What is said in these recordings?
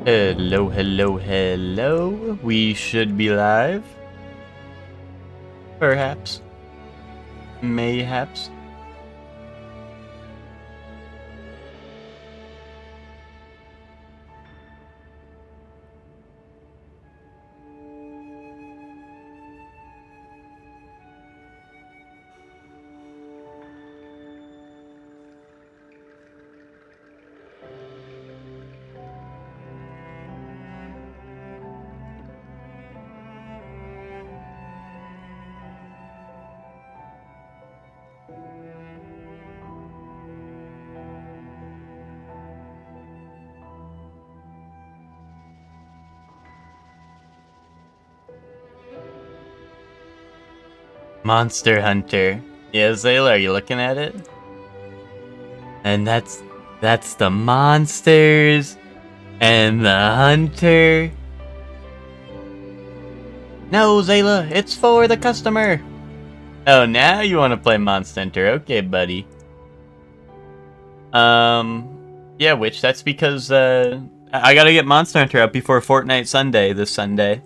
Hello, hello, hello. We should be live. Perhaps. Mayhaps. Monster Hunter. Yeah, Zayla, are you looking at it? And that's the monsters and the hunter. No, Zayla, it's for the customer. Oh, now you want to play Monster Hunter. Okay, buddy. Yeah, which that's because I gotta get Monster Hunter up before Fortnite Sunday this Sunday.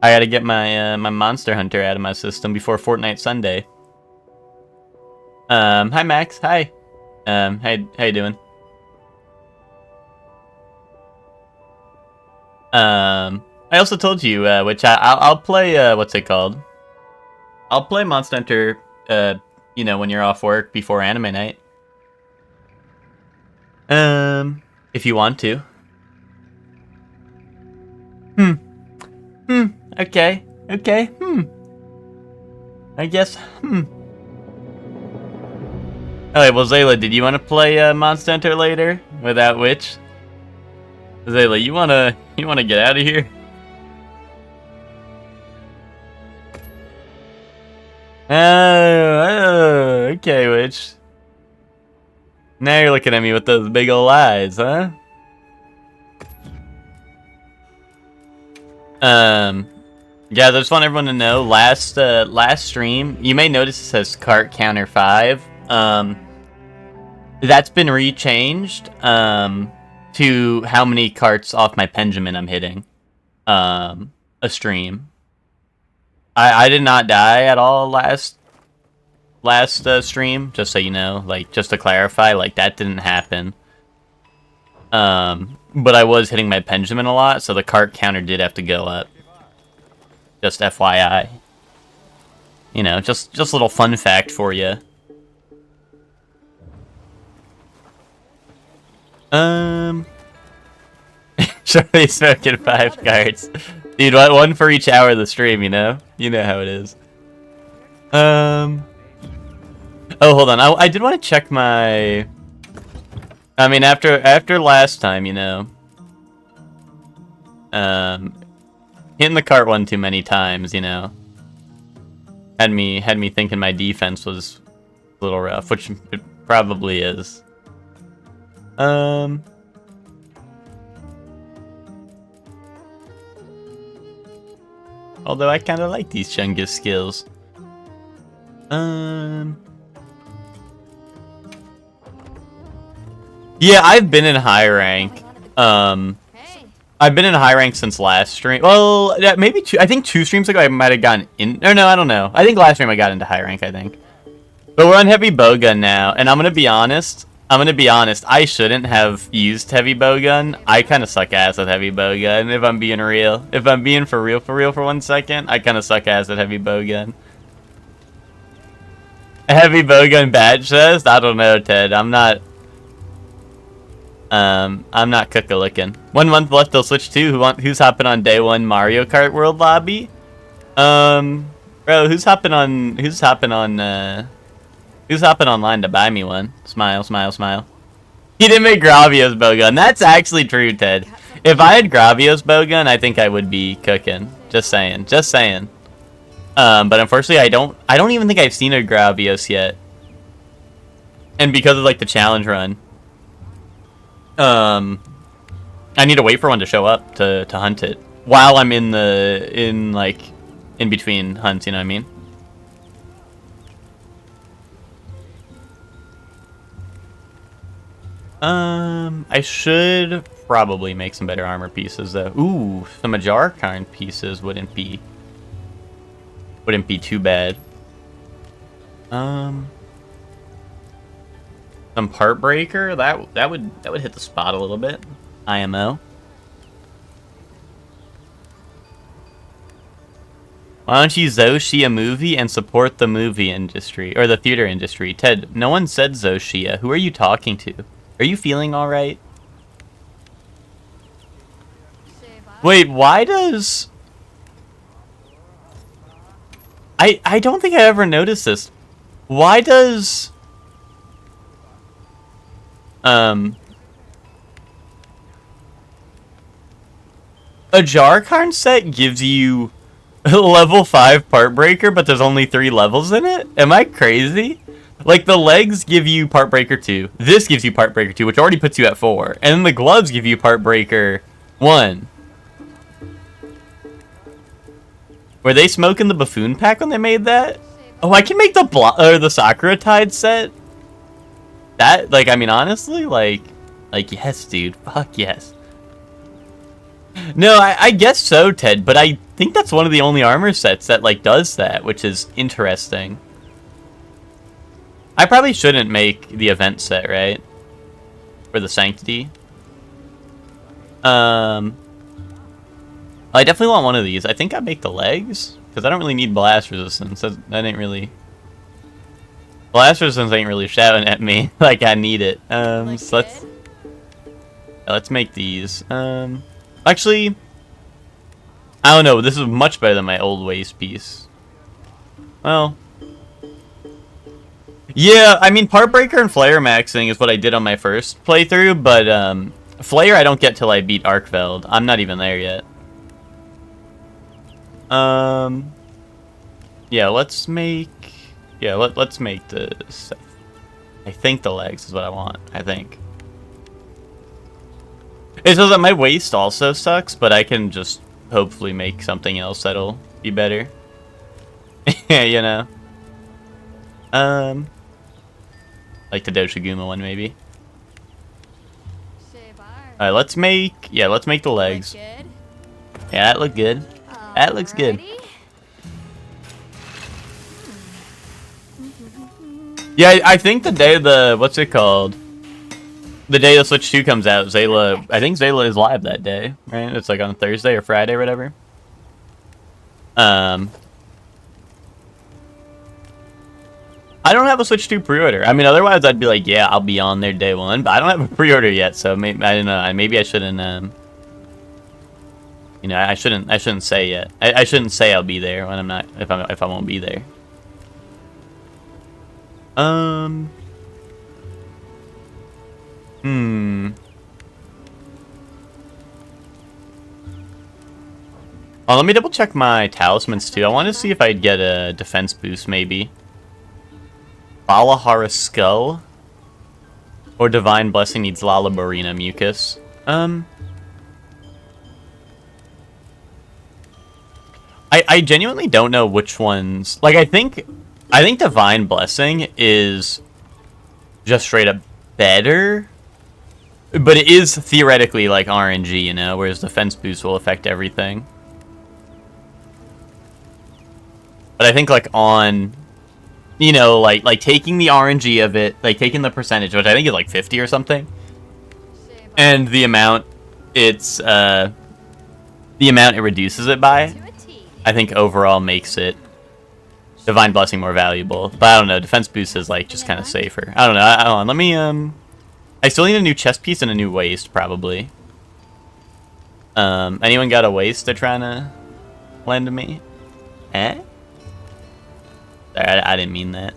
I gotta get my my Monster Hunter out of my system before Fortnite Sunday. Hi Max. Hi. How you doing? I also told you, which I'll play. What's it called? I'll play Monster Hunter. You know, when you're off work before anime night. If you want to. Okay. Okay. I guess. Alright, well, Zayla, did you want to play Monster Hunter later? Without which? Zayla, you wanna get out of here? Oh, okay, Witch. Now you're looking at me with those big ol' eyes, huh? Yeah, I just want everyone to know, last stream, you may notice it says cart counter 5. That's been rechanged, to how many carts off my Benjamin I'm hitting, a stream. I did not die at all last stream, just so you know, like, just to clarify, like, that didn't happen. But I was hitting my Benjamin a lot, so the cart counter did have to go up. Just FYI. You know, just a little fun fact for you. Charlie's smoking 5 cards. Dude, one for each hour of the stream, you know? You know how it is. Oh, hold on. I did want to check my... I mean, after last time, you know... hitting the cart one too many times, you know... Had me thinking my defense was a little rough, which it probably is. Although I kind of like these Chungus skills. Yeah, I've been in high rank. I've been in high rank since last stream. Well, yeah, maybe two. I think 2 streams ago I might have gotten in. Or no, I don't know. I think last stream I got into high rank. I think. But we're on heavy bowgun now, and I'm gonna be honest. I shouldn't have used heavy bowgun. I kind of suck ass at heavy bowgun. If I'm being real. If I'm being for real for 1 second, I kind of suck ass at heavy bowgun. A heavy bowgun badge says? I don't know, Ted. I'm not cooka-looking. 1 month left till Switch 2. Who's hopping on day 1 Mario Kart World Lobby? Bro, who's hopping online to buy me one? Smile, smile, smile. He didn't make Gravio's bowgun. That's actually true, Ted. If I had Gravio's bowgun, I think I would be cooking. Just saying. Just saying. But unfortunately, I don't even think I've seen a Gravios yet. And because of, like, the challenge run, I need to wait for one to show up to hunt it while I'm in between hunts, you know what I mean? I should probably make some better armor pieces though. Ooh, some Ajarkarn pieces wouldn't be too bad. Some part breaker that would hit the spot a little bit. IMO. Why don't you Zoshi a movie and support the movie industry or the theater industry? Ted, no one said Zoshia. Who are you talking to? Are you feeling all right? Wait, why does... I don't think I ever noticed this. Why does... A Jarkarn set gives you level 5 part breaker, but there's only 3 levels in it? Am I crazy? Like, the legs give you part breaker 2. This gives you part breaker 2, which already puts you at 4. And then the gloves give you part breaker 1. Were they smoking the buffoon pack when they made that? Oh, I can make the Sakura Tide set? That, like, I mean, honestly, like, yes, dude. Fuck yes. No, I guess so, Ted, but I think that's one of the only armor sets that, like, does that, which is interesting. I probably shouldn't make the event set, right? For the Sanctity. I definitely want one of these. I think I'd make the legs, because I don't really need blast resistance. That ain't really... Blast resistance ain't really shouting at me like I need it. So let's make these. Actually, I don't know. This is much better than my old waist piece. Well, yeah. I mean, part breaker and flare maxing is what I did on my first playthrough, but flare I don't get till I beat Arkveld. I'm not even there yet. Yeah. Let's make. Yeah. Let's make this. I think the legs is what I want. I think. It's just that my waist also sucks, but I can just hopefully make something else that'll be better. You know? Like the Doshiguma one, maybe. Alright, let's make the legs. Yeah, that looked good. That looks good. Yeah, I think the day what's it called? The day the Switch 2 comes out, I think Zayla is live that day, right? It's like on Thursday or Friday or whatever. I don't have a Switch 2 pre-order. I mean, otherwise I'd be like, yeah, I'll be on there day 1, but I don't have a pre-order yet, so maybe, I don't know. Maybe I shouldn't, you know, I shouldn't say yet. I shouldn't say I'll be there when I'm not, if I won't be there. Oh, let me double check my talismans too. I want to see if I'd get a defense boost, maybe. Balahara Skull. Or Divine Blessing needs Lalabarina Mucus. I genuinely don't know which ones. Like, I think Divine Blessing is just straight up better. But it is theoretically like RNG, you know, whereas Defense Boost will affect everything. But I think like on, you know, like taking the RNG of it, like taking the percentage, which I think is like 50 or something, and the amount it reduces it by, I think overall makes it Divine Blessing more valuable. But I don't know, Defense Boost is like just kind of safer. I don't know. Hold on, let me I still need a new chest piece and a new waist probably. Anyone got a waist they're trying to lend to me? Eh? I didn't mean that.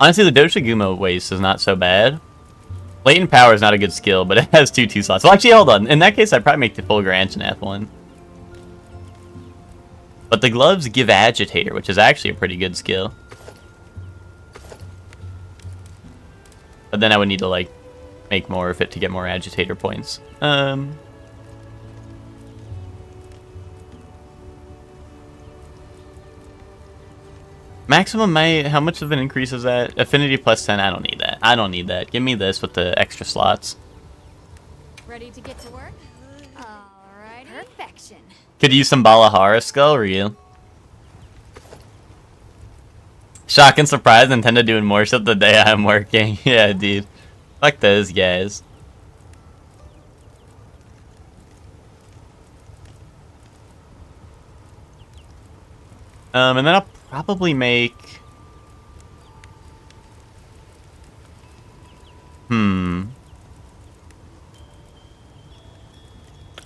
Honestly, the Doshiguma waist is not so bad. Latent Power is not a good skill, but it has 2 slots. Well, actually, hold on. In that case, I'd probably make the Fulgur Antonath one. But the gloves give Agitator, which is actually a pretty good skill. But then I would need to, like, make more of it to get more Agitator points. Maximum how much of an increase is that? Affinity plus 10, I don't need that. that. I don't need that. Give me this with the extra slots. Ready to get to work? Alright, perfection. Could use some Balahara skull, real. Shock and surprise, Nintendo doing more shit the day I'm working. Yeah, dude. Fuck those guys. And then I'll probably make...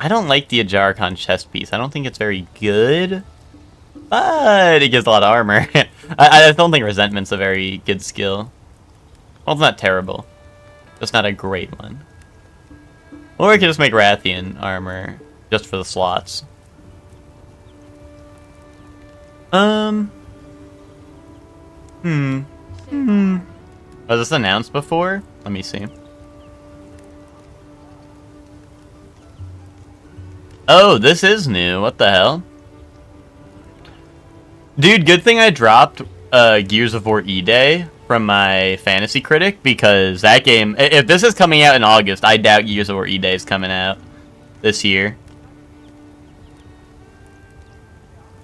I don't like the Ajarkon chest piece. I don't think it's very good. But it gives a lot of armor. I don't think Resentment's a very good skill. Well, it's not terrible. Just not a great one. Or I could just make Rathian armor. Just for the slots. Was this announced before? Let me see. Oh, this is new. What the hell? Dude, good thing I dropped Gears of War E-Day from my Fantasy Critic, because that game... If this is coming out in August, I doubt Gears of War E-Day is coming out this year.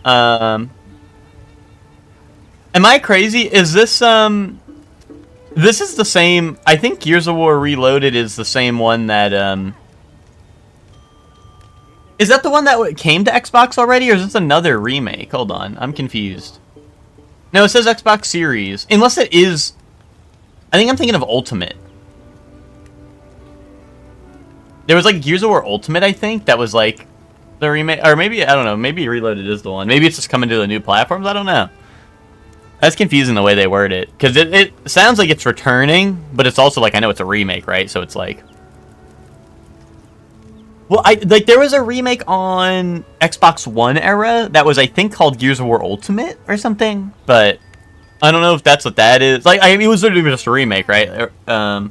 Am I crazy? Is this, This is the same... I think Gears of War Reloaded is the same one that, Is that the one that came to Xbox already, or is this another remake? Hold on, I'm confused. No, it says Xbox Series. Unless it is... I think I'm thinking of Ultimate. There was like Gears of War Ultimate, I think, that was like the remake. Or maybe, I don't know, maybe Reloaded is the one. Maybe it's just coming to the new platforms, I don't know. That's confusing the way they word it. Because it sounds like it's returning, but it's also like, I know it's a remake, right? So it's like... Well, there was a remake on Xbox One era that was, I think, called Gears of War Ultimate or something, but I don't know if that's what that is. Like, it was literally just a remake, right? So I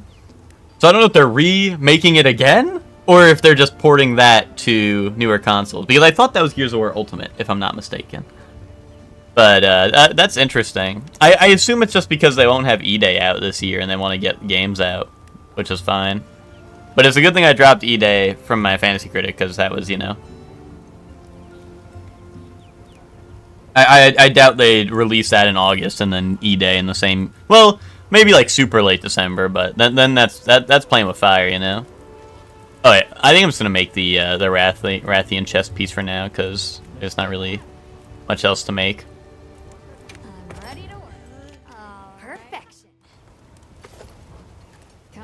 don't know if they're remaking it again, or if they're just porting that to newer consoles, because I thought that was Gears of War Ultimate, if I'm not mistaken. But that's interesting. I assume it's just because they won't have E-Day out this year, and they want to get games out, which is fine. But it's a good thing I dropped E-Day from my Fantasy Critic, because that was, you know... I doubt they'd release that in August and then E-Day in the same... Well, maybe like super late December, but then that's playing with fire, you know? Oh, yeah, I think I'm just going to make the Rathian chest piece for now, because there's not really much else to make. I'm ready to work. Perfection.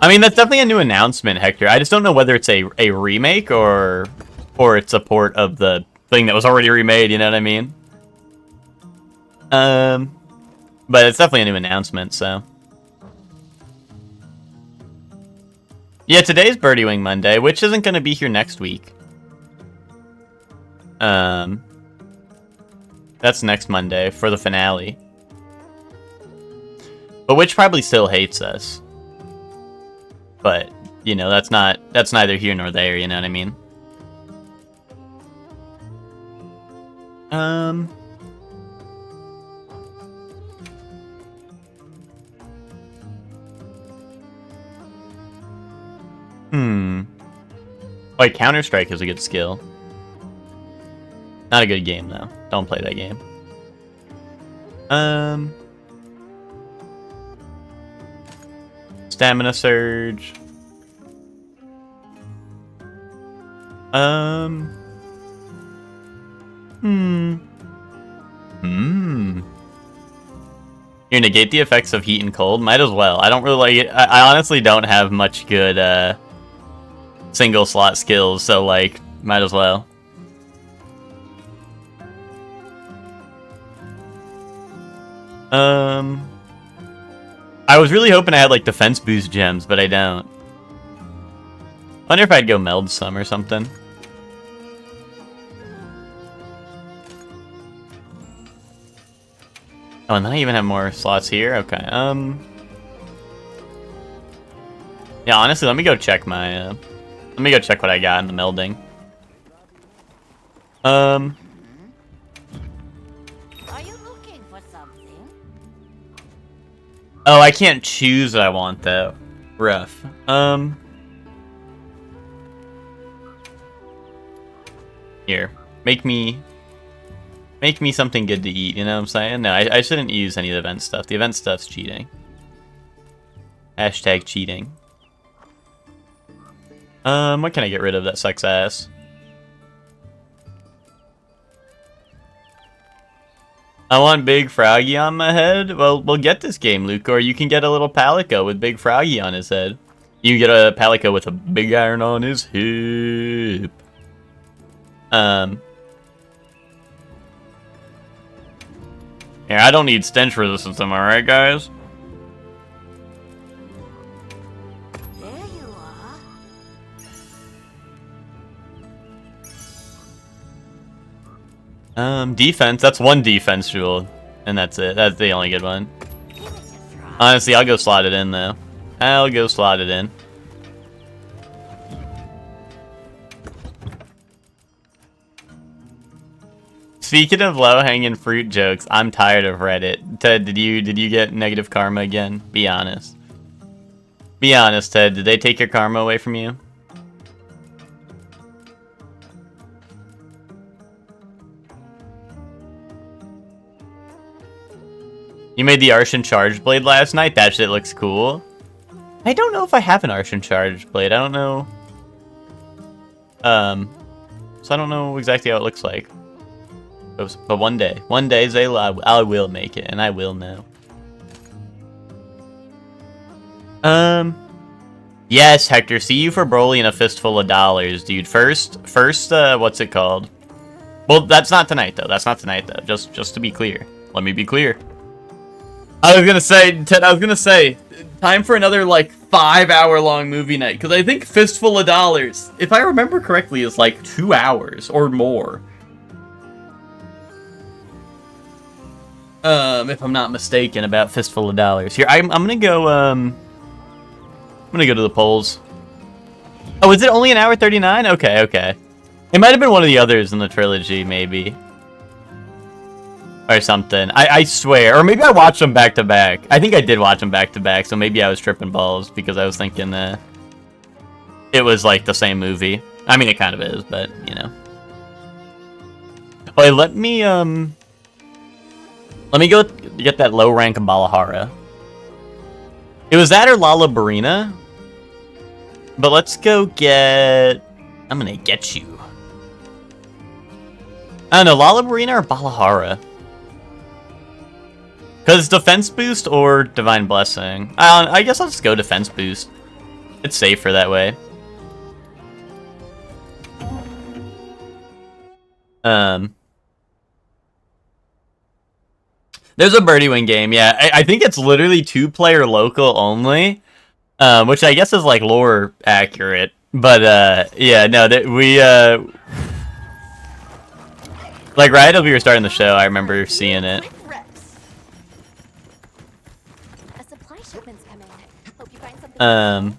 I mean, that's definitely a new announcement, Hector. I just don't know whether it's a remake or it's a port of the thing that was already remade, you know what I mean? But it's definitely a new announcement, so. Yeah, today's Birdie Wing Monday, which isn't going to be here next week. That's next Monday for the finale. But Witch probably still hates us. But, you know, that's neither here nor there, you know what I mean? Like, Counter-Strike is a good skill. Not a good game, though. Don't play that game. Stamina Surge. You negate the effects of heat and cold? Might as well. I don't really like it. I honestly don't have much good, single slot skills, so, like, might as well. I was really hoping I had, like, defense boost gems, but I don't. Wonder if I'd go meld some or something. Oh, and then I even have more slots here? Okay, yeah, honestly, let me go check my, let me go check what I got in the melding. Are you looking for something? Oh, I can't choose what I want though. Rough. Here, make me something good to eat. You know what I'm saying? No, I shouldn't use any of the event stuff. The event stuff's cheating. Hashtag cheating. What can I get rid of that sucks ass? I want Big Froggy on my head? Well, we'll get this game, Luke, or you can get a little Palico with Big Froggy on his head. You can get a Palico with a big iron on his hip. Here, I don't need stench resistance, am I right, guys? There you are. Defense. That's one defense jewel, and that's it. That's the only good one. Honestly, I'll go slot it in, though. I'll go slot it in. Speaking of low-hanging fruit jokes, I'm tired of Reddit. Ted, did you get negative karma again? Be honest. Be honest, Ted. Did they take your karma away from you? You made the Arshan Charge Blade last night? That shit looks cool. I don't know if I have an Arshan Charge Blade. I don't know. So I don't know exactly how it looks like. But one day, Zayla, I will make it, and I will know. Yes, Hector, see you for Broly and a fistful of dollars, dude. First, what's it called? Well, that's not tonight, though. That's not tonight, though. Just to be clear. Let me be clear. I was gonna say, Ted, time for another, like, 5-hour-long movie night, because I think Fistful of Dollars, if I remember correctly, is like 2 hours or more. If I'm not mistaken about Fistful of Dollars. Here, I'm gonna go, I'm gonna go to the polls. Oh, is it only an hour 39? Okay. It might have been one of the others in the trilogy, maybe. Or something. I swear. Or maybe I watched them back to back. I think I did watch them back to back, so maybe I was tripping balls because I was thinking it was like the same movie. I mean, it kind of is, but, you know. Oh, let me go get that low rank Balahara. It was that or Lalabarina. But let's go get... I'm gonna get you. I don't know, Lalabarina or Balahara? Because defense boost or divine blessing? I guess I'll just go defense boost. It's safer that way. There's a Birdie Wing game, yeah. I think it's literally 2-player local only, which I guess is like lore accurate. But yeah, no, like right as we were starting the show, I remember seeing it. A supply shipment's coming. Hope you find something.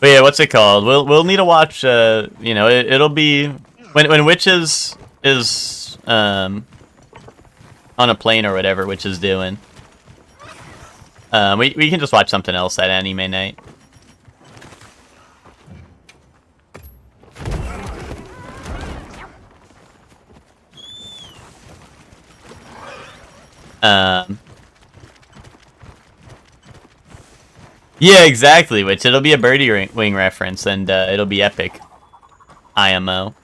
But yeah, what's it called? We'll need to watch. You know, it'll be when Witch is on a plane or whatever Witch is doing. We can just watch something else at anime night. Yeah, exactly, which it'll be a Birdie Wing reference, and it'll be epic. IMO.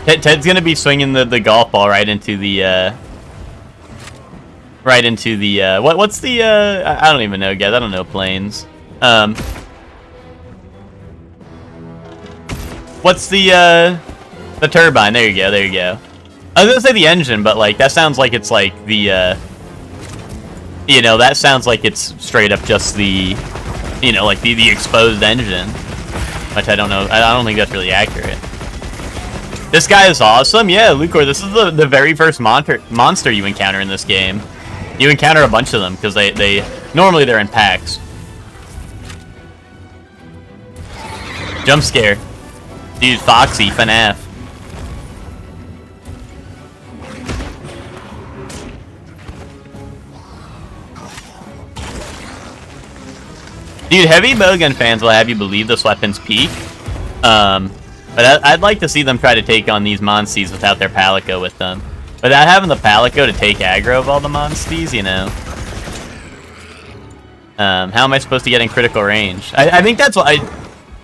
Ted's gonna be swinging the golf ball right into the, what's the, I don't even know, guys, I don't know planes. What's the turbine? There you go. I was gonna say the engine, but like that sounds like it's like the you know, that sounds like it's straight up just the, you know, like the exposed engine, which I don't know. I don't think that's really accurate. This guy is awesome. Yeah, Lucor, this is the very first monster you encounter in this game. You encounter a bunch of them because they normally they're in packs. Jump scare. Dude, Foxy, FNAF. Dude, heavy bowgun fans will have you believe this weapon's peak. But I'd like to see them try to take on these monsties without their Palico with them. Without having the Palico to take aggro of all the monsties, you know. How am I supposed to get in critical range? I think that's what I...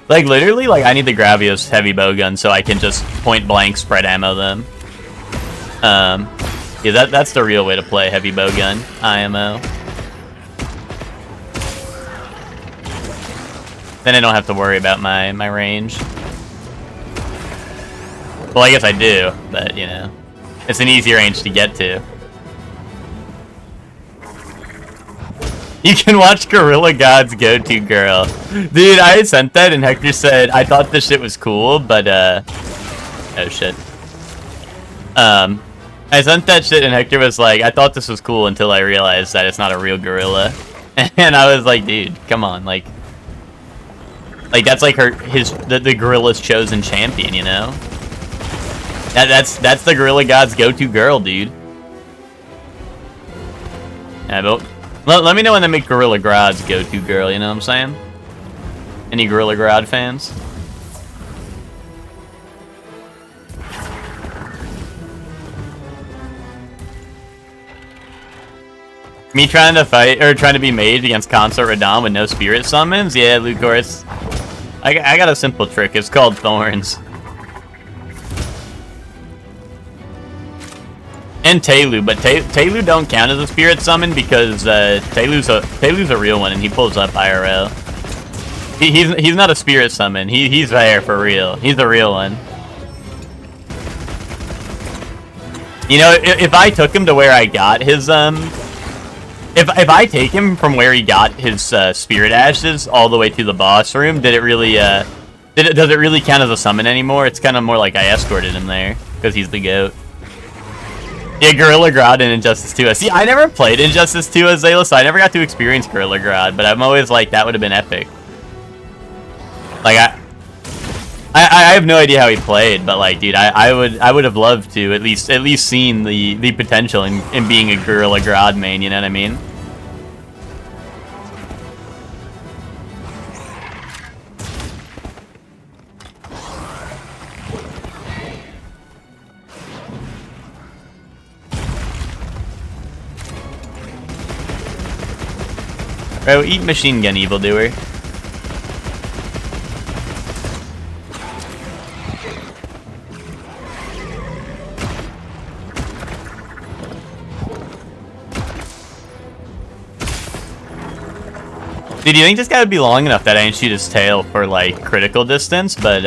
Like, literally, like, I need the Gravios heavy bowgun so I can just point blank spread ammo them. Yeah, that's the real way to play heavy bowgun, IMO. Then I don't have to worry about my range. Well, I guess I do, but, you know. It's an easy range to get to. You can watch Gorilla God's Go-To Girl. Dude, I sent that and Hector said, I thought this shit was cool, but, oh shit. I sent that shit and Hector was like, I thought this was cool until I realized that it's not a real gorilla. And I was like, dude, come on, like that's like the gorilla's chosen champion, you know? That's the Gorilla God's go-to girl, dude. Yeah, but let me know when they make Gorilla Grodd's go-to girl, you know what I'm saying? Any Gorilla Grodd fans? Me trying to fight, or trying to be mage against Consort Radahn with no spirit summons? Yeah, Lucors. I got a simple trick. It's called Thorns. And Taylu, but Taylu don't count as a spirit summon because Taylu's a real one and he pulls up IRL. He's not a spirit summon. He's there for real. He's the real one. You know, if I took him to where I got his if I take him from where he got his spirit ashes all the way to the boss room, does it really count as a summon anymore? It's kind of more like I escorted him there because he's the goat. Yeah, Gorilla Grodd in Injustice 2. See, I never played Injustice 2 as Zayla, so I never got to experience Gorilla Grodd, but I'm always like, that would have been epic. Like, I have no idea how he played, but like, dude, I would have loved to at least seen the potential in being a Gorilla Grodd main, you know what I mean? Bro, eat machine gun, evildoer. Dude, you think this guy would be long enough that I can shoot his tail for, like, critical distance? But,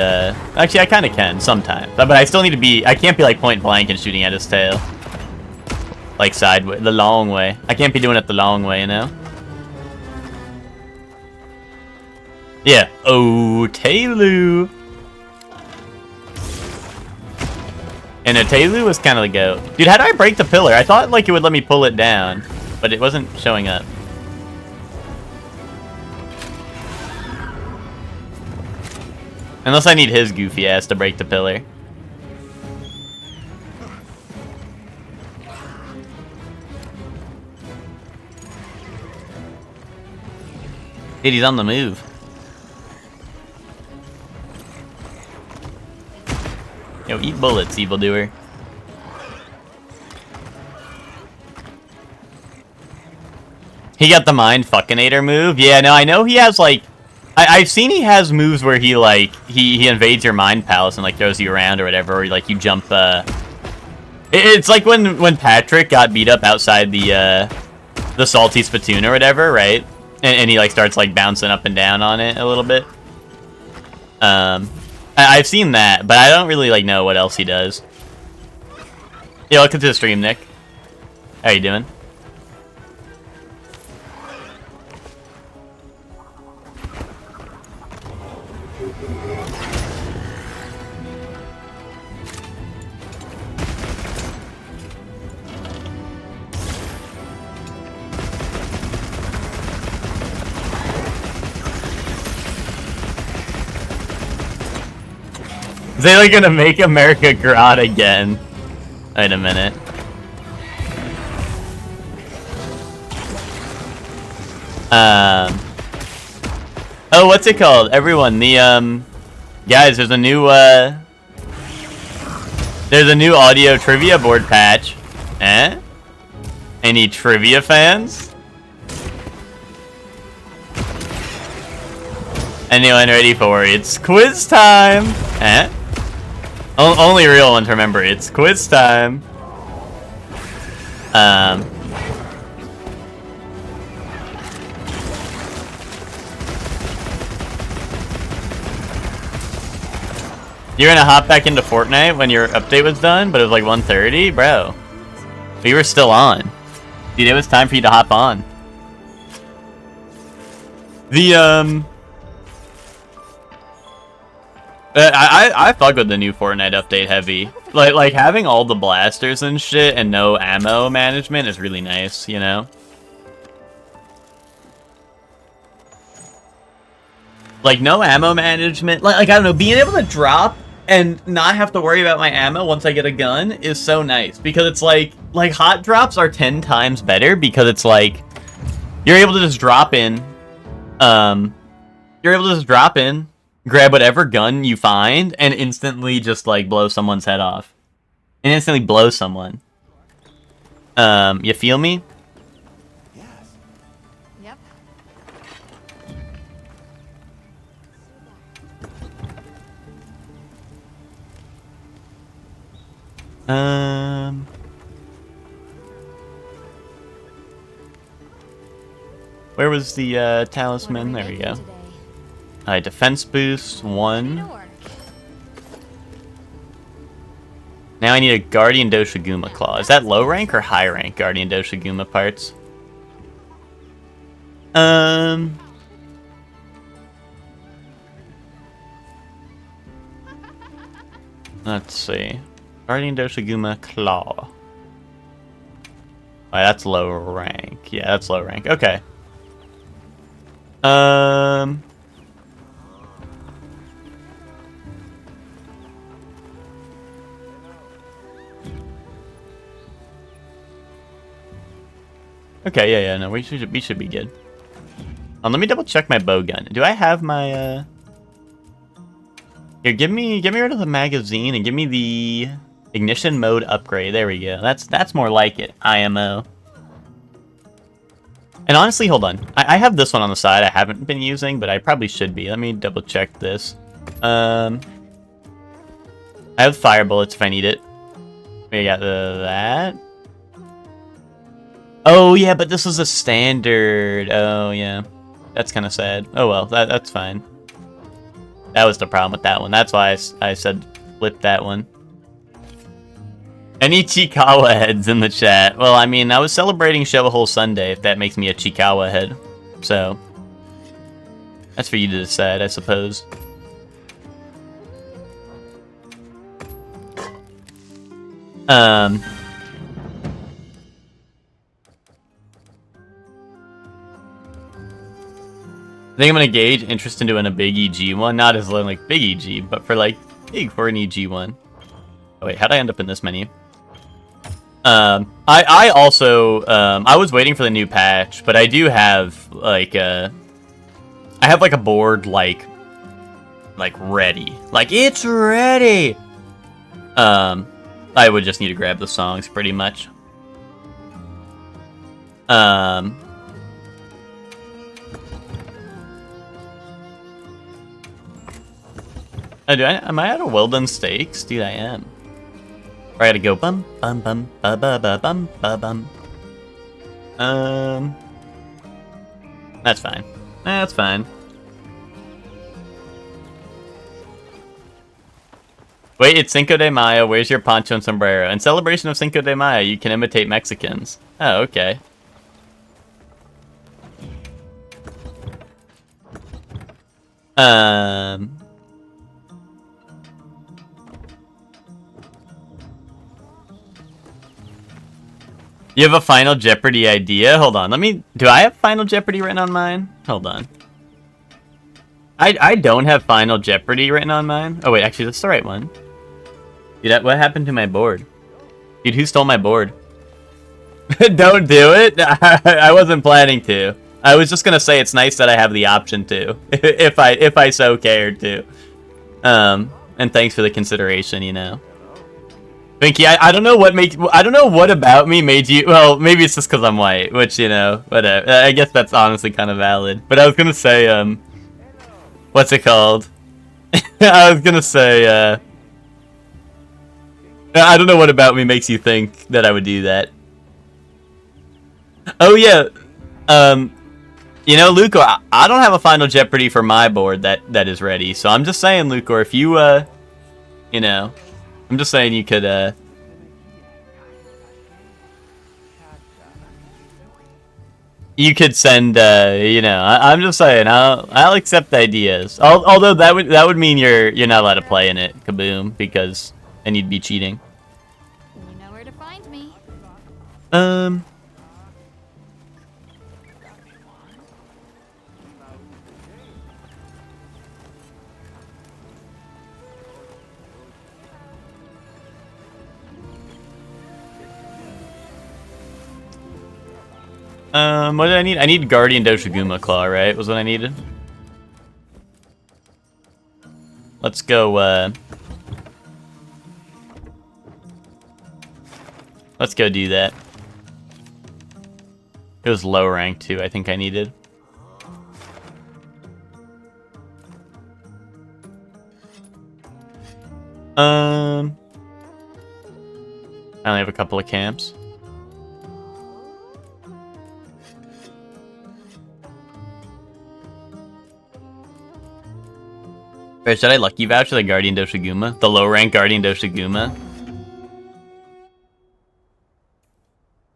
actually, I kind of can sometimes. But I still need to be... I can't be, like, point blank and shooting at his tail. Like, sideways. The long way. I can't be doing it the long way, you know? Yeah. Oh, Taylu. And Taylu was kind of the goat. Dude, how do I break the pillar? I thought, like, it would let me pull it down. But it wasn't showing up. Unless I need his goofy ass to break the pillar. Dude, he's on the move. Yo, eat bullets, evildoer. He got the mind fuckinator move? Yeah, no, I know he has, like... I've seen he has moves where he, like, he invades your mind palace and, like, throws you around or whatever, or, like, you jump, It's like when Patrick got beat up outside the Salty Spittoon or whatever, right? And he, like, starts, like, bouncing up and down on it a little bit. I've seen that, but I don't really, like, know what else he does. Yeah, welcome to the stream, Nick. How you doing? Is they like gonna make America grot again? Wait a minute. Oh, what's it called? Everyone, the guys, there's a new audio trivia board patch. Eh? Any trivia fans? Anyone ready for it? It's quiz time! Eh? Only real ones remember, it's quiz time. You're gonna hop back into Fortnite when your update was done, but it was like 1:30? Bro. We were still on. Dude, it was time for you to hop on. I fuck with the new Fortnite update heavy. Like having all the blasters and shit and no ammo management is really nice, you know? Like no ammo management, like I don't know, being able to drop and not have to worry about my ammo once I get a gun is so nice, because it's like hot drops are 10 times better, because it's like you're able to just drop in, grab whatever gun you find, and instantly just like blow someone's head off, and instantly blow someone. You feel me? Yep. Where was the talisman? There we go. Alright, defense boost 1. Now I need a Guardian Doshiguma Claw. Is that low rank or high rank Guardian Doshiguma parts? Let's see. Guardian Doshiguma Claw. Oh, that's low rank. Yeah, that's low rank. Okay. Okay, yeah, no, we should be good. Let me double check my bow gun. Do I have my Here, give me rid of the magazine and give me the ignition mode upgrade. There we go. That's more like it. IMO. And honestly, hold on. I have this one on the side I haven't been using, but I probably should be. Let me double check this. I have fire bullets if I need it. We got that. Oh, yeah, but this is a standard. Oh, yeah. That's kind of sad. Oh, well, that's fine. That was the problem with that one. That's why I said flip that one. Any Chikawa heads in the chat? Well, I mean, I was celebrating Shovel Hole Sunday, if that makes me a Chikawa head. So, that's for you to decide, I suppose. I think I'm gonna gauge interest into a big EG one, not as like big EG, but for like big for an EG one. Oh wait, how'd I end up in this menu? I also I was waiting for the new patch, but I do have like I have like a board like ready, like it's ready. I would just need to grab the songs pretty much. Oh, am I out of well done steaks? Dude, I am. I gotta go bum bum bum ba ba ba bum ba bum. That's fine. That's fine. Wait, it's Cinco de Mayo. Where's your poncho and sombrero? In celebration of Cinco de Mayo, you can imitate Mexicans. Oh, okay. You have a Final Jeopardy idea? Hold on, do I have Final Jeopardy written on mine? Hold on. I don't have Final Jeopardy written on mine. Oh wait, actually that's the right one. Dude, what happened to my board? Dude, who stole my board? Don't do it. I wasn't planning to. I was just gonna say it's nice that I have the option to, if I so cared to. And thanks for the consideration, you know. Pinky, I don't know what about me made you. Well, maybe it's just because I'm white, which, you know, whatever. I guess that's honestly kind of valid. But I was gonna say, what's it called? I was gonna say, I don't know what about me makes you think that I would do that. Oh yeah, you know, Lucor, I don't have a Final Jeopardy for my board that is ready. So I'm just saying, Lucor, if you, you know, I'm just saying you could, you could send, you know, I'm just saying, I'll accept ideas. Although that would mean you're not allowed to play in it, kaboom, because then you'd be cheating. You know where to find me. What did I need? I need Guardian Doshiguma Claw, right? Was what I needed. Let's go, let's go do that. It was low rank too, I think I needed. I only have a couple of camps. Wait, should I lucky vouch for the Guardian Doshiguma? The low rank Guardian Doshiguma?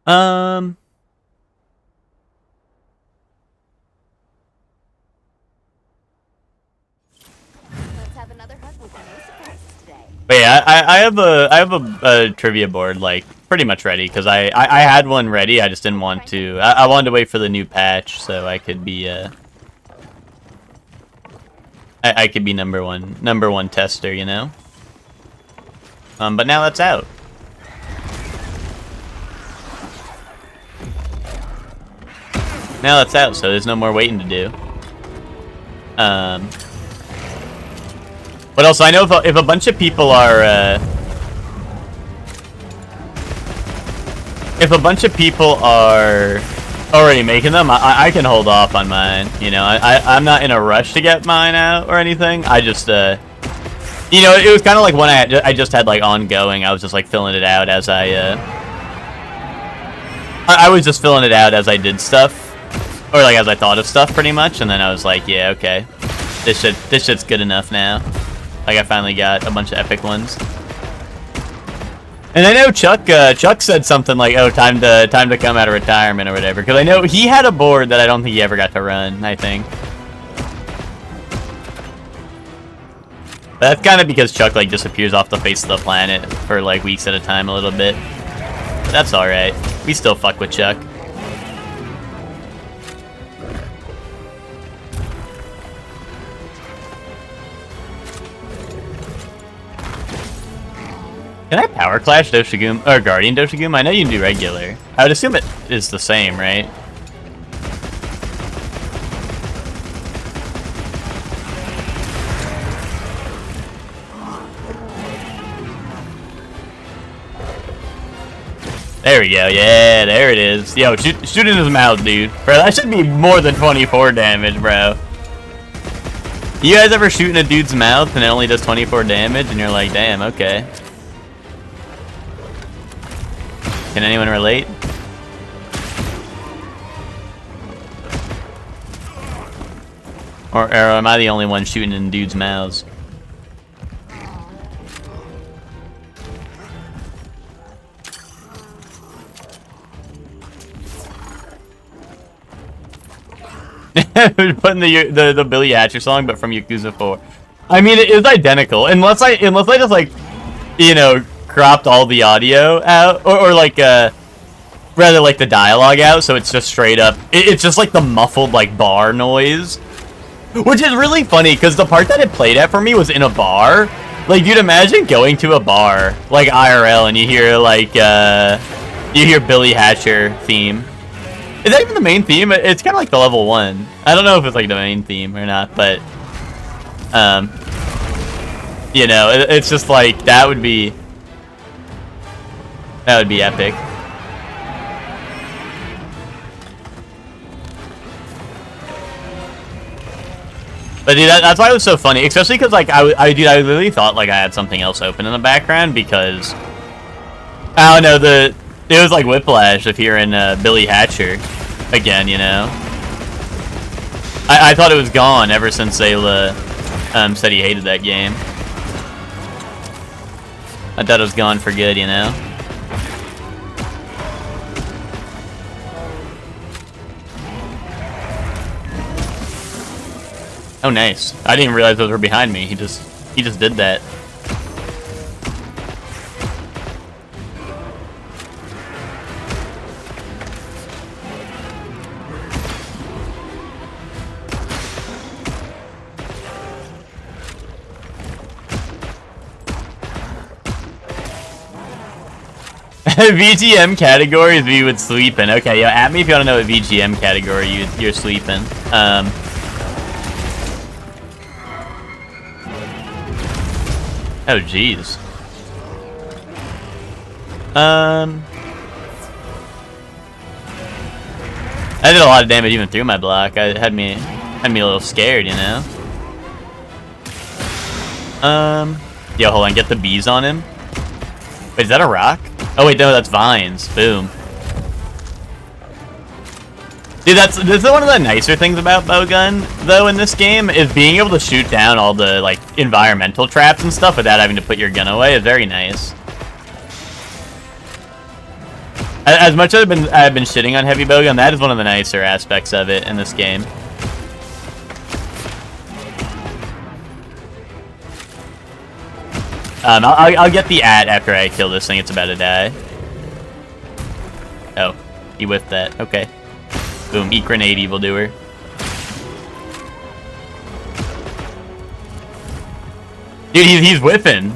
Let's have another hug with no surprises today. But yeah, I have a trivia board like pretty much ready because I had one ready. I just didn't want to. I wanted to wait for the new patch so I could be I could be number one tester, you know. But now that's out. Now that's out, so there's no more waiting to do. But also, I know if a bunch of people are, if a bunch of people are already making them, I can hold off on mine. You know, I'm not in a rush to get mine out or anything. I just, you know, it was kind of like when I just had like ongoing. I was just like filling it out as I was just filling it out as I did stuff. Or like as I thought of stuff pretty much, and then I was like, yeah, okay. This shit's good enough now. Like I finally got a bunch of epic ones. And I know Chuck said something like, oh, time to come out of retirement or whatever, because I know he had a board that I don't think he ever got to run, I think. But that's kind of because Chuck like disappears off the face of the planet for like weeks at a time a little bit. But that's alright. We still fuck with Chuck. Can I Power Clash Doshiguma or Guardian Doshiguma? I know you can do regular. I would assume it is the same, right? There we go. Yeah, there it is. Yo, shoot in his mouth, dude. Bro, that should be more than 24 damage, bro. You guys ever shoot in a dude's mouth and it only does 24 damage and you're like, damn, okay. Can anyone relate? Or am I the only one shooting in dudes' mouths? Putting the Billy Hatcher song, but from Yakuza 4. I mean, it is identical, unless I just like, you know, cropped all the audio out, or like rather like the dialogue out, so it's just straight up. It's just like the muffled like bar noise, Which is really funny, because the part that it played at for me was in a bar. Like, dude, imagine going to a bar, like IRL, and you hear, like, you hear Billy Hatcher theme. Is that even the main theme? It's kind of like the level 1. I don't know if it's, like, the main theme or not, but, you know, it's just, like, that would be epic. But dude, that's why it was so funny, especially because like I literally thought like I had something else open in the background because I don't know it was like whiplash of hearing Billy Hatcher again, you know. I thought it was gone ever since Zayla said he hated that game. I thought it was gone for good, you know. Oh, nice. I didn't realize those were behind me. He just did that. VGM categories we would sleep in. Okay, yeah, at me if you want to know what VGM category you're sleeping. Oh, jeez. I did a lot of damage even through my block. I had me a little scared, you know. Yo, hold on, get the bees on him. Wait, is that a rock? Oh wait, no, that's vines. Boom. Dude, this is one of the nicer things about bowgun, though, in this game, is being able to shoot down all the, like, environmental traps and stuff without having to put your gun away is very nice. As much as I've been shitting on heavy bowgun, that is one of the nicer aspects of it in this game. I'll get the after I kill this thing. It's about to die. Oh, he whiffed that. Okay. Boom, eat grenade, evildoer. Dude, he's whiffing.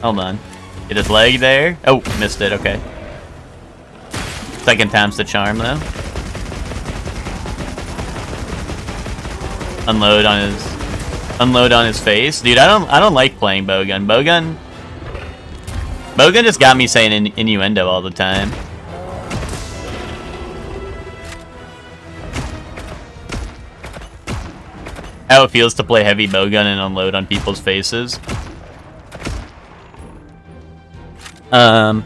Hold on. Get his leg there. Oh, missed it, okay. Second time's the charm, though. Unload on his face. Dude, I don't like playing bowgun. Bowgun just got me saying innuendo all the time. How it feels to play heavy bowgun and unload on people's faces. Oh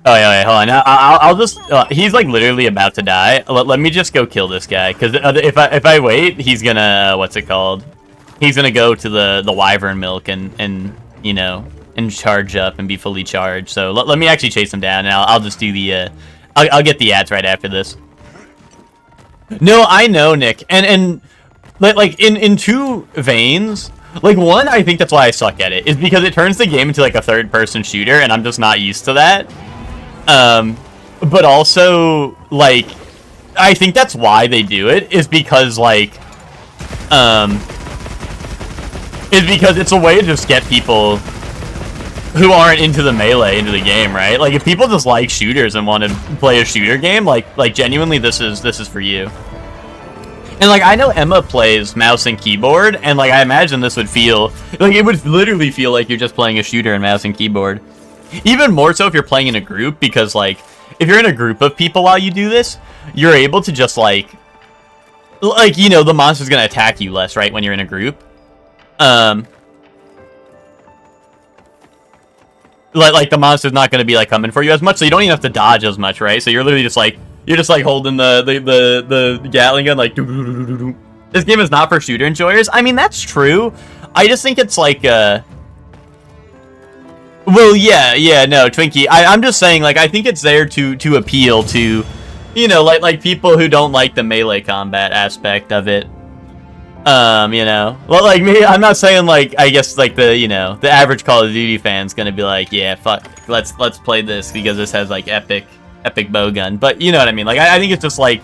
yeah, hold on. I'll just. He's like literally about to die. Let me just go kill this guy, because if I wait, he's gonna what's it called? He's gonna go to the wyvern milk and you know and charge up and be fully charged. So let me actually chase him down, and I'll just do the. I'll get the ads right after this. No, I know, Nick, and like in two veins. Like, one, I think that's why I suck at it, is because it turns the game into like a third-person shooter, and I'm just not used to that. But also, like, I think that's why they do it, is because, like, it's a way to just get people who aren't into the melee into the game, right? Like, if people just like shooters and want to play a shooter game, like genuinely, this is for you. And, like, I know Emma plays mouse and keyboard, and, like, I imagine this would feel, like, it would literally feel like you're just playing a shooter in mouse and keyboard. Even more so if you're playing in a group, because, like, if you're in a group of people while you do this, you're able to just, like, you know, the monster's gonna attack you less, right, when you're in a group. Like, the monster's not gonna be, like, coming for you as much, so you don't even have to dodge as much, right? So you're literally just, like, holding the Gatling gun, like, doo-doo-doo-doo-doo. This game is not for shooter enjoyers. I mean, that's true. I just think it's, like, well, yeah, no, Twinkie. I'm just saying, like, I think it's there to appeal to, you know, like people who don't like the melee combat aspect of it. You know, well, like me, I'm not saying, like, I guess, like, the, you know, the average Call of Duty fan's gonna be like, yeah, fuck, let's play this because this has, like, epic bowgun. But you know what I mean? Like, I think it's just, like,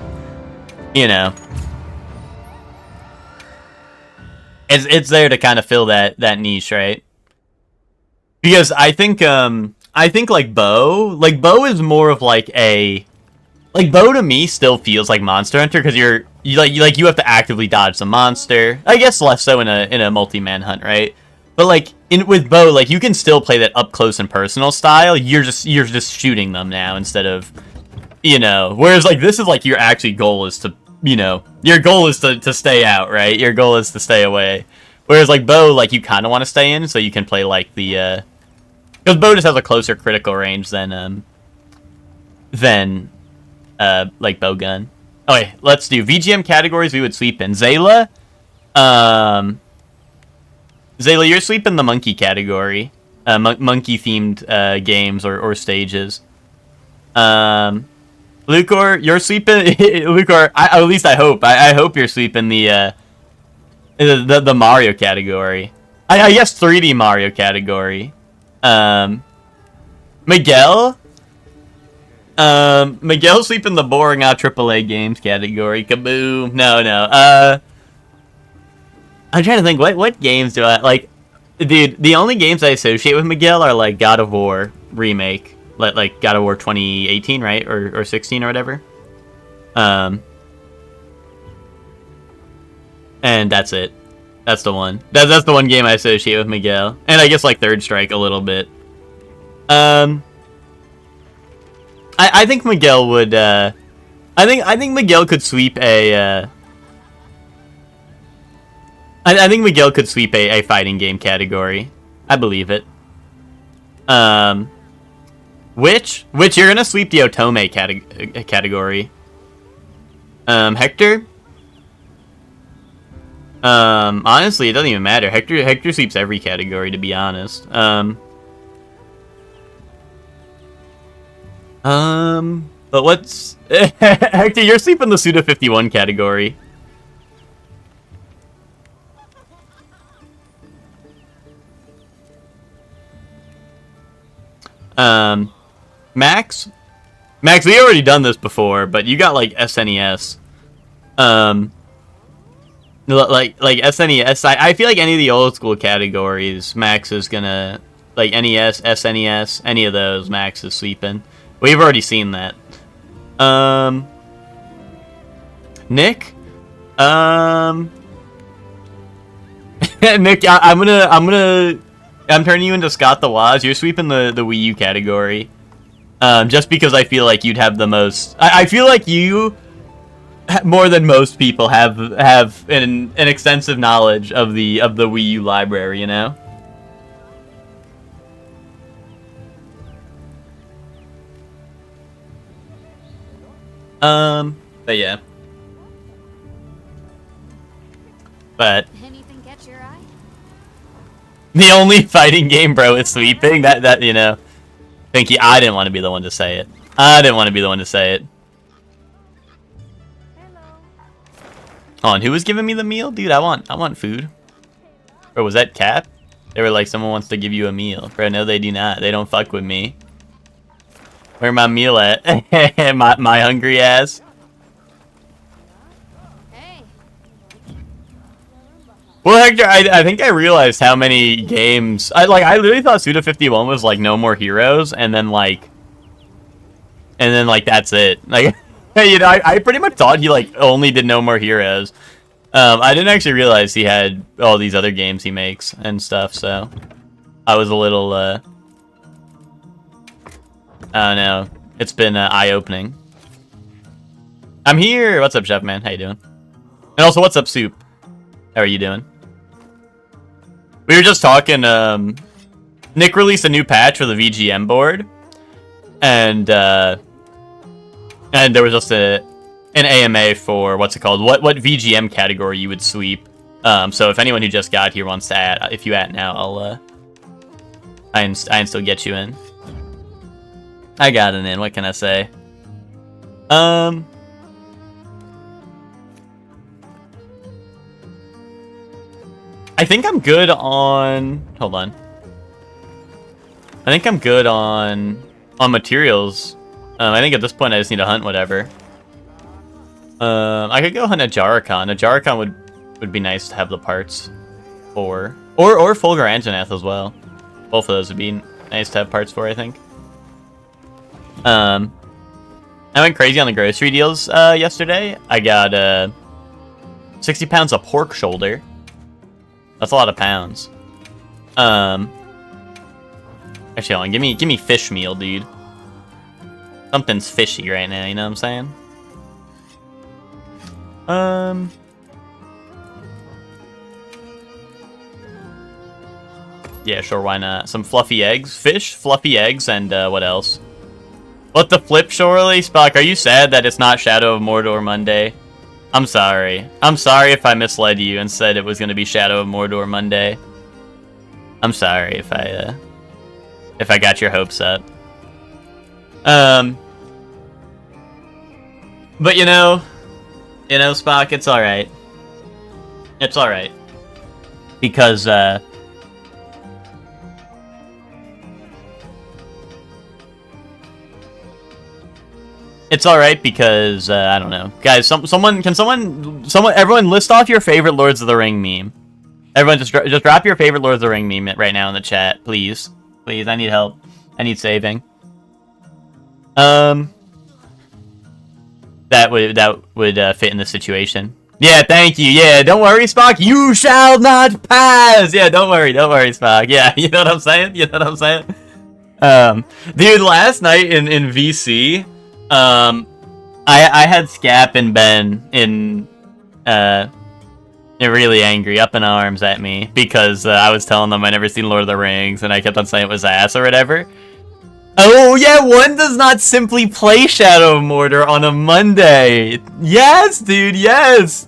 you know, It's there to kind of fill that niche, right? Because I think like Bo is more of like a like Bo to me still feels like Monster Hunter because you have to actively dodge the monster. I guess less so in a multi-man hunt, right? But like with Bo, like you can still play that up close and personal style. You're just shooting them now instead of, you know. Whereas like this is like your actual goal is to, you know, your goal is to stay out, right? Your goal is to stay away. Whereas like Bo, like you kind of want to stay in so you can play like the because Bo just has a closer critical range than like bowgun. Okay, let's do VGM categories we would sweep in. Zayla, Zayla, you're sweeping the monkey category. Monkey themed games or stages. Lucor, you're sweeping Lucor, at least I hope. I hope you're sweeping the Mario category. I guess 3D Mario category. Miguel, Miguel sleeping the boring out AAA games category. Kaboom. No. I'm trying to think what games do I like. Dude, the only games I associate with Miguel are like God of War remake, like God of War 2018, right, or 16 or whatever. And that's it. That's the one. That's the one game I associate with Miguel, and I guess like Third Strike a little bit. I think Miguel would. I think Miguel could sweep a. I think Miguel could sweep a fighting game category. I believe it. Which you're gonna sweep the Otome category. Hector. Honestly, it doesn't even matter. Hector sweeps every category, to be honest. But what's Hector? You're sweeping the Suda 51 category. Max, we already done this before, but you got like SNES. Like SNES. I feel like any of the old school categories, Max is gonna like NES, SNES, any of those. Max is sweeping. We've already seen that. Nick, Nick, I'm turning you into Scott the Waz. You're sweeping the Wii U category. Just because I feel like you'd have the most. I feel like you, more than most people, have an extensive knowledge of the Wii U library. You know. But yeah. But Anything catch your eye? the only fighting game, bro, is sweeping. That you know. Thank you. I didn't want to be the one to say it. Hello. Hold on, who was giving me the meal? Dude, I want food. Bro, was that Cap? They were like, someone wants to give you a meal. Bro, no, they do not. They don't fuck with me. Where my meal at? my hungry ass. Hey. Well, Hector, I think I realized how many games I literally thought Suda 51 was like No More Heroes, and then like that's it. Like, you know, I pretty much thought he like only did No More Heroes. I didn't actually realize he had all these other games he makes and stuff. So I was a little I don't know. It's been eye-opening. I'm here. What's up, Chef Man? How you doing? And also, what's up, Soup? How are you doing? We were just talking. Nick released a new patch for the VGM board, and there was just an AMA for what's it called? What VGM category you would sweep. So if anyone who just got here wants to add, if you add now, I'll I can still get you in. I got it in. What can I say? I think I'm good on. Hold on. I think I'm good on materials. I think at this point I just need to hunt whatever. I could go hunt a Jarakan. A Jarakan would be nice to have the parts. 4. Or Fulgur Anjanath as well. Both of those would be nice to have parts for, I think. I went crazy on the grocery deals yesterday. I got 60 pounds of pork shoulder. That's a lot of pounds. Actually, hold on. Give me fish meal, dude. Something's fishy right now, you know what I'm saying? Yeah, sure, why not? Some fluffy eggs. Fish, fluffy eggs, and what else? What the flip, surely? Spock, are you sad that it's not Shadow of Mordor Monday? I'm sorry. I'm sorry if I misled you and said it was going to be Shadow of Mordor Monday. I'm sorry if I got your hopes up. But you know, Spock, it's alright. It's alright. Because, it's alright because, I don't know. Guys, everyone list off your favorite Lords of the Ring meme. Everyone just drop your favorite Lords of the Ring meme right now in the chat, please. Please, I need help. I need saving. That would fit in this situation. Yeah, thank you. Yeah, don't worry, Spock. You shall not pass. Yeah, don't worry, Spock. Yeah, you know what I'm saying? You know what I'm saying? Dude, last night in VC, I had Scap and Ben in really angry, up in arms at me because I was telling them I never seen Lord of the Rings, and I kept on saying it was ass or whatever. Oh yeah, one does not simply play Shadow of Mordor on a Monday. Yes, dude, yes.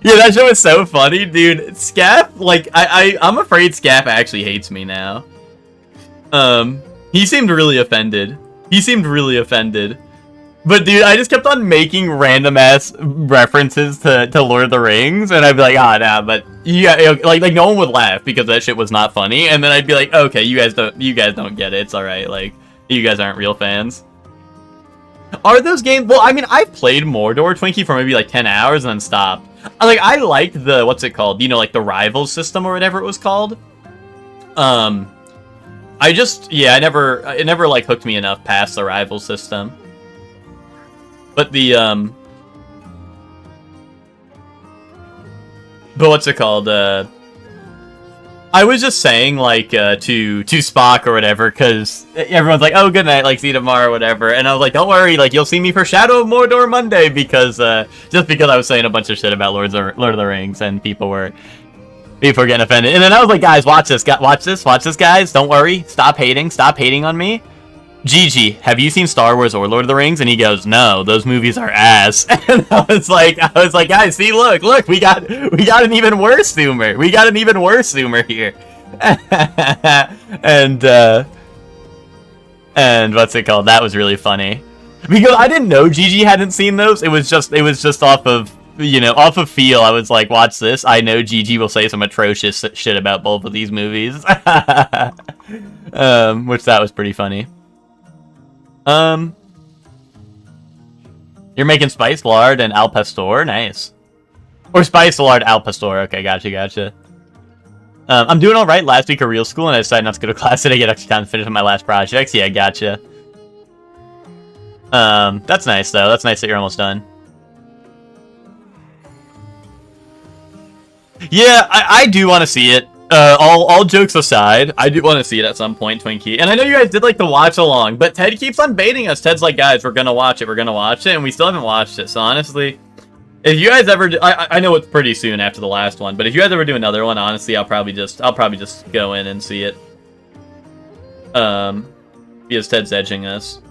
Yeah, that show was so funny, dude. Scap, like, I'm afraid Scap actually hates me now. He seemed really offended. But dude, I just kept on making random ass references to Lord of the Rings, and I'd be like, nah, but yeah, like no one would laugh because that shit was not funny, and then I'd be like, okay, you guys don't get it. It's all right. Like, you guys aren't real fans. Are those games? Well, I mean, I've played Mordor, Twinkie, for maybe like 10 hours and then stopped. Like, I liked the what's it called? You know, like the Rivals system or whatever it was called. I never like hooked me enough past the Rivals system. But the, but what's it called? I was just saying, like, to Spock or whatever, because everyone's like, oh, good night, like, see you tomorrow or whatever. And I was like, don't worry, like, you'll see me for Shadow of Mordor Monday, because, just because I was saying a bunch of shit about Lord of the Rings, and people were getting offended. And then I was like, guys, watch this, guys, don't worry, stop hating on me. Gigi, have you seen Star Wars or Lord of the Rings? And he goes, no, those movies are ass. And I was like, guys, see, look, we got an even worse zoomer. We got an even worse zoomer here. and what's it called? That was really funny. Because I didn't know Gigi hadn't seen those. It was just off of, off of feel. I was like, watch this. I know Gigi will say some atrocious shit about both of these movies. Which that was pretty funny. You're making spiced lard and al pastor? Nice. Or spiced lard al pastor. Okay, gotcha. I'm doing alright. Last week of real school, and I decided not to go to class today. Get extra time to finish my last projects. Yeah, gotcha. That's nice, though. That's nice that you're almost done. Yeah, I do want to see it. All jokes aside, I do want to see it at some point, Twinkie. And I know you guys did like the watch along, but Ted keeps on baiting us. Ted's like, guys, we're gonna watch it, and we still haven't watched it. So honestly, if you guys ever do, I know it's pretty soon after the last one, but if you guys ever do another one, honestly, I'll probably just go in and see it. Because Ted's edging us.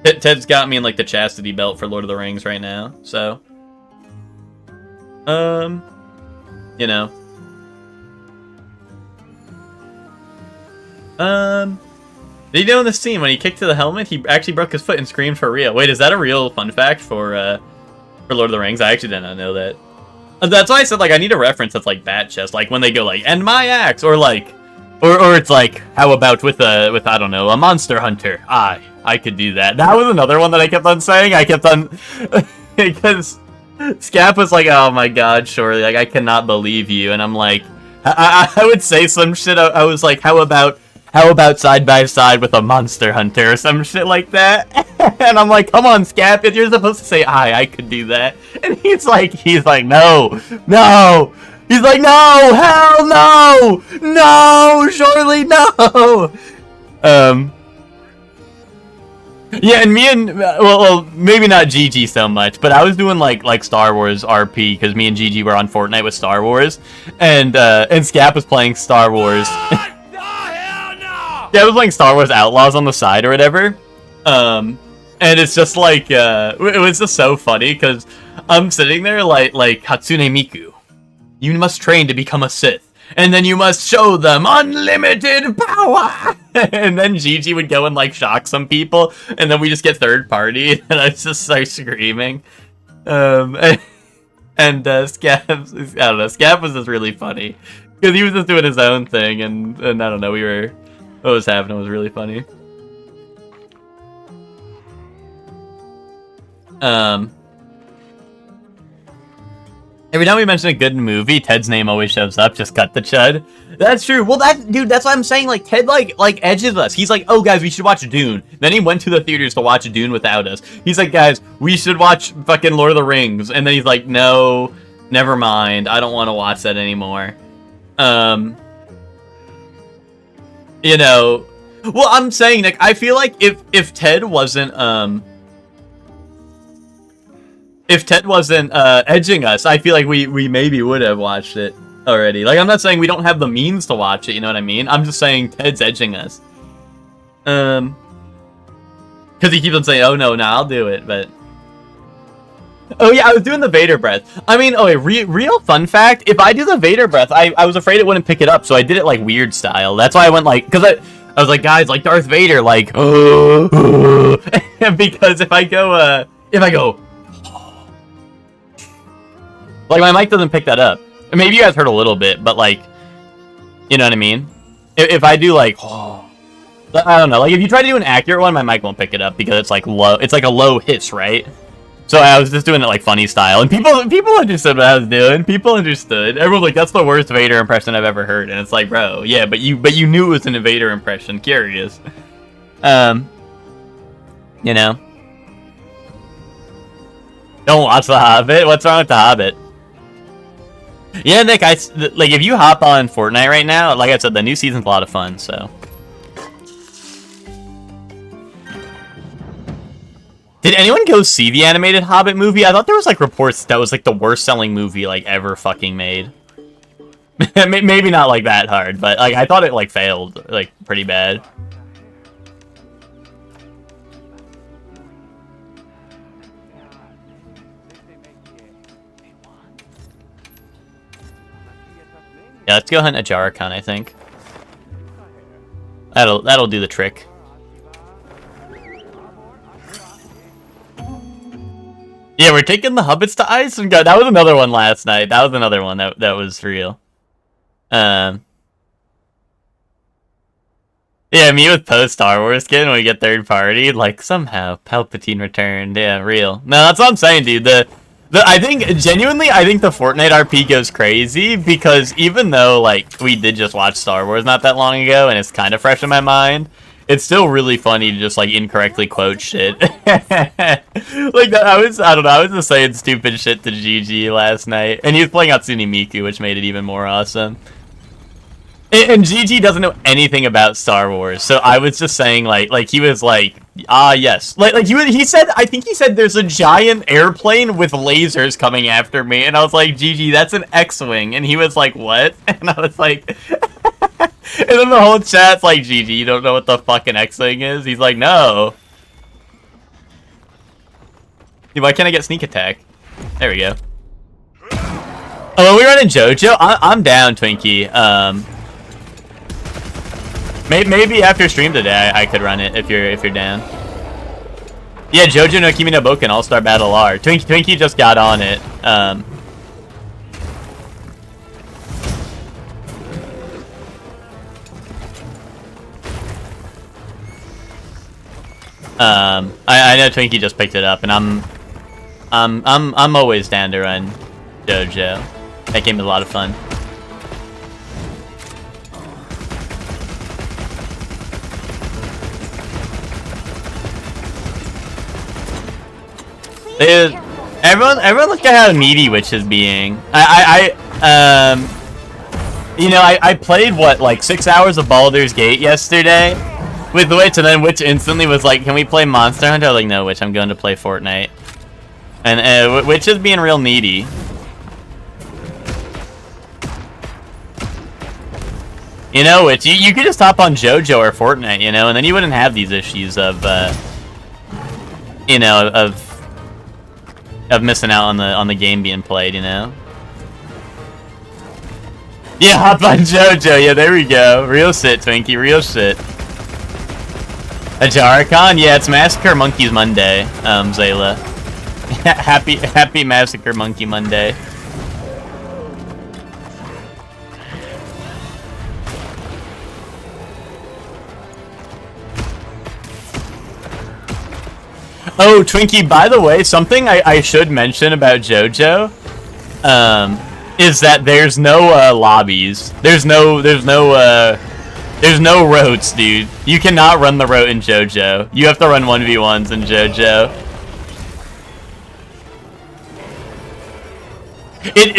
Ted's got me in like the chastity belt for Lord of the Rings right now, so you know. Did you know in this scene when he kicked to the helmet, he actually broke his foot and screamed for real? Wait, is that a real fun fact for Lord of the Rings? I actually did not know that. That's why I said, like, I need a reference that's like Bat Chest, like when they go like, "And my axe," or like, or it's like, how about with I don't know, a Monster Hunter? I could do that. That was another one that I kept on saying. I kept on because Scap was like, "Oh my God, surely, like I cannot believe you," and I'm like, I would say some shit. I was like, how about side by side with a monster hunter or some shit like that? And I'm like, come on, Scap, if you're supposed to say I could do that. And he's like, no, no. He's like, no, hell no, no, surely no. Yeah, and me and well, maybe not GG so much, but I was doing like Star Wars RP because me and GG were on Fortnite with Star Wars, and Scap was playing Star Wars. No, hell no! Yeah, I was playing Star Wars Outlaws on the side or whatever. And it's just like it was just so funny because I'm sitting there like Hatsune Miku, you must train to become a Sith. And then you must show them unlimited power. And then Gigi would go and like shock some people, and then we just get third party, and I just start screaming. And Scap, I don't know, Scap was just really funny because he was just doing his own thing, and I don't know, what was happening was really funny. Every time we mention a good movie, Ted's name always shows up. Just cut the chud. That's true. Well, dude, that's what I'm saying. Like, Ted, like edges us. He's like, oh, guys, we should watch Dune. Then he went to the theaters to watch Dune without us. He's like, guys, we should watch fucking Lord of the Rings. And then he's like, no, never mind. I don't want to watch that anymore. You know, well, I'm saying, Nick, I feel like if Ted wasn't, edging us, I feel like we maybe would have watched it already. Like, I'm not saying we don't have the means to watch it, you know what I mean? I'm just saying Ted's edging us. Because he keeps on saying, oh, no, I'll do it, but... Oh, yeah, I was doing the Vader breath. I mean, real fun fact, if I do the Vader breath, I was afraid it wouldn't pick it up, so I did it, like, weird style. That's why I went, like... Because I was like, guys, like Darth Vader, like... Because if I go... Like, my mic doesn't pick that up. Maybe you guys heard a little bit, but, like, you know what I mean? If I do, like, I don't know. Like, if you try to do an accurate one, my mic won't pick it up because it's, like, low. It's, like, a low hiss, right? So I was just doing it, like, funny style. And people understood what I was doing. People understood. Everyone's like, that's the worst Vader impression I've ever heard. And it's like, bro, yeah, but you knew it was an Vader impression. Curious. You know? Don't watch The Hobbit? What's wrong with The Hobbit? Yeah, Nick, like, if you hop on Fortnite right now, like I said, the new season's a lot of fun, so. Did anyone go see the animated Hobbit movie? I thought there was, like, reports that was, like, the worst-selling movie, like, ever fucking made. Maybe not, like, that hard, but, like, I thought it, like, failed, like, pretty bad. Yeah, let's go hunt a Jarrakan, I think. That'll do the trick. Yeah, we're taking the Hobbits to Isengard. That was another one last night. That was another one that was real. Yeah, me with post Star Wars skin when we get third party, like somehow Palpatine returned. Yeah, real. No, that's what I'm saying, dude. I think, genuinely, I think the Fortnite RP goes crazy because even though, like, we did just watch Star Wars not that long ago and it's kind of fresh in my mind, it's still really funny to just, like, incorrectly quote shit. Like, I don't know, I was just saying stupid shit to GG last night, and he was playing Hatsune Miku, which made it even more awesome. And GG doesn't know anything about Star Wars, so I was just saying, like he was like, ah, yes. Like he said, I think he said there's a giant airplane with lasers coming after me, and I was like, GG, that's an X-Wing, and he was like, what? And I was like, and then the whole chat's like, GG, you don't know what the fucking X-Wing is? He's like, no. Dude, why can't I get sneak attack? There we go. Oh, are we running JoJo? I'm down, Twinkie. Maybe after stream today, I could run it if you're down. Yeah, JoJo no Kimi no Boken All-Star Battle R. Twinkie just got on it. I know Twinkie just picked it up, and I'm always down to run JoJo. That game is a lot of fun. Everyone look at how needy Witch is being. You know, I played, what, like 6 hours of Baldur's Gate yesterday with Witch, and then Witch instantly was like, can we play Monster Hunter? I was like, no, Witch, I'm going to play Fortnite. And Witch is being real needy. You know, Witch, you could just hop on JoJo or Fortnite, you know, and then you wouldn't have these issues of, you know, of missing out on the game being played, you know? Yeah, hop on JoJo. Yeah, there we go. Real shit, Twinkie. Real shit. A Jaricon? Yeah, it's Massacre Monkeys Monday, Zayla. happy Massacre Monkey Monday. Oh, Twinkie, by the way, something I should mention about JoJo, is that there's no lobbies. There's no routes, dude. You cannot run the route in JoJo. You have to run 1v1s in JoJo.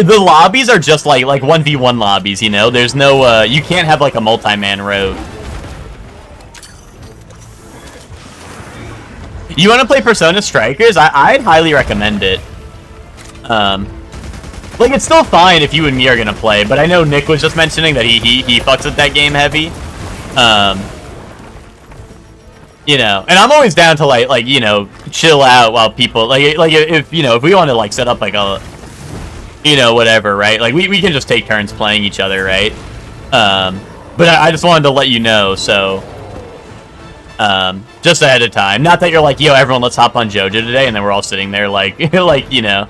The lobbies are just like 1v1 lobbies, you know? There's no you can't have like a multi-man route. You want to play Persona Strikers? I'd highly recommend it. Like, it's still fine if you and me are gonna play, but I know Nick was just mentioning that he fucks with that game heavy. You know, and I'm always down to like you know, chill out while people like if you know, if we want to like set up like a, you know, whatever, right? Like we can just take turns playing each other, right? But I just wanted to let you know, so just ahead of time. Not that you're like, yo, everyone, let's hop on JoJo today, and then we're all sitting there like like, you know.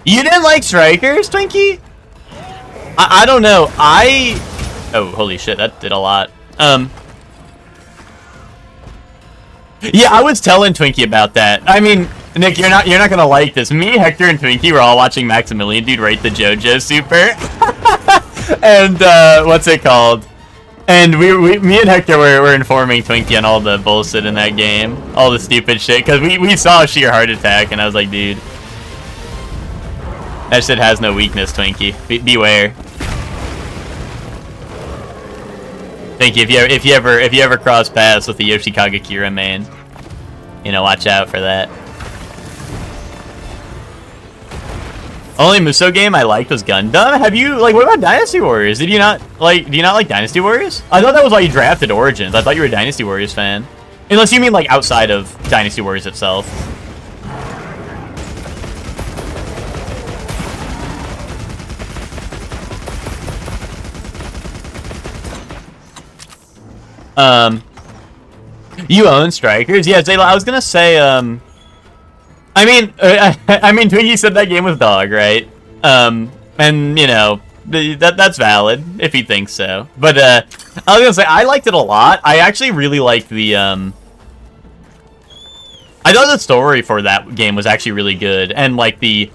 You didn't like Strikers, Twinkie? I don't know. Oh, holy shit, that did a lot. Yeah, I was telling Twinkie about that. I mean, Nick, you're not gonna like this. Me, Hector, and Twinkie were all watching Maximilian Dude rate the JoJo Super. And what's it called? And me and Hector were informing Twinkie on all the bullshit in that game, all the stupid shit, because we saw sheer heart attack, and I was like, dude, that shit has no weakness, Twinkie. Beware. Twinkie, if you ever cross paths with the Yoshikage Kira main, you know, watch out for that. Only Musou game I liked was Gundam. Have you, like, what about Dynasty Warriors? Do you not like Dynasty Warriors? I thought that was why you drafted Origins. I thought you were a Dynasty Warriors fan. Unless you mean, like, outside of Dynasty Warriors itself. You own Strikers? Yeah, Zayla, I was gonna say, I mean, Twinkie said that game was dog, right? And, you know, that's valid, if he thinks so. But, I was gonna say, I liked it a lot. I actually really liked the, I thought the story for that game was actually really good. And, like, the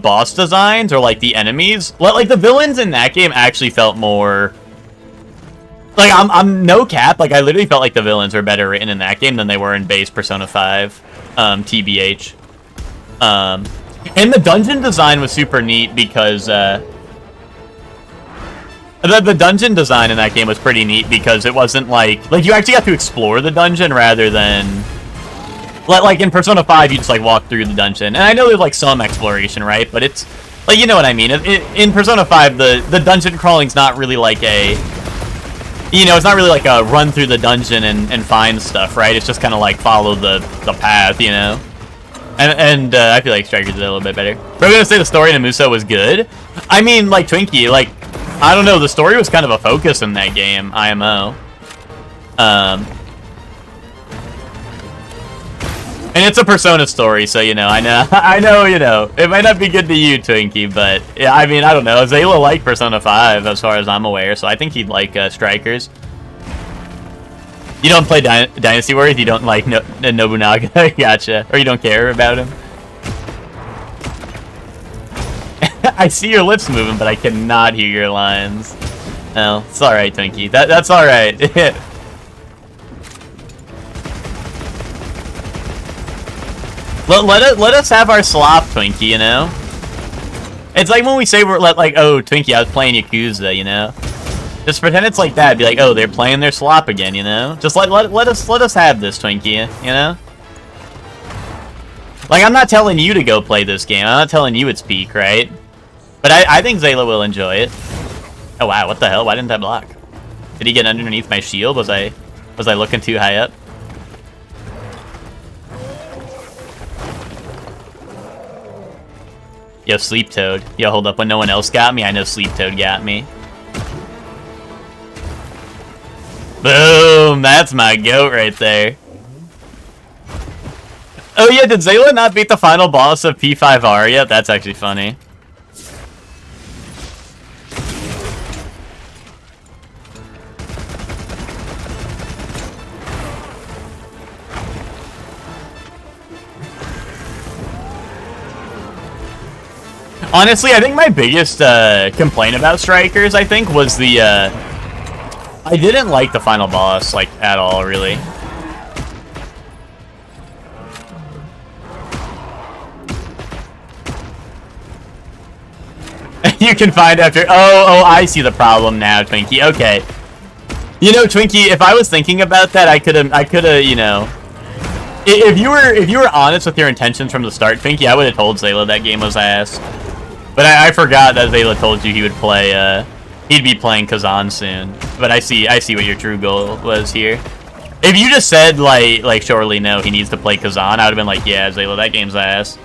boss designs, or, like, the enemies, like, the villains in that game actually felt more... Like, I'm no cap, like, I literally felt like the villains were better written in that game than they were in base Persona 5, TBH. And the dungeon design was super neat because, the dungeon design in that game was pretty neat because it wasn't like you actually have to explore the dungeon rather than, like in Persona 5, you just, like, walk through the dungeon. And I know there's, like, some exploration, right? But it's, like, you know what I mean. In Persona 5, the dungeon crawling's not really like a... You know, it's not really like a run through the dungeon and find stuff, right? It's just kind of like follow the path, you know? And I feel like Strikers did a little bit better. But I'm gonna say the story in Musou was good. I mean, like, Twinkie, like, I don't know, the story was kind of a focus in that game, IMO. And it's a Persona story, so, you know, I know, you know, it might not be good to you, Twinkie, but, yeah, I mean, I don't know. Zayla liked Persona 5, as far as I'm aware, so I think he'd like Strikers. You don't play Dynasty Warriors? You don't like Nobunaga? Gotcha. Or you don't care about him? I see your lips moving, but I cannot hear your lines. Oh, it's alright, Twinkie. That's alright. Let us have our slop, Twinkie, you know? It's like when we say we're like, oh, Twinkie, I was playing Yakuza, you know? Just pretend it's like that. Be like, oh, they're playing their slop again, you know? Just let us have this, Twinkie, you know? Like, I'm not telling you to go play this game. I'm not telling you it's peak, right? But I think Zayla will enjoy it. Oh wow, what the hell? Why didn't I block? Did he get underneath my shield? Was I looking too high up? Yo, Sleep Toad. Yo, hold up. When no one else got me, I know Sleep Toad got me. Boom! That's my goat right there. Oh yeah, did Zayla not beat the final boss of P5R yet? That's actually funny. Honestly, I think my biggest complaint about Strikers, I think, was the I didn't like the final boss, like, at all, really. You can find after. Oh, I see the problem now, Twinkie. Okay. You know, Twinkie, if I was thinking about that, I could have, you know, if you were honest with your intentions from the start, Twinkie, I would have told Zayla that game was ass. But I forgot that Zayla told you he would play. He'd be playing Kazan soon. But I see what your true goal was here. If you just said like surely no, he needs to play Kazan, I would have been like, yeah, Zayla, that game's ass.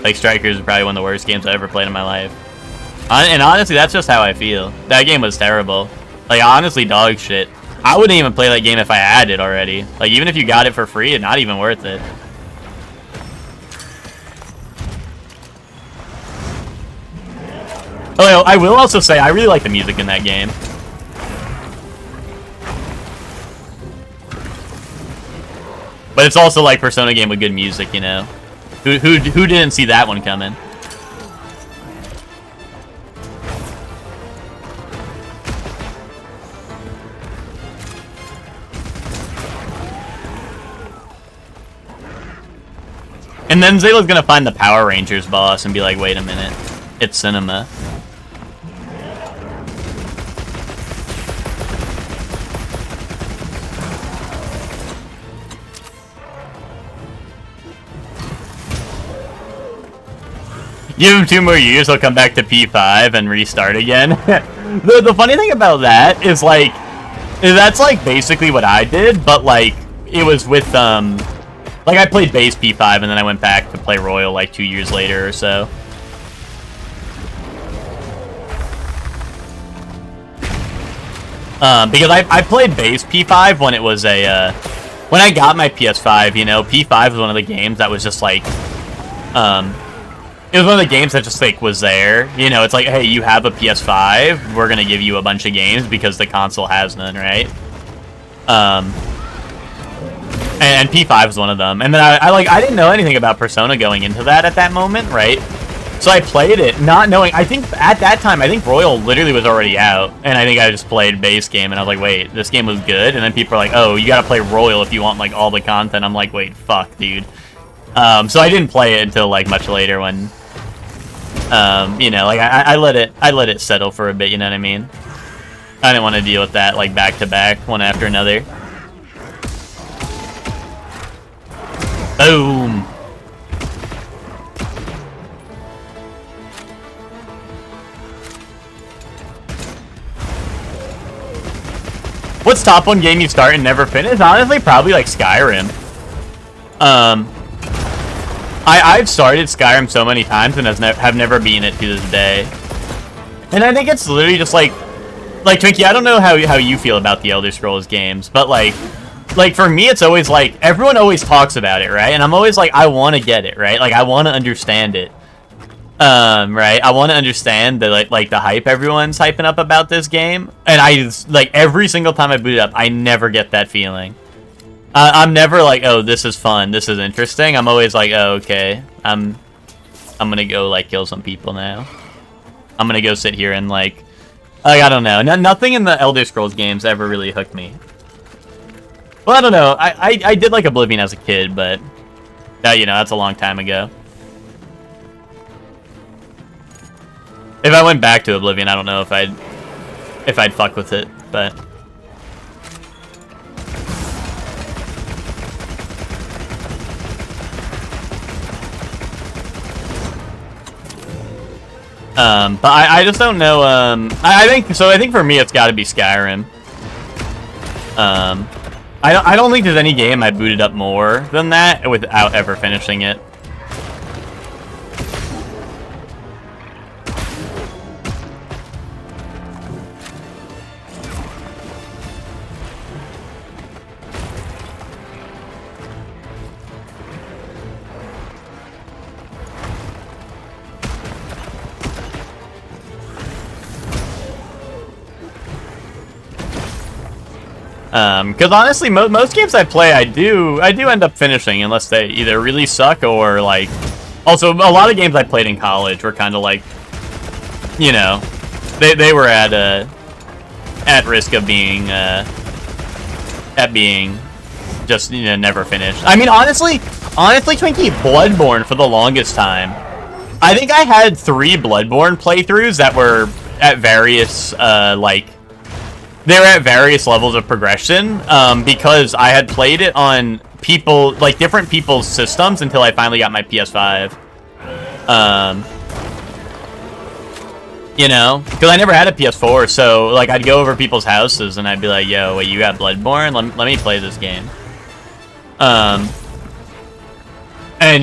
Like, Strikers is probably one of the worst games I ever played in my life. And honestly, that's just how I feel. That game was terrible. Like, honestly, dog shit. I wouldn't even play that game if I had it already. Like, even if you got it for free, it's not even worth it. Oh, I will also say, I really like the music in that game. But it's also like Persona game with good music, you know? Who didn't see that one coming? And then Zayla's gonna find the Power Rangers boss and be like, wait a minute, it's cinema. Give him 2 more years, he'll come back to P5 and restart again. the funny thing about that is, like, that's, like, basically what I did, but, like, it was with, like, I played base P5 and then I went back to play Royal, like, 2 years later or so. Because I played base P5 when it was a, when I got my PS5, you know, P5 was one of the games that was just, like, it was one of the games that just, like, was there. You know, it's like, hey, you have a PS5, we're gonna give you a bunch of games because the console has none, right? And P5 was one of them. And then I didn't know anything about Persona going into that at that moment, right? So I played it, not knowing, I think, at that time, I think Royal literally was already out. And I think I just played base game, and I was like, wait, this game was good? And then people are like, oh, you gotta play Royal if you want, like, all the content. I'm like, wait, fuck, dude. So I didn't play it until, like, much later when, you know, like, I let it settle for a bit, you know what I mean? I didn't want to deal with that, like, back-to-back, one after another. Boom! What's top 1 game you start and never finish? Honestly, probably, like, Skyrim. I've started Skyrim so many times and have never beaten it to this day. And I think it's literally just like Twinkie, I don't know how you feel about the Elder Scrolls games, but like for me, it's always like, everyone always talks about it, right? And I'm always like, I want to get it, right? Like, I want to understand it. Right? I want to understand the, like the hype everyone's hyping up about this game. And I, like, every single time I boot it up, I never get that feeling. I'm never like, oh, this is fun, this is interesting. I'm always like, oh, okay, I'm gonna go, like, kill some people now. I'm gonna go sit here and, like I don't know. Nothing in the Elder Scrolls games ever really hooked me. Well, I don't know. I did like Oblivion as a kid, but you know, that's a long time ago. If I went back to Oblivion, I don't know if I'd fuck with it, but. But I just don't know. I think for me it's got to be Skyrim. I don't think there's any game I booted up more than that without ever finishing it. Because honestly, most games I play, I do end up finishing unless they either really suck or like. Also, a lot of games I played in college were kind of like, you know, they were at risk of being just, you know, never finished. I mean, honestly, Twinkie, Bloodborne for the longest time. I think I had 3 Bloodborne playthroughs that were at various they were at various levels of progression, because I had played it on different people's systems until I finally got my PS5. You know, because I never had a PS4, so like I'd go over people's houses and I'd be like, "Yo, wait, you got Bloodborne? Let me play this game." And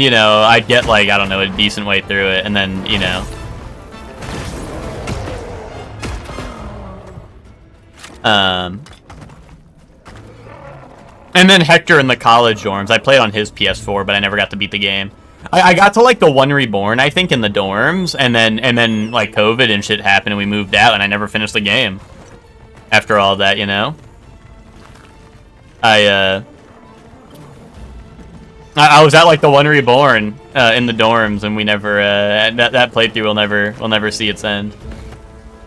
you know, I'd get like, I don't know, a decent way through it, and then you know. And then Hector in the college dorms. I played on his PS4, but I never got to beat the game. I got to like the one Reborn, I think, in the dorms, and then like COVID and shit happened, and we moved out, and I never finished the game. After all that, you know. I was at like the one Reborn in the dorms, and we never that playthrough will never see its end.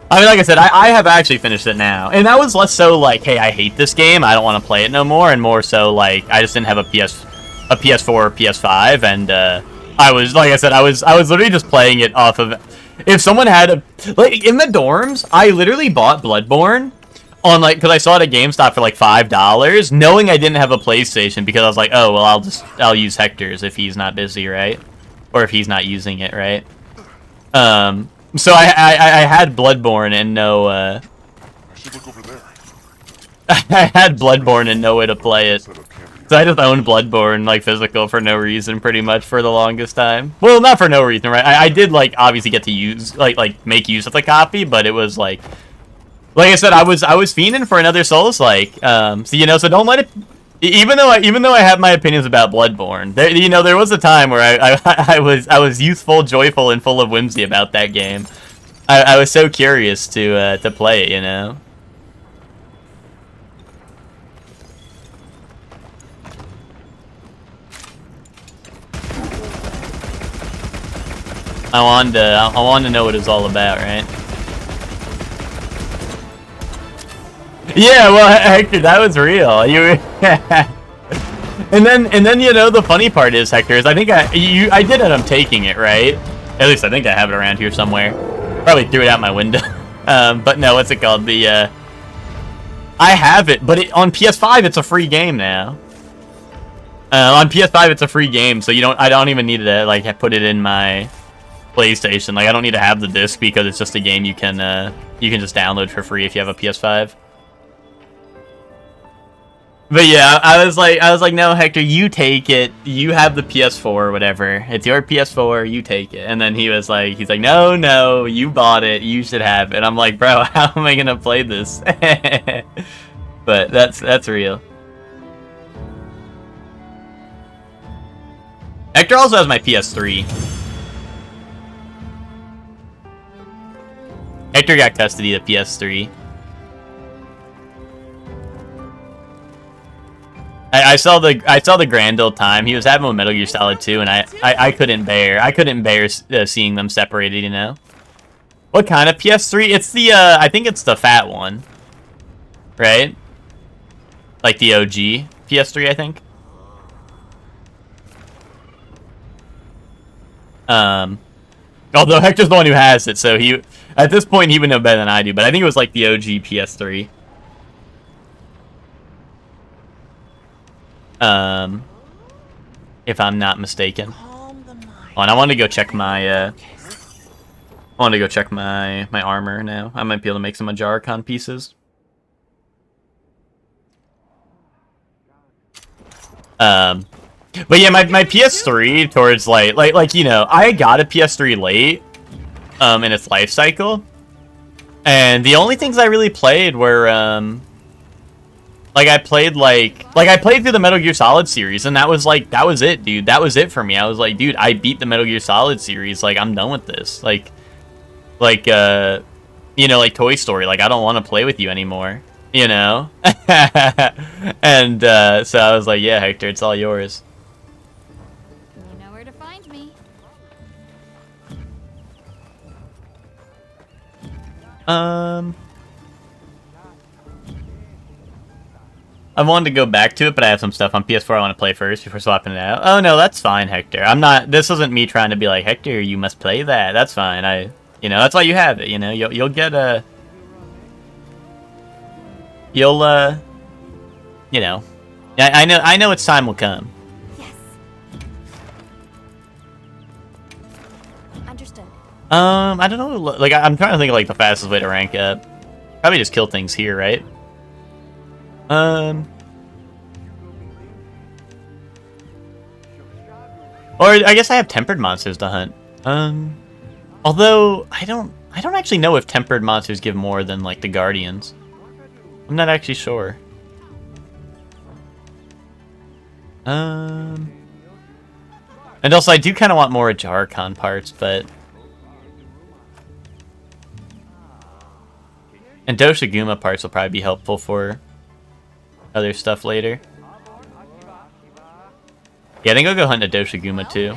I mean, like I said, I have actually finished it now. And that was less so like, hey, I hate this game, I don't want to play it no more, and more so like, I just didn't have a PS4 or PS5, and I was, like I said, I was literally just playing it off of, if someone had a, like, in the dorms, I literally bought Bloodborne on, like, because I saw it at GameStop for like $5, knowing I didn't have a PlayStation, because I was like, oh, well, I'll use Hector's if he's not busy, right? Or if he's not using it, right? So I had Bloodborne and no I should look over there. I had Bloodborne and no way to play it. So I just owned Bloodborne like physical for no reason pretty much for the longest time. Well, not for no reason, right? I did like obviously get to use like make use of the copy, but it was like I said, I was fiending for another Souls-like. So you know, so don't let it. Even though I have my opinions about Bloodborne, there was a time where I was youthful, joyful, and full of whimsy about that game. I was so curious to play it, you know. I wanted to know what it's all about, right? Yeah, well, Hector, that was real. You, and then you know the funny part is, Hector, is I think I did end up taking it, right? At least I think I have it around here somewhere. Probably threw it out my window. But no, what's it called? I have it, but on PS5 it's a free game now. On PS5 it's a free game, so I don't even need to like put it in my PlayStation. Like I don't need to have the disc because it's just a game you can just download for free if you have a PS5. But yeah, I was like, no, Hector, you take it. You have the PS4 or whatever. It's your PS4. You take it. And then he's like, no, you bought it. You should have it. I'm like, bro, how am I gonna play this? But that's real. Hector also has my PS3. Hector got custody of the PS3. I saw the grand old time he was having with Metal Gear Solid 2, and I couldn't bear seeing them separated, you know. What kind of PS3? It's the I think it's the fat one, right? Like the OG. PS3, I think. Although Hector's the one who has it, so he, at this point, he would know better than I do. But I think it was like the OG PS3. If I'm not mistaken. Oh, and I want to go check my. I want to go check my armor now. I might be able to make some Ajaricon pieces. But yeah, my PS3 towards like you know, I got a PS3 late in its life cycle. And the only things I really played were like I played through the Metal Gear Solid series, and that was it, dude. That was it for me. I was like, dude, I beat the Metal Gear Solid series. Like, I'm done with this. Like you know, like Toy Story. Like, I don't want to play with you anymore. You know? And so I was like, yeah, Hector, it's all yours. You know where to find me. I wanted to go back to it, but I have some stuff on PS4 I want to play first before swapping it out. Oh no, that's fine, Hector. I'm not. This isn't me trying to be like, Hector, you must play that. That's fine. You know, that's why you have it. You know, you'll get a. You'll you know, I know its time will come. Yes. Understood. I don't know. Like, I'm trying to think of like the fastest way to rank up. Probably just kill things here, right? Or I guess I have tempered monsters to hunt. Although I don't actually know if tempered monsters give more than like the guardians. I'm not actually sure. And also I do kind of want more Ajaricon parts, but. And Doshiguma parts will probably be helpful for other stuff later. Yeah, I think I'll go hunt a Doshiguma too.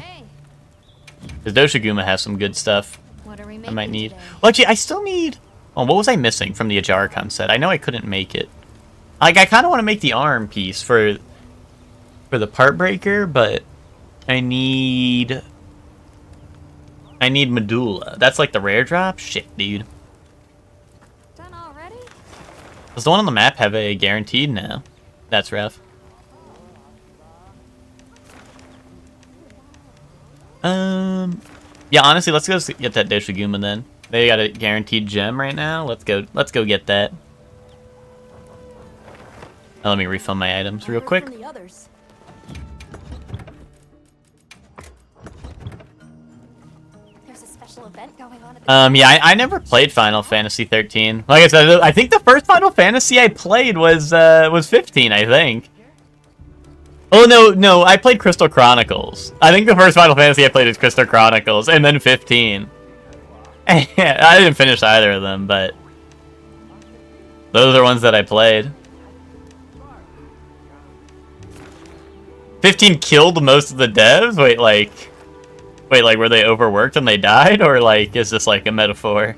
Because Doshiguma has some good stuff I might need. Today? Well, actually, I still need... Oh, what was I missing from the Ajaricon set? I know I couldn't make it. Like, I kind of want to make the arm piece for the part breaker, but I need Medulla. That's like the rare drop? Shit, dude. Done already? Does the one on the map have a guaranteed? No. That's rough. Yeah, honestly, let's go get that Doshiguma then. They got a guaranteed gem right now. Let's go get that. Now, let me refill my items real quick. There's a special event going on at the Yeah, I never played Final Fantasy 13. Like I said, I think the first Final Fantasy I played was 15, I think. Oh, no, I played Crystal Chronicles. I think the first Final Fantasy I played was Crystal Chronicles, and then 15. I didn't finish either of them, but those are ones that I played. 15 killed most of the devs? Wait, like, were they overworked and they died? Or, like, is this, like, a metaphor?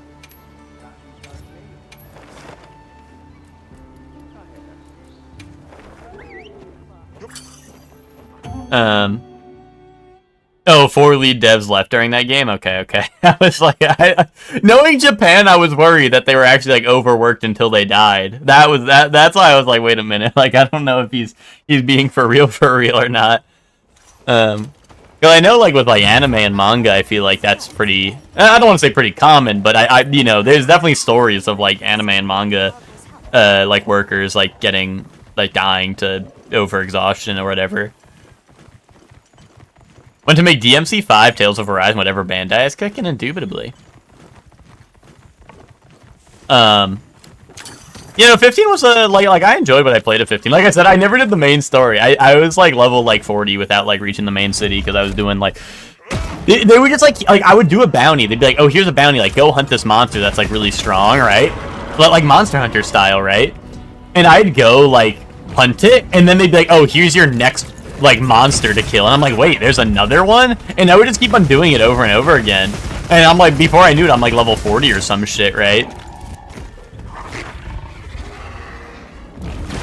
Oh, 4 lead devs left during that game? Okay. I was like, knowing Japan, I was worried that they were actually, like, overworked until they died. That's why I was like, wait a minute. Like, I don't know if he's being for real or not. Because I know, like, with, like, anime and manga, I feel like that's pretty, I don't want to say pretty common, but I you know, there's definitely stories of, like, anime and manga, like, workers, like, getting, like, dying to overexhaustion or whatever. When to make DMC5, Tales of Arise, whatever Bandai is cooking, indubitably. You know, 15 was like I enjoyed what I played at 15. Like I said, I never did the main story. I was like level like 40 without like reaching the main city because I was doing like they were just like I would do a bounty. They'd be like, oh, here's a bounty. Like, go hunt this monster that's like really strong, right? But like Monster Hunter style, right? And I'd go like hunt it, and then they'd be like, oh, here's your next like monster to kill, and I'm like, wait, there's another one? And I would just keep on doing it over and over again, and I'm like, before I knew it, I'm like level 40 or some shit, right?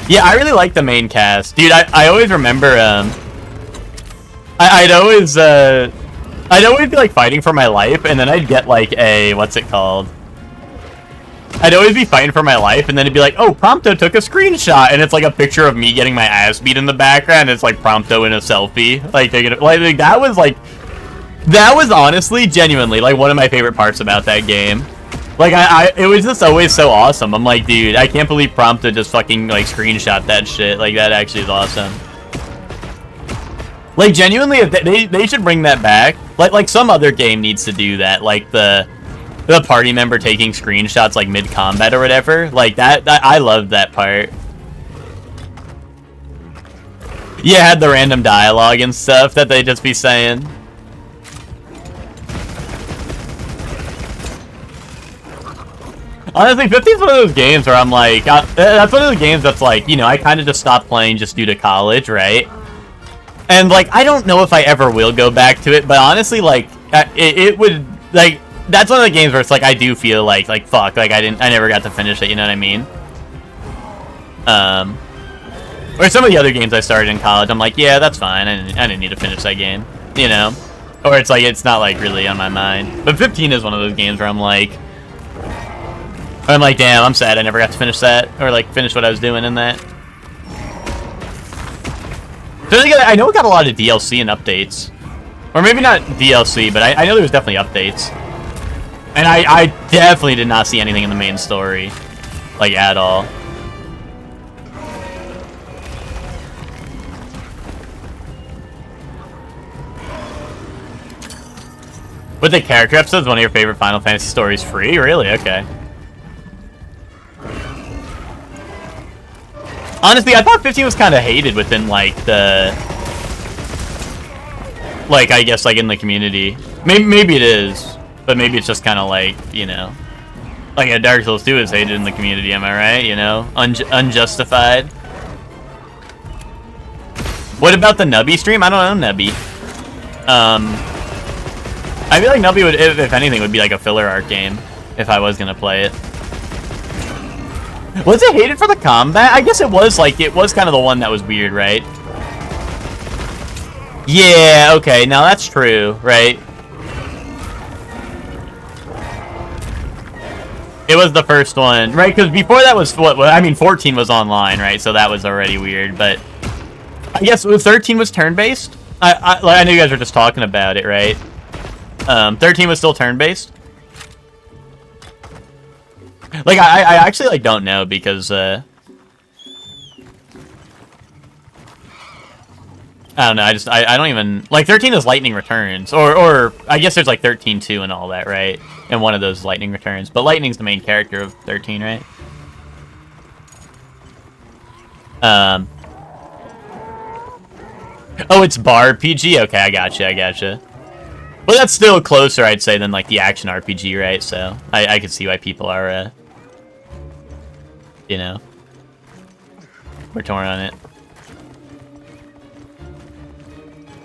Yeah, I really like the main cast. Dude, I always remember, I'd always be, like, fighting for my life, and then I'd get, like, a, what's it called? I'd always be fighting for my life, and then it'd be like, oh, Prompto took a screenshot, and it's, like, a picture of me getting my ass beat in the background, and it's, like, Prompto in a selfie. Like, taking it, like, that was, like, that was honestly, genuinely, like, one of my favorite parts about that game. Like, it was just always so awesome. I'm like, dude, I can't believe Prompto just fucking, like, screenshot that shit. Like, that actually is awesome. Like, genuinely, if they should bring that back. Like some other game needs to do that. Like, the party member taking screenshots, like, mid-combat or whatever. Like, that I loved that part. Yeah, had the random dialogue and stuff that they'd just be saying. Honestly, 15's one of those games where I'm like, that's one of the games that's like, you know, I kind of just stopped playing just due to college, right? And like, I don't know if I ever will go back to it, but honestly, like, it would, like, that's one of the games where it's like, I do feel like fuck, like, I never got to finish it, you know what I mean? Or some of the other games I started in college, I'm like, yeah, that's fine, I didn't need to finish that game, you know? Or it's like, it's not like really on my mind. But 15 is one of those games where I'm like, damn, I'm sad I never got to finish that, or like finish what I was doing in that. So I know it got a lot of DLC and updates. Or maybe not DLC, but I know there was definitely updates. And I definitely did not see anything in the main story. Like, at all. With the character episodes, one of your favorite Final Fantasy stories free? Really? Okay. Honestly, I thought 15 was kind of hated within, like, the... Like, I guess, like, in the community. Maybe it is. But maybe it's just kind of like, you know... Like, a Dark Souls 2 is hated in the community, am I right? You know? Unjustified. What about the Nubby stream? I don't know Nubby. I feel like Nubby would, if anything, would be like a filler arc game. If I was gonna play it. Was it hated for the combat? I guess it was, like, it was kind of the one that was weird, right? Yeah, okay, now that's true, right? It was the first one, right? Because before that was, I mean, 14 was online, right? So that was already weird, but... I guess 13 was turn-based? I know you guys were just talking about it, right? 13 was still turn-based? Like, I actually, like, don't know, because, I don't know, I don't even... Like, 13 is Lightning Returns, or I guess there's, like, 13-2 and all that, right? And one of those Lightning Returns, but Lightning's the main character of 13, right? Oh, it's bar RPG? Okay, I gotcha. Well, that's still closer, I'd say, than, like, the action RPG, right? So, I can see why people are, you know, we're torn on it.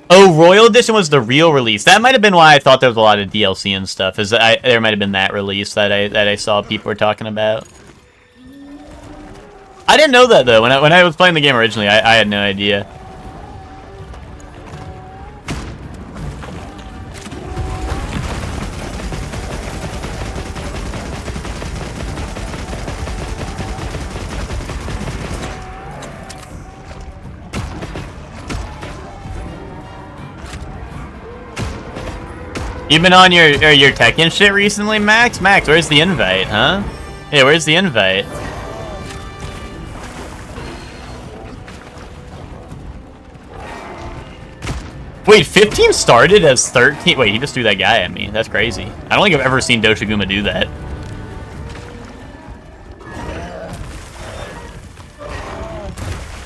Oh, Royal Edition was the real release. That might have been why I thought there was a lot of DLC and stuff. Is that there might have been that release that I saw people were talking about. I didn't know that though. When I was playing the game originally, I had no idea. You've been on your Tekken shit recently, Max? Max, where's the invite, huh? Yeah, where's the invite? Wait, 15 started as 13? Wait, he just threw that guy at me. That's crazy. I don't think I've ever seen Doshiguma do that.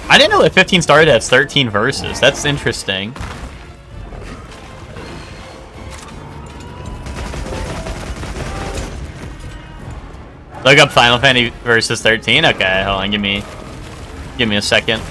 I didn't know that 15 started as 13 versus. That's interesting. Look up Final Fantasy versus 13. Okay, hold on. Give me a second.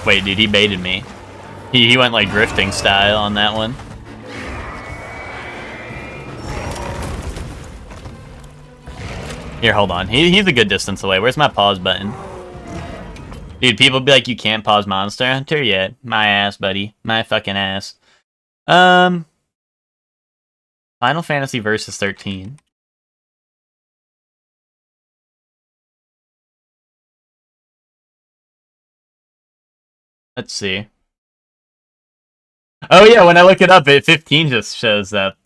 Wait, dude, he baited me. He went like drifting style on that one. Here, hold on. He's a good distance away. Where's my pause button? Dude, people be like, you can't pause Monster Hunter? Yeah, my ass, buddy. My fucking ass. Final Fantasy Versus 13. Let's see. Oh yeah, when I look it up, 15 just shows up.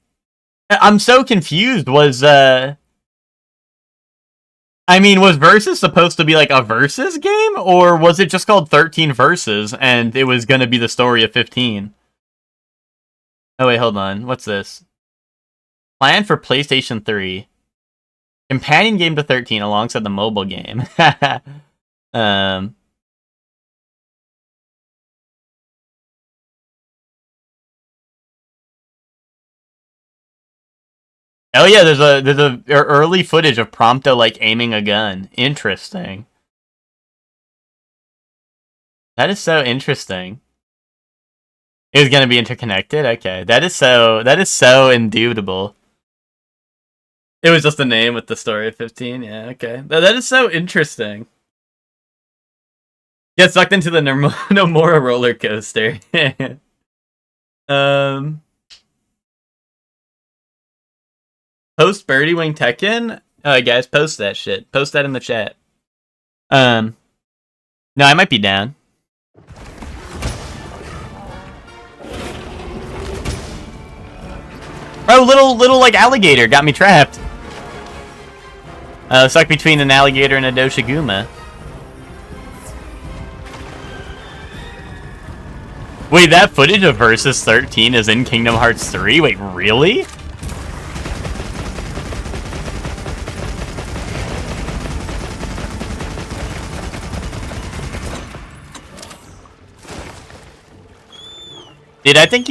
I'm so confused. I mean, was Versus supposed to be like a Versus game? Or was it just called 13 Versus and it was gonna be the story of 15? Oh wait, hold on. What's this? Planned for PlayStation 3. Companion game to 13 alongside the mobile game. Oh yeah, there's a early footage of Prompto like aiming a gun. Interesting. That is so interesting. It was gonna be interconnected? Okay. That is so indubitable. It was just a name with the story of 15, yeah, okay. That is so interesting. Get sucked into the Nomura roller coaster. Post Birdie Wing Tekken? Guys, post that shit. Post that in the chat. No, I might be down. Bro, little like alligator got me trapped. Stuck between an alligator and a Doshiguma. Wait, that footage of Versus 13 is in Kingdom Hearts 3? Wait, really? Dude, I think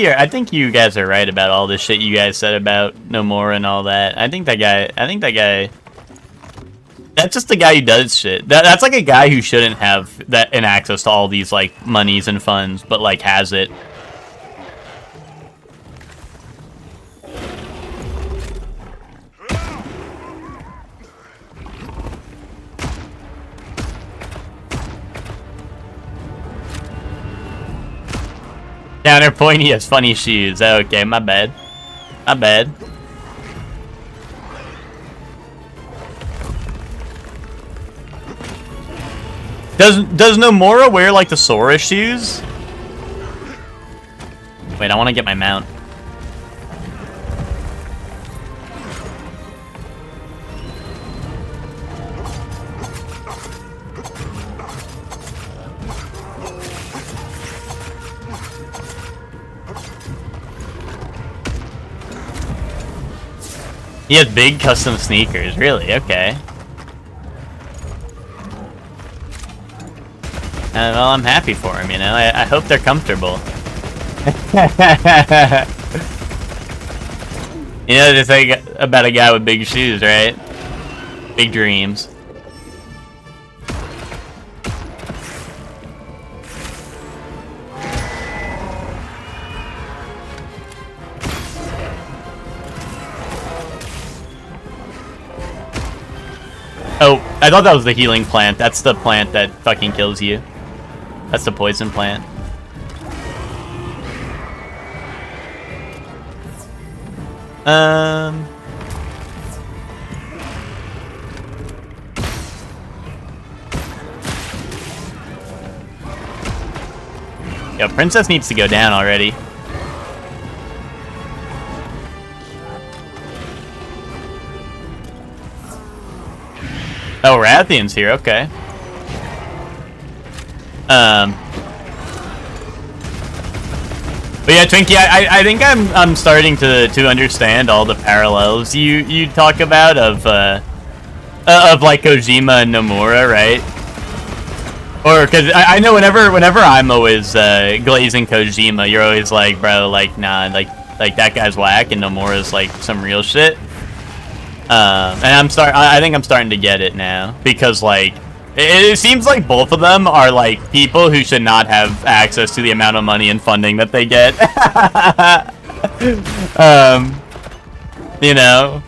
you guys are right about all this shit you guys said about Nomura and all that. I think that guy that's just the guy who does shit. That's like a guy who shouldn't have an access to all these like monies and funds, but like has it. Downer Pointy has funny shoes. Okay, my bad. My bad. Does Nomura wear like the Sora shoes? Wait, I want to get my mount. He has big custom sneakers, really? Okay. Well, I'm happy for him, you know? I hope they're comfortable. You know, they say about a guy with big shoes, right? Big dreams. Oh, I thought that was the healing plant. That's the plant that fucking kills you. That's the poison plant. Yo, Princess needs to go down already. Oh, Rathian's here, okay. But yeah, Twinkie, I think I'm starting to understand all the parallels you talk about of like Kojima and Nomura, right? Or because I know whenever I'm always glazing Kojima, you're always like, bro, like nah, like that guy's whack, and Nomura's like some real shit. And I think I'm starting to get it now, because like It seems like both of them are like people who should not have access to the amount of money and funding that they get. You know.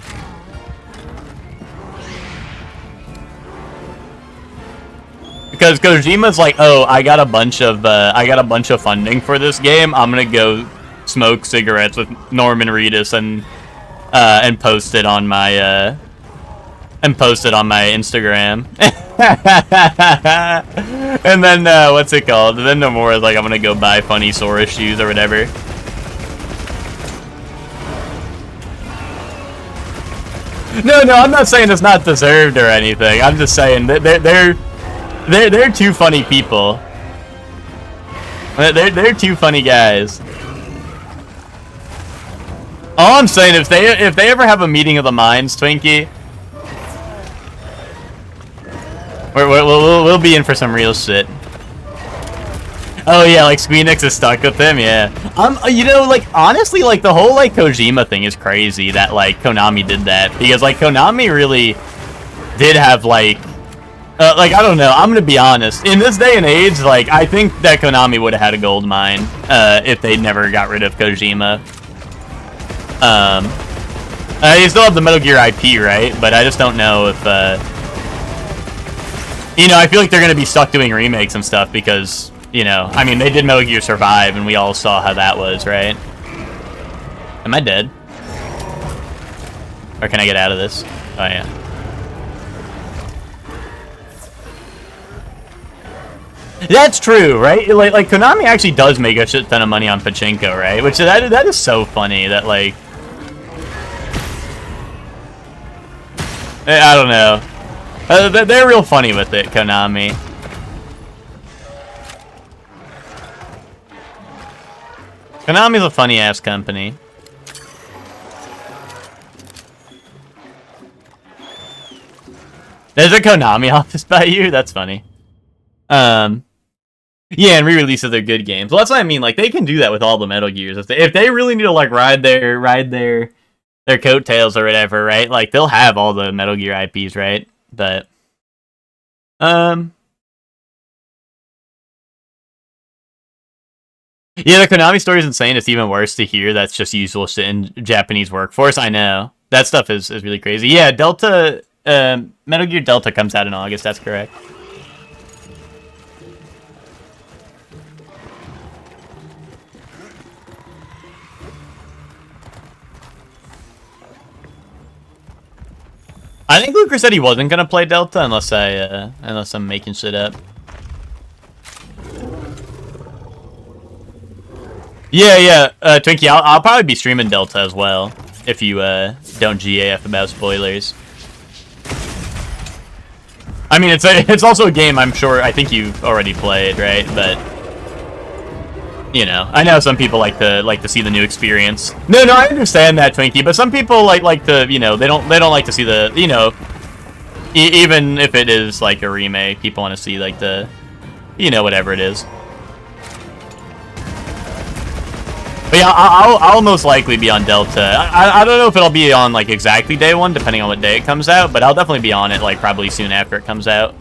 Because Kojima's like, oh, I got a bunch of funding for this game. I'm gonna go smoke cigarettes with Norman Reedus and post it on my Instagram. And then what's it called? And then Nomura's like, I'm gonna go buy funny Sora shoes or whatever. No, I'm not saying it's not deserved or anything. I'm just saying that they're two funny people. They're two funny guys. All I'm saying, if they ever have a meeting of the minds, Twinkie, we'll be in for some real shit. Oh yeah, like Squeenix is stuck with him, yeah. You know, like honestly, like the whole like Kojima thing is crazy that like Konami did that, because like Konami really did have like I don't know, I'm gonna be honest. In this day and age, like I think that Konami would have had a gold mine if they never got rid of Kojima. You still have the Metal Gear IP, right? But I just don't know if you know, I feel like they're gonna be stuck doing remakes and stuff because, you know, I mean, they did Metal Gear Survive, and we all saw how that was, right? Am I dead? Or can I get out of this? Oh, yeah. That's true, right? Like Konami actually does make a shit ton of money on pachinko, right? Which, that is so funny that, like... I don't know. They're real funny with it, Konami. Konami's a funny-ass company. There's a Konami office by you? That's funny. Yeah, and re-releases their good games. Well, that's what I mean. Like, they can do that with all the Metal Gears. If they really need to, like, ride their coattails or whatever, right? Like, they'll have all the Metal Gear IPs, right? But, yeah, the Konami story is insane. It's even worse to hear that's just usual shit in Japanese workforce. I know. That stuff is really crazy. Yeah, Delta, Metal Gear Delta comes out in August, that's correct. I think Luker said he wasn't gonna play Delta unless I'm making shit up. Yeah, Twinkie, I'll probably be streaming Delta as well if you don't GAF about spoilers. I mean, it's also a game I think you've already played, right? But you know, I know some people like to see the new experience. No, I understand that, Twinkie, but some people like to, you know, they don't like to see the, you know, even if it is like a remake, people want to see like the, you know, whatever it is. But yeah, I'll most likely be on Delta. I don't know if it'll be on like exactly day one, depending on what day it comes out, but I'll definitely be on it like probably soon after it comes out.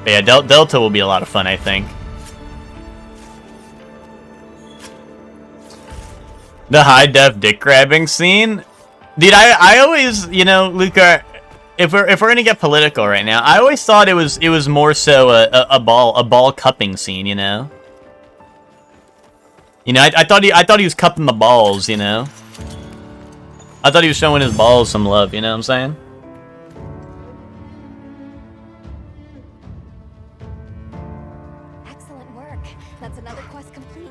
But yeah, Delta will be a lot of fun, I think. The high def dick grabbing scene, dude. I always, you know, Luca, if we're gonna get political right now, I always thought it was more so a ball cupping scene, you know. You know, I thought he was cupping the balls, you know. I thought he was showing his balls some love, you know what I'm saying? Excellent work. That's another quest complete.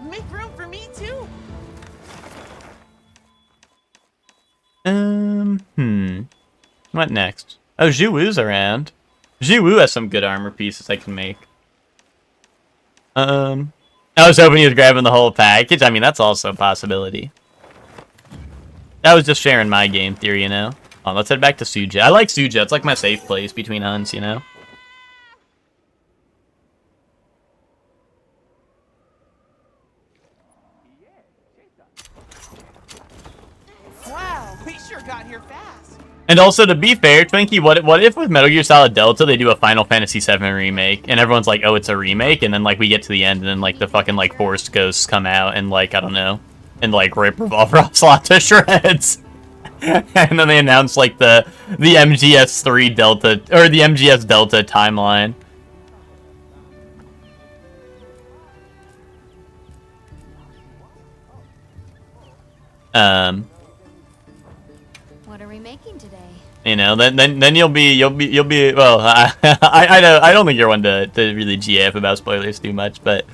Make room for me too. What next? Oh, Zhu Wu's around. Jiwoo has some good armor pieces I can make. I was hoping he was grabbing the whole package. I mean, that's also a possibility. That was just sharing my game theory, you know? Oh, let's head back to Suja. I like Suja. It's like my safe place between hunts, you know? Wow, we sure got here fast. And also, to be fair, Twinkie, what if with Metal Gear Solid Delta they do a Final Fantasy VII remake, and everyone's like, oh, it's a remake, and then, like, we get to the end, and then, like, the fucking, like, Force Ghosts come out, and, like, I don't know, and, like, rip Revolver Ocelot to shreds. And then they announce, like, the MGS3 Delta, or the MGS Delta timeline. What are we making today? You know, then you'll be well. I don't think you're one to really GF about spoilers too much, but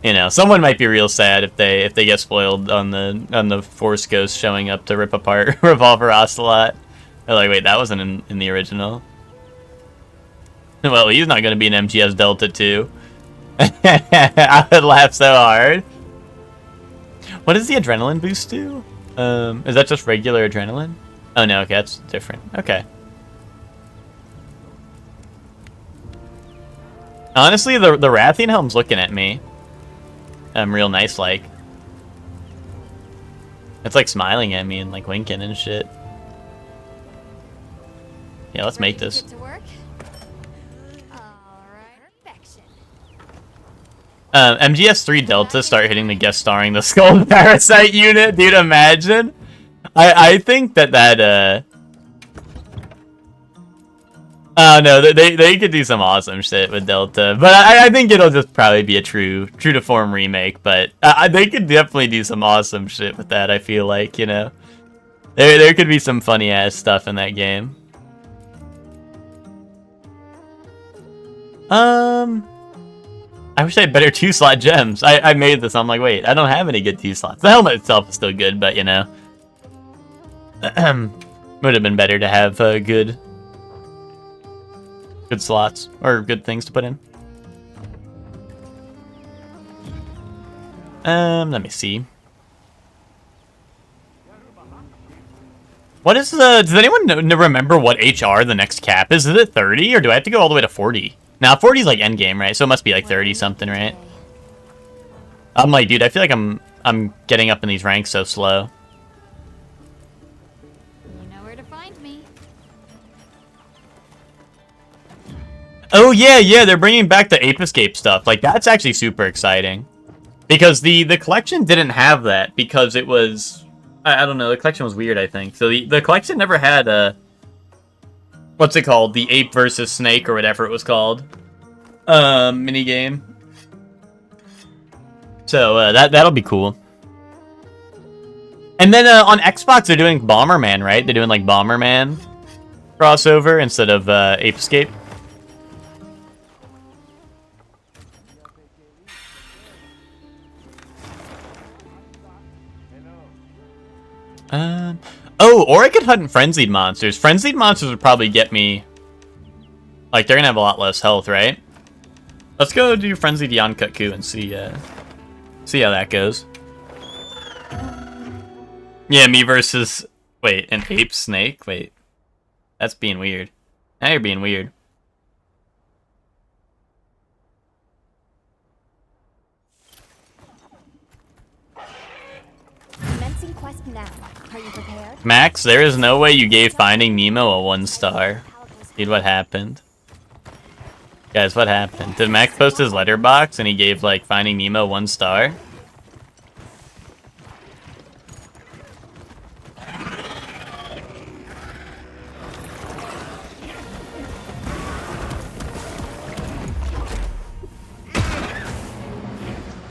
you know, someone might be real sad if they get spoiled on the Force Ghost showing up to rip apart Revolver Ocelot. They're like, wait, that wasn't in the original. Well, he's not going to be an MGS Delta 2. I would laugh so hard. What does the adrenaline boost do? Is that just regular adrenaline? Oh no, okay, that's different. Okay. Honestly, the Rathian helm's looking at me. Real nice, like. It's like smiling at me and like winking and shit. Yeah, let's make this. Get to work? All right, perfection. MGS3 Delta start hitting the guest starring the Skull Parasite unit, dude. Imagine. I think that oh no, they could do some awesome shit with Delta, but I think it'll just probably be a true to form remake. But they could definitely do some awesome shit with that. I feel like, you know, there could be some funny ass stuff in that game. I wish I had better 2-slot gems. I made this. I'm like, wait, I don't have any good 2-slots. The helmet itself is still good, but you know, would have been better to have good slots or good things to put in. Let me see. What is the? Does anyone remember what HR the next cap is? Is it 30 or do I have to go all the way to 40? Now 40 is like endgame, right? So it must be like 30 something, right? I'm like, dude, I feel like I'm getting up in these ranks so slow. You know where to find me. Oh yeah, they're bringing back the Ape Escape stuff. Like that's actually super exciting, because the collection didn't have that because it was I don't know, the collection was weird, I think. So the collection never had a what's it called, the Ape versus Snake or whatever it was called mini game. So that'll be cool. And then on Xbox they're doing Bomberman, right? They're doing like Bomberman crossover instead of Ape Escape. Oh, or I could hunt Frenzied Monsters. Frenzied Monsters would probably get me... Like, they're gonna have a lot less health, right? Let's go do Frenzied Yankutku and see how that goes. Yeah, me versus... Wait, an ape snake? Wait. That's being weird. Now you're being weird. Commencing quest now. Are you prepared? Max, there is no way you gave Finding Nemo a 1 star. Dude, what happened? Guys, what happened? Did Max post his letterbox and he gave, like, Finding Nemo 1 star?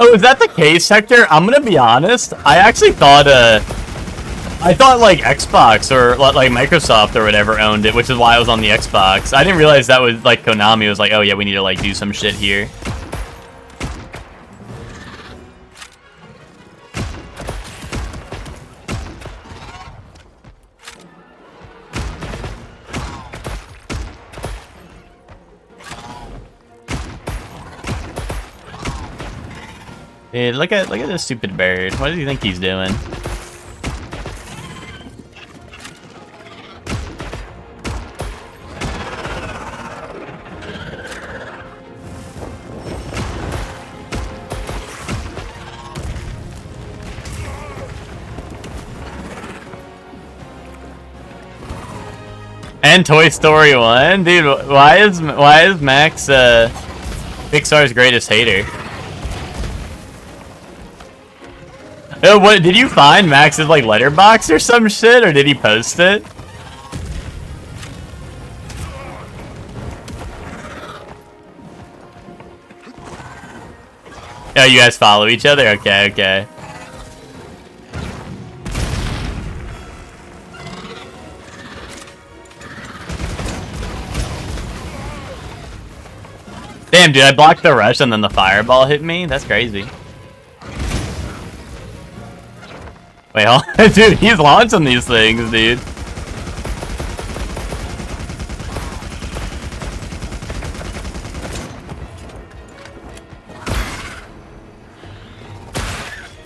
Oh, is that the case, Hector? I'm gonna be honest. I actually thought, like Xbox or like Microsoft or whatever owned it, which is why I was on the Xbox. I didn't realize that was like Konami was like, oh yeah, we need to like do some shit here. Dude, look at this stupid bird. What do you think he's doing? And Toy Story 1? Dude, why is Max Pixar's greatest hater? Oh, what did you find Max's like letterbox or some shit, or did he post it? Oh, you guys follow each other? Okay, okay. Damn, dude, I blocked the rush and then the fireball hit me? That's crazy. Wait, hold on. Dude, he's launching these things, dude.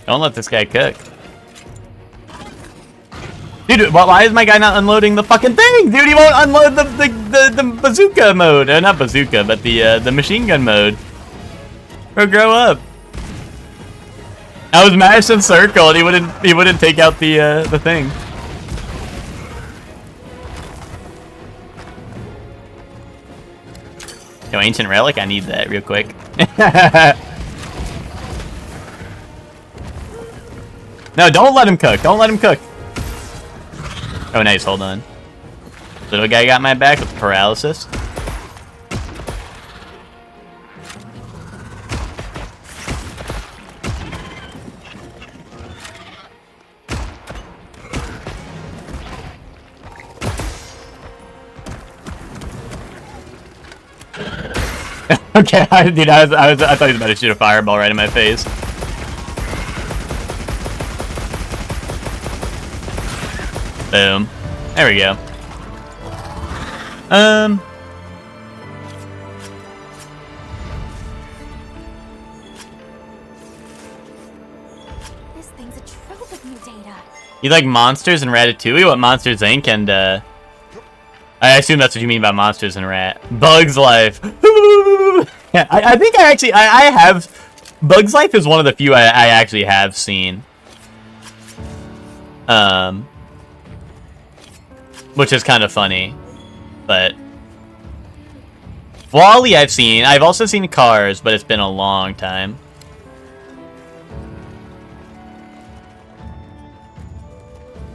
Don't let this guy cook. Dude, why is my guy not unloading the fucking thing? Dude, he won't unload the bazooka mode. Not bazooka, but the machine gun mode. Bro, grow up. I was mashing circle and he wouldn't take out the thing. Yo, ancient relic, I need that real quick. No, don't let him cook. Don't let him cook. Oh, nice. Hold on. Little guy got my back with paralysis. Okay, dude, I thought he was about to shoot a fireball right in my face. Boom. There we go. This thing's a trove of new data. You like Monsters and Ratatouille? What Monsters Inc. and I assume that's what you mean by Monsters and Rat. Bugs Life. Yeah, I think I have. Bugs Life is one of the few I actually have seen. Which is kind of funny, but Wall-E I've seen. I've also seen Cars, but it's been a long time.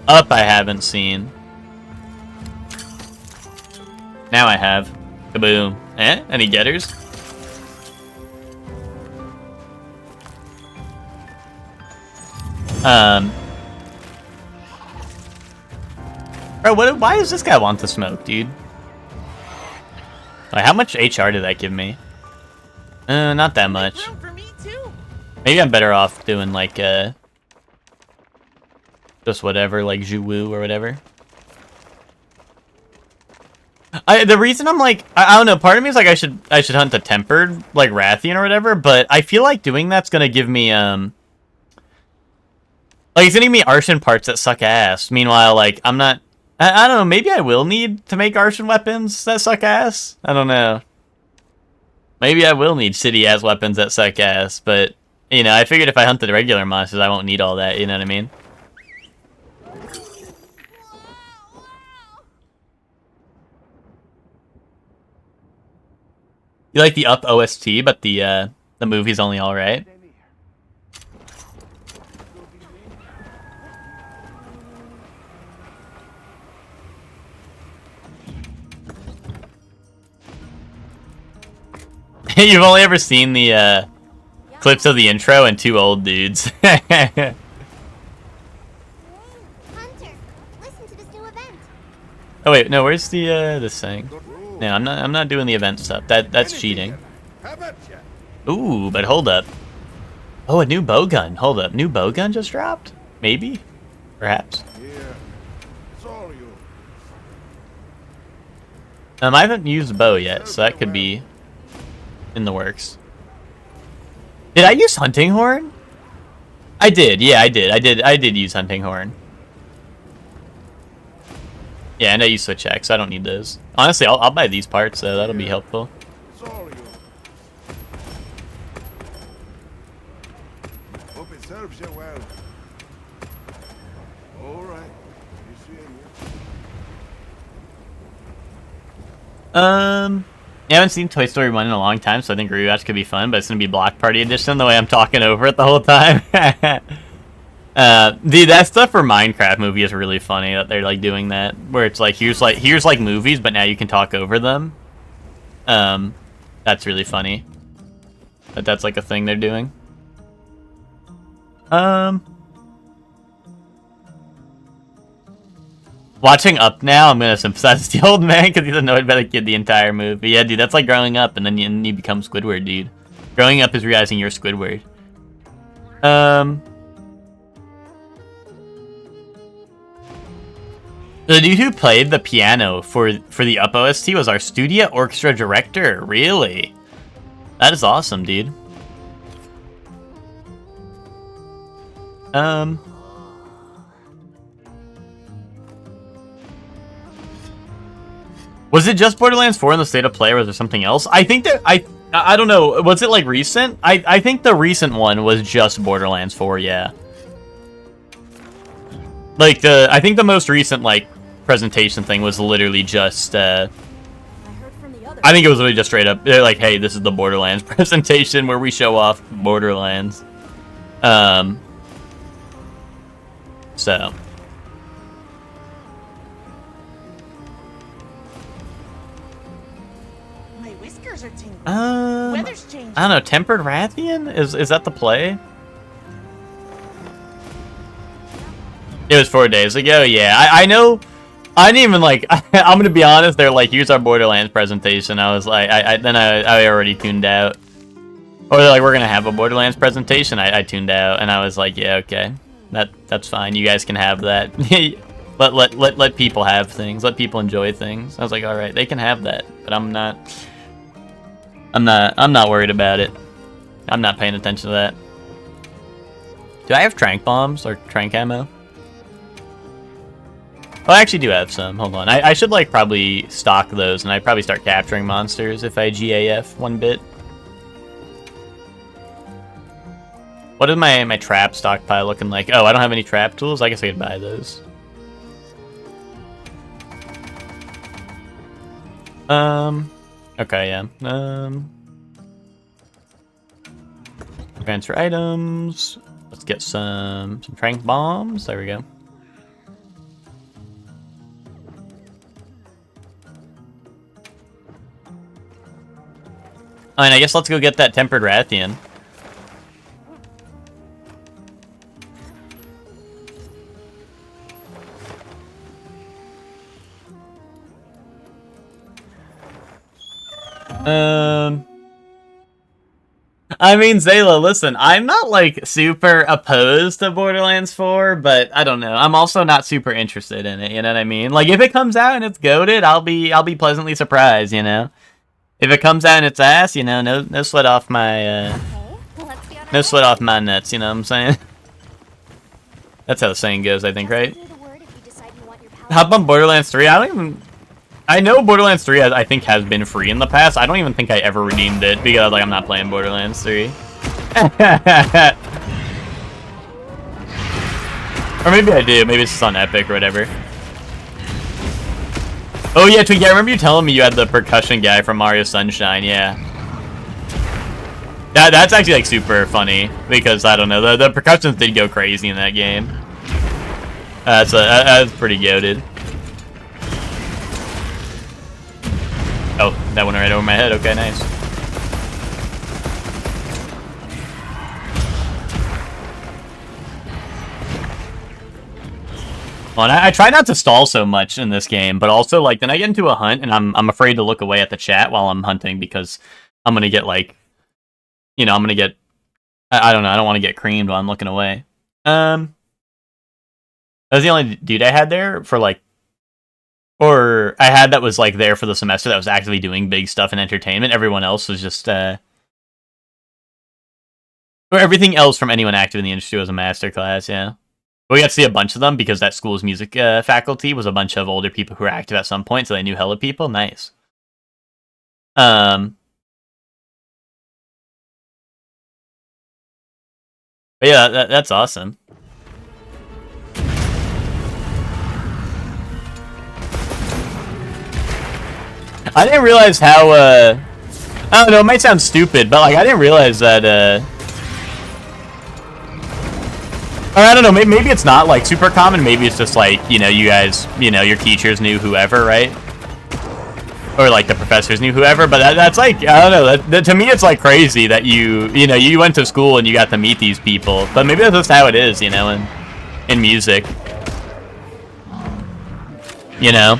Up I haven't seen. Now I have. Kaboom. Eh? Any getters? Bro, why does this guy want to smoke, dude? Like, how much HR did that give me? Not that much. For me too. Maybe I'm better off doing, like, just whatever, like, Jouwu or whatever. The reason I'm like, I don't know, part of me is like I should hunt the tempered, like, Rathian or whatever, but I feel like doing that's gonna give me, like, it's gonna give me Arshan parts that suck ass. Meanwhile, like, I'm not... I don't know, maybe I will need to make Arshan weapons that suck ass? I don't know. Maybe I will need shitty-ass weapons that suck ass, but, you know, I figured if I hunt the regular monsters, I won't need all that, you know what I mean? You like the Up OST, but the movie's only alright? You've only ever seen the clips of the intro and two old dudes. Hunter, listen to this new event. Oh wait, no, where's the this thing? No, I'm not doing the event stuff. That's cheating. Ooh, but hold up. Oh, a new bow gun. Hold up, new bow gun just dropped? Maybe? Perhaps. I haven't used the bow yet, so that could be in the works. Did I use hunting horn? I did, yeah, I did use hunting horn. Yeah, and I use switch axe, so I don't need those. Honestly, I'll buy these parts, so that'll be helpful. Sorry. Hope it serves you well. All right. You see him here. I haven't seen Toy Story 1 in a long time, so I think rewatch could be fun, but it's gonna be Block Party Edition the way I'm talking over it the whole time. Dude, that stuff for Minecraft movie is really funny that they're like doing that, where it's like here's like movies, but now you can talk over them. That's really funny. That's like a thing they're doing. Watching Up now, I'm gonna sympathize with the old man because he's annoyed by the kid the entire movie. Yeah, dude, that's like growing up and then you become Squidward, dude. Growing up is realizing you're Squidward. The dude who played the piano for the Up OST was our studio orchestra director. Really? That is awesome, dude. Was it just Borderlands 4 in the state of play, or was there something else? I think that I don't know. Was it like recent? I think the recent one was just Borderlands 4. Yeah. Like I think the most recent like presentation thing was literally just. I think it was literally just straight up. They're like, hey, this is the Borderlands presentation where we show off Borderlands. So. My whiskers are tingling. Weather's changing. I don't know. Tempered Rathian? Is that the play? It was 4 days ago. Yeah, I know. I didn't even like. I'm gonna be honest. They're like, here's our Borderlands presentation. I was like, I already tuned out. Or they're like, we're gonna have a Borderlands presentation. I tuned out, and I was like, yeah, okay, that's fine. You guys can have that. let people have things. Let people enjoy things. I was like, all right, they can have that, but I'm not worried about it. I'm not paying attention to that. Do I have trank bombs or trank ammo? Oh, I actually do have some. Hold on. I should like probably stock those, and I'd probably start capturing monsters if I GAF one bit. What is my trap stockpile looking like? Oh, I don't have any trap tools. I guess I could buy those. Okay, yeah. Transfer items. Let's get some trank bombs. There we go. And I guess let's go get that Tempered Rathian. I mean, Zayla, listen, I'm not, like, super opposed to Borderlands 4, but I don't know. I'm also not super interested in it, you know what I mean? Like, if it comes out and it's goated, I'll be pleasantly surprised, you know? If it comes out and it's ass, you know, no sweat off my, no sweat off my nuts, you know what I'm saying? That's how the saying goes, I think, right? How about Borderlands 3? I know Borderlands 3, I think, has been free in the past. I don't even think I ever redeemed it because, like, I'm not playing Borderlands 3. Or maybe I do. Maybe it's just on Epic or whatever. Oh, yeah, Twinkie, I remember you telling me you had the percussion guy from Mario Sunshine, yeah. That's actually, like, super funny because, I don't know, the percussions did go crazy in that game. That's pretty goated. Oh, that went right over my head. Okay, nice. Well, and I try not to stall so much in this game, but also, like, then I get into a hunt, and I'm afraid to look away at the chat while I'm hunting because I'm gonna get, like, you know, I'm gonna get... I don't know, I don't want to get creamed while I'm looking away. That was the only dude I had there for, like, or I had that was, like, there for the semester that was actively doing big stuff in entertainment. Everyone else was just, Or everything else from anyone active in the industry was a masterclass, yeah. We got to see a bunch of them because that school's music faculty was a bunch of older people who were active at some point, so they knew hella people. Nice. But yeah, that's awesome. I didn't realize how, I don't know, it might sound stupid, but, like, I didn't realize that, or I don't know, maybe it's not, like, super common, maybe it's just, like, you know, you guys, you know, your teachers knew whoever, right? Or, like, the professors knew whoever, but that's, like, I don't know, that, to me it's, like, crazy that you know, you went to school and you got to meet these people, but maybe that's just how it is, you know, in music. You know?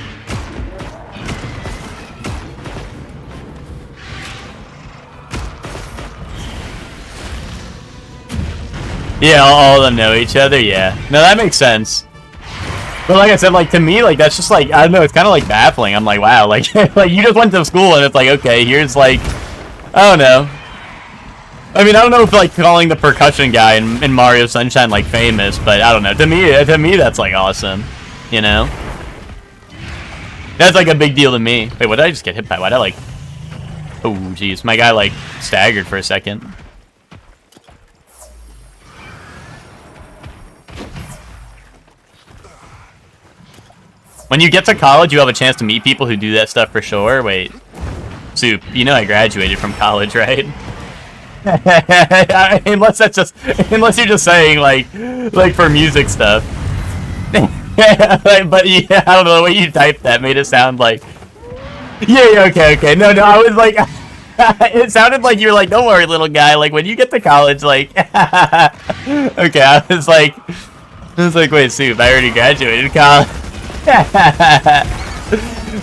Yeah, all of them know each other, yeah. No, that makes sense. But like I said, like, to me, like, that's just, like, I don't know, it's kind of, like, baffling. I'm like, wow, like, like, you just went to school and it's like, okay, here's, like, I don't know. I mean, I don't know if, like, calling the percussion guy in Mario Sunshine, like, famous, but I don't know. To me, that's, like, awesome, you know? That's, like, a big deal to me. Wait, what did I just get hit by? Why'd I, like... Oh, jeez, my guy, like, staggered for a second. When you get to college, you have a chance to meet people who do that stuff for sure. Wait, Soup, you know I graduated from college, right? unless you're just saying like for music stuff. But yeah, I don't know, the way you typed that made it sound like, yeah, okay. No, I was like, it sounded like you were like, don't worry, little guy. Like when you get to college, like, okay, I was like, wait, Soup, I already graduated college.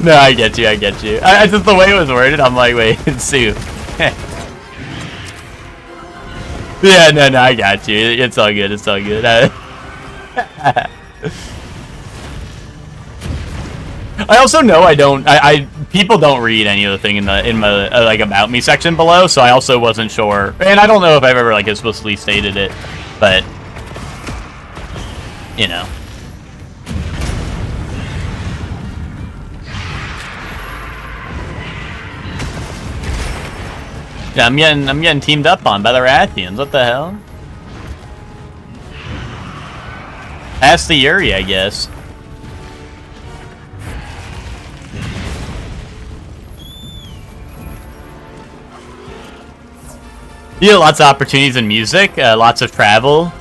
No, I get you. I just, the way it was worded, I'm like, wait, Soup. Yeah, no, I got you. It's all good. I also know people don't read any of the thing in my like about me section below, so I also wasn't sure, and I don't know if I've ever like explicitly stated it, but you know. Yeah, I'm getting teamed up on by the Rathians. What the hell? Pass the Yuri, I guess. You know, lots of opportunities in music, lots of travel.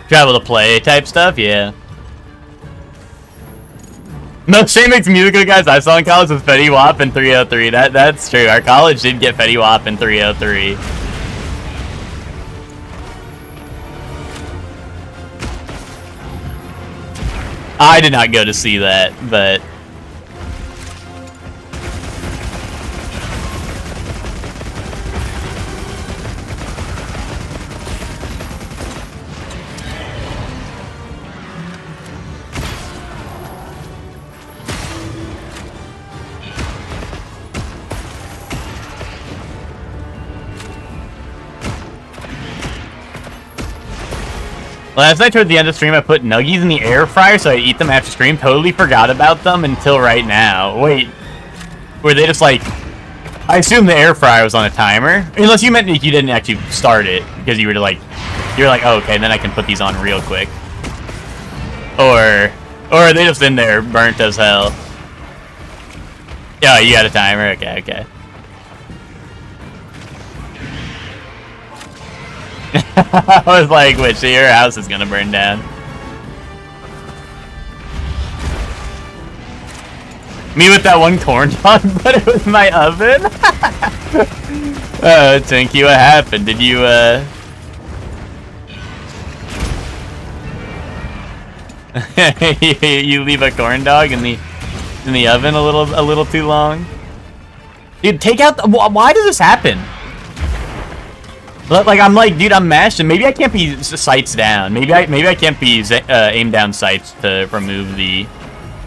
Travel to play type stuff, yeah. No, Shane makes musical guys I saw in college was Fetty Wap and 303. That's true. Our college did get Fetty Wap and 303. I did not go to see that, but last night toward the end of stream, I put nuggies in the air fryer so I eat them after stream. Totally forgot about them until right now. Wait, were they just like... I assume the air fryer was on a timer. Unless you meant you didn't actually start it because you were like... You're like, oh, okay, then I can put these on real quick. Or are they just in there burnt as hell? Yeah, you got a timer? Okay. I was like, wait, so your house is gonna burn down. Me with that one corn dog, but it was my oven? Oh, Tinky, what happened? Did you, you leave a corn dog in the oven a little too long? Dude, take out the, why does this happen? Like, I'm like, dude, I'm mashing. Maybe I can't be sights down. Maybe I can't be aim down sights to remove the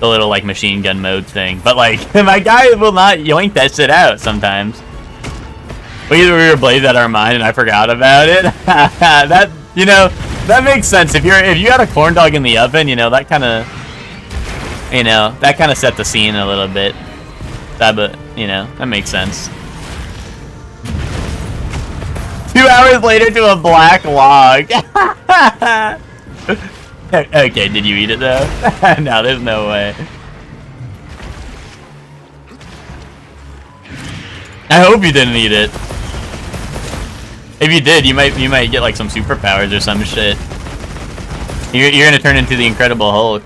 little like machine gun mode thing. But like, my guy will not yoink that shit out sometimes. We were blazed out of our mind and I forgot about it. That, you know, that makes sense. If you had a corn dog in the oven, you know, that kind of set the scene a little bit. But, you know, that makes sense. 2 hours later to a black log. Okay, did you eat it though? No, there's no way. I hope you didn't eat it. If you did, you might get like some superpowers or some shit. You're gonna turn into the Incredible Hulk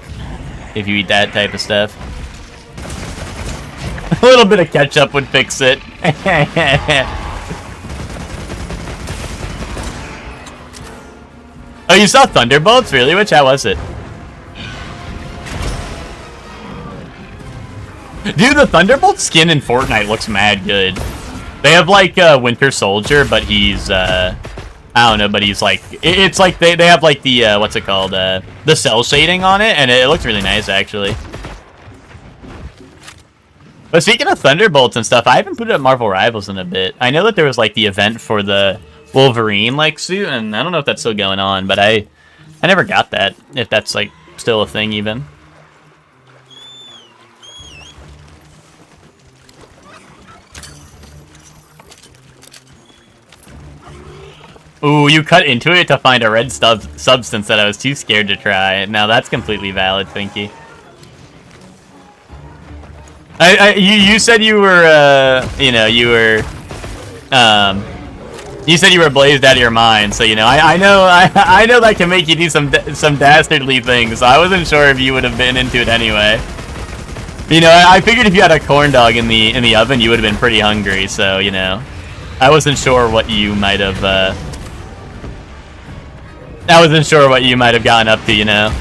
if you eat that type of stuff. A little bit of ketchup would fix it. Oh, you saw Thunderbolts? Really? Which how was it? Dude, the Thunderbolt skin in Fortnite looks mad good. They have like Winter Soldier, but he's I don't know, but he's like it's like they have like the what's it called? The cell shading on it, and it looks really nice actually. But speaking of Thunderbolts and stuff, I haven't put it at Marvel Rivals in a bit. I know that there was like the event for the Wolverine like suit, and I don't know if that's still going on, but I never got that, if that's like still a thing even. Ooh, you cut into it to find a red substance that I was too scared to try. Now that's completely valid, Pinky. You said you were, you know, you said you were blazed out of your mind, so you know, I know that can make you do some dastardly things. So I wasn't sure if you would have been into it anyway. You know, I figured if you had a corn dog in the oven, you would have been pretty hungry. So you know, I wasn't sure what you might have. I wasn't sure what you might have gotten up to. You know.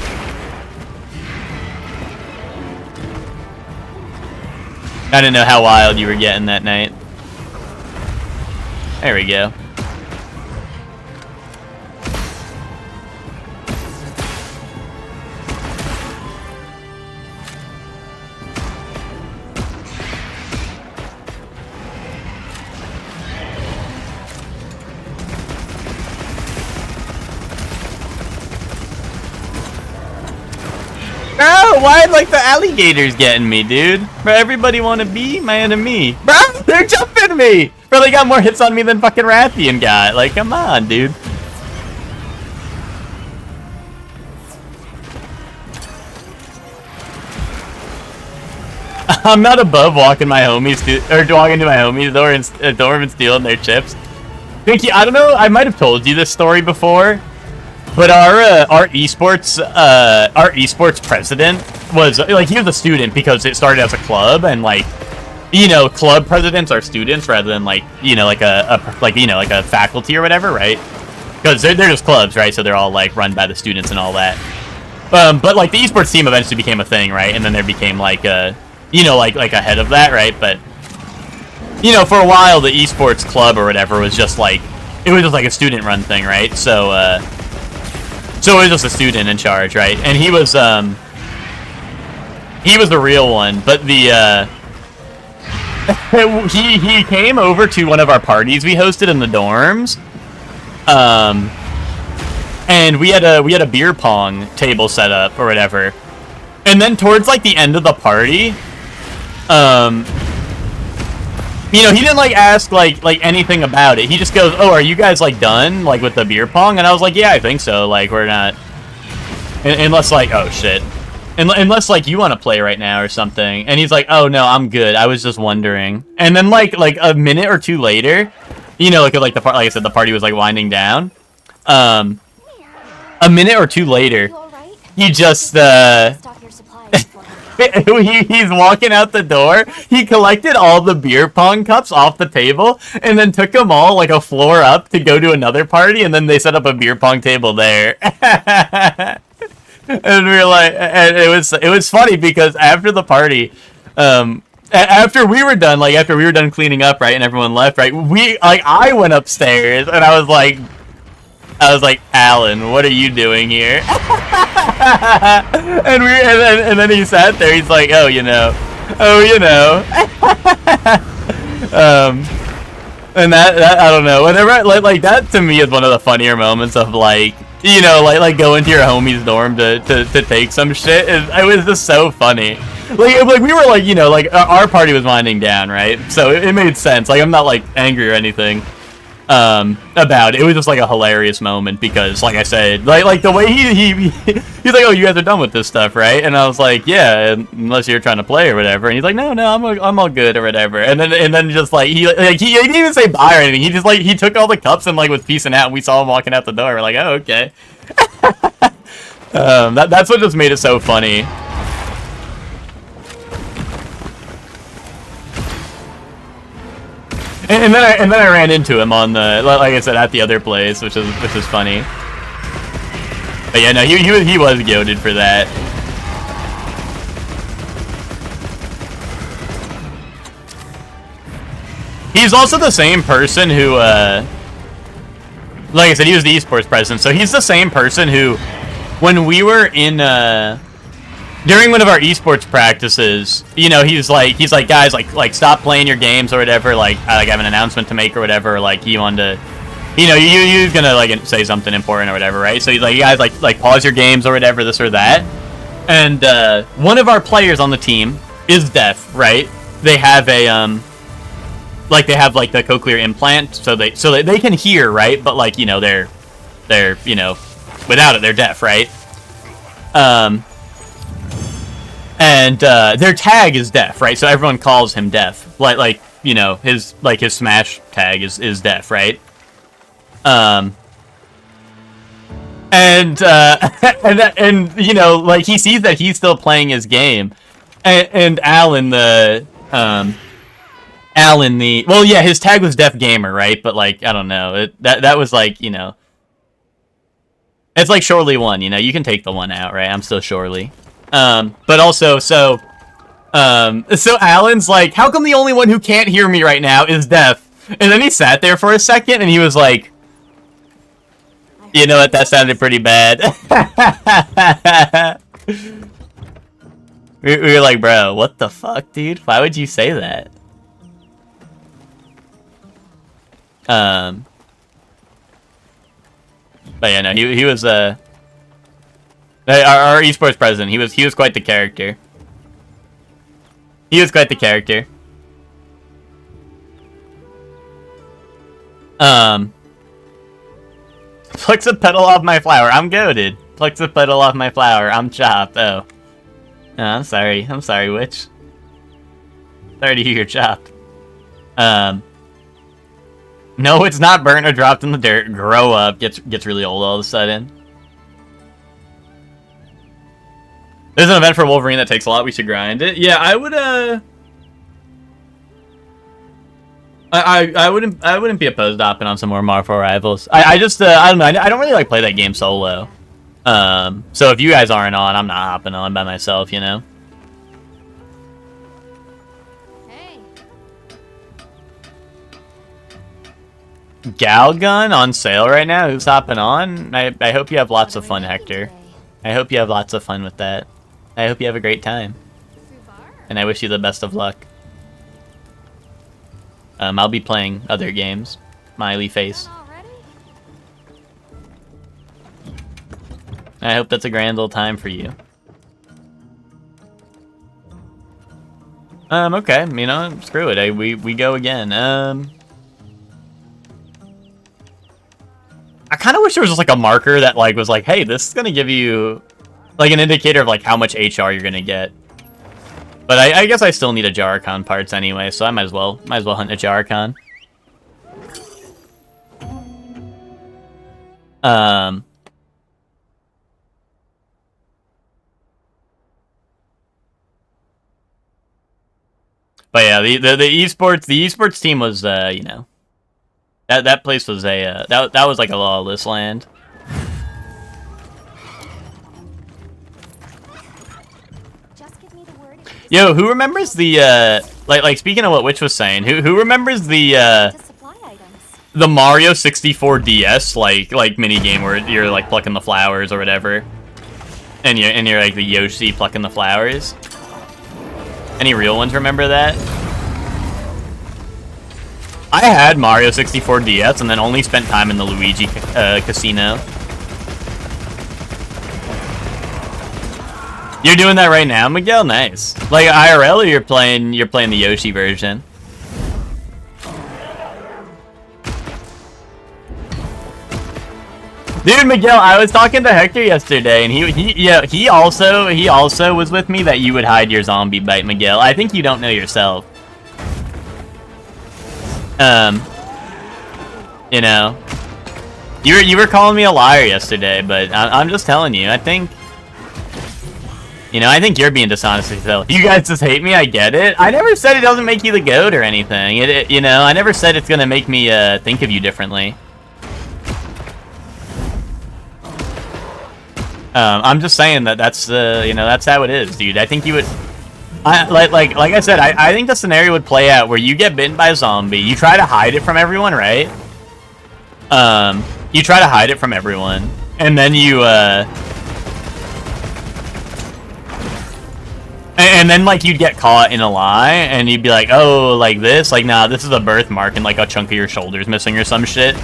I didn't know how wild you were getting that night. There we go. Bro, why like the alligators getting me, dude? Bro, everybody want to be my enemy. Bro, they're jumping me. Bro, they got more hits on me than fucking Rathian got. Like, come on, dude. I'm not above walking my homies walking to my homies door and stealing their chips. Pinky, I don't know. I might have told you this story before. But our esports president was like, he was a student because it started as a club, and like, you know, club presidents are students rather than like, you know, like a faculty or whatever, right? Because they're just clubs, right? So they're all like run by the students and all that. But like the esports team eventually became a thing, right? And then there became like a, you know, like a head of that, right? But you know, for a while the esports club or whatever was just like, it was just like a student run thing, right? So it was just a student in charge, right? And he was the real one, but the he came over to one of our parties we hosted in the dorms, and we had a beer pong table set up or whatever, and then towards like the end of the party, you know, he didn't like ask like anything about it. He just goes, "Oh, are you guys like done like with the beer pong?" And I was like, "Yeah, I think so. Like we're not, unless like, oh shit, unless like you want to play right now or something." And he's like, "Oh no, I'm good. I was just wondering." And then like a minute or two later, you know, like like I said, the party was like winding down. A minute or two later, he just he's walking out the door. He collected all the beer pong cups off the table and then took them all like a floor up to go to another party, and then they set up a beer pong table there. And we were like, and it was funny because after the party, after we were done cleaning up, right, and everyone left, right, I went upstairs and I was like, "Alan, what are you doing here?" and then he sat there. He's like, "Oh, you know." But And that I don't know. Whenever like that to me is one of the funnier moments of like, you know, like going to your homie's dorm to take some shit. It was just so funny. Like we were like, you know, like our party was winding down, right? So it made sense. Like I'm not like angry or anything about it. It was just like a hilarious moment because, like I said, like the way he's like, oh, you guys are done with this stuff, right? And I was like, yeah, unless you're trying to play or whatever. And he's like, no, I'm all good or whatever. And then just like he didn't even say bye or anything. He just like he took all the cups and like was peacing out. And we saw him walking out the door. We're like, oh, okay. That's what just made it so funny. And then I ran into him on the, like I said, at the other place, which is funny. But yeah, no, he was goated for that. He's also the same person who, like I said, he was the esports president, so he's the same person who, when we were in, during one of our esports practices, you know, he's like, guys, like stop playing your games or whatever. Like, I have an announcement to make or whatever. Like, he wanted to, you know, you're gonna like say something important or whatever, right? So he's like, you guys, like pause your games or whatever, this or that. And one of our players on the team is deaf, right? They have a like they have like the cochlear implant, so they can hear, right? But like, you know, they're you know, without it, they're deaf, right? And their tag is deaf, right? So everyone calls him deaf. Like you know, his Smash tag is deaf, right? And and you know, like he sees that he's still playing his game, and Alan the well, yeah, his tag was deaf gamer, right? But like, I don't know, that was like, you know, it's like Shorely 1, you know, you can take the 1 out, right? I'm still Shorely. But also, so Alan's like, how come the only one who can't hear me right now is deaf? And then he sat there for a second and he was like, you know what, that sounded pretty bad. we were like, bro, what the fuck, dude? Why would you say that? But yeah, no, he was, our esports president, he was quite the character. He was quite the character. Plucks a petal off my flower. I'm goated. Plucks a petal off my flower. I'm chopped. Oh. Oh, I'm sorry. I'm sorry, witch. Sorry to hear you're chopped. No, it's not burnt or dropped in the dirt. Grow up. Gets really old all of a sudden. There's an event for Wolverine that takes a lot. We should grind it. Yeah, I would, I wouldn't be opposed to hopping on some more Marvel Rivals. I just, I don't know. I don't really like play that game solo. So if you guys aren't on, I'm not hopping on by myself, you know? Hey. Galgun on sale right now? Who's hopping on? I hope you have lots of fun, Hector. I hope you have lots of fun with that. I hope you have a great time. And I wish you the best of luck. I'll be playing other games. Smiley face. I hope that's a grand old time for you. Okay, you know, screw it. We go again. I kind of wish there was just like a marker that like was like, hey, this is gonna give you like an indicator of like how much HR you're gonna get. But I guess I still need a Jaricon parts anyway, so I might as well hunt a Jaricon. But yeah, the esports team was you know, that place was a that was like a lawless land. Yo, who remembers the like speaking of what Witch was saying, who remembers the Mario 64 DS like mini game where you're like plucking the flowers or whatever, and you're like the Yoshi plucking the flowers? Any real ones remember that? I had Mario 64 DS and then only spent time in the Luigi casino. You're doing that right now, Miguel? Nice. Like IRL, or you're playing the Yoshi version? Dude, Miguel, I was talking to Hector yesterday, and he also was with me that you would hide your zombie bite, Miguel. I think you don't know yourself. You know, you were calling me a liar yesterday, but I'm just telling you. I think, you know, I think you're being dishonest with yourself. You guys just hate me. I get it. I never said it doesn't make you the GOAT or anything. You know, I never said it's gonna make me think of you differently. I'm just saying that's you know, that's how it is, dude. I think you would. Like I said, I think the scenario would play out where you get bitten by a zombie, you try to hide it from everyone, right? You try to hide it from everyone, and then you and then like you'd get caught in a lie, and you'd be like, oh, like this, like nah, this is a birthmark, and like a chunk of your shoulder's missing or some shit.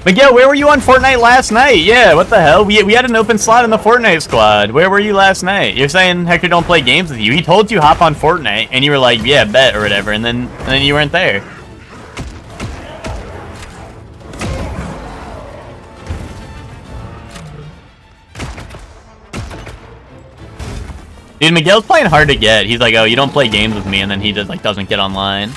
Miguel, where were you on Fortnite last night? Yeah, what the hell? We had an open slot in the Fortnite squad. Where were you last night? You're saying Hector don't play games with you. He told you hop on Fortnite, and you were like, yeah, bet, or whatever, and then you weren't there. Dude, Miguel's playing hard to get. He's like, oh, you don't play games with me, and then he just like doesn't get online.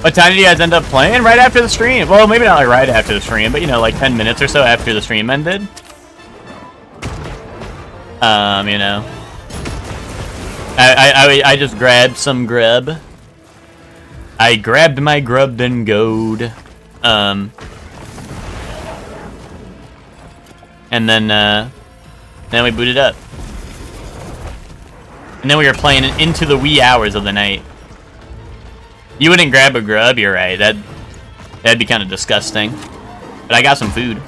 What time did you guys end up playing? Right after the stream. Well, maybe not like right after the stream, but you know, like 10 minutes or so after the stream ended. You know. I just grabbed some grub. I grabbed my grub then goed. And then we booted up. And then we were playing into the wee hours of the night. You wouldn't grab a grub, you're right. That'd be kind of disgusting. But I got some food.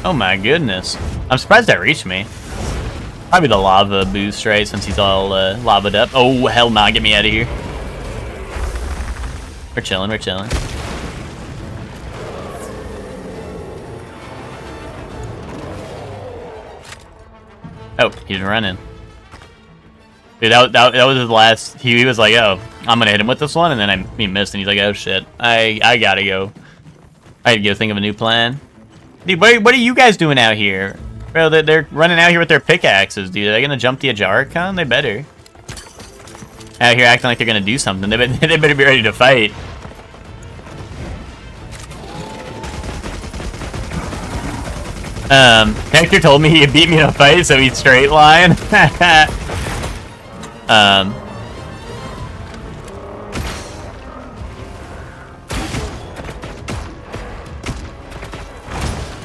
Oh my goodness. I'm surprised that reached me. Probably the lava boost, right? Since he's all lava'd up. Oh, hell nah. Get me out of here. We're chilling. We're chilling. Oh, he's running. Dude, that was his last. He was like, oh, I'm going to hit him with this one. And then he missed. And he's like, oh, shit. I got to go. I had to go think of a new plan. Dude, what are you guys doing out here? Bro, they're running out here with their pickaxes, dude. Are they gonna jump the Ajaricon? They better. Out here acting like they're gonna do something. They better be ready to fight. Hector told me he beat me in a fight, so he's straight line.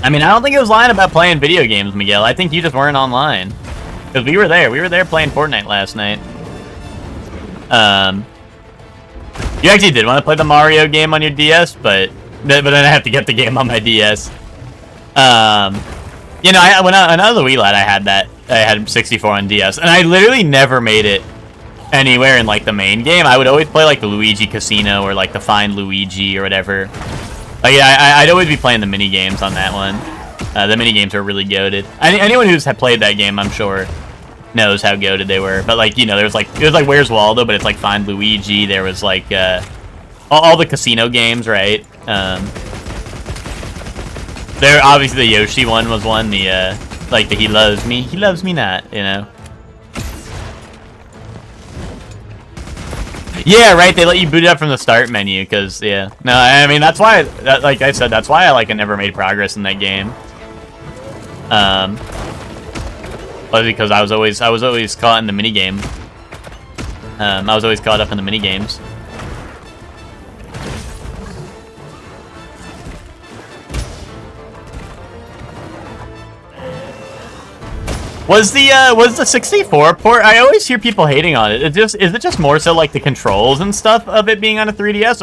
I mean, I don't think it was lying about playing video games, Miguel. I think you just weren't online. Because we were there. We were there playing Fortnite last night. You actually did want to play the Mario game on your DS, but then I have to get the game on my DS. You know, when I was a wee lad, I had 64 on DS, and I literally never made it anywhere in, like, the main game. I would always play, like, the Luigi Casino or, like, the Find Luigi or whatever. Like, yeah, I'd always be playing the mini games on that one. The mini games are really goated. Anyone who's played that game, I'm sure, knows how goated they were. But like, you know, it was like Where's Waldo, but it's like Find Luigi. There was like all the casino games, right? There obviously the Yoshi one was one. The like the he loves me not, you know. Yeah, right. They let you boot it up from the start menu, because yeah. No, I mean that's why. Like I said, that's why I never made progress in that game. Well, because I was always caught in the mini game. I was always caught up in the mini games. Was the 64 port? I always hear people hating on it. Is it just more so like the controls and stuff of it being on a 3DS,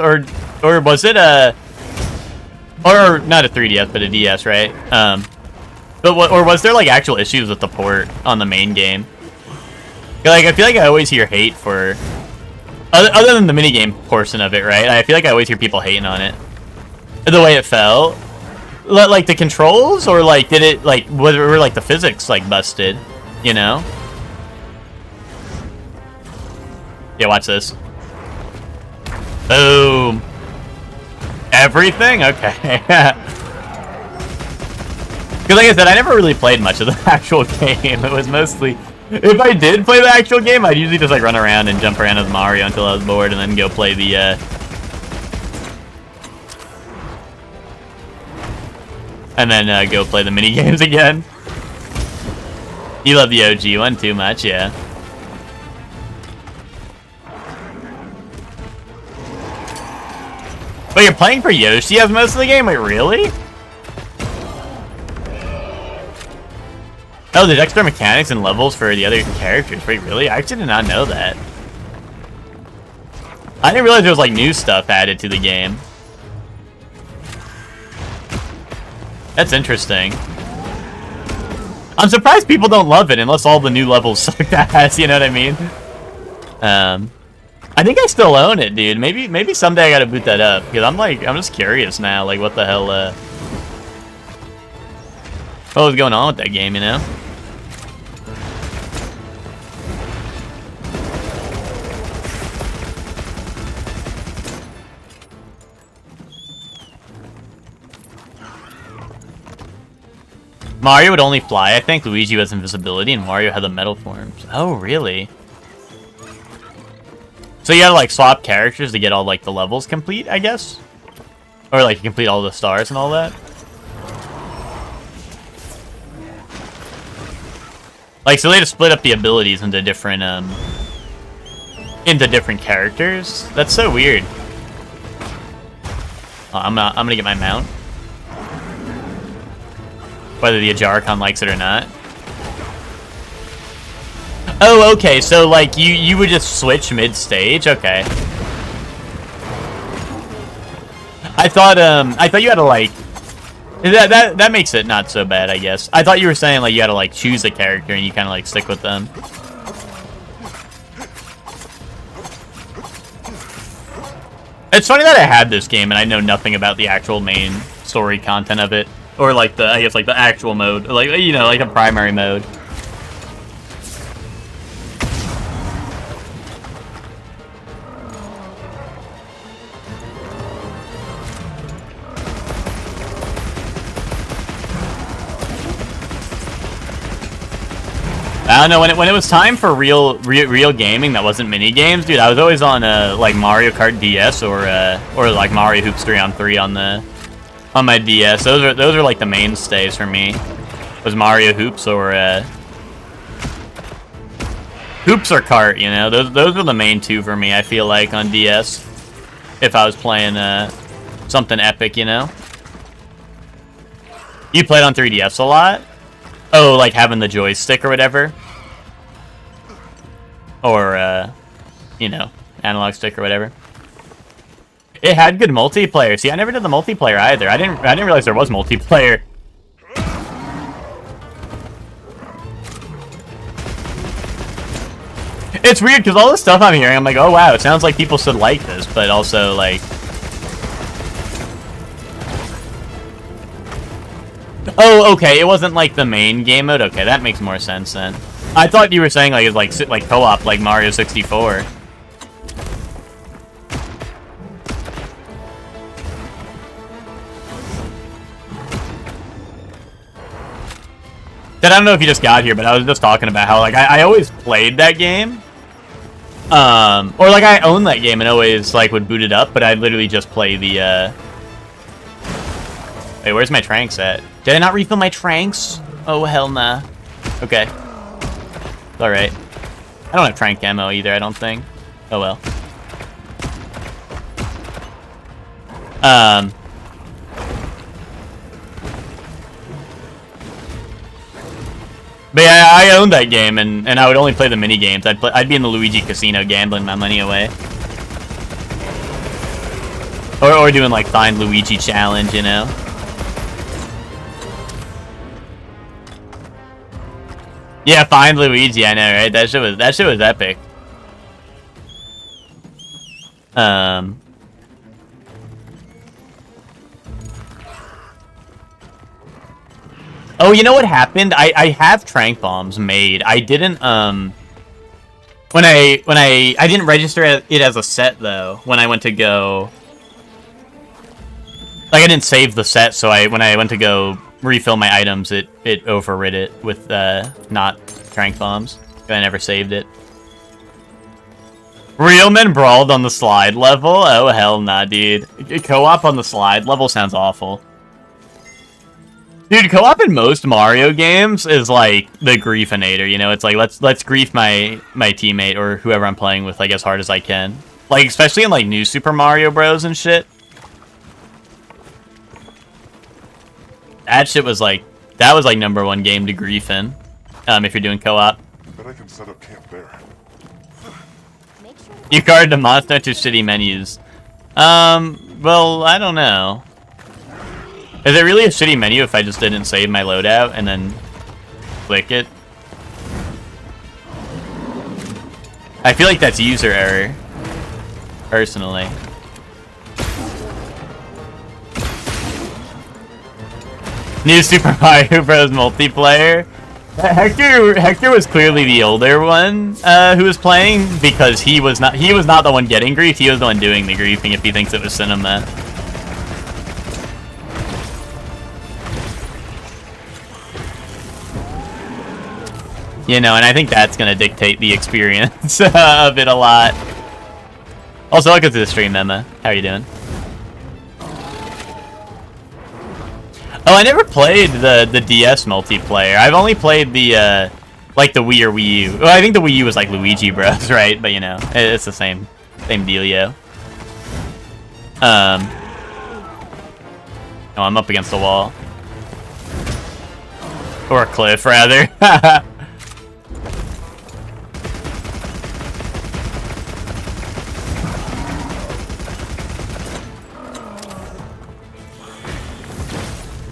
or was it or not a 3DS but a DS, right? Or was there like actual issues with the port on the main game? Like I feel like I always hear hate for other than the minigame portion of it, right? I feel like I always hear people hating on it. The way it felt. Like the controls, or like did it like were like the physics like busted, you know? Yeah, watch this. Boom. Everything? Okay. Because like I said, I never really played much of the actual game. It was mostly, if I did play the actual game, I'd usually just like run around and jump around as Mario until I was bored, and then go play the go play the mini games again. You love the OG one too much, yeah. But you're playing for Yoshi as most of the game? Wait, really? Oh, there's extra mechanics and levels for the other characters. Wait, really? I actually did not know that. I didn't realize there was like new stuff added to the game. That's interesting. I'm surprised people don't love it unless all the new levels suck ass, you know what I mean? I think I still own it, dude. Maybe someday I gotta boot that up, because I'm just curious now, like what the hell what was going on with that game, you know? Mario would only fly, I think. Luigi has invisibility, and Mario had the metal forms. Oh, really? So you gotta, like, swap characters to get all, like, the levels complete, I guess? Or, like, complete all the stars and all that? Like, so they just split up the abilities into different characters? That's so weird. Oh, I'm gonna get my mount. Whether the Ajaricon likes it or not. Oh, okay. So like you would just switch mid-stage. Okay. I thought you had to like that makes it not so bad, I guess. I thought you were saying like you had to like choose a character and you kind of like stick with them. It's funny that I had this game and I know nothing about the actual main story content of it. Or like I guess like the actual mode, like, you know, like a primary mode. I don't know, when it was time for real gaming that wasn't mini games, dude, I was always on like Mario Kart DS or like Mario Hoops 3-on-3 on my DS. Those are like the mainstays for me. Was Mario Hoops or Kart, you know? Those were the main two for me, I feel like, on DS. If I was playing something epic, you know? You played on 3DS a lot? Oh, like having the joystick or whatever? Or you know, analog stick or whatever. It had good multiplayer. See, I never did the multiplayer either. I didn't realize there was multiplayer. It's weird because all the stuff I'm hearing, I'm like, oh wow, it sounds like people should like this, but also like, oh, okay, it wasn't like the main game mode. Okay, that makes more sense then. I thought you were saying like it's like co-op, like Mario 64. I don't know if you just got here, but I was just talking about how like I always played that game. Or like I owned that game and always like would boot it up, but I'd literally just play the Wait, where's my tranks at? Did I not refill my tranks? Oh hell nah. Okay. Alright. I don't have trank ammo either, I don't think. Oh well. But yeah, I owned that game, and I would only play the mini games. I'd be in the Luigi Casino gambling my money away, or doing like Find Luigi challenge, you know. Yeah, Find Luigi, I know, right? That shit was epic. Oh, you know what happened? I have trank bombs made. I didn't when I didn't register it as a set though. When I went to go, like I didn't save the set, so when I went to go refill my items, it overrid it with not trank bombs. I never saved it. Real men brawled on the slide level? Oh hell nah, dude. Co-op on the slide level sounds awful. Dude, co-op in most Mario games is like the griefinator, you know? It's like let's grief my teammate or whoever I'm playing with like as hard as I can. Like especially in like new Super Mario Bros and shit. That shit was like #1 game to grief in. If you're doing co-op. Bet I can set up camp there. You card the monster to shitty menus. Well, I don't know. Is it really a shitty menu if I just didn't save my loadout and then click it? I feel like that's user error, personally. New Super Mario Bros. Multiplayer. Hector was clearly the older one who was playing because he was not the one getting grief. He was the one doing the griefing if he thinks it was cinema. You know, and I think that's gonna dictate the experience of it a lot. Also, welcome to the stream, Emma. How are you doing? Oh, I never played the DS multiplayer. I've only played the like the Wii or Wii U. Well, I think the Wii U was like Luigi Bros, right? But you know, it's the same dealio. Oh, I'm up against the wall. Or a cliff, rather.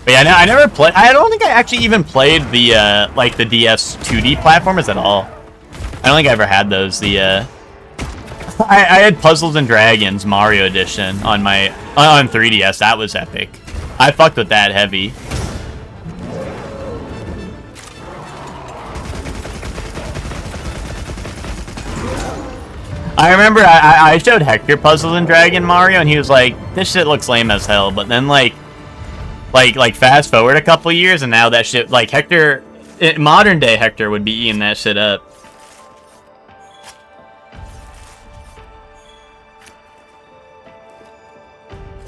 But yeah, I never played. I don't think I actually even played the like the DS 2D platformers at all. I don't think I ever had those. I had Puzzles and Dragons Mario Edition on 3DS. That was epic. I fucked with that heavy. I remember I showed Hector Puzzles and Dragon Mario, and he was like, "This shit looks lame as hell." But then like fast forward a couple years, and now that shit, like Hector, modern day Hector would be eating that shit up.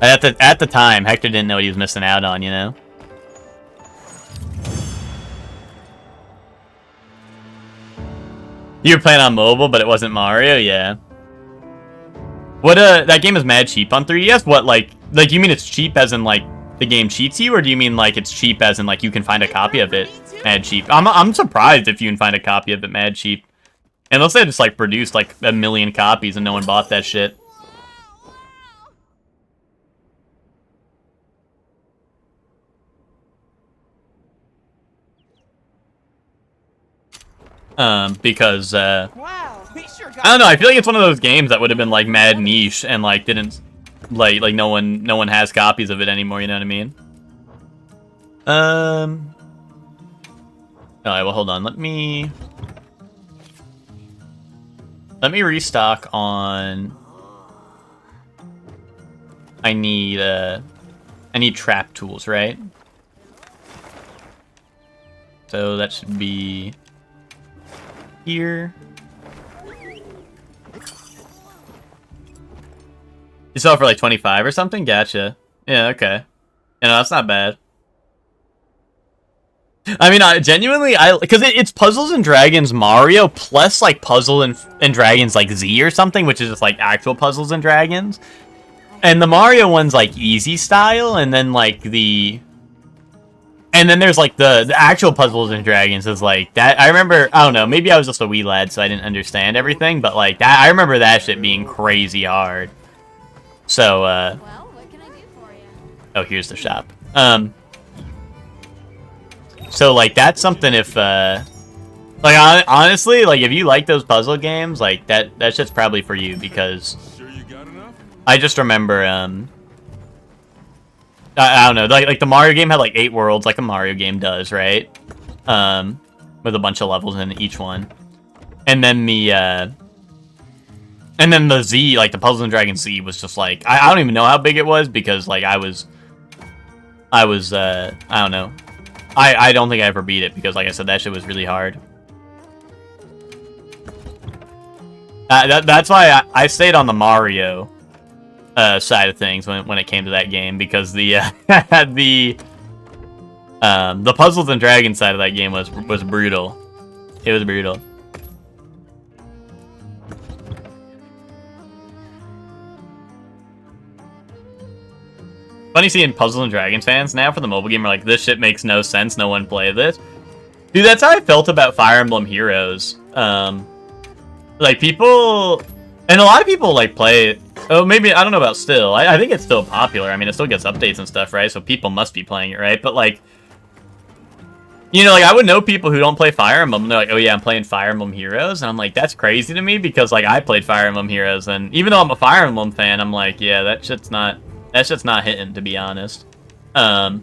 At the time, Hector didn't know what he was missing out on, you know. You were playing on mobile, but it wasn't Mario, yeah. What that game is mad cheap on 3DS. What like you mean it's cheap as in like the game cheats you, or do you mean like it's cheap as in like you can find a copy of it mad cheap? I'm surprised if you can find a copy of it mad cheap. Unless they just like produced like 1 million copies and no one bought that shit. Because Wow, we sure got I don't know, I feel like it's one of those games that would have been like mad niche and like didn't like no one has copies of it anymore, you know what I mean? Alright, well hold on, let me restock on I need trap tools, right? So that should be here. You sell it for like 25 or something? Gotcha. Yeah, okay. You know, that's not bad. I mean, genuinely, because it's Puzzles and Dragons Mario plus like Puzzle and Dragons like Z or something, which is just like actual Puzzles and Dragons. And the Mario one's like easy style, and then like and then there's like the actual Puzzles and Dragons is like that. I remember, I don't know, maybe I was just a wee lad, so I didn't understand everything, but like that, I remember that shit being crazy hard. So, Well, what can I do for you? oh, here's the shop. So, like, that's something if, like, honestly, like, if you like those puzzle games, like, that's just probably for you, because Sure you got enough? I just remember, I don't know, like, the Mario game had, like, 8 worlds, like a Mario game does, right? With a bunch of levels in each one. And then the Z, like, the Puzzles and Dragons Z was just, like, I don't even know how big it was, because, like, I was, I don't know. I don't think I ever beat it because, like I said, that shit was really hard. That's why I stayed on the Mario side of things when it came to that game, because the the Puzzles and Dragons side of that game was brutal. It was brutal. Funny seeing Puzzles and Dragons fans now for the mobile game are like, this shit makes no sense, no one play this. Dude, that's how I felt about Fire Emblem Heroes. Like, people... And a lot of people, like, play it. Oh, maybe, I don't know about still. I think it's still popular. I mean, it still gets updates and stuff, right? So people must be playing it, right? But, like... You know, like, I would know people who don't play Fire Emblem, and they're like, oh yeah, I'm playing Fire Emblem Heroes, and I'm like, that's crazy to me, because, like, I played Fire Emblem Heroes, and even though I'm a Fire Emblem fan, I'm like, yeah, that shit's not hitting, to be honest. That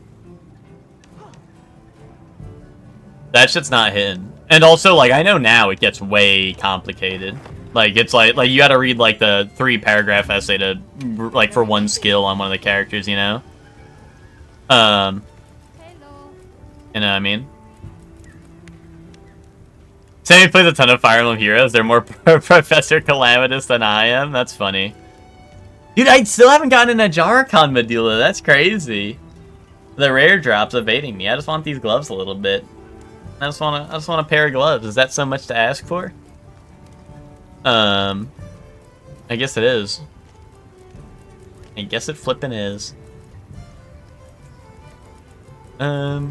shit's not hitting. And also, like, I know now it gets way complicated. Like, it's like you gotta read, like, the 3-paragraph essay to, like, for one skill on one of the characters, you know? Hello. You know what I mean? Sammy plays a ton of Fire Emblem Heroes. They're more Professor Calamitous than I am. That's funny. Dude, I still haven't gotten a Jarkon Medulla. That's crazy. The rare drops evading me. I just want these gloves a little bit. I just want a pair of gloves. Is that so much to ask for? I guess it is. I guess it flippin' is. But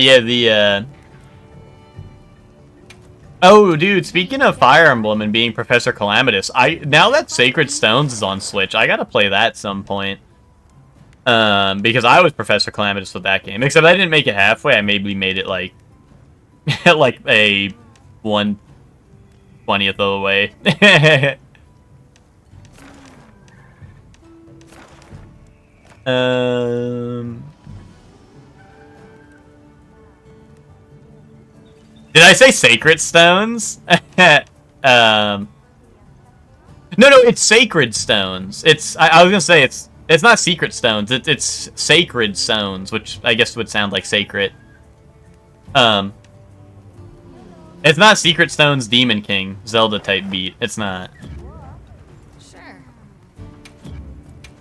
yeah, the oh, dude, speaking of Fire Emblem and being Professor Calamitous, now that Sacred Stones is on Switch, I gotta play that at some point. Because I was Professor Calamitous with that game. Except I didn't make it halfway, I maybe made it like like a 1/20th of the way. Did I say Sacred Stones? No, it's Sacred Stones. I was gonna say it's not Secret Stones. It's Sacred Stones, which I guess would sound like sacred. It's not Secret Stones Demon King Zelda type beat. It's not. Sure.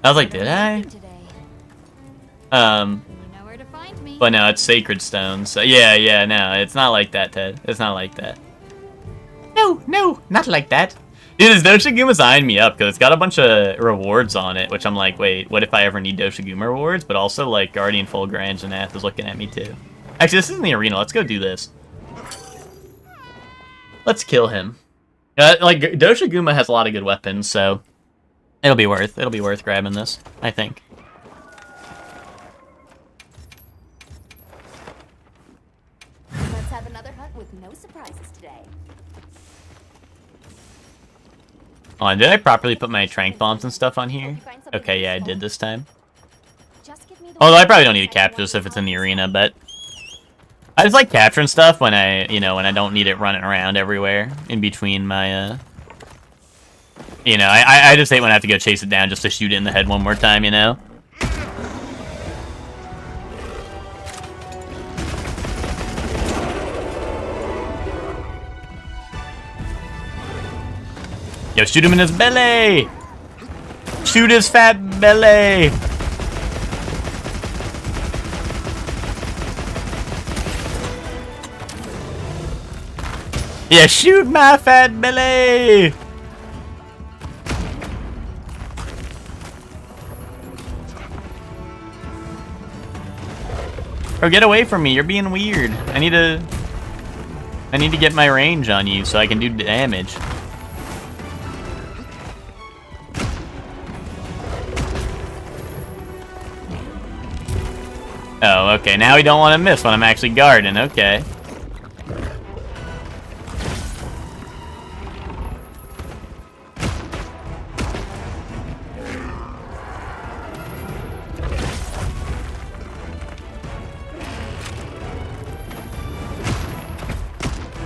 I was like, did I? Today. You know where to find me. But no, it's Sacred Stones. So yeah, no, it's not like that, Ted. It's not like that. No, not like that. Dude, this Doshiguma's eyeing me up, because it's got a bunch of rewards on it, which I'm like, wait, what if I ever need Doshiguma rewards? But also, like, Guardian Fulgrange and Ath is looking at me, too. Actually, this isn't the arena. Let's go do this. Let's kill him. Like, Doshiguma has a lot of good weapons, so it'll be worth grabbing this, I think. Let's have another hunt with no surprises today. Oh, and did I properly put my trank bombs and stuff on here? Okay, yeah, I did this time. Just give me the Although I probably don't need to capture this if it's in the arena, but I just like capturing stuff when when I don't need it running around everywhere in between my, I just hate when I have to go chase it down just to shoot it in the head one more time, you know? Yo, shoot him in his belly! Shoot his fat belly! Yeah, shoot my fat belly! Bro, get away from me. You're being weird. I need to get my range on you so I can do damage. Oh, okay. Now we don't want to miss when I'm actually guarding. Okay.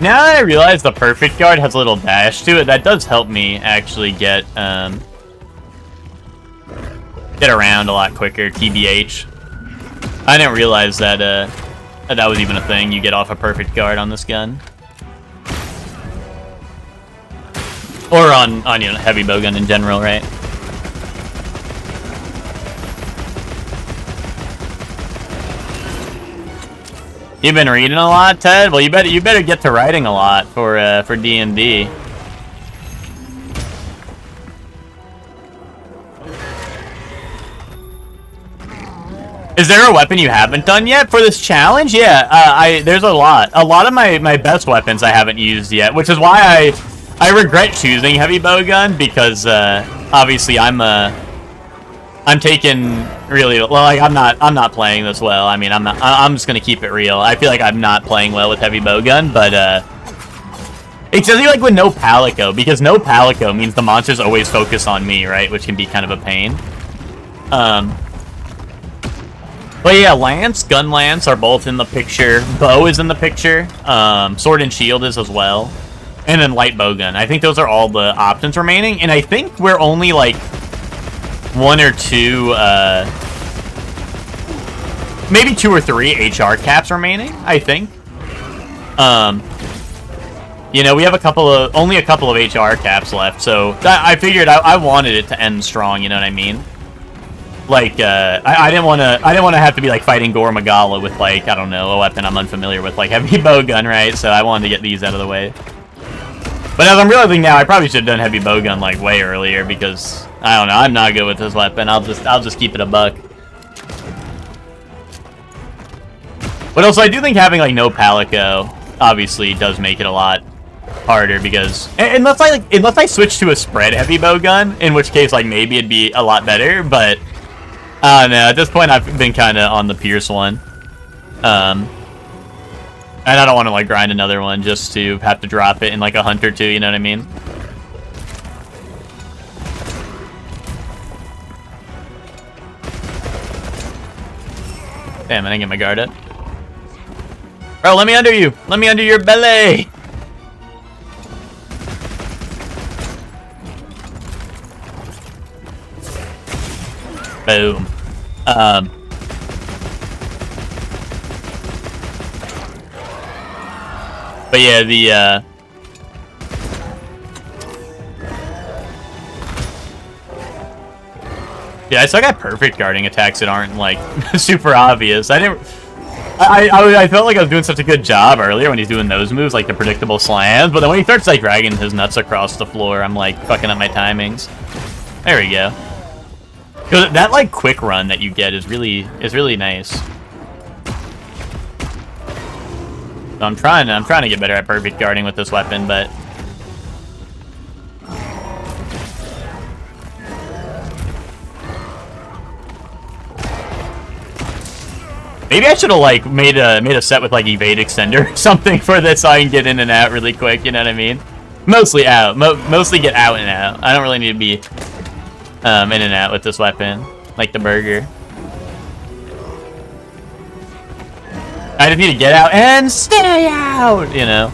Now that I realize the perfect guard has a little dash to it, that does help me actually get around a lot quicker, TBH. I didn't realize that that was even a thing. You get off a perfect guard on this gun. Or on you know, heavy bowgun in general, right? You've been reading a lot, Ted? Well, you better get to writing a lot for D&D. Is there a weapon you haven't done yet for this challenge? Yeah, there's a lot. A lot of my best weapons I haven't used yet, which is why I regret choosing heavy bowgun, because obviously I'm taking really well. Like I'm not playing this well. I mean, I'm just gonna keep it real. I feel like I'm not playing well with heavy bowgun, but especially like with no palico, because no palico means the monsters always focus on me, right? Which can be kind of a pain. But yeah, lance, gun lance are both in the picture. Bow is in the picture. Sword and shield is as well, and then light bowgun. I think those are all the options remaining, and I think we're only like 1 or 2, maybe 2 or 3 HR caps remaining, I think. You know, we have only a couple of HR caps left, so I figured I wanted it to end strong, you know what I mean? Like, I didn't want to have to be like fighting Gore Magala with, like, I don't know, a weapon I'm unfamiliar with, like heavy bowgun, right? So I wanted to get these out of the way. But as I'm realizing now, I probably should have done heavy bowgun like way earlier, because I don't know, I'm not good with this weapon. I'll just keep it a buck. But also, I do think having like no palico obviously does make it a lot harder, because unless I switch to a spread heavy bowgun, in which case like maybe it'd be a lot better. But I don't know. At this point, I've been kind of on the Pierce one. And I don't want to, like, grind another one just to have to drop it in, like, a hunt or two, you know what I mean? Damn, I didn't get my guard up. Bro, let me under you! Let me under your belly! Boom. But yeah, yeah, I still got perfect guarding attacks that aren't like super obvious. I felt like I was doing such a good job earlier when he's doing those moves, like the predictable slams. But then when he starts like dragging his nuts across the floor, I'm like fucking up my timings. There we go. That like quick run that you get is really nice. So I'm trying to get better at perfect guarding with this weapon, but maybe I should have like made a set with like evade extender or something for this, so I can get in and out really quick. You know what I mean? Mostly out, mostly get out and out. I don't really need to be in and out with this weapon, like the burger. I just need to get out and stay out, you know.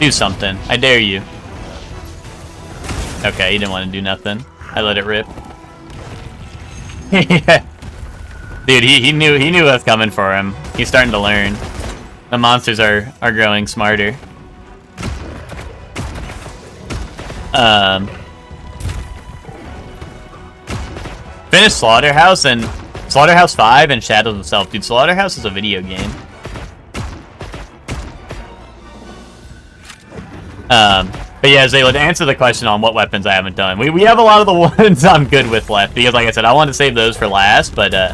Do something. I dare you. Okay, he didn't want to do nothing. I let it rip. Dude, he knew what was coming for him. He's starting to learn. The monsters are growing smarter. Finished Slaughterhouse and Slaughterhouse 5 and Shadows of Self. Dude, Slaughterhouse is a video game. But yeah, Zayla, to answer the question on what weapons I haven't done, we have a lot of the ones I'm good with left, because like I said, I wanted to save those for last, but I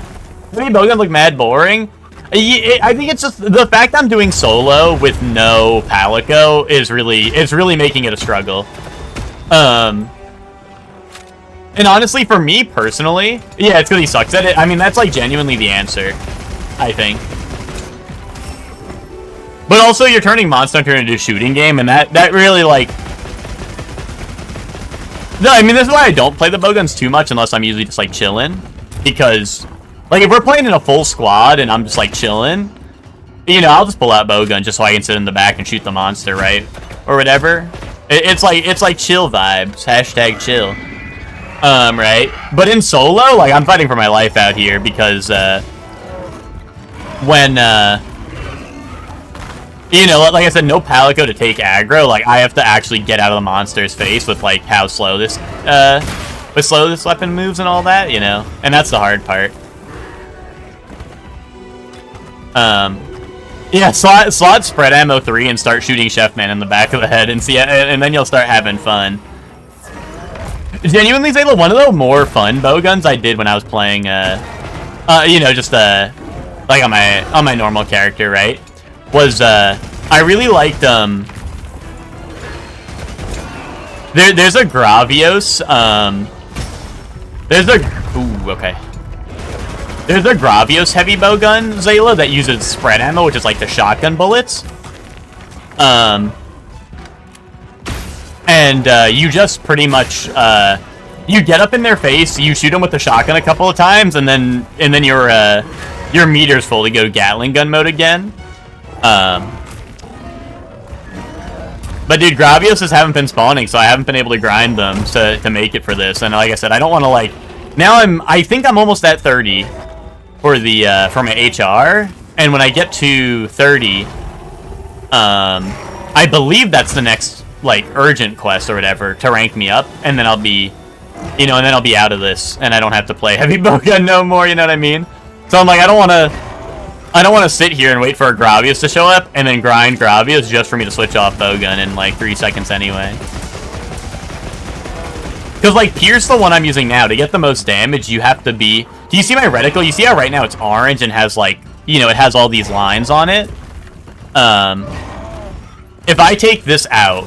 think bowguns look mad boring. I think it's just the fact I'm doing solo with no Palico is really making it a struggle. And honestly, for me personally, yeah, it's because he sucks at it. I mean, that's like genuinely the answer, I think. But also, you're turning Monster Hunter into a shooting game, and that really, like... No, I mean, this is why I don't play the bowguns too much unless I'm usually just, like, chilling. Because, like, if we're playing in a full squad and I'm just, like, chilling, you know, I'll just pull out bowgun just so I can sit in the back and shoot the monster, right? Or whatever. It's like chill vibes. Hashtag chill. Right? But in solo, like, I'm fighting for my life out here because, when, you know, like I said, no Palico to take aggro. Like, I have to actually get out of the monster's face with, like, how slow this weapon moves and all that, you know? And that's the hard part. Yeah, slot spread ammo 3 and start shooting Chef Man in the back of the head and see, and then you'll start having fun. Genuinely, Zayla, one of the more fun bowguns I did when I was playing, you know, just, like on my normal character, right? Was, I really liked, there's a Gravios, there's a Gravios heavy bowgun, Zayla, that uses spread ammo, which is like the shotgun bullets. And, you just pretty much, you get up in their face, you shoot them with the shotgun a couple of times, and then your meter's full to go Gatling gun mode again. But dude, Gravios haven't been spawning, so I haven't been able to grind them to make it for this. And like I said, I don't want to like... Now I think I'm almost at 30 for the for my HR, and when I get to 30, I believe that's the next like urgent quest or whatever to rank me up, and then I'll be, you know, and then I'll be out of this, and I don't have to play heavy bowgun no more. You know what I mean? So I'm like, I don't want to sit here and wait for a Gravios to show up and then grind Gravios just for me to switch off bowgun in like 3 seconds anyway. Because like Pierce, the one I'm using now, to get the most damage, you have to be... Do you see my reticle? You see how right now it's orange and has like, you know, it has all these lines on it? If I take this out,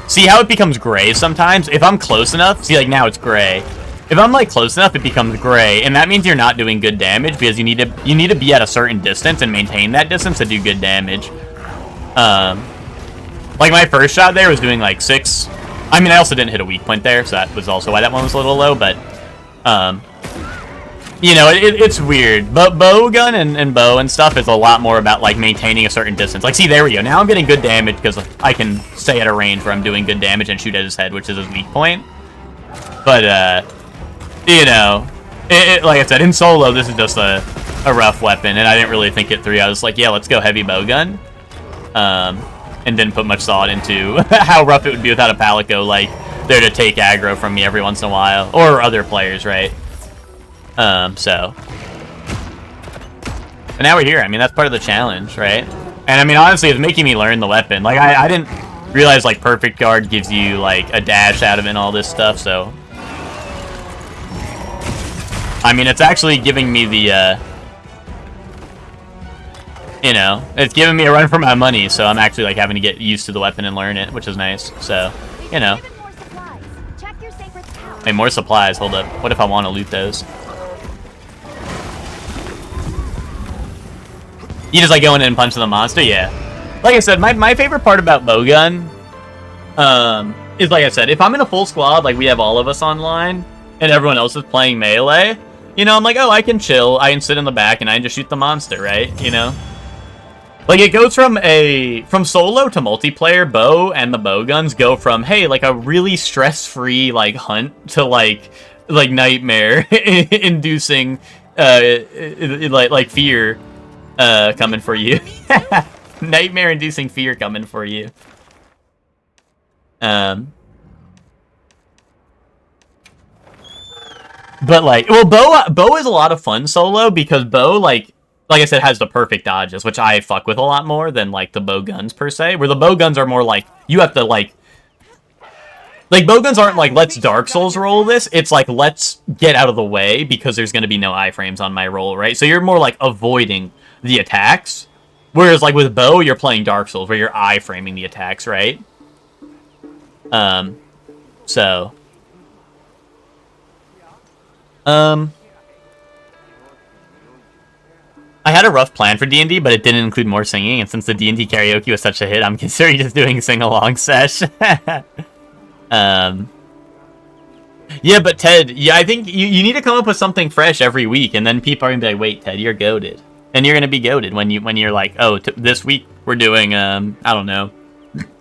see how it becomes gray sometimes? If I'm close enough, see like now it's gray. If I'm like close enough, it becomes gray, and that means you're not doing good damage because you need to be at a certain distance and maintain that distance to do good damage. Like my first shot there was doing like 6. I mean, I also didn't hit a weak point there, so that was also why that one was a little low. But you know, it's weird. But bowgun and bow and stuff is a lot more about like maintaining a certain distance. Like, see, there we go. Now I'm getting good damage because I can stay at a range where I'm doing good damage and shoot at his head, which is his weak point. But you know, like I said, in solo, this is just a rough weapon, and I didn't really think it through. I was like, yeah, let's go heavy bowgun, and didn't put much thought into how rough it would be without a Palico, like, there to take aggro from me every once in a while, or other players, right? So. But now we're here. I mean, that's part of the challenge, right? And I mean, honestly, it's making me learn the weapon. Like, I didn't realize, like, Perfect Guard gives you, like, a dash out of it and all this stuff, so... I mean, it's actually giving me the, you know, it's giving me a run for my money, so I'm actually, like, having to get used to the weapon and learn it, which is nice, so, you know. Hey, more supplies, hold up. What if I want to loot those? You just, like, go in and punch the monster? Yeah. Like I said, my favorite part about bowgun, is, like I said, if I'm in a full squad, like we have all of us online, and everyone else is playing melee, you know, I'm like, oh, I can chill, I can sit in the back, and I can just shoot the monster, right? You know? Like, it goes from solo to multiplayer. Bow and the bow guns go from, hey, like, a really stress-free, like, hunt to, like nightmare inducing, like fear, coming for you. Nightmare inducing fear coming for you. But, like, well, bow is a lot of fun solo because bow, like I said, has the perfect dodges, which I fuck with a lot more than, like, the bow guns, per se. Where the bow guns are more, like, you have to, like, bow guns aren't, like, let's Dark Souls roll this. It's, like, let's get out of the way because there's going to be no iframes on my roll, right? So you're more, like, avoiding the attacks. Whereas, like, with bow, you're playing Dark Souls, where you're iframing the attacks, right? So... I had a rough plan for D&D, but it didn't include more singing, and since the D&D karaoke was such a hit, I'm considering just doing a sing-along sesh. Yeah, but Ted, yeah, I think you need to come up with something fresh every week, and then people are gonna be like, wait, Ted, you're goated. And you're gonna be goated when you're like, oh, this week we're doing, I don't know.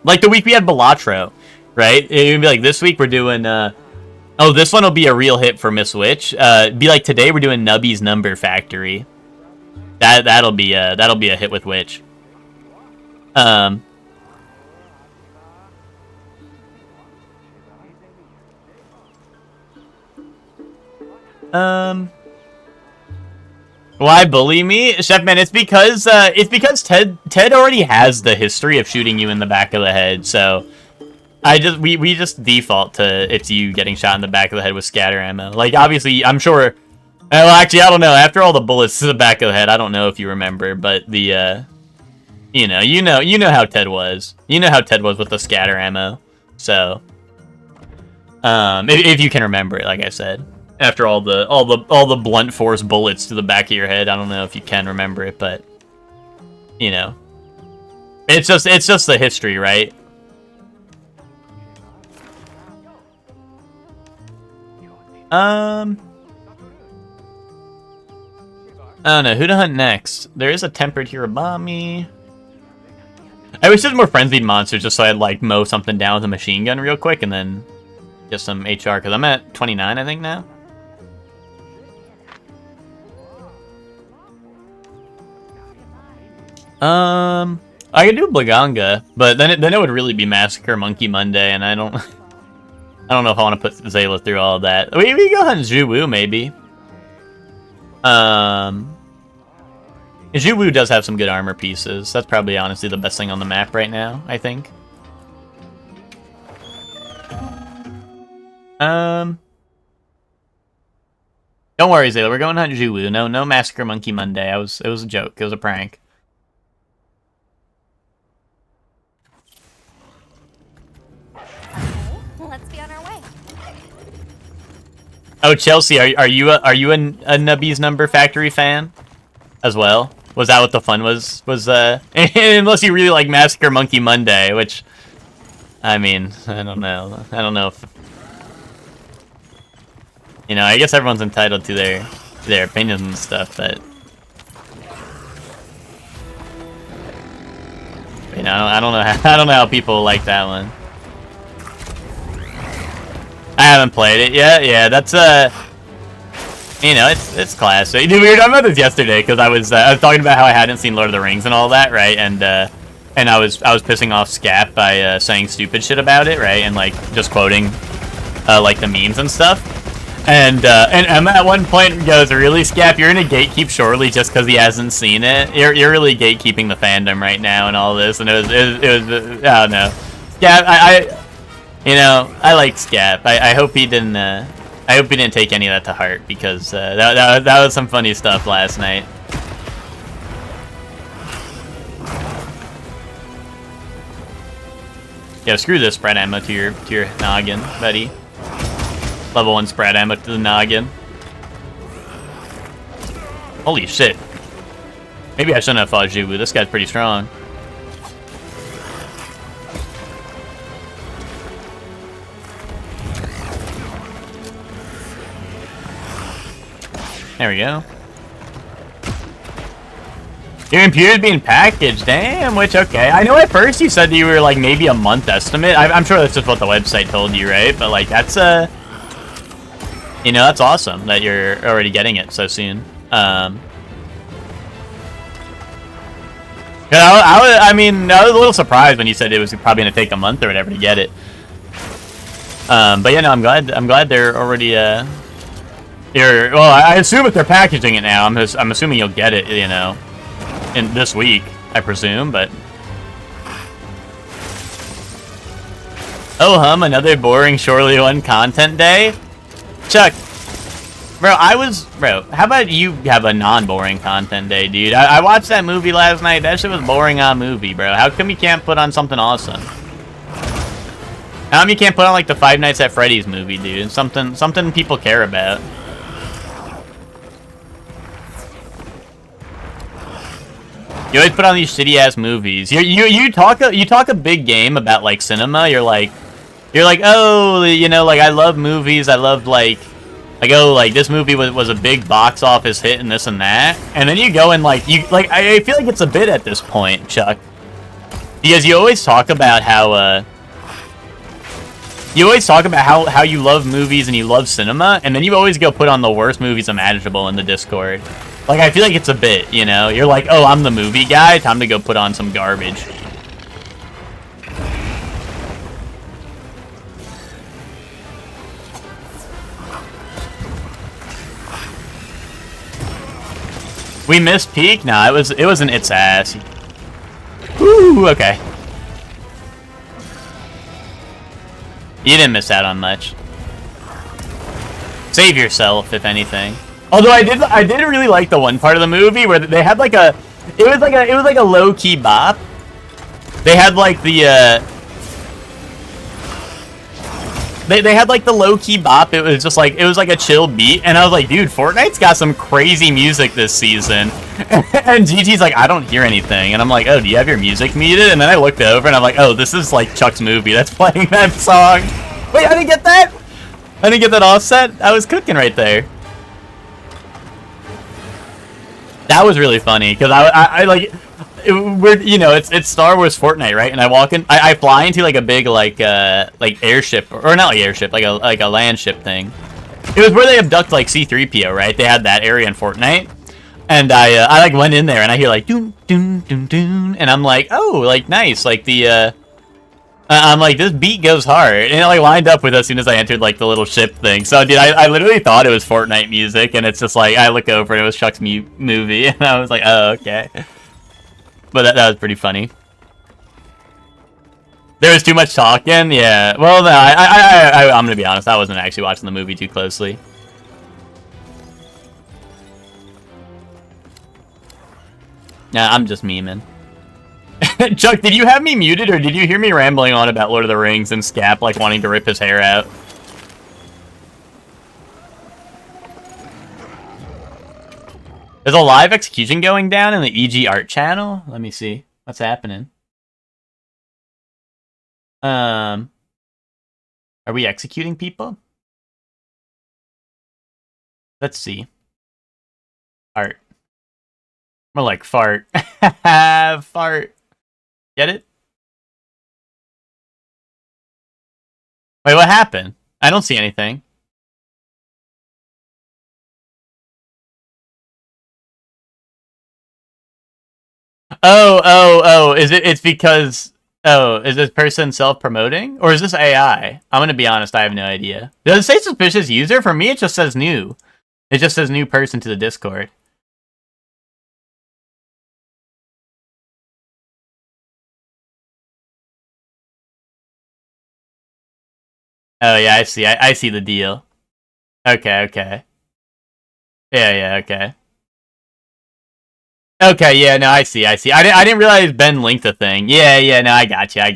Like the week we had Balatro, right? It'd be like, this week we're doing, oh, this one will be a real hit for Miss Witch. Be like, today we're doing Nubby's Number Factory. That'll be a hit with Witch. Why bully me, Chefman? It's because Ted already has the history of shooting you in the back of the head. So we just default to it's you getting shot in the back of the head with scatter ammo. Like, obviously, I'm sure. Well, actually, I don't know. After all the bullets to the back of the head, I don't know if you remember, but the, you know how Ted was. You know how Ted was with the scatter ammo. So, if you can remember it, like I said, after all the blunt force bullets to the back of your head, I don't know if you can remember it, but you know, it's just the history, right? I don't know, who to hunt next? There is a tempered Hirabami. I wish there's more frenzied monsters just so I'd, like, mow something down with a machine gun real quick and then get some HR, because I'm at 29, I think, now. I could do Blaganga, but then it would really be Massacre Monkey Monday, and I don't know if I want to put Zayla through all of that. We go hunt Zhuwu, maybe. Zhuwu does have some good armor pieces. That's probably honestly the best thing on the map right now, I think. Don't worry, Zayla. We're going to hunt Zhuwu. No Massacre Monkey Monday. It was a joke. It was a prank. Let's be on our way. Oh, Chelsea, are you a Nubby's Number Factory fan as well? Was that what the fun was? Unless you really like Massacre Monkey Monday, which, I mean, I don't know if, you know, I guess everyone's entitled to their opinions and stuff, but, you know, I don't know how people like that one. I haven't played it yet. Yeah, that's you know, it's classic. Dude, we were talking about this yesterday because I was talking about how I hadn't seen Lord of the Rings and all that, right? And I was pissing off Scap by saying stupid shit about it, right? And like just quoting like the memes and stuff. And Emma at one point goes, "Really, Scap? You're gonna gatekeep Shorely just because he hasn't seen it? You're really gatekeeping the fandom right now and all this." And it was I don't know. Scap, you know, I like Scap. I hope he didn't. I hope he didn't take any of that to heart because that was some funny stuff last night. Yeah, screw this spread ammo to your noggin, buddy. Level 1 spread ammo to the noggin. Holy shit. Maybe I shouldn't have fought Zhuwu. This guy's pretty strong. There we go. Your computer's being packaged, damn, which, okay. I know at first you said you were, like, maybe a month estimate. I'm sure that's just what the website told you, right? But, like, that's, you know, that's awesome that you're already getting it so soon. I mean, I was a little surprised when you said it was probably going to take a month or whatever to get it. But, yeah, no, I'm glad they're already, well, I assume if they're packaging it now, I'm assuming you'll get it, you know, in this week, I presume, but... Oh, another boring Shorely One content day? Chuck, bro, how about you have a non-boring content day, dude? I watched that movie last night. That shit was boring on movie, bro. How come you can't put on something awesome? How come you can't put on, like, the Five Nights at Freddy's movie, dude? Something people care about. You always put on these shitty-ass movies. You talk a big game about, like, cinema. You're like, oh, you know, like, I love movies. I love, like, oh, like, this movie was a big box office hit and this and that. And then you go and, like, I feel like it's a bit at this point, Chuck. Because you always talk about how, how you love movies and you love cinema, and then you always go put on the worst movies imaginable in the Discord. Like, I feel like it's a bit, you know? You're like, oh, I'm the movie guy, time to go put on some garbage. We missed peak? Nah, it wasn't its ass. Ooh, okay. You didn't miss out on much. Save yourself, if anything. Although I did really like the one part of the movie where they had like it was like a low-key bop. They had like the they had like the low-key bop. It was like a chill beat, and I was like, dude, Fortnite's got some crazy music this season. And Gigi's like, I don't hear anything, and I'm like, oh, do you have your music muted? And then I looked over and I'm like, oh, this is like Chuck's movie that's playing that song. Wait, I didn't get that. I didn't get that offset. I was cooking right there. That was really funny because I like we're, you know, it's Star Wars Fortnite, right? And I walk in, I fly into like a big like airship, or not like airship, like a land ship thing. It was where they abduct like C-3PO, right? They had that area in Fortnite, and I like went in there and I hear like doon doon doon doon, and I'm like, oh, like nice, like the I'm like, this beat goes hard, and it like lined up with as soon as I entered like the little ship thing. So dude, I literally thought it was Fortnite music, and it's just like I look over and it was Chuck's movie, and I was like, oh, okay. But that was pretty funny. There was too much talking, yeah. Well, no, I'm gonna be honest, I wasn't actually watching the movie too closely. Nah, I'm just memeing. Chuck, did you have me muted, or did you hear me rambling on about Lord of the Rings and Scap, like, wanting to rip his hair out? There's a live execution going down in the EG Art channel? Let me see. What's happening? Are we executing people? Let's see. Art. More like fart. Fart. Get it? Wait, what happened? I don't see anything. Oh, it's because, is this person self-promoting? Or is this AI? I'm gonna be honest, I have no idea. Does it say suspicious user? For me, it just says new. It just says new person to the Discord. Oh yeah, I see. I see the deal. Okay. Yeah, okay. Okay, yeah, no, I see. I didn't realize Ben linked the thing. Yeah, no, I got you. I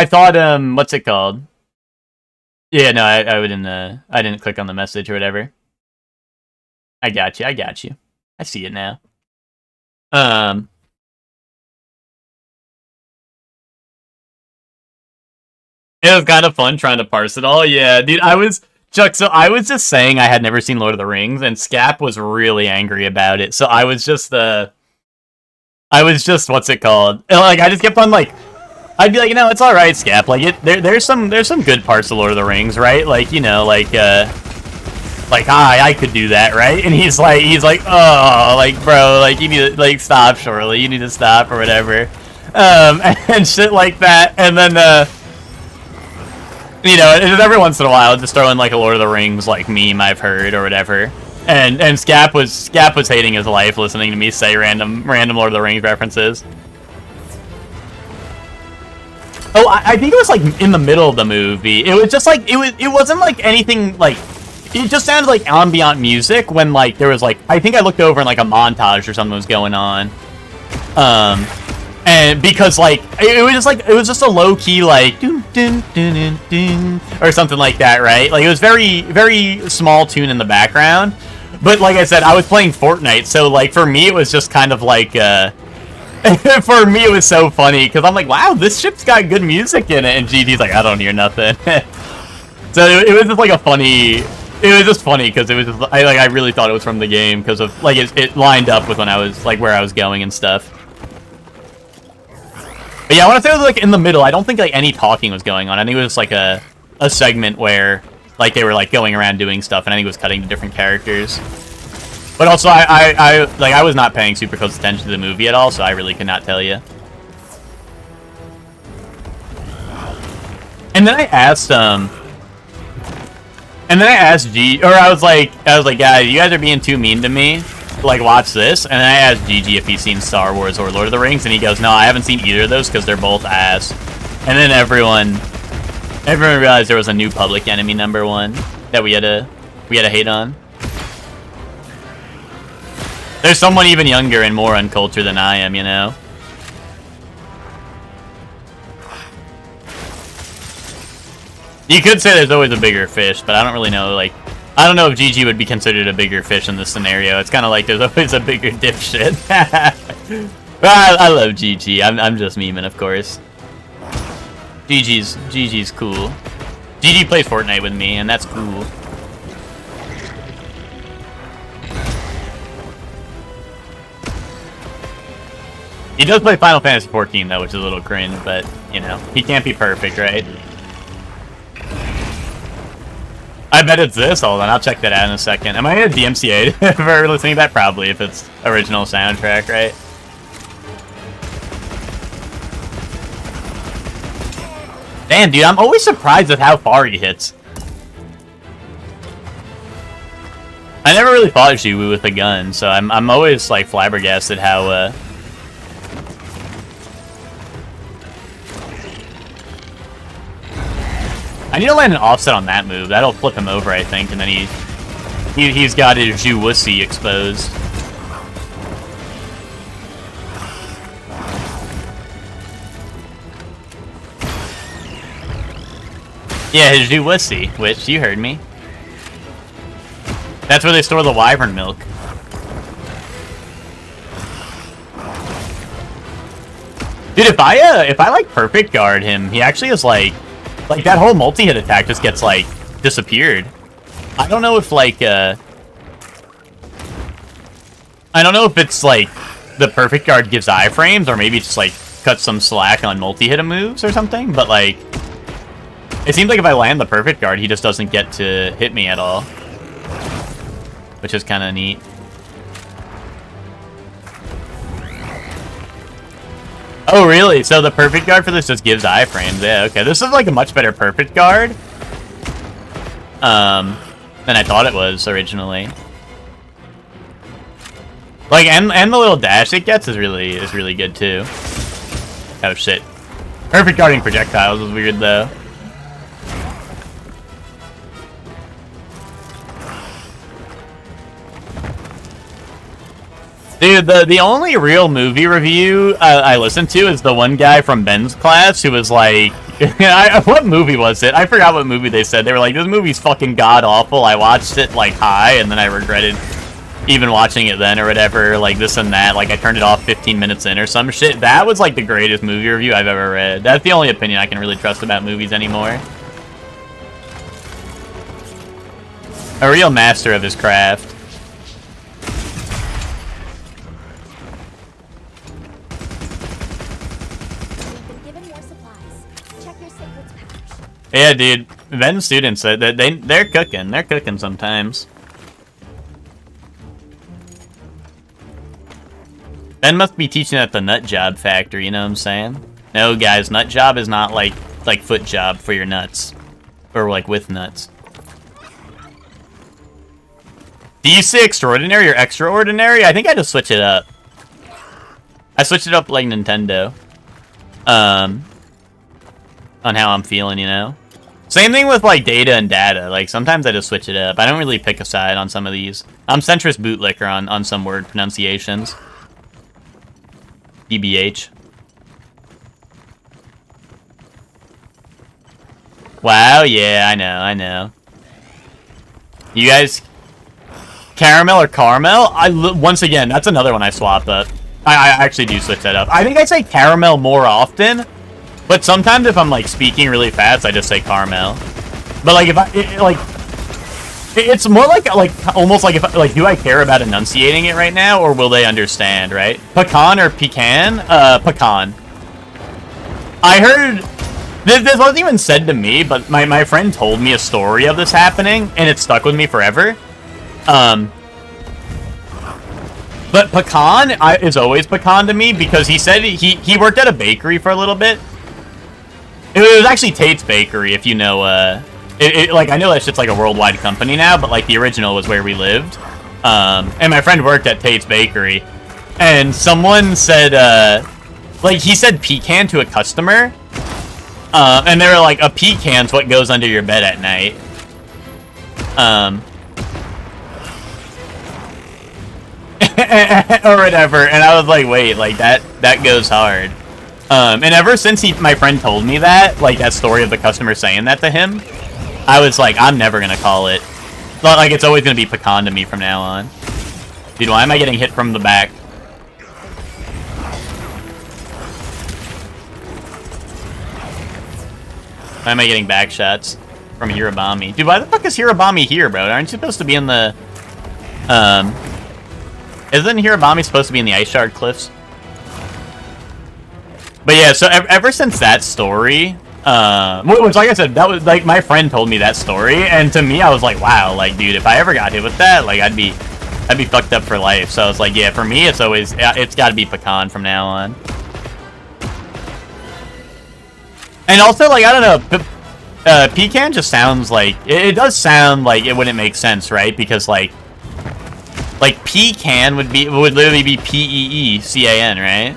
thought, what's it called? Yeah, no, I didn't click on the message or whatever. I got you. I see it now. It was kind of fun trying to parse it all. Yeah, dude, Chuck, so I was just saying I had never seen Lord of the Rings, and Scap was really angry about it. So I was just what's it called? And, like, I just kept on like, I'd be like, it's all right, Scap. Like, there's some good parts of Lord of the Rings, right? Like, I could do that, right? And he's like, oh, like, bro, like, you need to, like, stop, Shorely. You need to stop or whatever, and shit like that. And then, and every once in a while, just throw in like a Lord of the Rings like meme I've heard or whatever. And Scap was hating his life listening to me say random Lord of the Rings references. Oh, I think it was like in the middle of the movie. It was just like it wasn't like anything like. It just sounded like ambient music when like there was like I think I looked over and like a montage or something was going on. And because like it was just a low key like dun, dun, dun, dun, dun, or something like that, right? Like it was very very small tune in the background. But like I said, I was playing Fortnite, so like for me it was just kind of like for me it was so funny because I'm like, wow, this ship's got good music in it, and GT's like, I don't hear nothing. So it was just like a funny. It was just funny because it was just, I really thought it was from the game because of like it lined up with when I was like where I was going and stuff. But yeah, I want to say it was like in the middle. I don't think like any talking was going on. I think it was like a segment where like they were like going around doing stuff, and I think it was cutting to different characters. But also I was not paying super close attention to the movie at all, so I really could not tell you. And then I asked G, or I was like, guys, you guys are being too mean to me. Like, watch this. And then I asked Gigi if he's seen Star Wars or Lord of the Rings, and he goes, no, I haven't seen either of those because they're both ass. And then everyone realized there was a new Public Enemy #1 that we had to hate on. There's someone even younger and more uncultured than I am, you know. You could say there's always a bigger fish, but I don't really know, like, I don't know if GG would be considered a bigger fish in this scenario. It's kind of like there's always a bigger dipshit. I love GG. I'm just memeing, of course. GG's cool. GG plays Fortnite with me, and that's cool. He does play Final Fantasy 14 though, which is a little cringe, but, you know, he can't be perfect, right? I bet it's this. Hold on, I'll check that out in a second. Am I in a DMCA for listening to that? Probably, if it's original soundtrack, right? Damn, dude, I'm always surprised at how far he hits. I never really fought Zhiwu with a gun, so I'm always, like, flabbergasted how, I need to land an offset on that move. That'll flip him over, I think, and then he's got his Zhiwusi exposed. Yeah, his Zhiwusi, which you heard me. That's where they store the wyvern milk. Dude, if I like perfect guard him, he actually is like that whole multi-hit attack just gets like disappeared. I don't know if like I don't know if it's like the perfect guard gives iframes or maybe just like cuts some slack on multi-hit moves or something, but like it seems like if I land the perfect guard, he just doesn't get to hit me at all, which is kind of neat. Oh, really? So the perfect guard for this just gives iframes. Yeah, okay. This is like a much better perfect guard than I thought it was originally. Like, and the little dash it gets is really good too. Oh shit. Perfect guarding projectiles is weird though. Dude, the only real movie review I listened to is the one guy from Ben's class who was like, what movie was it? I forgot what movie they said. They were like, this movie's fucking god-awful. I watched it, like, high, and then I regretted even watching it then or whatever, like this and that. Like, I turned it off 15 minutes in or some shit. That was, like, the greatest movie review I've ever read. That's the only opinion I can really trust about movies anymore. A real master of his craft. We've been given more supplies. Check your sacred's pouch. Yeah, dude. Ven students, they're cooking. They're cooking sometimes. Ben must be teaching at the nut job factory, you know what I'm saying? No, guys, nut job is not like foot job for your nuts. Or like with nuts. Do you say extraordinary or extraordinary? I think I just switch it up. I switched it up like Nintendo. On how I'm feeling, you know? Same thing with like data and data. Like sometimes I just switch it up. I don't really pick a side on some of these. I'm centrist bootlicker on some word pronunciations. DBH. Wow, yeah, I know. You guys, caramel or caramel? Once again, that's another one I swap up. I actually do switch that up. I think I say caramel more often, but sometimes if I'm like speaking really fast, I just say caramel. But like it's more like almost like if do I care about enunciating it right now, or will they understand, right? Pecan or pecan? Pecan. I heard this wasn't even said to me, but my friend told me a story of this happening, and it stuck with me forever. But pecan is always pecan to me because he said he worked at a bakery for a little bit. It was actually Tate's Bakery, if you know. Like I know that shit's like a worldwide company now, but like the original was where we lived. And my friend worked at Tate's Bakery, and someone said, like he said pecan to a customer, and they were like, a pecan's what goes under your bed at night. Or whatever, and I was like, wait, like that goes hard. And ever since my friend told me that, like that story of the customer saying that to him, I was like, I'm never gonna call it. Like it's always gonna be pecan to me from now on. Dude, why am I getting hit from the back? Why am I getting back shots from Hirabami? Dude, why the fuck is Hirabami here, bro? Aren't you supposed to be in the isn't Hirabami supposed to be in the Ice Shard Cliffs? But yeah, so ever since that story, which like I said, that was like my friend told me that story, and to me I was like, wow, like dude, if I ever got hit with that, like I'd be fucked up for life. So I was like, yeah, for me it's got to be pecan from now on. And also like I don't know, pecan just sounds like it does sound like it wouldn't make sense, right? Because like pecan would literally be P-E-E-C-A-N, right?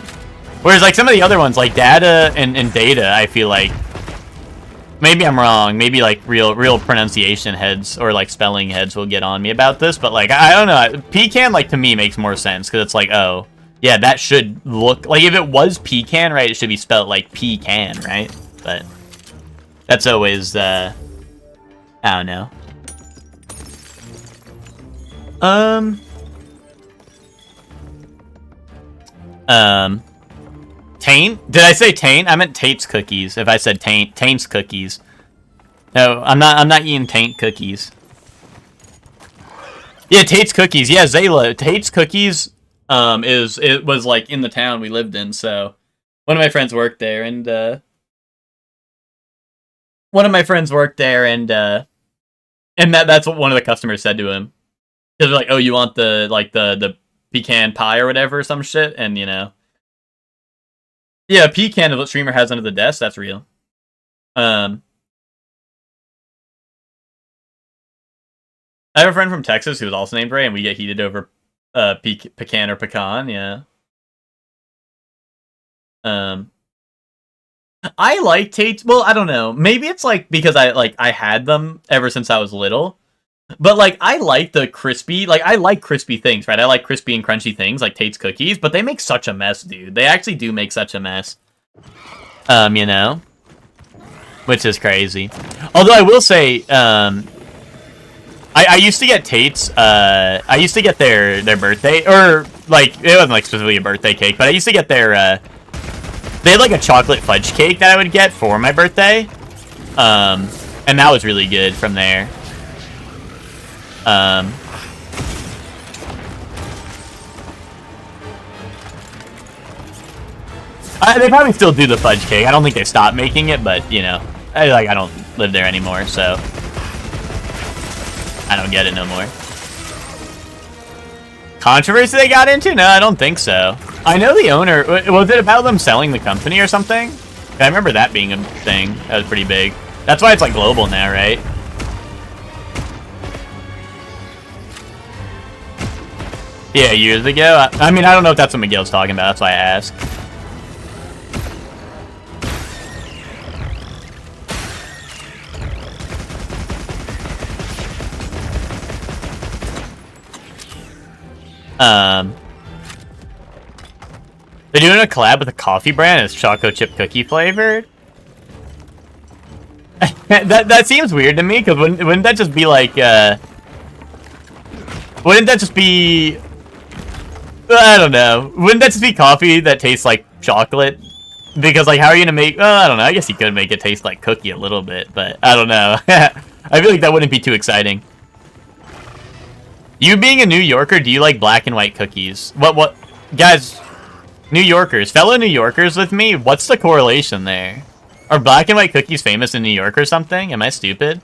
Whereas like some of the other ones, like data and data, I feel like maybe I'm wrong. Maybe like real pronunciation heads or like spelling heads will get on me about this. But like I don't know, pecan like to me makes more sense because it's like, oh yeah, that should look like if it was pecan, right? It should be spelled like pecan, right? But that's always I don't know. Taint? Did I say Taint? I meant Tate's cookies. If I said Taint's cookies. No, I'm not eating Taint cookies. Yeah, Tate's cookies. Yeah, Zayla. Tate's cookies it was like in the town we lived in, so one of my friends worked there and that's what one of the customers said to him. Cuz they're like, "Oh, you want the pecan pie or whatever, some shit," and you know. Yeah, pecan is what streamer has under the desk. That's real. I have a friend from Texas who's also named Ray, and we get heated over pecan or pecan. Yeah. I like Tate's. Well, I don't know. Maybe it's like because I had them ever since I was little. But, like, I like the crispy, like, I like crispy things, right? I like crispy and crunchy things, like Tate's cookies, but they make such a mess, dude. They actually do make such a mess. You know? Which is crazy. Although I will say, I used to get Tate's, I used to get their birthday, or, like, it wasn't, like, specifically a birthday cake, but I used to get their, they had, like, a chocolate fudge cake that I would get for my birthday. And that was really good from there. They probably still do the fudge cake. I don't think they stopped making it, but, you know, I don't live there anymore, so I don't get it no more. Controversy they got into? No, I don't think so. I know the owner... Was it about them selling the company or something? I remember that being a thing. That was pretty big. That's why it's, like, global now, right? Yeah, years ago. I mean, I don't know if that's what Miguel's talking about. That's why I asked. They're doing a collab with a coffee brand. It's choco chip cookie flavored. that seems weird to me, because wouldn't that just be like, wouldn't that just be, I don't know, wouldn't that just be coffee that tastes like chocolate? Because, like, how are you gonna make, I don't know, I guess you could make it taste like cookie a little bit, but I don't know. I feel like that wouldn't be too exciting. You being a New Yorker, do you like black and white cookies? What, guys, New Yorkers, fellow New Yorkers with me, what's the correlation there? Are black and white cookies famous in New York or something? Am I stupid?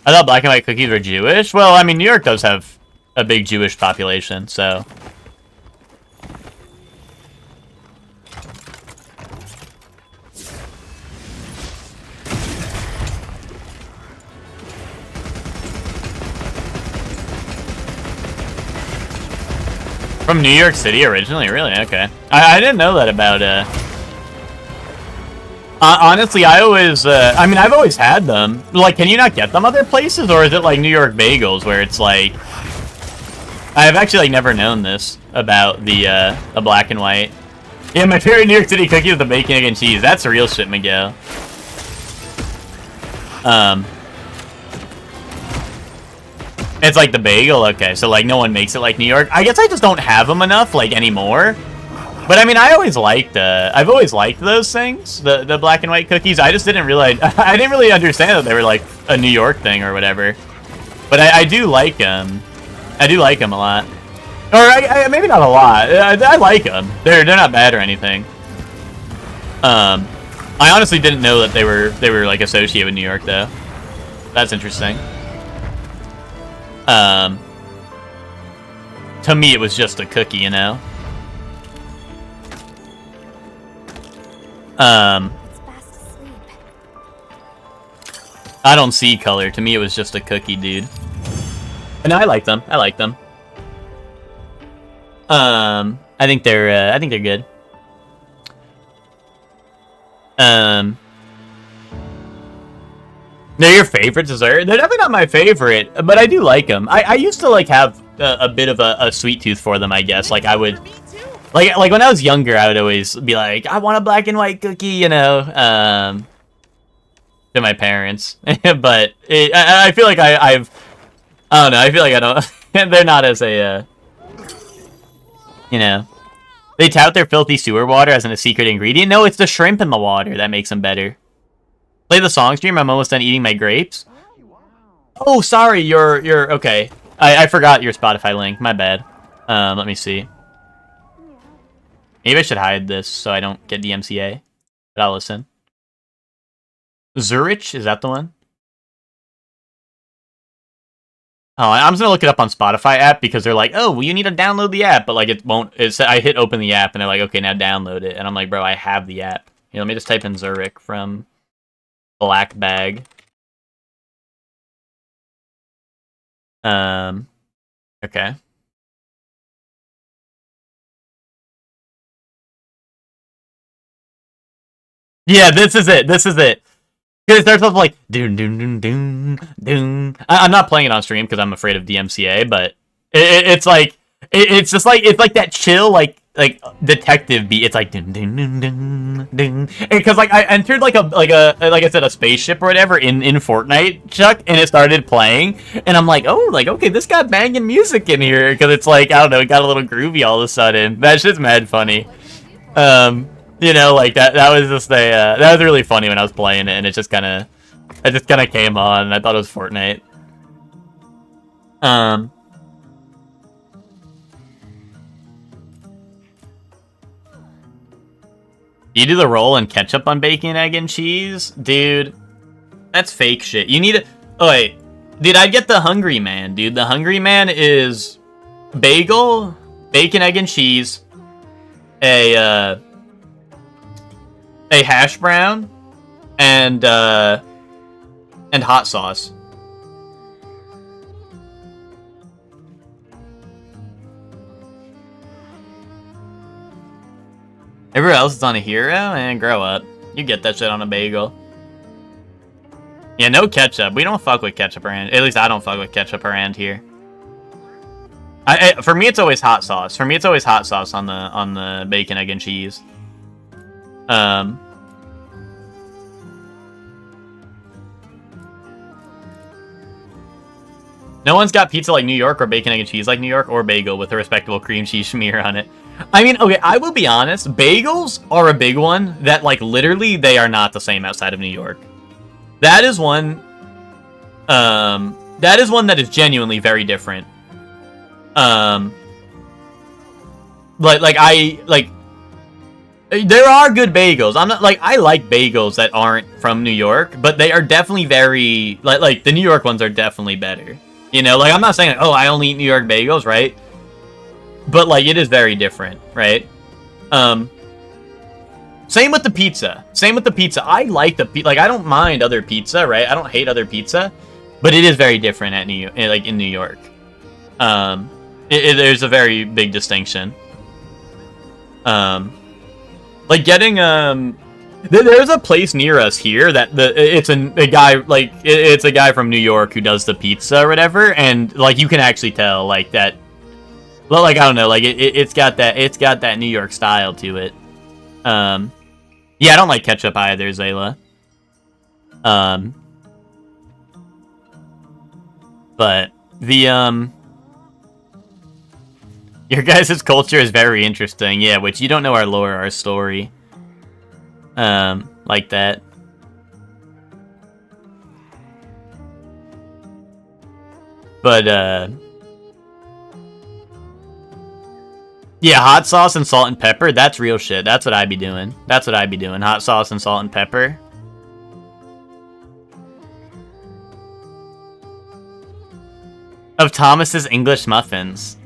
I thought black and white cookies were Jewish. Well, I mean, New York does have a big Jewish population, so... From New York City originally? Really? Okay. I didn't know that about, honestly, I always, I mean, I've always had them. Like, can you not get them other places? Or is it like New York bagels where it's like... I've actually, like, never known this about the black and white. Yeah, my favorite New York City cookie is the bacon, egg, and cheese. That's the real shit, Miguel. It's like the bagel, okay, so like no one makes it like New York. I guess I just don't have them enough, like, anymore. But I mean, I've always liked those things, the black and white cookies. I just didn't realize, I didn't really understand that they were like a New York thing or whatever. But I do like them. I do like them a lot. Or maybe not a lot. I like them. They're not bad or anything. I honestly didn't know that they were like associated with New York though. That's interesting. To me, it was just a cookie, you know? I don't see color. To me, it was just a cookie, dude. And I like them. I like them. I think they're good. They're your favorite dessert? They're definitely not my favorite, but I do like them. I used to, like, have a bit of a sweet tooth for them, I guess. Like, I would... Like when I was younger, I would always be like, I want a black and white cookie, you know, to my parents. But I feel like I don't know, I feel like I don't... They're not as a, you know... They tout their filthy sewer water as a secret ingredient. No, it's the shrimp in the water that makes them better. Play the song stream. I'm almost done eating my grapes. Oh, sorry. You're okay. I forgot your Spotify link. My bad. Let me see. Maybe I should hide this so I don't get DMCA. But I'll listen. Zurich, is that the one? Oh, I'm just gonna look it up on Spotify app because they're like, oh, well, you need to download the app, but like it won't. I hit open the app and they're like, okay, now download it, and I'm like, bro, I have the app. You know, let me just type in Zurich from Black Bag. Okay. Yeah, this is it. This is it. Because it starts off like doon doon doon doon doon. I'm not playing it on stream because I'm afraid of DMCA, but it's like it's just like it's like that chill like like detective beat. It's like ding ding ding ding ding. Because like I entered like I said, a spaceship or whatever in Fortnite, Chuck, and it started playing, and I'm like, oh, like okay, this got banging music in here because it's like I don't know, it got a little groovy all of a sudden. That shit's mad funny. You know, like that was just a that was really funny when I was playing it, and it just kind of came on, and I thought it was Fortnite. You do the roll and ketchup on bacon, egg, and cheese? Dude, that's fake shit. You need to... Oh, wait. Dude, I'd get the Hungry Man, dude. The Hungry Man is bagel, bacon, egg, and cheese, a hash brown, and hot sauce. Everywhere else is on a hero? And grow up. You get that shit on a bagel. Yeah, no ketchup. We don't fuck with ketchup around. At least I don't fuck with ketchup around here. For me, it's always hot sauce. For me, it's always hot sauce on the bacon, egg, and cheese. No one's got pizza like New York or bacon, egg, and cheese like New York or bagel with a respectable cream cheese smear on it. I mean, okay, I will be honest. Bagels are a big one that, like, literally they are not the same outside of New York. That is one that is genuinely very different. There are good bagels. I'm not like I like bagels that aren't from New York, but they are definitely very like the New York ones are definitely better. You know, like I'm not saying like, oh, I only eat New York bagels, right? But like it is very different, right? Same with the pizza. I like like I don't mind other pizza, right? I don't hate other pizza, but it is very different in New York. There's a very big distinction. Like getting there's a place near us here that it's a guy from New York who does the pizza or whatever, and like you can actually tell like that. Well, like I don't know, like it's got that New York style to it. Yeah, I don't like ketchup either, Zayla. But the your guys' culture is very interesting, yeah, which you don't know our lore, our story. Like that. But yeah, hot sauce and salt and pepper, that's real shit. That's what I'd be doing. Hot sauce and salt and pepper. Of Thomas's English muffins.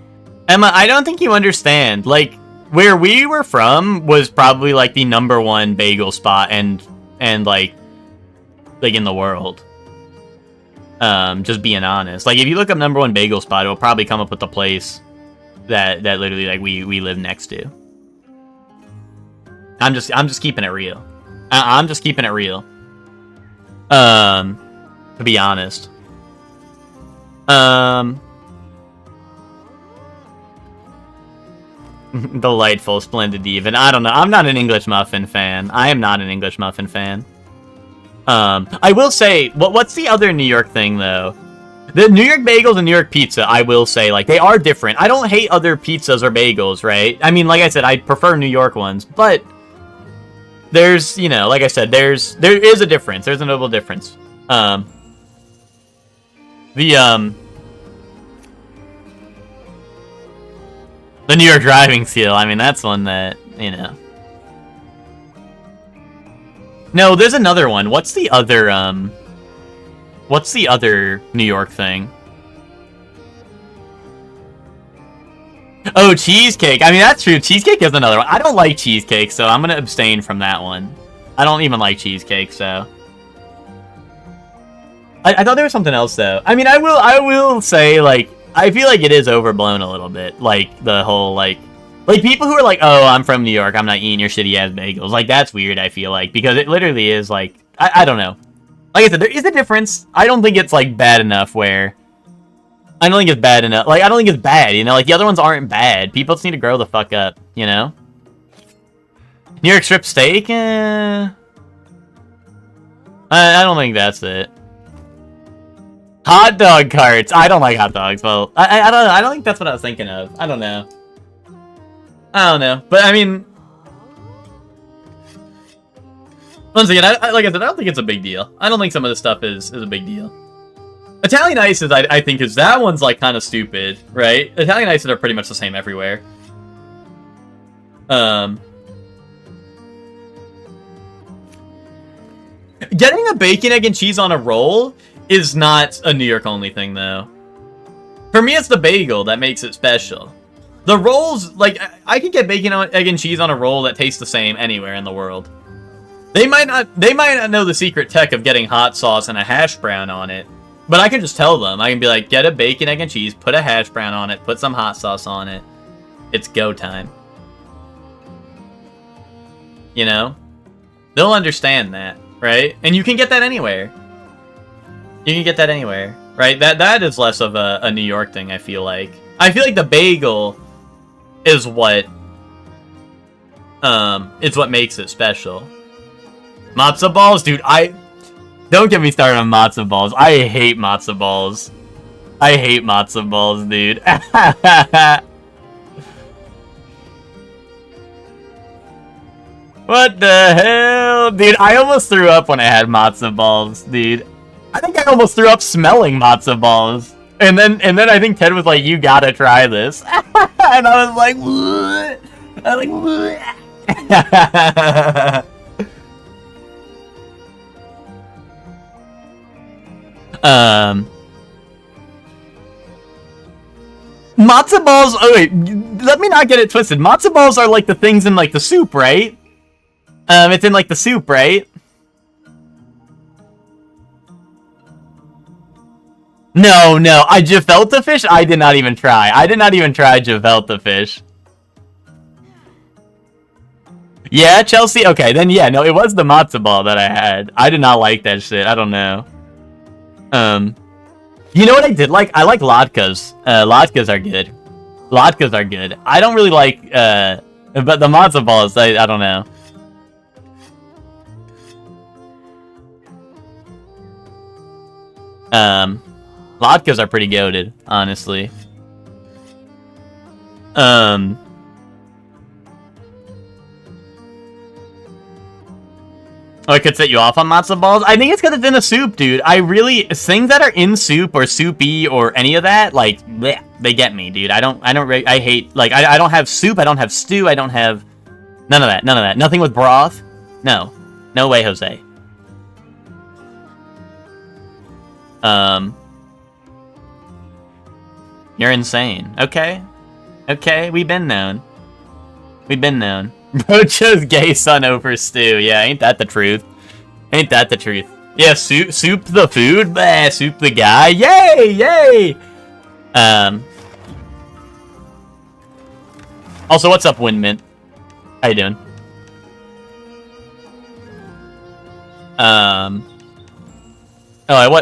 Emma, I don't think you understand. Like, where we were from was probably like the #1 bagel spot and like in the world. Just being honest. Like if you look up #1 bagel spot, it'll probably come up with the place that literally like we live next to. I'm just keeping it real. I'm just keeping it real. To be honest. Delightful, splendid even. I don't know. I'm not an English muffin fan. I am not an English muffin fan. I will say, what's the other New York thing though? The New York bagels and New York pizza, I will say, like, they are different. I don't hate other pizzas or bagels, right? I mean, like I said, I prefer New York ones, but there's, you know, like I said, there is a difference. There's a notable difference. The New York driving seal, I mean, that's one that, you know. No, there's another one. What's the other New York thing? Oh, cheesecake. I mean, that's true. Cheesecake is another one. I don't like cheesecake, so I'm going to abstain from that one. I don't even like cheesecake, so. I thought there was something else, though. I mean, I will say, like, I feel like it is overblown a little bit. Like, the whole, like people who are like, oh, I'm from New York, I'm not eating your shitty-ass bagels. Like, that's weird, I feel like, because it literally is, like, I don't know. Like I said, there is a difference. I don't think it's, like, bad enough where I don't think it's bad enough. Like, I don't think it's bad, you know? Like, the other ones aren't bad. People just need to grow the fuck up, you know? New York strip steak? I don't think that's it. Hot dog carts. I don't like hot dogs. Well, I don't know. I don't think that's what I was thinking of. I don't know. I don't know. But, I mean... Once again, like I said, I don't think it's a big deal. I don't think some of this stuff is a big deal. Italian ices, I think, is that one's, like, kind of stupid, right? Italian ices are pretty much the same everywhere. Getting a bacon, egg, and cheese on a roll is not a New York only thing, though. For me, it's the bagel that makes it special. The rolls, like, I could get bacon, egg, and cheese on a roll that tastes the same anywhere in the world. They might not know the secret tech of getting hot sauce and a hash brown on it. But I can just tell them. I can be like, get a bacon, egg, and cheese, put a hash brown on it, put some hot sauce on it. It's go time. You know? They'll understand that, right? And you can get that anywhere. You can get that anywhere, right? That is less of a New York thing, I feel like. I feel like the bagel is what makes it special. Matzo balls? Dude, don't get me started on matzo balls. I hate matzo balls. I hate matzo balls, dude. What the hell? Dude, I almost threw up when I had matzo balls, dude. I think I almost threw up smelling matzo balls. And then I think Ted was like, you gotta try this. And I was like, what? I was like, matzo balls. Oh wait, let me not get it twisted. Matzo balls are like the things in like the soup, right? It's in like the soup, right? No, I gefilte fish. I did not even try. I did not even try gefilte fish. Yeah, Chelsea. Okay, then yeah, no, it was the matzo ball that I had. I did not like that shit. I don't know. You know what I did like? I like latkes. Latkes are good. Latkes are good. I don't really like, but the matzo balls, I don't know. Latkes are pretty goated, honestly. Oh, it could set you off on matzo balls? I think it's because it's in a soup, dude. Things that are in soup or soupy or any of that, like, bleh, they get me, dude. I hate, like, I don't have soup, I don't have stew, I don't have, none of that. Nothing with broth? No. No way, Jose. You're insane. Okay, we've been known. Bro chose gay son over stew. Yeah, ain't that the truth? Yeah, soup the food? Bah, soup the guy? Yay! Also, what's up, Windmint? How you doing?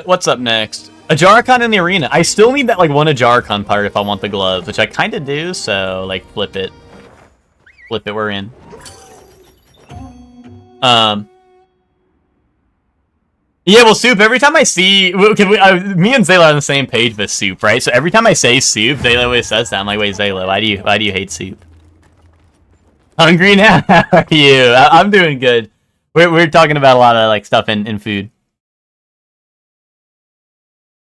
What's up next? A Jarkon in the arena. I still need that, like, one Jarkon part if I want the gloves, which I kind of do, so, like, flip it. We're in. Yeah, well, soup, every time I see... me and Zayla are on the same page with soup, right? So every time I say soup, Zayla always says that. I'm like, wait, Zayla, why do you hate soup? Hungry now? How are you? I'm doing good. We're talking about a lot of, like, stuff in food.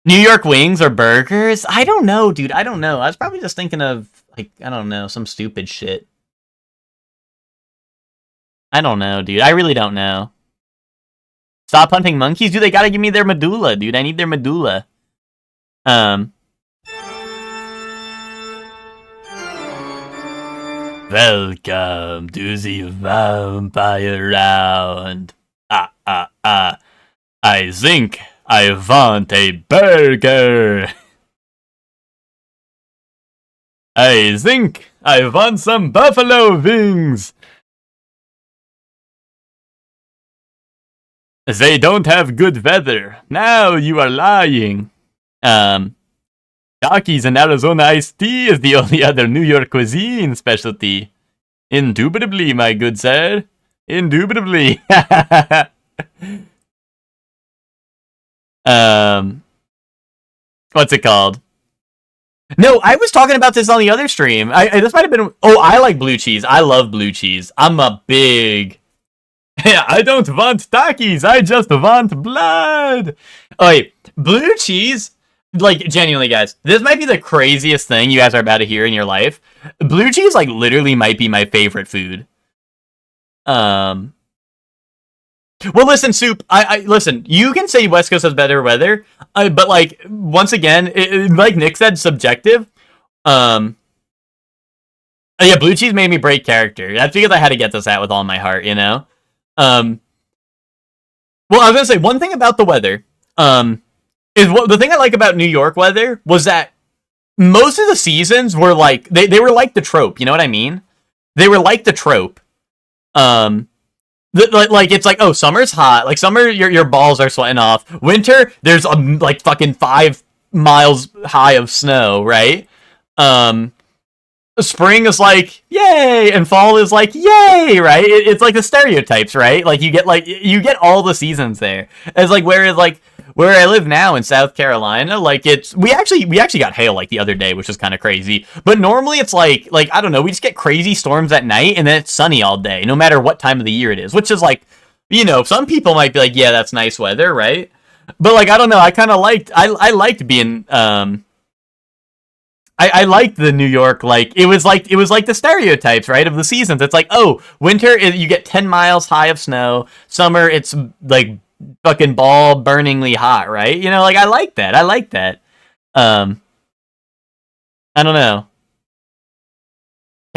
New York wings or burgers? I don't know, dude. I don't know. I was probably just thinking of, like, I don't know, some stupid shit. I don't know, dude. I really don't know. Stop hunting monkeys? Dude, they gotta give me their medulla, dude. I need their medulla. Welcome to the vampire round. I think I want a burger. I think I want some buffalo wings. They don't have good weather. Now you are lying. Takis and Arizona iced tea is the only other New York cuisine specialty. Indubitably, my good sir. Indubitably. What's it called? No, I was talking about this on the other stream. This might have been... Oh, I like blue cheese. I love blue cheese. I'm a big... I don't want Takis. I just want blood. Oh, wait. Blue cheese... Like, genuinely, guys, this might be the craziest thing you guys are about to hear in your life. Blue cheese, like, literally might be my favorite food. Well, listen, Soup, listen, you can say West Coast has better weather, but, like, once again, like Nick said, subjective. Yeah, blue cheese made me break character. That's because I had to get this out with all my heart, you know? Well, I was gonna say, one thing about the weather, is what the thing I like about New York weather was that most of the seasons were like they were like the trope, you know what I mean? They were like the trope. Like it's like, oh, summer's hot. Like summer your balls are sweating off. Winter, there's like fucking 5 miles high of snow, right? Spring is like yay, and fall is like yay, right? It's like the stereotypes, right? Like you get all the seasons there. It's like whereas like where I live now in South Carolina, like we actually got hail like the other day, which is kind of crazy. But normally it's like I don't know, we just get crazy storms at night and then it's sunny all day, no matter what time of the year it is. Which is like, you know, some people might be like, yeah, that's nice weather, right? But like I don't know, I kind of liked liked being I liked the New York, like it was like the stereotypes, right, of the seasons. It's like, oh, winter you get 10 miles high of snow, summer it's like fucking ball burningly hot, right? You know, like I like that. I don't know.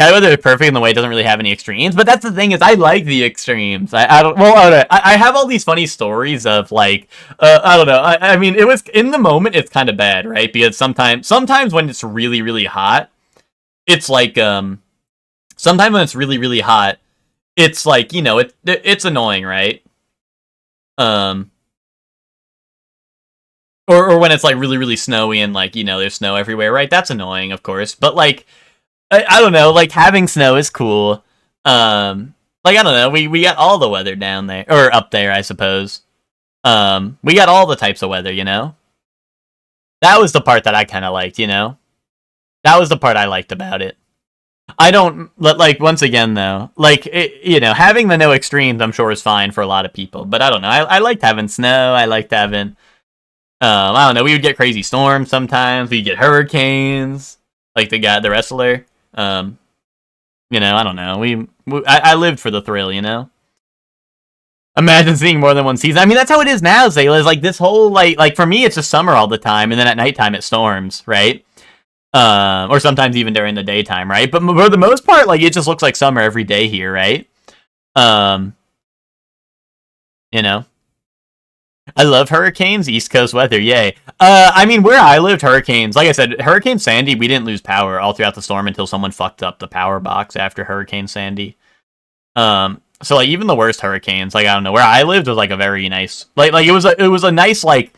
Cali weather is perfect in the way it doesn't really have any extremes, but that's the thing is I like the extremes. I have all these funny stories of like I don't know. I mean, it was in the moment it's kind of bad, right? Because sometimes when it's really really hot, it's like sometimes when it's really really hot, it's like, you know, it's annoying, right? Or when it's like really really snowy and like, you know, there's snow everywhere, right? That's annoying, of course. But like I don't know, like having snow is cool. Like I don't know, we got all the weather down there or up there, I suppose. We got all the types of weather, you know. That was the part that I kind of liked, you know. That was the part I liked about it. I don't like, once again though, like you know, having the no extremes I'm sure is fine for a lot of people, but I don't know. I liked having snow. I liked having I don't know, we would get crazy storms sometimes. We'd get hurricanes, like the wrestler. You know, I don't know. I lived for the thrill, you know. Imagine seeing more than one season. I mean, that's how it is now, Zayla. Is like this whole like for me, it's just summer all the time, and then at nighttime it storms, right? Or sometimes even during the daytime, right? But for the most part, like it just looks like summer every day here, right? You know, I love hurricanes, East Coast weather, yay. I mean, where I lived, hurricanes, like I said, Hurricane Sandy, we didn't lose power all throughout the storm until someone fucked up the power box after Hurricane Sandy. So like even the worst hurricanes, like I don't know, where I lived was like a very nice, like it was a nice like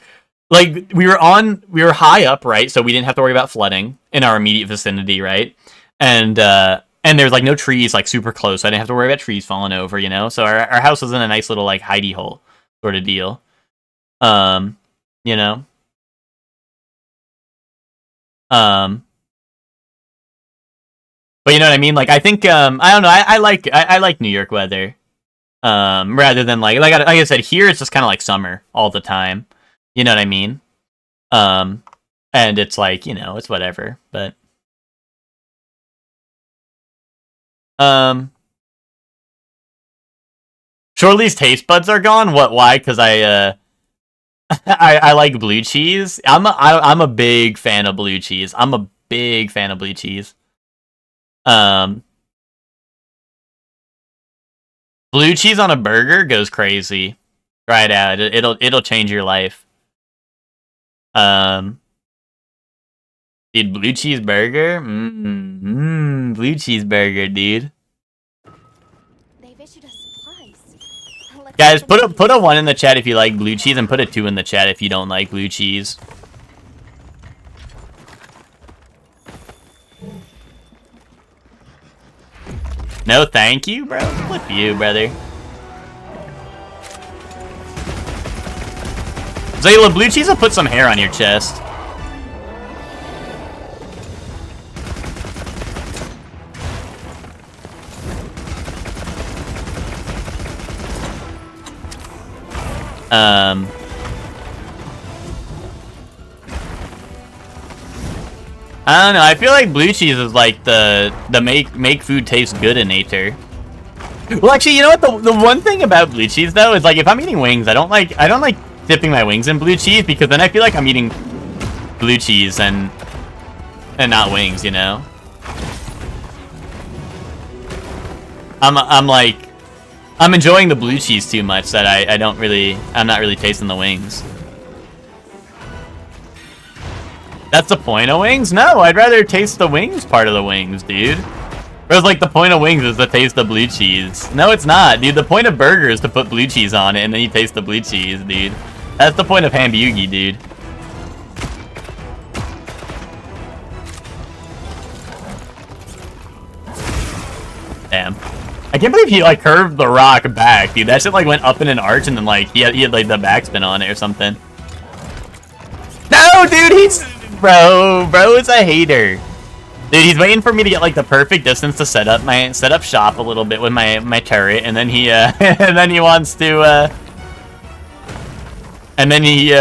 we were high up, right? So we didn't have to worry about flooding in our immediate vicinity, right? And there's like no trees like super close, so I didn't have to worry about trees falling over, you know. So our house was in a nice little like hidey hole sort of deal. You know. But you know what I mean? Like I think I don't know, I like New York weather. Rather than like I said, here it's just kind of like summer all the time. You know what I mean? And it's like, you know, it's whatever, but Shorty's taste buds are gone. What? Why? Because I like blue cheese. I'm a big fan of blue cheese. I'm a big fan of blue cheese. Blue cheese on a burger goes crazy. Try it out. It'll change your life. Dude, blue cheese burger? Blue cheese burger, dude. They've issued us supplies. Guys, put a 1 in the chat if you like blue cheese, and put a 2 in the chat if you don't like blue cheese. No, thank you, bro. Flip you, brother. Zayla, blue cheese will put some hair on your chest. I don't know. I feel like blue cheese is like the make food taste good in nature. Well, actually, you know what? The one thing about blue cheese though is like if I'm eating wings, I don't like dipping my wings in blue cheese because then I feel like I'm eating blue cheese and not wings. You know? I'm enjoying the blue cheese too much that I'm not really tasting the wings. That's the point of wings? No, I'd rather taste the wings part of the wings, dude. Whereas, like, the point of wings is to taste the blue cheese. No, it's not, dude. The point of burger is to put blue cheese on it, and then you taste the blue cheese, dude. That's the point of hamburgie, dude. Damn. I can't believe he, like, curved the rock back, dude. That shit, like, went up in an arch, and then, like, he had like, the backspin on it or something. No, dude, he's... Bro is a hater. Dude, he's waiting for me to get like the perfect distance to set up shop a little bit with my turret, and then he and then he wants to and then he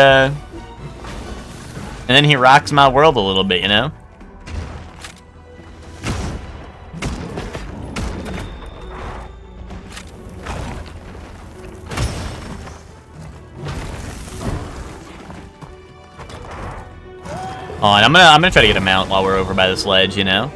rocks my world a little bit, you know? Oh, and I'm gonna try to get a mount while we're over by this ledge, you know?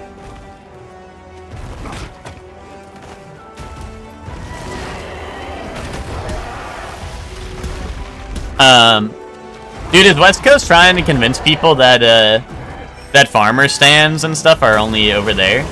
Dude, is West Coast trying to convince people that that farmer stands and stuff are only over there?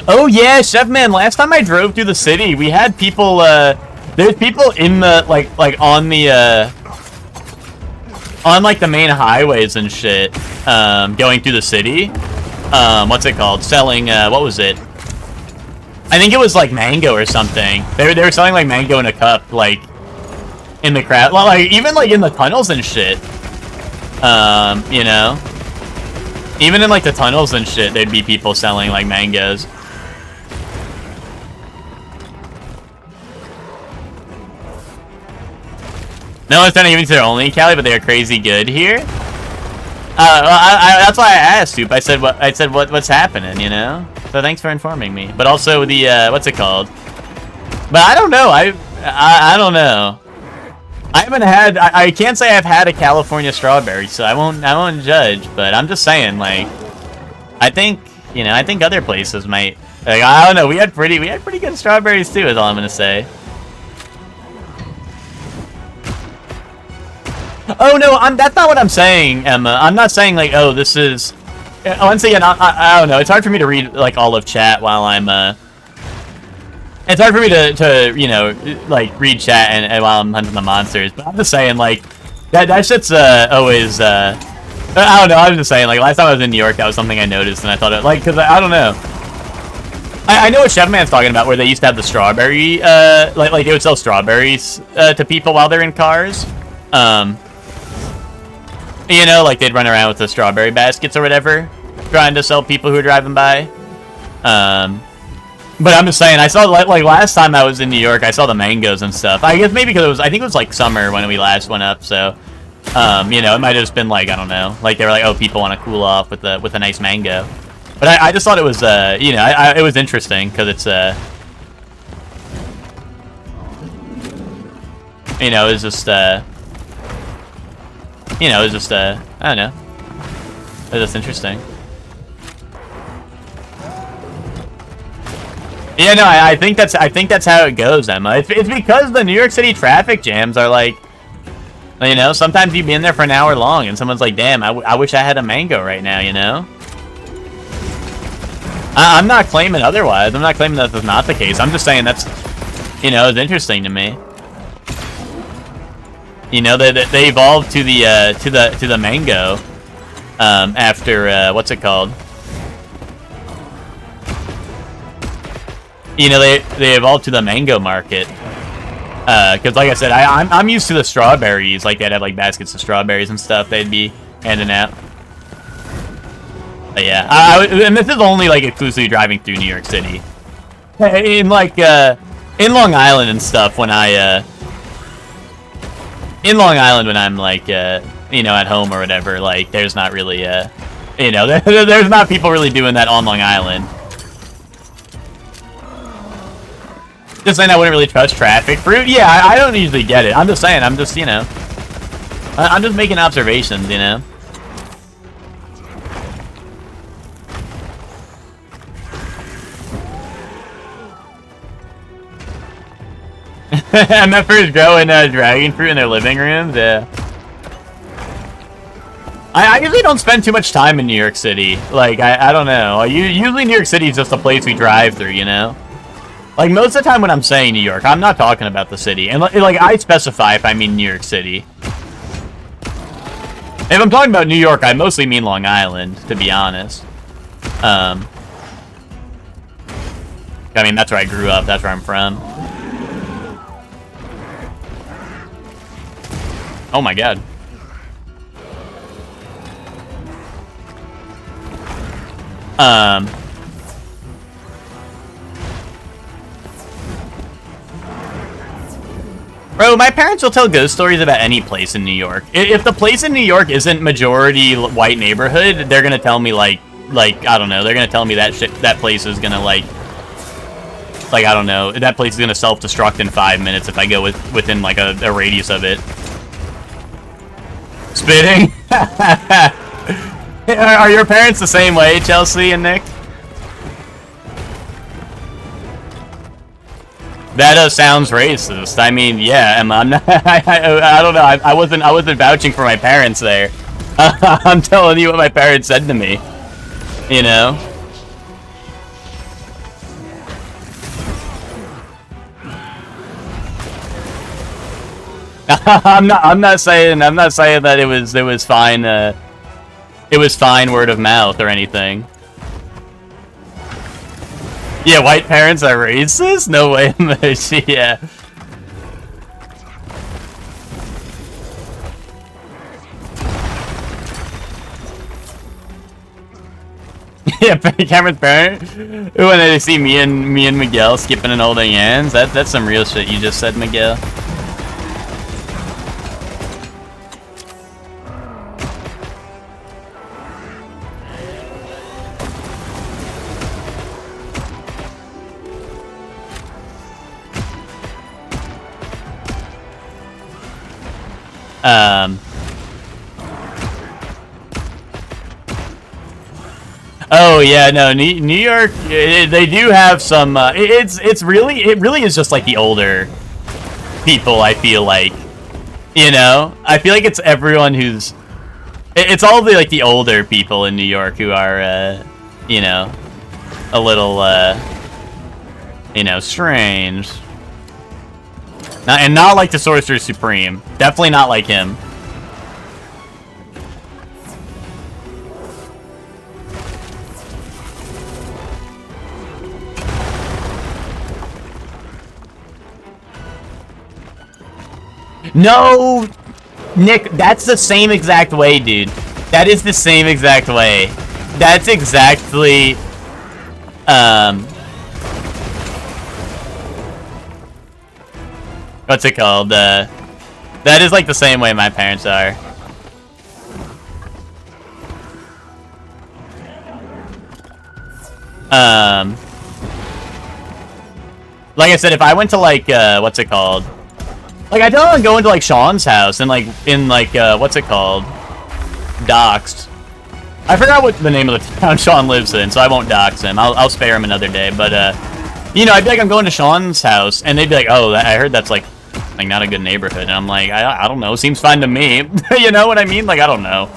Oh yeah, Chef Man, last time I drove through the city, we had people, there's people in the, like on the, on, like, the main highways and shit, going through the city. What's it called? Selling, what was it? I think it was, like, mango or something. They were selling, like, mango in a cup, like, in the crowd. Like, even, like, in the tunnels and shit. You know? Even in, like, the tunnels and shit, there'd be people selling, like, mangoes. No one's done even to their only in Cali, but they are crazy good here. That's why I asked, Soup. I said what's happening, you know? So thanks for informing me. But also the what's it called? But I don't know. I don't know. I haven't had. I can't say I've had a California strawberry, so I won't judge. But I'm just saying, like, I think other places might. Like, I don't know. We had pretty good strawberries too. Is all I'm gonna say. Oh no, that's not what I'm saying, Emma. I'm not saying like, oh, this is. Once again, I don't know. It's hard for me to read like all of chat while I'm. It's hard for me to you know like read chat and while I'm hunting the monsters. But I'm just saying like that shit's always. I don't know. I was just saying like last time I was in New York, that was something I noticed, and I thought it like because I don't know. I know what Chef Man's talking about, where they used to have the strawberry, like they would sell strawberries to people while they're in cars. You know, like they'd run around with the strawberry baskets or whatever, trying to sell people who are driving by. But I'm just saying, I saw like last time I was in New York, I saw the mangoes and stuff. I guess maybe because I think it was like summer when we last went up, so you know, it might have just been like I don't know, like they were like, oh, people want to cool off with a nice mango. But I just thought it was you know, it was interesting because it's you know, it was just you know, it was just I don't know. It was just interesting. Yeah, no, I think that's how it goes, Emma. It's because the New York City traffic jams are like, you know, sometimes you'd be in there for an hour long, and someone's like, "Damn, I wish I had a mango right now," you know. I'm not claiming otherwise. I'm not claiming that's not the case. I'm just saying that's, you know, it's interesting to me. You know, they evolved to the mango. After what's it called? You know, they evolved to the mango market. Because like I said, I'm used to the strawberries. Like they'd have like baskets of strawberries and stuff they'd be handing out. But yeah, and this is only like exclusively driving through New York City. In like in Long Island and stuff when in Long Island when I'm like you know, at home or whatever, like there's not really you know, there's not people really doing that on Long Island. Just saying I wouldn't really trust traffic. Fruit? Yeah, I don't usually get it. I'm just saying, I'm just, you know, I'm just making observations, you know. MFers growing dragon fruit in their living rooms, yeah. I usually don't spend too much time in New York City. Like, I don't know. Usually New York City is just a place we drive through, you know? Like, most of the time when I'm saying New York, I'm not talking about the city. And, like, I specify if I mean New York City. If I'm talking about New York, I mostly mean Long Island, to be honest. I mean, that's where I grew up. That's where I'm from. Oh, my God. Bro, my parents will tell ghost stories about any place in New York. If the place in New York isn't majority white neighborhood, they're gonna tell me like I don't know. They're gonna tell me that that place is gonna like I don't know. That place is gonna self-destruct in 5 minutes if I go within like a radius of it. Spitting. Are your parents the same way, Chelsea and Nick? That sounds racist. I mean, yeah, I'm not. I don't know. I wasn't vouching for my parents there. I'm telling you what my parents said to me. You know. I'm not saying that it was fine. It was fine word of mouth or anything. Yeah, white parents are racist? No way, yeah. Yeah, Cameron's parent. When they see me and Miguel skipping and holding hands, that's some real shit you just said, Miguel. Oh yeah, no, New York. They do have some. It really is just like the older people. I feel like, you know, I feel like it's everyone who's. It's all the older people in New York who are, you know, a little, you know, strange. Not like the Sorcerer Supreme. Definitely not like him. No, Nick, that's the same exact way, dude. That is the same exact way. That's exactly, what's it called? That is like the same way my parents are. Like I said, if I went to like, what's it called? Like, I don't want to go into, like, Sean's house and, like, in, like, what's it called? Doxed. I forgot what the name of the town Sean lives in, so I won't dox him. I'll spare him another day, but, you know, I'd be like, I'm going to Sean's house, and they'd be like, oh, I heard that's, like, not a good neighborhood, and I'm like, I don't know, seems fine to me. You know what I mean? Like, I don't know.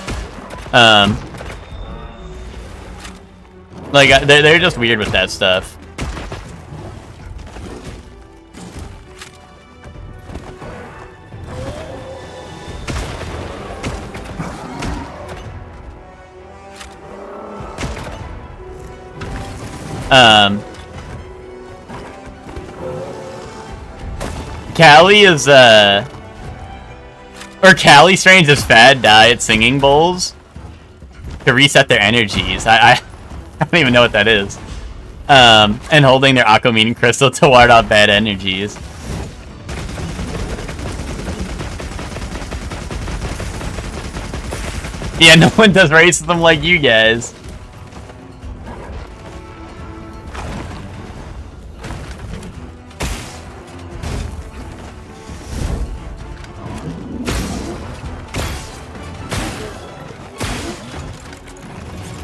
Like, they're just weird with that stuff. Callie is, or Callie Strange's fad diet singing bowls to reset their energies. I don't even know what that is. And holding their Aquamine crystal to ward off bad energies. Yeah, no one does racism like you guys.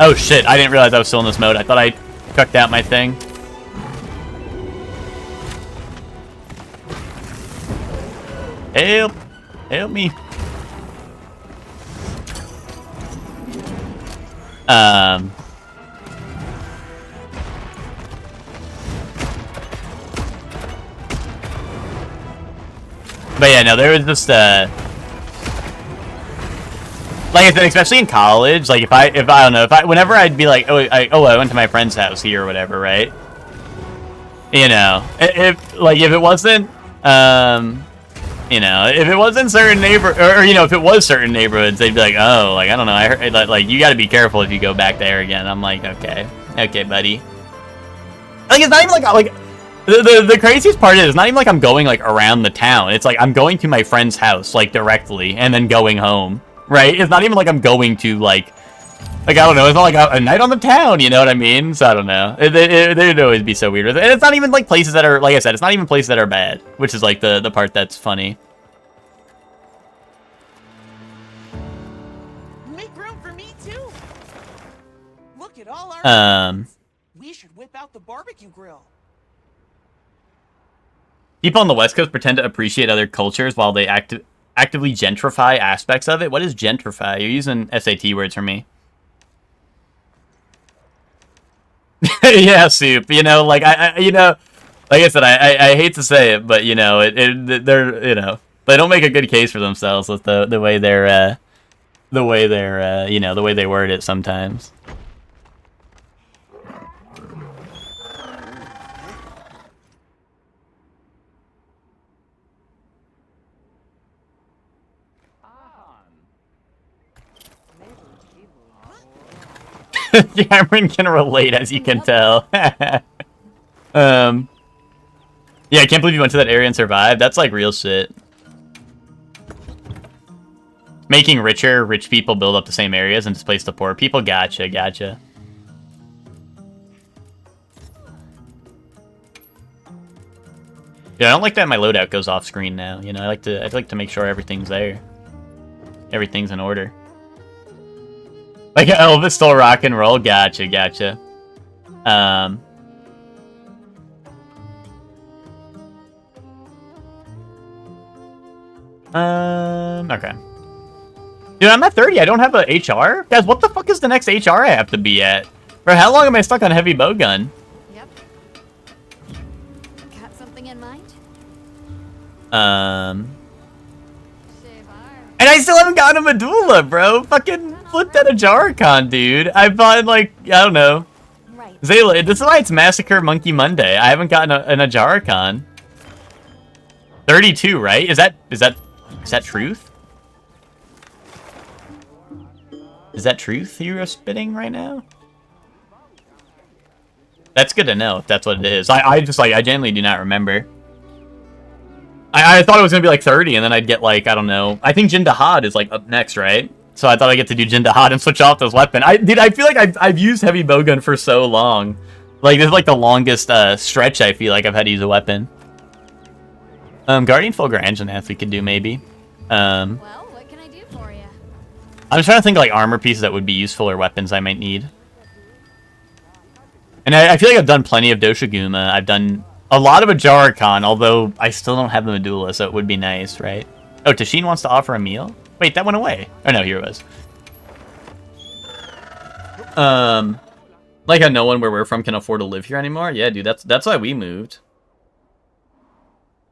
Oh shit, I didn't realize I was still in this mode. I thought I chucked out my thing. Help! Help me. But yeah, no, there was just, like I said, especially in college, like if I don't know, whenever I'd be like, I went to my friend's house here or whatever, right? You know, if it wasn't, you know, if it wasn't certain or you know, if it was certain neighborhoods, they'd be like, oh, like I don't know, I heard like you got to be careful if you go back there again. I'm like, okay, buddy. Like it's not even like the craziest part is, it's not even like I'm going like around the town. It's like I'm going to my friend's house like directly and then going home. Right? It's not even like I'm going to, like I don't know, it's not like a night on the town, you know what I mean? So I don't know. They'd always be so weird with it. And it's not even, like, places that are, like I said, it's not even places that are bad, which is, like, the part that's funny. Make room for me, too. Look at all our... We should whip out the barbecue grill. People on the West Coast pretend to appreciate other cultures while they actively gentrify aspects of it. What is gentrify? You're using SAT words for me. Yeah, Soup. You know, like you know, like I said, I hate to say it, but you know, they're, you know, they don't make a good case for themselves with the way they're you know, the way they word it sometimes. Cameron can relate, as you can tell. Yeah, I can't believe you went to that area and survived. That's like real shit. Making rich people build up the same areas and displace the poor people. Gotcha. Yeah, I don't like that my loadout goes off screen now. You know, I like to make sure everything's there. Everything's in order. Like Elvis stole rock and roll. Gotcha. Okay. Dude, I'm at 30. I don't have a HR? Guys, what the fuck is the next HR I have to be at? For how long am I stuck on heavy bowgun? Yep. Got something in mind? And I still haven't gotten a medulla, bro. Fucking flipped out a Jarkon, dude. I bought, like, I don't know. Right. Zayla, this is why it's Massacre Monkey Monday. I haven't gotten an Ajaricon. 32, right? Is that truth? Is that truth you're spitting right now? That's good to know if that's what it is. I genuinely do not remember. I thought it was gonna be like 30, and then I'd get like, I don't know. I think Jin Dahad is like up next, right? So I thought I'd get to do Jin Dahad and switch off this weapon. I feel like I've used heavy bowgun for so long. Like this is like the longest stretch I feel like I've had to use a weapon. Guardian Fulguranginath we could do maybe. Well, what can I do for you? I'm just trying to think of like armor pieces that would be useful or weapons I might need. And I feel like I've done plenty of Doshiguma. I've done a lot of Ajaricon, although I still don't have the medulla, so it would be nice, right? Oh, Tashin wants to offer a meal? Wait, that went away. Oh no, here it was. Like how no one where we're from can afford to live here anymore? Yeah, dude, that's why we moved.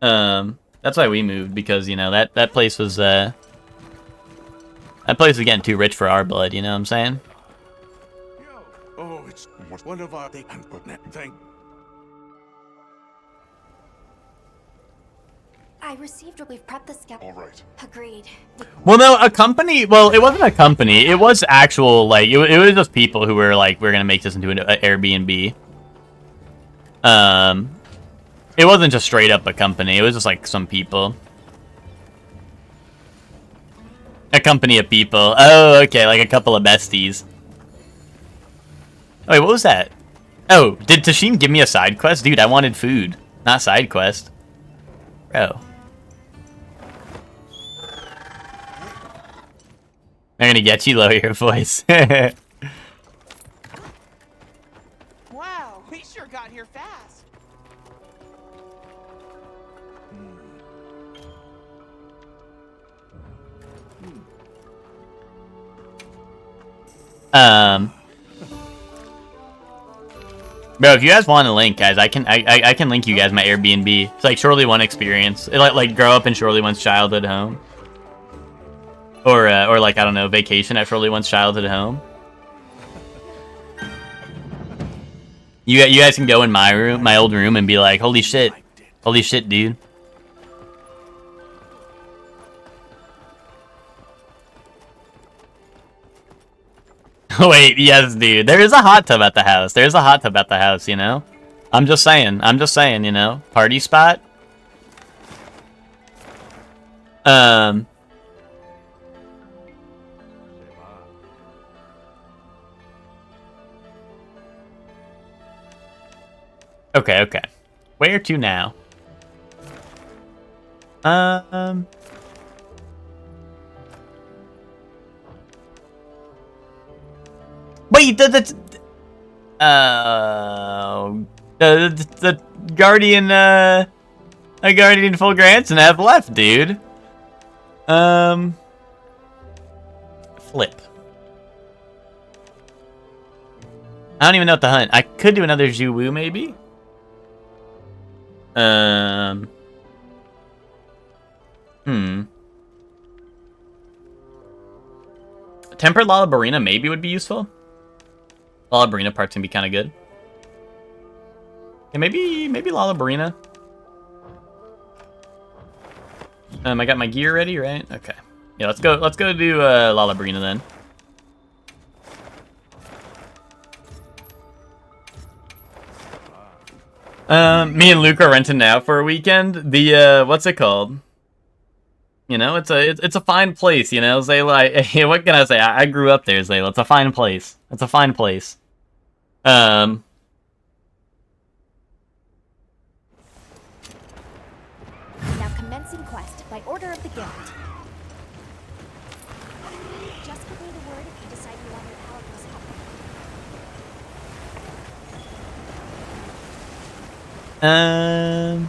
That's why we moved, because, you know, that place was, that place was getting too rich for our blood, you know what I'm saying? Oh, it's one of our... Thank... I received what we've prepped the scout. All right. Agreed. Well, no, a company. Well, it wasn't a company. It was actual like it was just people who were like, we're gonna make this into an Airbnb. It wasn't just straight up a company. It was just like some people. A company of people. Oh, okay, like a couple of besties. Oh, wait, what was that? Oh, did Tashim give me a side quest? Dude, I wanted food, not side quest. Bro. I'm gonna get you, lower your voice. Wow, we sure got here fast. Bro, if you guys want a link, guys, I can link you guys my Airbnb. It's like Shorely One experience. It like grow up in Shorely One's childhood home, or like I don't know, vacation at Shorely One's childhood home. You guys can go in my room, my old room, and be like, holy shit, dude. Wait, yes, dude. There is a hot tub at the house. There's a hot tub at the house, you know? I'm just saying, you know? Party spot? Okay. Where to now? Wait, the Guardian, a Guardian full grants and have left, dude. Flip. I don't even know what to hunt. I could do another Zhuwu, maybe. Tempered Lalabarina maybe would be useful. Lalabarina parts can be kind of good. Yeah, maybe Lalabarina. I got my gear ready, right? Okay. Yeah, let's go do Lalabarina then. Me and Luke are renting now for a weekend. The what's it called? You know, it's a fine place, you know, Zayla. What can I say? I grew up there, Zayla. It's a fine place. It's a fine place. Now commencing quest by order of the guild. Just give me the word if you decide you want your power plus help.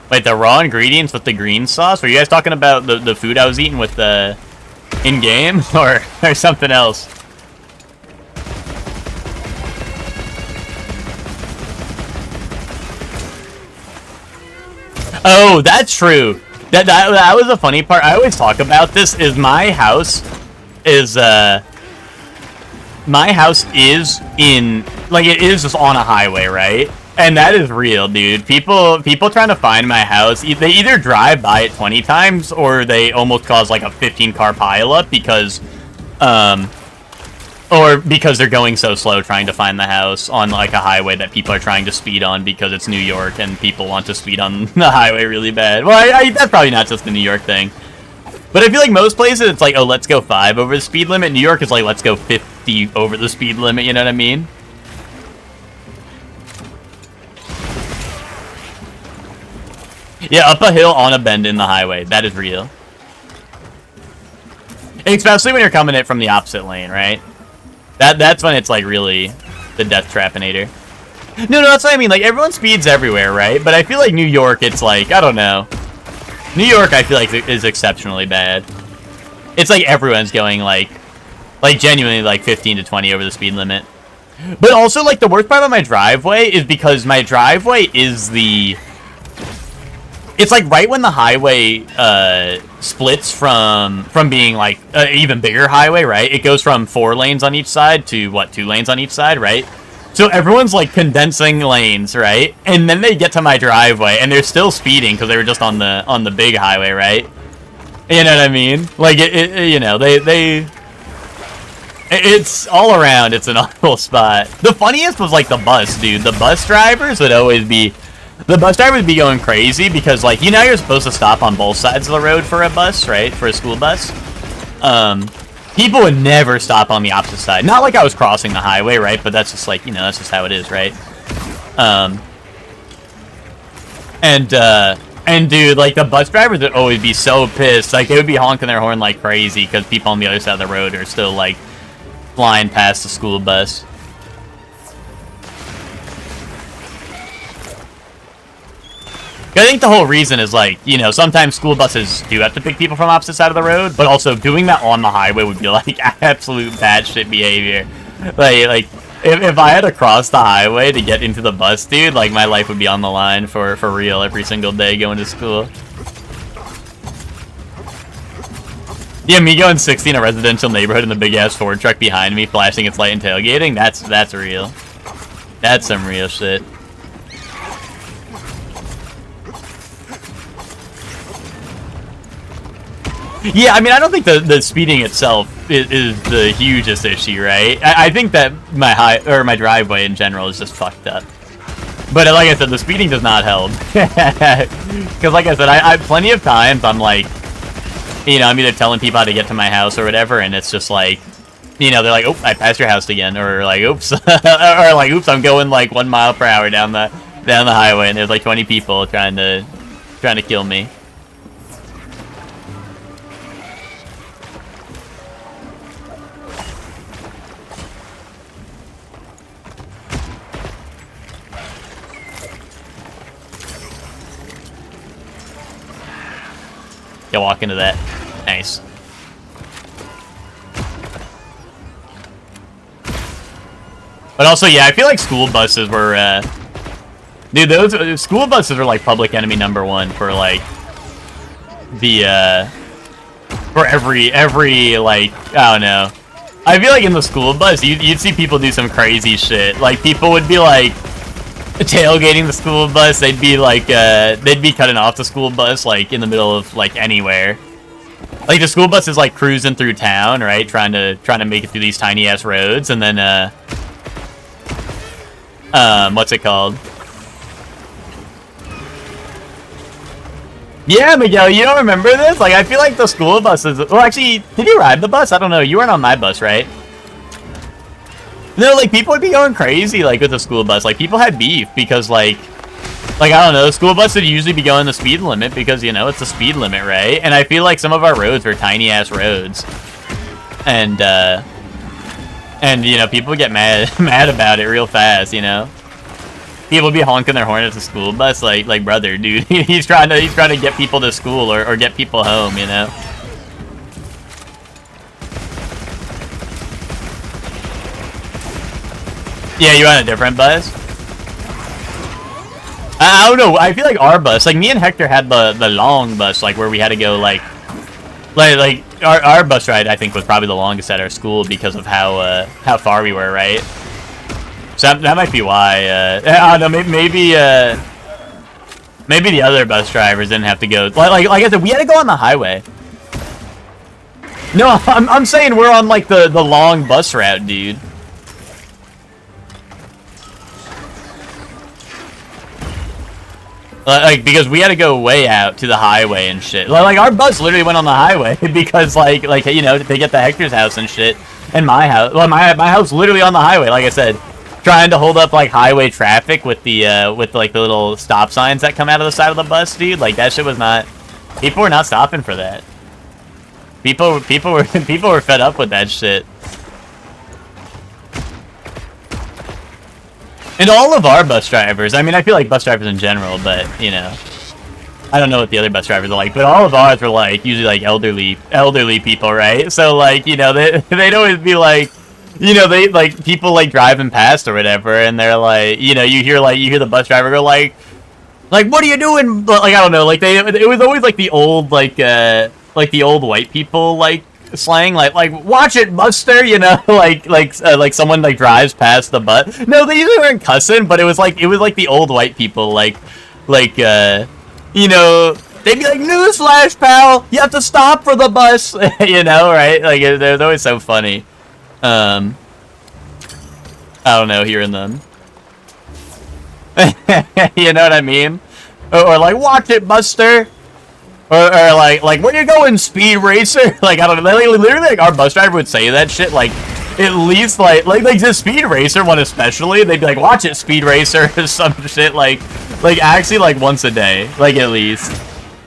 Wait, the raw ingredients with the green sauce? Were you guys talking about the food I was eating with the in-game or something else? Oh, that's true. That was the funny part. I always talk about this. Is my house is in, like, it is just on a highway, right? And that is real, dude. People trying to find my house, they either drive by it 20 times or they almost cause like a 15-car pileup because or because they're going so slow trying to find the house on like a highway that people are trying to speed on because it's New York and people want to speed on the highway really bad. Well, that's probably not just a New York thing. But I feel like most places it's like, oh, let's go 5 over the speed limit. New York is like, let's go 50 over the speed limit, you know what I mean? Yeah, up a hill on a bend in the highway. That is real. Especially when you're coming in from the opposite lane, right? That's when it's like really the death trapinator. No, that's what I mean. Like, everyone speeds everywhere, right? But I feel like New York, it's like, I don't know. New York, I feel like, is exceptionally bad. It's like everyone's going like genuinely like 15 to 20 over the speed limit. But also, like, the worst part about my driveway is because my driveway is the... It's like right when the highway splits from being like an even bigger highway, right? It goes from 4 lanes on each side to what, 2 lanes on each side, right? So everyone's like condensing lanes, right? And then they get to my driveway and they're still speeding because they were just on the big highway, right? You know what I mean? Like you know, it's all around. It's an awful spot. The funniest was like the bus, dude. The bus drivers would always be, the bus drivers would be going crazy because, like, you know, you're supposed to stop on both sides of the road for a bus, right? For a school bus. People would never stop on the opposite side. Not like I was crossing the highway, right? But that's just like, you know, that's just how it is, right? And dude, like, the bus drivers would always be so pissed. Like, they would be honking their horn like crazy because people on the other side of the road are still, like, flying past the school bus. I think the whole reason is, like, you know, sometimes school buses do have to pick people from opposite side of the road, but also doing that on the highway would be, like, absolute batshit behavior. Like, if I had to cross the highway to get into the bus, dude, like, my life would be on the line for real every single day going to school. Yeah, me going 60 in a residential neighborhood in the big-ass Ford truck behind me flashing its light and tailgating, that's real. That's some real shit. Yeah, I mean, I don't think the speeding itself is the hugest issue, right? I think that my driveway in general is just fucked up. But like I said, the speeding does not help. Because like I said, I plenty of times I'm like, you know, I'm either telling people how to get to my house or whatever, and it's just like, you know, they're like, oh, I passed your house again, or like, oops, or like, oops, I'm going like 1 mile per hour down the highway, and there's like 20 people trying to kill me. Yeah, walk into that. Nice. But also, yeah, I feel like school buses were, dude, those school buses were like public enemy #1 for like the, for every like, I don't know. I feel like in the school bus, you'd see people do some crazy shit. Like, people would be like tailgating the school bus. They'd be like, they'd be cutting off the school bus like in the middle of like anywhere. Like, the school bus is like cruising through town, right? Trying to make it through these tiny ass roads, and then what's it called? Yeah, Miguel, you don't remember this? Like, I feel like the school buses. Well, actually, did you ride the bus? I don't know. You weren't on my bus, right? No, like, people would be going crazy, like, with the school bus. Like, people had beef because, like, I don't know, the school bus would usually be going the speed limit because, you know, it's the speed limit, right? And I feel like some of our roads were tiny-ass roads. And, you know, people get mad about it real fast, you know? People be honking their horn at the school bus, like, brother, dude, he's trying to get people to school or get people home, you know? Yeah, you on a different bus? I don't know. I feel like our bus, like, me and Hector had the long bus, like, where we had to go, like our bus ride, I think, was probably the longest at our school because of how far we were, right? So that might be why. I don't know. Maybe the other bus drivers didn't have to go. Like I said, we had to go on the highway. No, I'm saying we're on like the long bus route, dude. Like, because we had to go way out to the highway and shit. Like, our bus literally went on the highway because, like, you know, they get to Hector's house and shit. And my house, well, my house literally on the highway, like I said. Trying to hold up, like, highway traffic with the, like, the little stop signs that come out of the side of the bus, dude. Like, that shit was not, people were not stopping for that. People were fed up with that shit. And all of our bus drivers, I mean, I feel like bus drivers in general, but, you know, I don't know what the other bus drivers are like, but all of ours were, like, usually, like, elderly people, right? So, like, you know, they'd always be, like, you know, they, like, people, like, driving past or whatever, and they're, like, you know, you hear the bus driver go, like, what are you doing? Like, I don't know, like, it was always, like, the old, like, like the old white people like slang, like watch it, Buster, you know, like someone like drives past the butt. No, they usually weren't cussing, but it was like the old white people, you know, they'd be like, newsflash, pal, you have to stop for the bus, you know, right? Like they're always so funny. I don't know, hearing them. You know what I mean? Or like, watch it, Buster. Or like, where you going, Speed Racer? Like, I don't know. Literally, like, our bus driver would say that shit, like, at least, like the Speed Racer one especially, they'd be like, watch it, Speed Racer, or some shit, like, actually, like, once a day. Like, at least.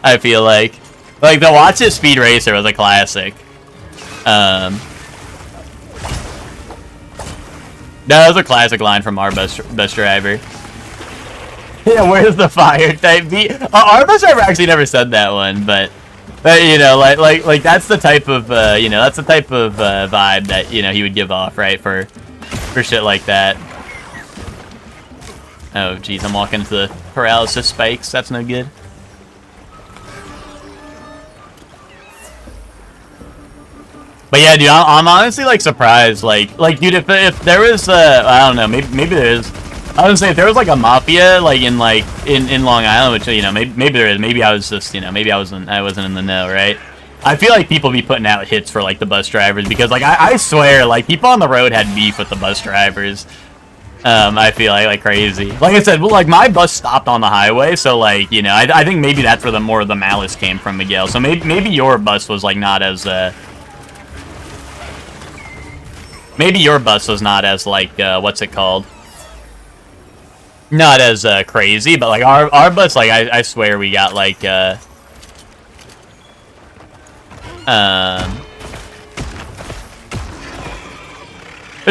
I feel like. Like, the watch it, Speed Racer was a classic. That was a classic line from our bus driver. Yeah, where's the fire type beat? Our bus driver actually never said that one, but you know, like that's the type of you know, that's the type of vibe that, you know, he would give off, right, for shit like that. Oh jeez, I'm walking into the paralysis spikes. That's no good. But yeah, dude, I'm honestly like surprised, like dude, if there was I don't know, maybe there is. I was gonna say, if there was like a mafia like in Long Island, which, you know, maybe there is. Maybe I was just, you know, maybe I wasn't in the know, right? I feel like people be putting out hits for like the bus drivers, because like I swear, like, people on the road had beef with the bus drivers. I feel like crazy. Like I said, well, like, my bus stopped on the highway, so like, you know, I think maybe that's where more of the malice came from, Miguel. So maybe your bus was like not as maybe your bus was not as like what's it called? Not as crazy, but like our bus, like I swear we got like but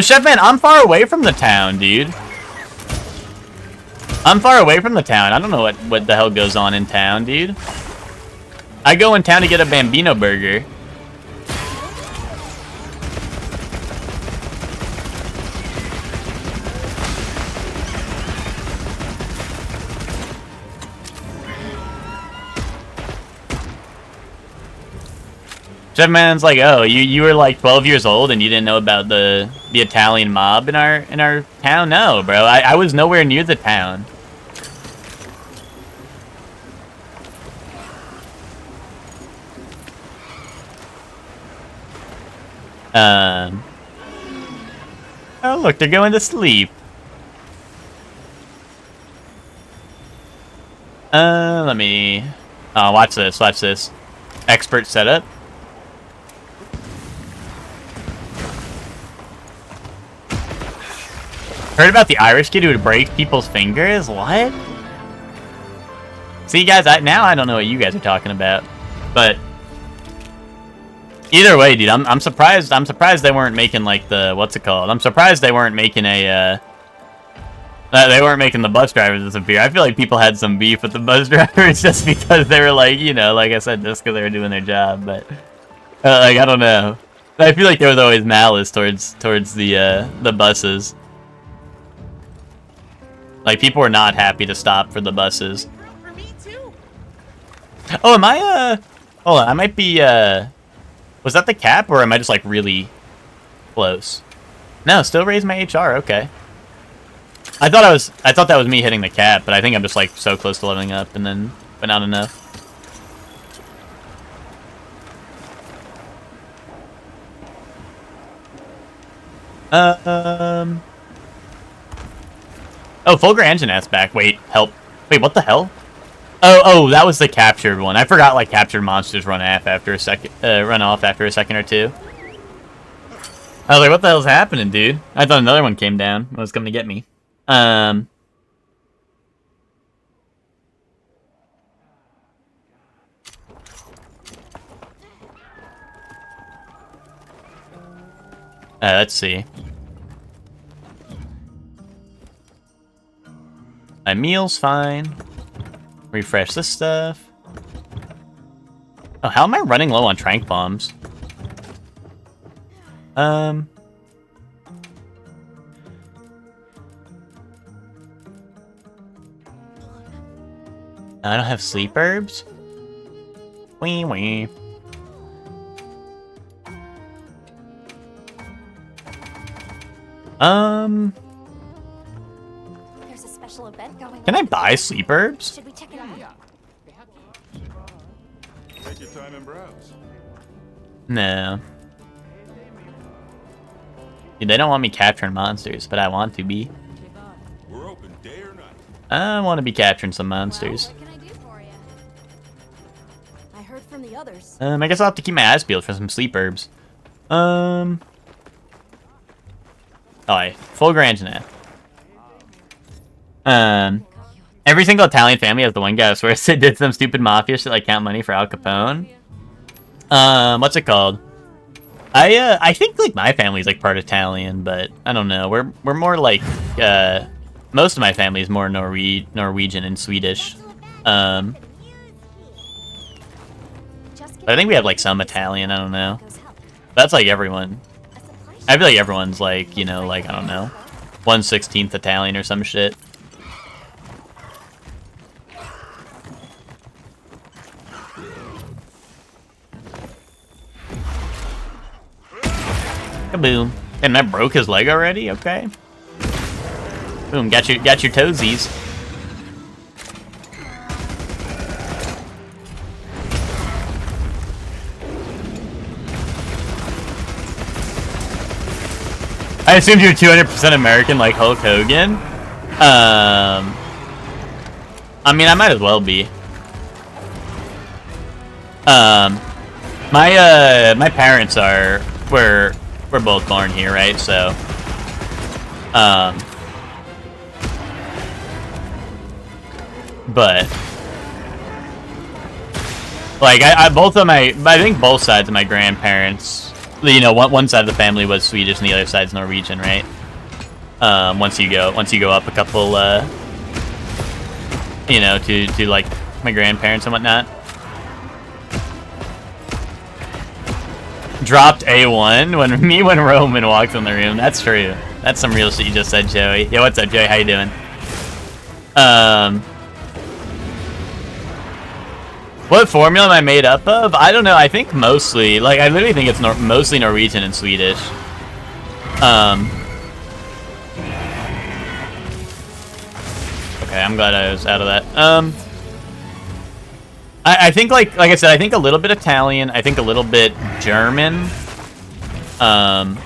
Chef Man, I'm far away from the town, dude. I'm far away from the town. I don't know what the hell goes on in town, dude. I go in town to get a Bambino burger. Chef Man's like, oh, you were like 12 years old and you didn't know about the Italian mob in our town? No, bro. I was nowhere near the town. Oh look, they're going to sleep. Let me. Oh, watch this. Watch this. Expert setup. Heard about the Irish kid who would break people's fingers? What? See, guys, now I don't know what you guys are talking about. But either way, dude, I'm surprised. I'm surprised they weren't making like the, what's it called? I'm surprised they weren't making a they weren't making the bus drivers disappear. I feel like people had some beef with the bus drivers just because they were like, you know, like I said, just because they were doing their job. But like, I don't know. I feel like there was always malice towards the buses. Like, people were not happy to stop for the buses. For me too. Oh, am I, hold on, I might be, was that the cap, or am I just, like, really close? No, still raise my HR, okay. I thought that was me hitting the cap, but I think I'm just, like, so close to leveling up, and then, but not enough. Oh, Fulgur Engine S back. Wait, help. Wait, what the hell? Oh, that was the captured one. I forgot, like, captured monsters run off after a second or two. I was like, what the hell's happening, dude? I thought another one came down. It was coming to get me. Let's see. My meal's fine. Refresh this stuff. Oh, how am I running low on tranq bombs? I don't have sleep herbs? Wee wee. There's a special event going Can I on. buy sleep herbs? Should we check it out? Take your time and browse. No. Dude, they don't want me capturing monsters, but I want to be. We're open day or night. I want to be capturing some monsters. What can I do for you? I heard from the others. I guess I'll have to keep my eyes peeled for some sleep herbs. Alright, full Grangenet. Every single Italian family has the one guy who swears they did some stupid mafia shit like count money for Al Capone. What's it called? I think like my family's like part Italian, but I don't know. We're more like most of my family is more Norwegian and Swedish. But I think we have like some Italian. I don't know. That's like everyone. I feel like everyone's like, you know, like I don't know, 1/16 Italian or some shit. Kaboom. And that broke his leg already? Okay. Boom, got your toesies. I assumed you were 200% American like Hulk Hogan. I mean, I might as well be. My parents we're both born here, right? So, but like I think both sides of my grandparents, you know, one side of the family was Swedish and the other side's Norwegian, right? Once you go up a couple, you know, to like my grandparents and whatnot. Dropped A1 when Roman walks in the room. That's true. That's some real shit you just said, Joey. Yeah, what's up, Joey? How you doing? What formula am I made up of? I don't know. I think mostly, like, I literally think it's mostly Norwegian and Swedish. Okay, I'm glad I was out of that. I think, like I said, I think a little bit Italian. I think a little bit German. But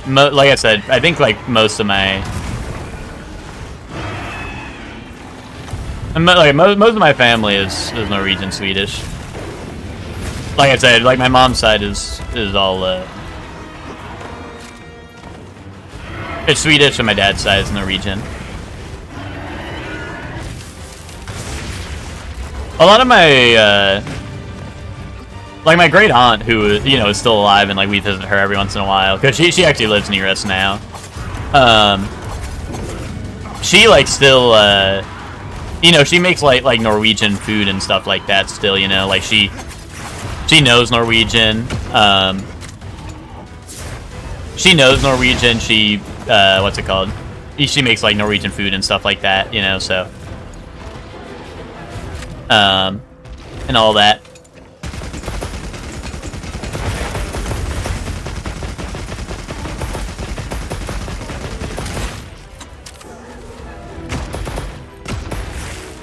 like I said, I think like most of my most of my family is Norwegian, Swedish. Like I said, like my mom's side is all it's Swedish, and my dad's side is Norwegian. A lot of my, like my great aunt, who, you know, is still alive, and like we visit her every once in a while, because she actually lives near us now. She like still, you know, she makes like Norwegian food and stuff like that still, you know, like she knows Norwegian. She knows Norwegian. She, what's it called? She makes like Norwegian food and stuff like that, you know, so. And all that.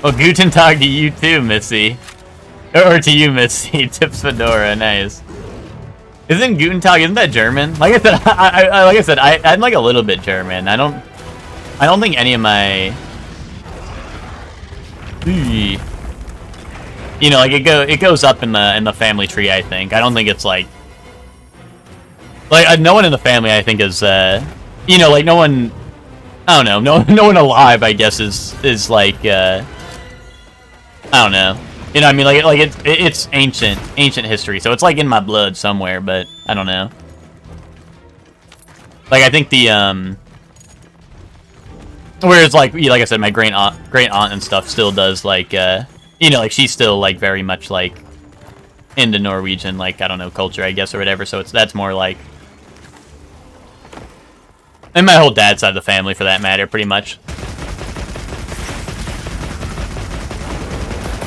Well, Guten Tag to you too, Missy. Or to you, Missy. Tips Fedora, nice. Isn't Guten Tag, isn't that German? Like I said, I'm like a little bit German. I don't think any of my... You know, like it goes up in the family tree. I think. I don't think it's like no one in the family. I think is you know, like no one. I don't know. No one alive. I guess is like I don't know. You know, what I mean, like it's ancient history. So it's like in my blood somewhere. But I don't know. Like I think the whereas like I said, my great aunt and stuff still does like you know, like she's still like very much like into Norwegian, like I don't know, culture, I guess, or whatever. So that's more like, and my whole dad's side of the family, for that matter, pretty much.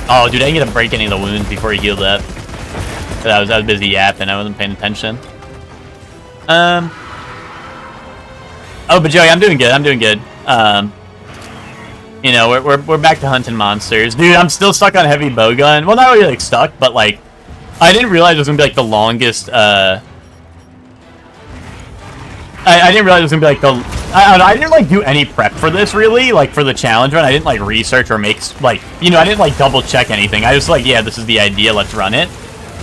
Oh, dude, I didn't get to break any of the wounds before he healed up. I was busy yapping. I wasn't paying attention. Oh, but Joey, I'm doing good. I'm doing good. You know, we're back to hunting monsters. Dude, I'm still stuck on heavy bowgun. Well, not really like stuck, but like I didn't realize it was gonna be like the longest. I didn't realize it was gonna be like the. I don't know. I didn't like do any prep for this really, like for the challenge run. I didn't like research or make like I didn't like double check anything. I just like yeah, this is the idea. Let's run it.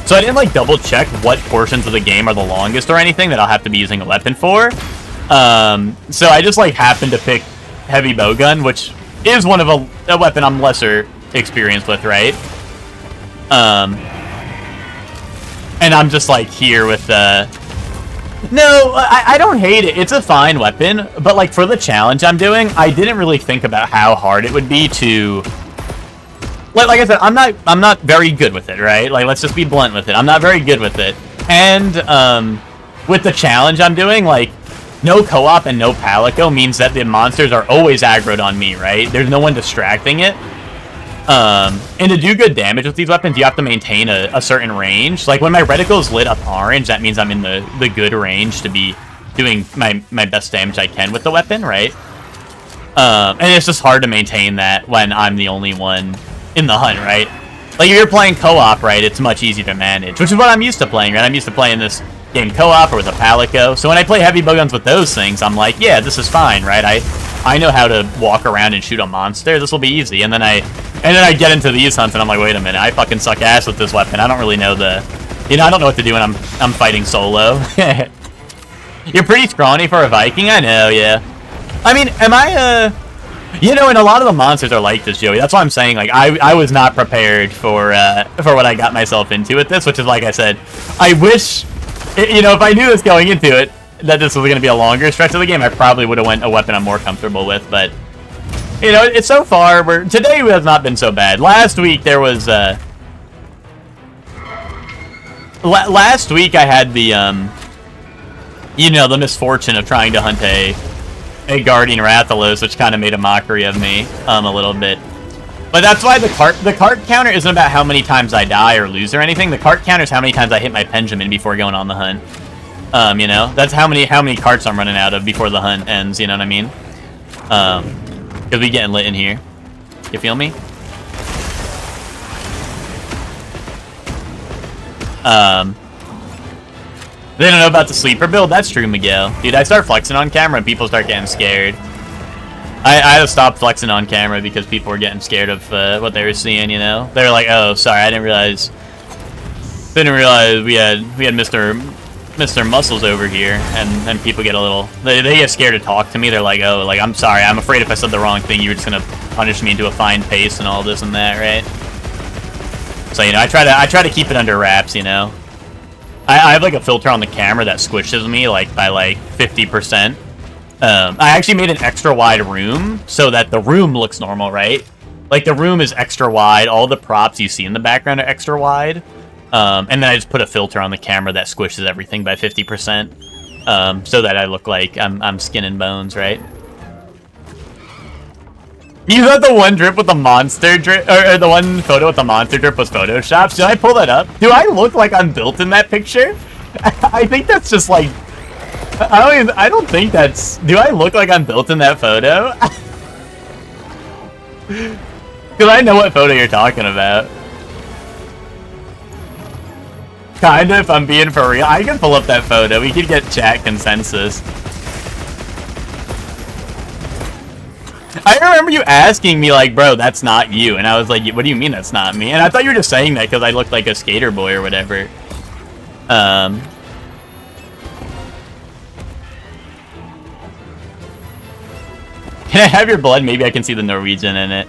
So I didn't like double check what portions of the game are the longest or anything that I'll have to be using a weapon for. So I just like happened to pick heavy bowgun, which is one of a weapon I'm lesser experienced with, right? And I'm just like here with no, I don't hate it. It's a fine weapon, but like for the challenge I'm doing, I didn't really think about how hard it would be to like I said, I'm not very good with it, right? Like let's just be blunt with it. I'm not very good with it. And with the challenge I'm doing, like no co-op and no palico means that the monsters are always aggroed on me, right? There's no one distracting it. And to do good damage with these weapons, you have to maintain a certain range. Like when my reticle is lit up orange, that means I'm in the good range to be doing my best damage I can with the weapon, right? And it's just hard to maintain that when I'm the only one in the hunt, right? Like if you're playing co-op, right, it's much easier to manage, which is what I'm used to playing, right? I'm used to playing this game co-op or with a palico. So when I play heavy bowguns with those things, I'm like, yeah, this is fine, right? I know how to walk around and shoot a monster. This will be easy. And then I get into these hunts and I'm like, wait a minute, I fucking suck ass with this weapon. I don't really know I don't know what to do when I'm fighting solo. You're pretty scrawny for a Viking, I know, yeah. I mean, am I and a lot of the monsters are like this, Joey. That's why I'm saying, like, I was not prepared for what I got myself into with this, which is, like I said, I wish, if I knew this going into it, that this was going to be a longer stretch of the game, I probably would have went a weapon I'm more comfortable with, but, it's so far, today has not been so bad. Last week, there was, last week I had the, the misfortune of trying to hunt a Guardian Rathalos, which kind of made a mockery of me, a little bit. But that's why the cart counter isn't about how many times I die or lose or anything. The cart counter is how many times I hit my Benjamin before going on the hunt. That's how many carts I'm running out of before the hunt ends, you know what I mean? Because we getting lit in here. You feel me? They don't know about the sleeper build? That's true, Miguel. Dude, I start flexing on camera and people start getting scared. I had to stop flexing on camera because people were getting scared of what they were seeing, They were like, oh, sorry, I didn't realize we had Mr. Muscles over here, and people get a little, they get scared to talk to me. They're like, oh, like, I'm sorry, I'm afraid if I said the wrong thing, you were just gonna punish me into a fine pace and all this and that, right? So, I try to keep it under wraps, I have like a filter on the camera that squishes me like by like 50%. I actually made an extra wide room so that the room looks normal, right? Like the room is extra wide. All the props you see in the background are extra wide. And then I just put a filter on the camera that squishes everything by 50%. So that I look like I'm skin and bones, right? You thought the one drip with the monster drip, or the one photo with the monster drip was photoshopped? Should I pull that up? Do I look like I'm built in that picture? I think that's just like, I don't think that's, do I look like I'm built in that photo? Because I know what photo you're talking about. Kinda, if I'm being for real. I can pull up that photo. We could get chat consensus. I remember you asking me, like, bro, that's not you. And I was like, what do you mean that's not me? And I thought you were just saying that because I looked like a skater boy or whatever. Can I have your blood? Maybe I can see the Norwegian in it.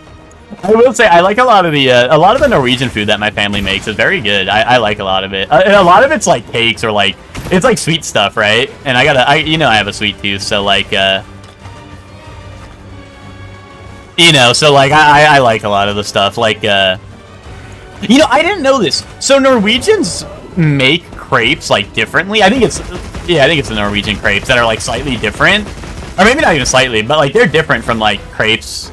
I will say, I like a lot of the Norwegian food that my family makes is very good. I like a lot of it. And a lot of it's like cakes or like, it's like sweet stuff, right? And I have a sweet tooth, so like, so like I like a lot of the stuff. Like, I didn't know this. So Norwegians make crepes like differently. I think it's the Norwegian crepes that are like slightly different, or maybe not even slightly, but like they're different from like crepes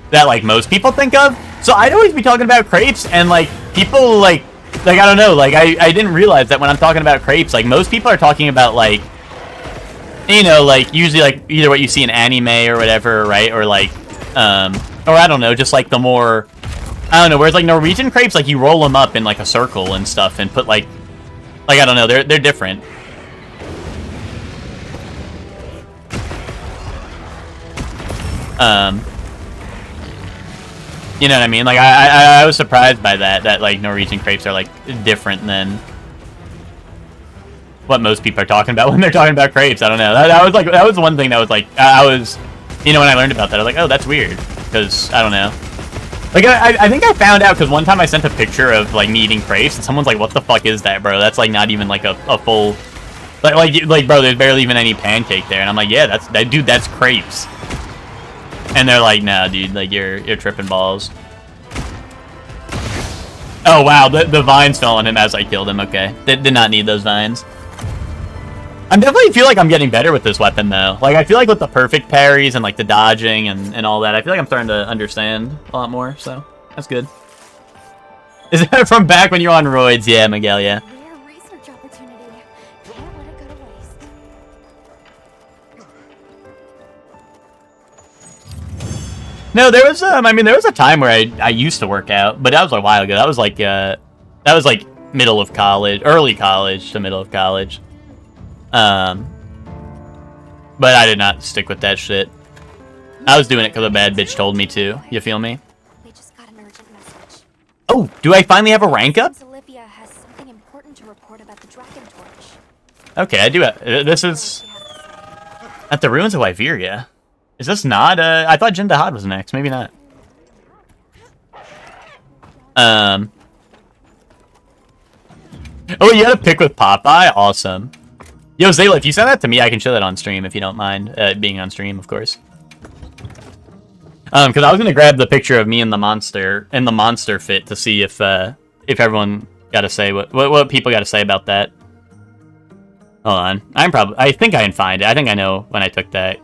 that like most people think of. So I'd always be talking about crepes, and like people like I don't know, like I didn't realize that when I'm talking about crepes, like most people are talking about like You know, like, usually, like, either what you see in anime or whatever, right? Or, like, or I don't know, just, like, the more, I don't know, whereas, like, Norwegian crepes, like, you roll them up in, like, a circle and stuff and put, like, I don't know, they're different. You know what I mean? Like, I was surprised by that, like, Norwegian crepes are, like, different than what most people are talking about when they're talking about crepes. I don't know. That was one thing that was, like, I was, you know, when I learned about that, I was like, oh, that's weird. Because, I don't know. Like, I think I found out because one time I sent a picture of, like, me eating crepes, and someone's like, what the fuck is that, bro? That's, like, not even, like, a full... Like, bro, there's barely even any pancake there. And I'm like, yeah, dude, that's crepes. And they're like, nah, dude, like, you're tripping balls. Oh, wow, the vines fell on him as I killed him. Okay, did not need those vines. I definitely feel like I'm getting better with this weapon, though. Like, I feel like with the perfect parries and, like, the dodging and all that, I feel like I'm starting to understand a lot more, so that's good. Is that from back when you were on roids? Yeah, Miguel, yeah. Rare research opportunity. Can't let it go to waste. No, there was I mean, there was a time where I used to work out, but that was a while ago. That was like middle of college, early college to middle of college. But I did not stick with that shit. I was doing it because a bad bitch told me to. You feel me? We just got an urgent message. Oh, do I finally have a rank up? Olivia has something important to report about the Dragon Torch. Okay, I do. This is at the ruins of Iberia. Is this not? I thought Jindahad was next. Maybe not. Oh, you had a pick with Popeye? Awesome. Yo, Zayla, if you send that to me, I can show that on stream if you don't mind being on stream, of course. Because I was gonna grab the picture of me and the monster fit to see if everyone got to say what people got to say about that. Hold on, I think I can find it. I think I know when I took that.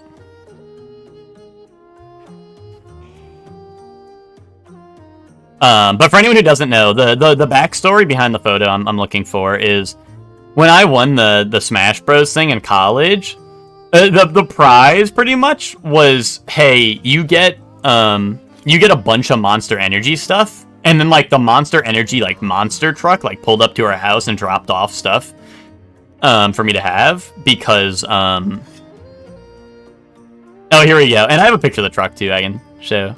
But for anyone who doesn't know, the backstory behind the photo I'm looking for is when I won the Smash Bros thing in college, the prize pretty much was, hey, you get a bunch of Monster Energy stuff, and then like the Monster Energy like monster truck like pulled up to our house and dropped off stuff for me to have because oh, here we go. And I have a picture of the truck too I can show.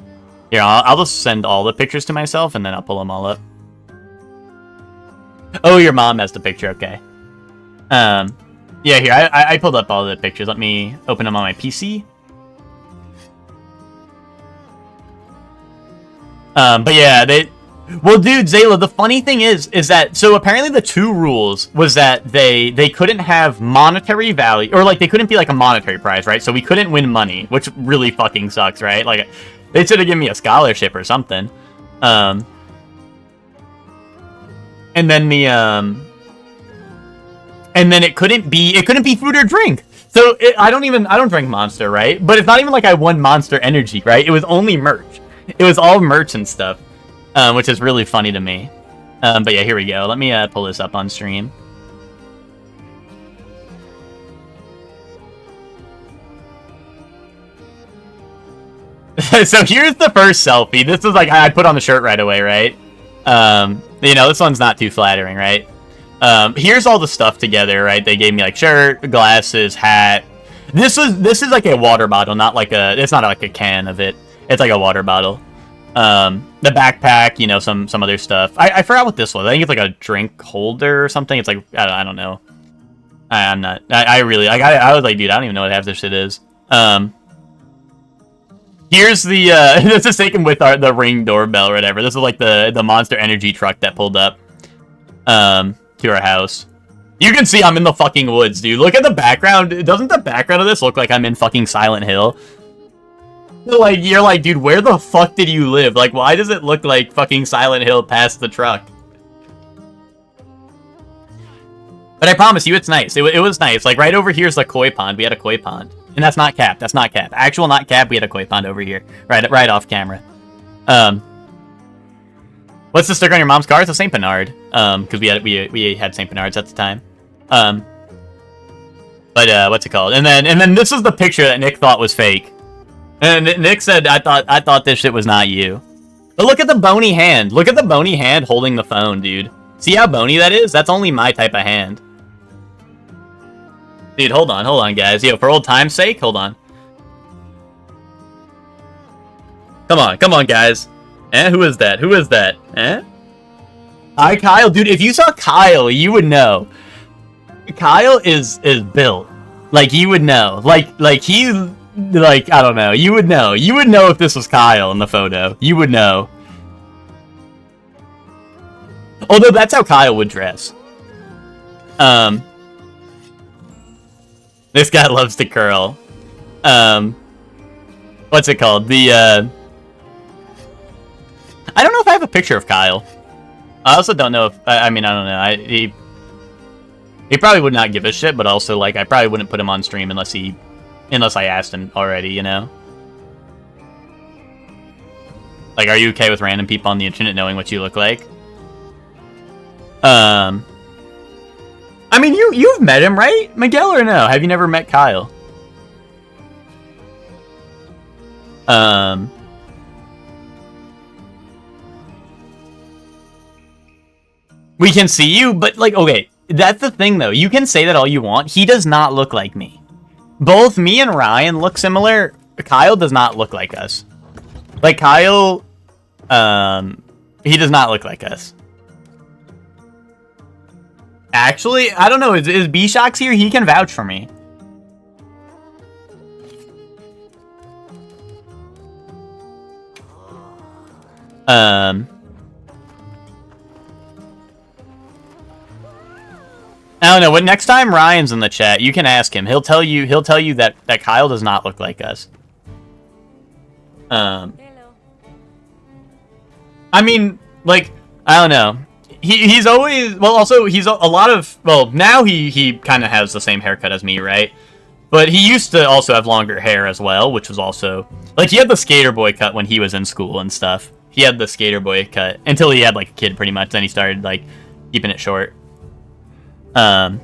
Here, I'll just send all the pictures to myself, and then I'll pull them all up. Oh, your mom has the picture, okay. Yeah, here, I pulled up all the pictures. Let me open them on my PC. But yeah, well, dude, Zayla, the funny thing is that, so apparently the two rules was that they couldn't have monetary value, or like they couldn't be like a monetary prize, right? So we couldn't win money, which really fucking sucks, right? Like, they should have given me a scholarship or something. And then it couldn't be food or drink. So I don't drink Monster, right? But it's not even like I won Monster Energy, right? It was only merch. It was all merch and stuff, which is really funny to me. But yeah, here we go. Let me pull this up on stream. So here's the first selfie. This is like I put on the shirt right away, right? You know, this one's not too flattering, right? Here's all the stuff together, right? They gave me like shirt, glasses, hat. This is like a water bottle, not like it's not like a can of it. It's like a water bottle. The backpack, you know, some other stuff. I forgot what this was. I think it's like a drink holder or something. It's like I don't know. I'm not. I really like. I was like, dude, I don't even know what half this shit is. Here's the this is taken with the Ring doorbell or whatever. This is like the Monster Energy truck that pulled up to our house. You can see I'm in the fucking woods, dude. Look at the background. Doesn't the background of this look like I'm in fucking Silent Hill? Like, you're like, dude, where the fuck did you live? Like, why does it look like fucking Silent Hill past the truck? But I promise you, it's nice. It was nice. Like, right over here is the koi pond. We had a koi pond. And that's not cap. That's not cap. Actual not cap. We had a koi pond over here. Right off camera. What's the sticker on your mom's car? It's a St. Bernard. Because we had St. Bernards at the time. But But what's it called? And then this is the picture that Nick thought was fake. And Nick said, I thought this shit was not you. But look at the bony hand. Look at the bony hand holding the phone, dude. See how bony that is? That's only my type of hand. Dude, hold on, guys. Yo, for old time's sake, hold on. Come on, guys. Who is that? Who is that? Hi, Kyle. Dude, if you saw Kyle, you would know. Kyle is built. Like, you would know. Like, he... Like, I don't know. You would know. You would know if this was Kyle in the photo. You would know. Although, that's how Kyle would dress. This guy loves to curl. What's it called? I don't know if I have a picture of Kyle. I also don't know if... I mean, I don't know. He probably would not give a shit, but also, like, I probably wouldn't put him on stream unless I asked him already, you know? Like, are you okay with random people on the internet knowing what you look like? I mean, you've met him, right, Miguel, or no? Have you never met Kyle? We can see you, but, like, okay, that's the thing, though. You can say that all you want. He does not look like me. Both me and Ryan look similar. Kyle does not look like us. Like, Kyle, he does not look like us. Actually, I don't know. Is B-Shox here? He can vouch for me. I don't know. But next time Ryan's in the chat, you can ask him. He'll tell you that Kyle does not look like us. I mean, like, I don't know. He's always, well, also he's a lot of, well, now he kind of has the same haircut as me, right? But he used to also have longer hair as well, which was also, like, he had the skater boy cut when he was in school and stuff. He had the skater boy cut until he had, like, a kid, pretty much. Then he started, like, keeping it short. But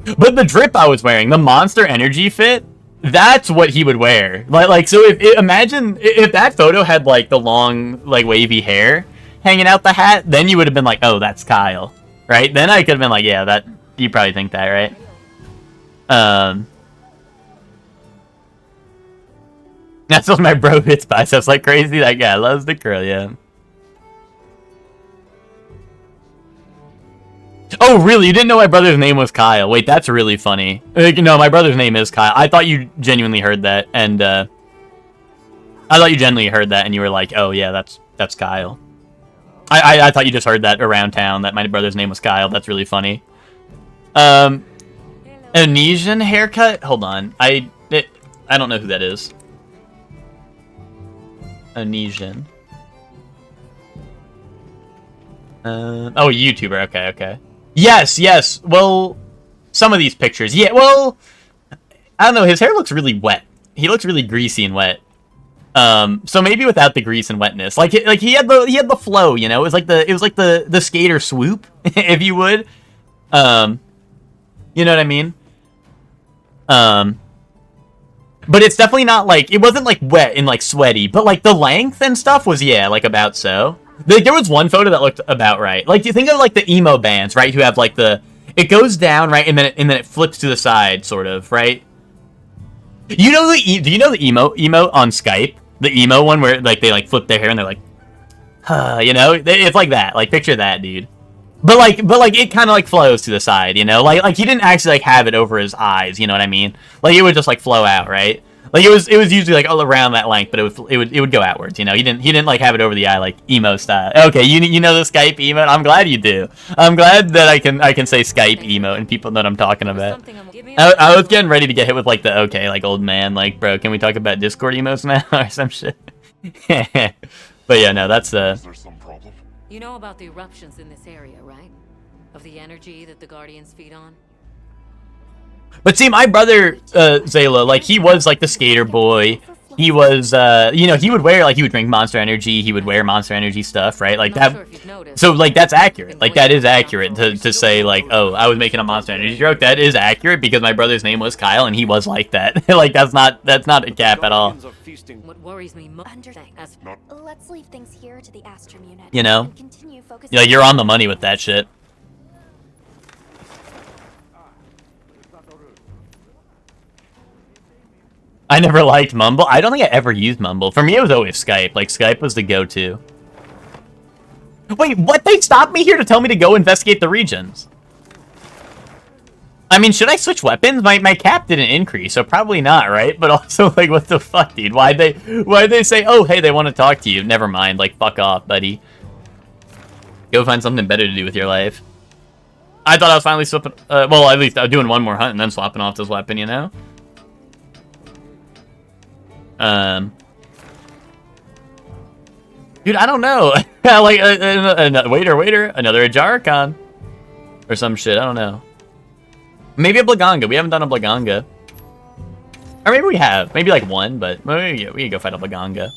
the drip I was wearing, the Monster Energy fit, that's what he would wear. Like, so imagine if that photo had, like, the long, like, wavy hair hanging out the hat, then you would have been like, oh, that's Kyle, right? Then I could have been like, yeah, that, you probably think that, right? That's what my bro hits biceps like crazy. That guy loves the curl, yeah. Oh, really? You didn't know my brother's name was Kyle? Wait, that's really funny. No, my brother's name is Kyle. I thought you genuinely heard that, and I thought you genuinely heard that, and you were like, oh yeah, that's Kyle. I thought you just heard that around town, that my brother's name was Kyle. That's really funny. Indonesian haircut? Hold on. I don't know who that is. Indonesian. Oh, YouTuber. Okay. Yes. Well, some of these pictures. Yeah, well, I don't know. His hair looks really wet. He looks really greasy and wet. So maybe without the grease and wetness, like he had the flow, you know. It was like the skater swoop, if you would. You know what I mean? But it's definitely not like, it wasn't like wet and like sweaty, but like the length and stuff was, yeah, like about so. Like, there was one photo that looked about right. Like, you think of like the emo bands, right? Who have like it goes down, right, and then it flips to the side, sort of, right? Do you know the emo on Skype? The emo one where like they like flip their hair and they're like, you know, it's like that. Like, picture that, dude. But like it kind of like flows to the side, you know. Like he didn't actually like have it over his eyes, you know what I mean? Like, it would just like flow out, right? Like, it was usually like all around that length, but it would go outwards, you know. He didn't like have it over the eye like emo style. Okay, you know the Skype emote. I'm glad you do. I'm glad that I can say Skype emote and people know what I'm talking about. I was getting ready to get hit with like the okay, like, old man, like, bro, can we talk about Discord emotes now or some shit? But yeah, no, that's Is there some problem? You know about the eruptions in this area, right? Of the energy that the Guardians feed on? But see, my brother, Zayla, like, he was, like, the skater boy. he was, you know, he would wear, like, he would drink Monster Energy, he would wear Monster Energy stuff, right? Like, that, so, like, that's accurate. Like, that is accurate to say, like, oh, I was making a Monster Energy joke. That is accurate because my brother's name was Kyle and he was like that. Like, that's not a cap at all. What worries me most Let's leave things here to the Astrum unit. You know? And continue focusing. Yeah, you're on the money with that shit. I never liked Mumble. I don't think I ever used Mumble. For me, it was always Skype. Like, Skype was the go-to. Wait, what? They stopped me here to tell me to go investigate the regions. I mean, should I switch weapons? My cap didn't increase, so probably not, right? But also, like, what the fuck, dude? Why'd they say, oh, hey, they want to talk to you? Never mind. Like, fuck off, buddy. Go find something better to do with your life. I thought I was finally swapping... well, at least I was doing one more hunt and then swapping off this weapon, you know? Dude, I don't know. Like, waiter, another Ajaricon. Or some shit, I don't know. Maybe a Blaganga. We haven't done a Blaganga. Or maybe we have. Maybe like one, but maybe we can go fight a Blaganga.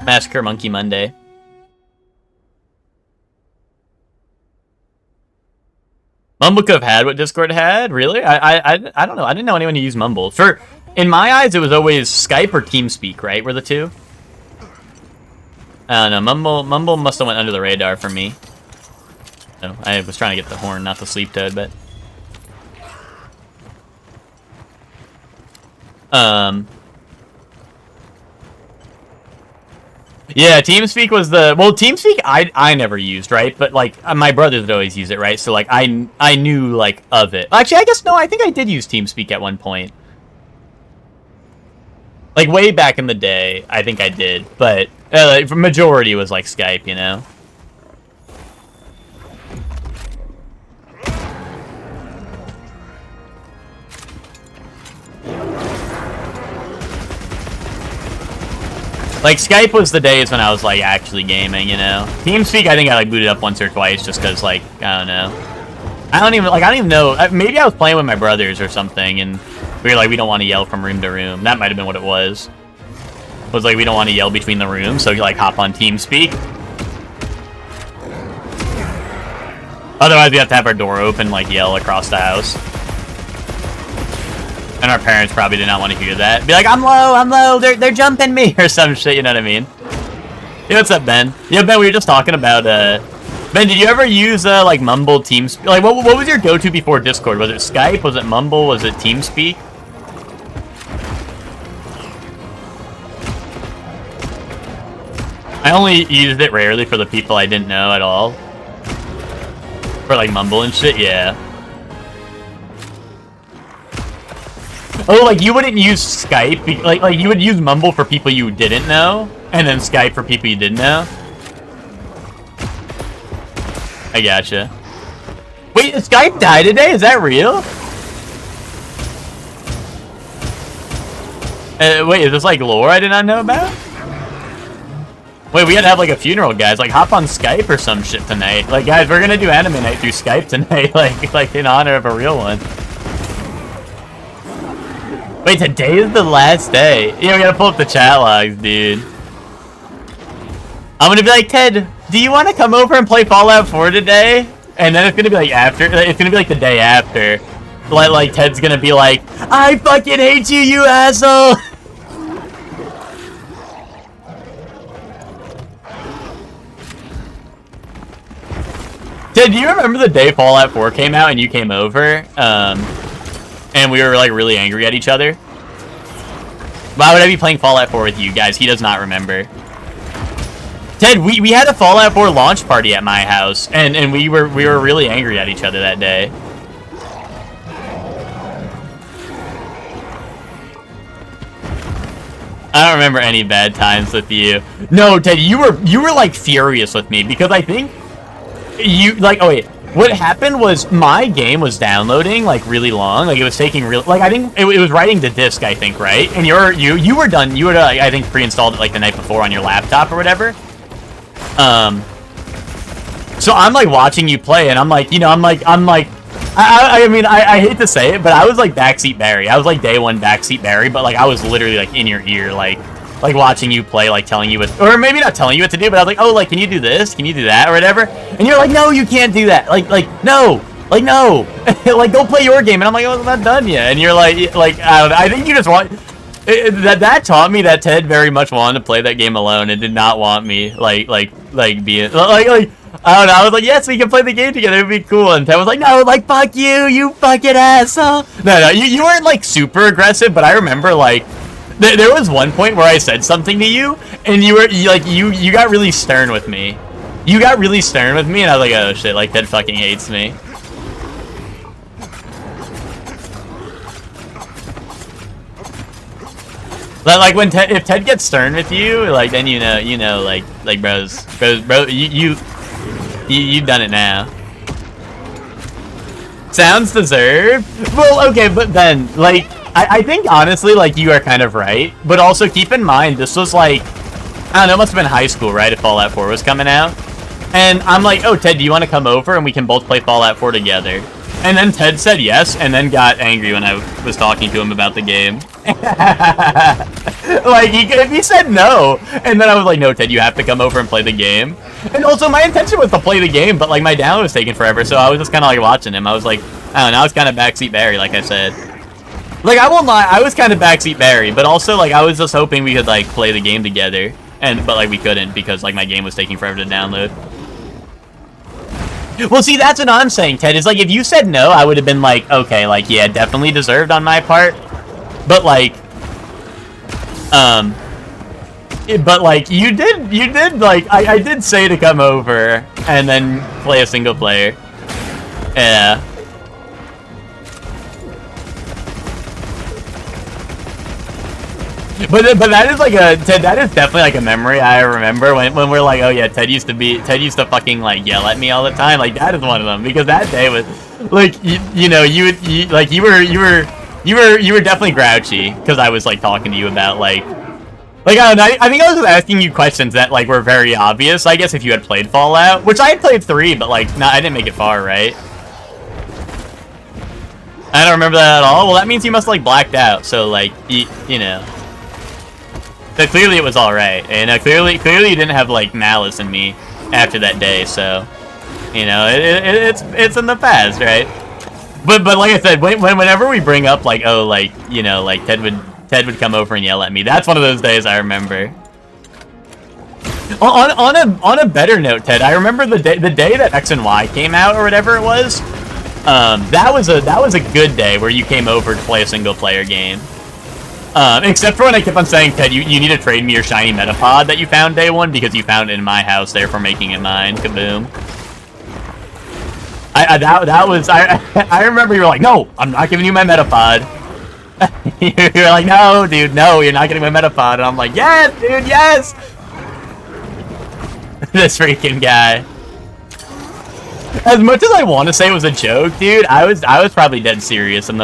Massacre Monkey Monday. Mumble could have had what Discord had? Really? I don't know. I didn't know anyone who used Mumble. In my eyes, it was always Skype or TeamSpeak, right? Were the two? I don't know. Mumble must have went under the radar for me. Oh, I was trying to get the horn, not the sleep toad, but... Yeah, TeamSpeak was the... Well, TeamSpeak I never used, right? But, like, my brothers would always use it, right? So, like, I knew, like, of it. Actually, I guess, no, I think I did use TeamSpeak at one point. Like, way back in the day, I think I did. But, like, majority was, like, Skype, you know? Like, Skype was the days when I was, like, actually gaming, you know? TeamSpeak, I think I, like, booted up once or twice just because, like, I don't know. I don't even know. Maybe I was playing with my brothers or something, and we were like, we don't want to yell from room to room. That might have been what it was. It was like, we don't want to yell between the rooms, so you, like, hop on TeamSpeak. Otherwise, we have to have our door open, like, yell across the house. And our parents probably did not want to hear that. Be like, I'm low, they're jumping me, or some shit, you know what I mean? Yeah, what's up, Ben? Yeah, Ben, we were just talking about, Ben, did you ever use, like, Mumble, TeamSpeak? Like, what was your go-to before Discord? Was it Skype? Was it Mumble? Was it TeamSpeak? I only used it rarely for the people I didn't know at all. For, like, Mumble and shit, yeah. Oh, like, you wouldn't use Skype? Like, you would use Mumble for people you didn't know? And then Skype for people you didn't know? I gotcha. Wait, Skype died today? Is that real? Wait, is this, like, lore I did not know about? Wait, we had to have, like, a funeral, guys. Like, hop on Skype or some shit tonight. Like, guys, we're gonna do anime night through Skype tonight. Like in honor of a real one. Wait, today is the last day. Yeah, we gotta pull up the chat logs, dude. I'm gonna be like, Ted, do you want to come over and play Fallout 4 today? And then it's gonna be like it's gonna be like the day after. Like Ted's gonna be like, I fucking hate you, you asshole! Ted, do you remember the day Fallout 4 came out and you came over? And we were, like, really angry at each other? Why would I be playing Fallout 4 with you guys? He does not remember. Ted, we had a Fallout 4 launch party at my house, and we were really angry at each other that day. I don't remember any bad times with you. No, Ted, you were like furious with me because I think you like. Oh wait, what happened was my game was downloading like really long. Like it was taking like I think it was writing the disk. I think right, and you were done. You were I think pre-installed it like the night before on your laptop or whatever. So I'm like watching you play, and I'm like, you know, I'm like. I mean, I hate to say it, but I was like backseat Barry. I was like day one backseat Barry, but like I was literally like in your ear, like like watching you play, like telling you what, or maybe not telling you what to do, but I was like, oh, like, can you do this? Can you do that or whatever? And you're like, no, you can't do that. No, like, go play your game. And I'm like, oh, I'm not done yet. And you're like, I don't know. I think you just want, that taught me that Ted very much wanted to play that game alone and did not want me, like being, like, I don't know, I was like, yes, we can play the game together, it'd be cool. And Ted was like, no, like, fuck you, you fucking asshole. No, you weren't, like, super aggressive, but I remember, like, there was one point where I said something to you, and you got really stern with me. You got really stern with me, and I was like, oh shit, like, Ted fucking hates me. But, like, when if Ted gets stern with you, like, then you know, like, bro, you've done it now. Sounds deserved. Well, okay, but then, like, I think honestly, like, you are kind of right. But also keep in mind, this was like, I don't know, it must have been high school, right? If Fallout 4 was coming out. And I'm like, oh, Ted, do you want to come over and we can both play Fallout 4 together? And then Ted said yes, and then got angry when I was talking to him about the game. Like, he said no. And then I was like, no, Ted, you have to come over and play the game. And also, my intention was to play the game, but, like, my download was taking forever, so I was just kind of, like, watching him. I was like, I don't know, I was kind of backseat Barry, like I said. Like, I won't lie, I was kind of backseat Barry, but also, like, I was just hoping we could, like, play the game together. But, like, we couldn't because, like, my game was taking forever to download. Well, see, that's what I'm saying, Ted, is, like, if you said no, I would have been like, okay, like, yeah, definitely deserved on my part. But, like, you did, like, I did say to come over and then play a single player. Yeah. But that is like Ted, that is definitely like a memory I remember when we're like, oh yeah, Ted used to fucking like yell at me all the time. Like, that is one of them, because that day was like, you were definitely grouchy because I was like talking to you about like I don't know, I think I was just asking you questions that like were very obvious, I guess, if you had played Fallout, which I had played 3, but like I didn't make it far, right? I don't remember that at all. Well, that means you must like blacked out, so like you know. So clearly it was alright, and clearly you didn't have, like, malice in me after that day, so, you know, it's in the past, right? But like I said, whenever we bring up, like, oh, like, you know, like, Ted would come over and yell at me, that's one of those days I remember. On a better note, Ted, I remember the day that X and Y came out, or whatever it was, that was a good day where you came over to play a single-player game. Except for when I kept on saying, Ted, you need to trade me your shiny Metapod that you found day 1 because you found it in my house, therefore making it mine. Kaboom. I remember you were like, no, I'm not giving you my Metapod. You're like, no, dude, no, you're not getting my Metapod. And I'm like, yes, dude, yes. This freaking guy. As much as I want to say it was a joke, dude, I was probably dead serious in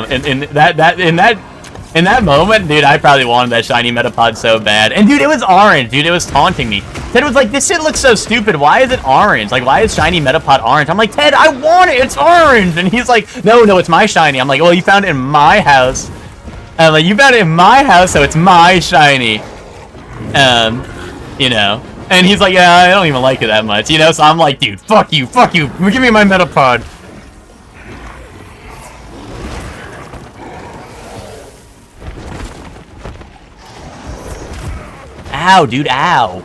that moment, dude. I probably wanted that shiny Metapod so bad. And dude, it was orange, dude. It was taunting me. Ted was like, this shit looks so stupid. Why is it orange? Like, why is shiny Metapod orange? I'm like, Ted, I want it. It's orange. And he's like, no, it's my shiny. I'm like, well, you found it in my house. I'm like, you found it in my house, so it's my shiny. You know. And he's like, yeah, I don't even like it that much, you know? So I'm like, dude, fuck you. Give me my Metapod. Ow, dude, ow.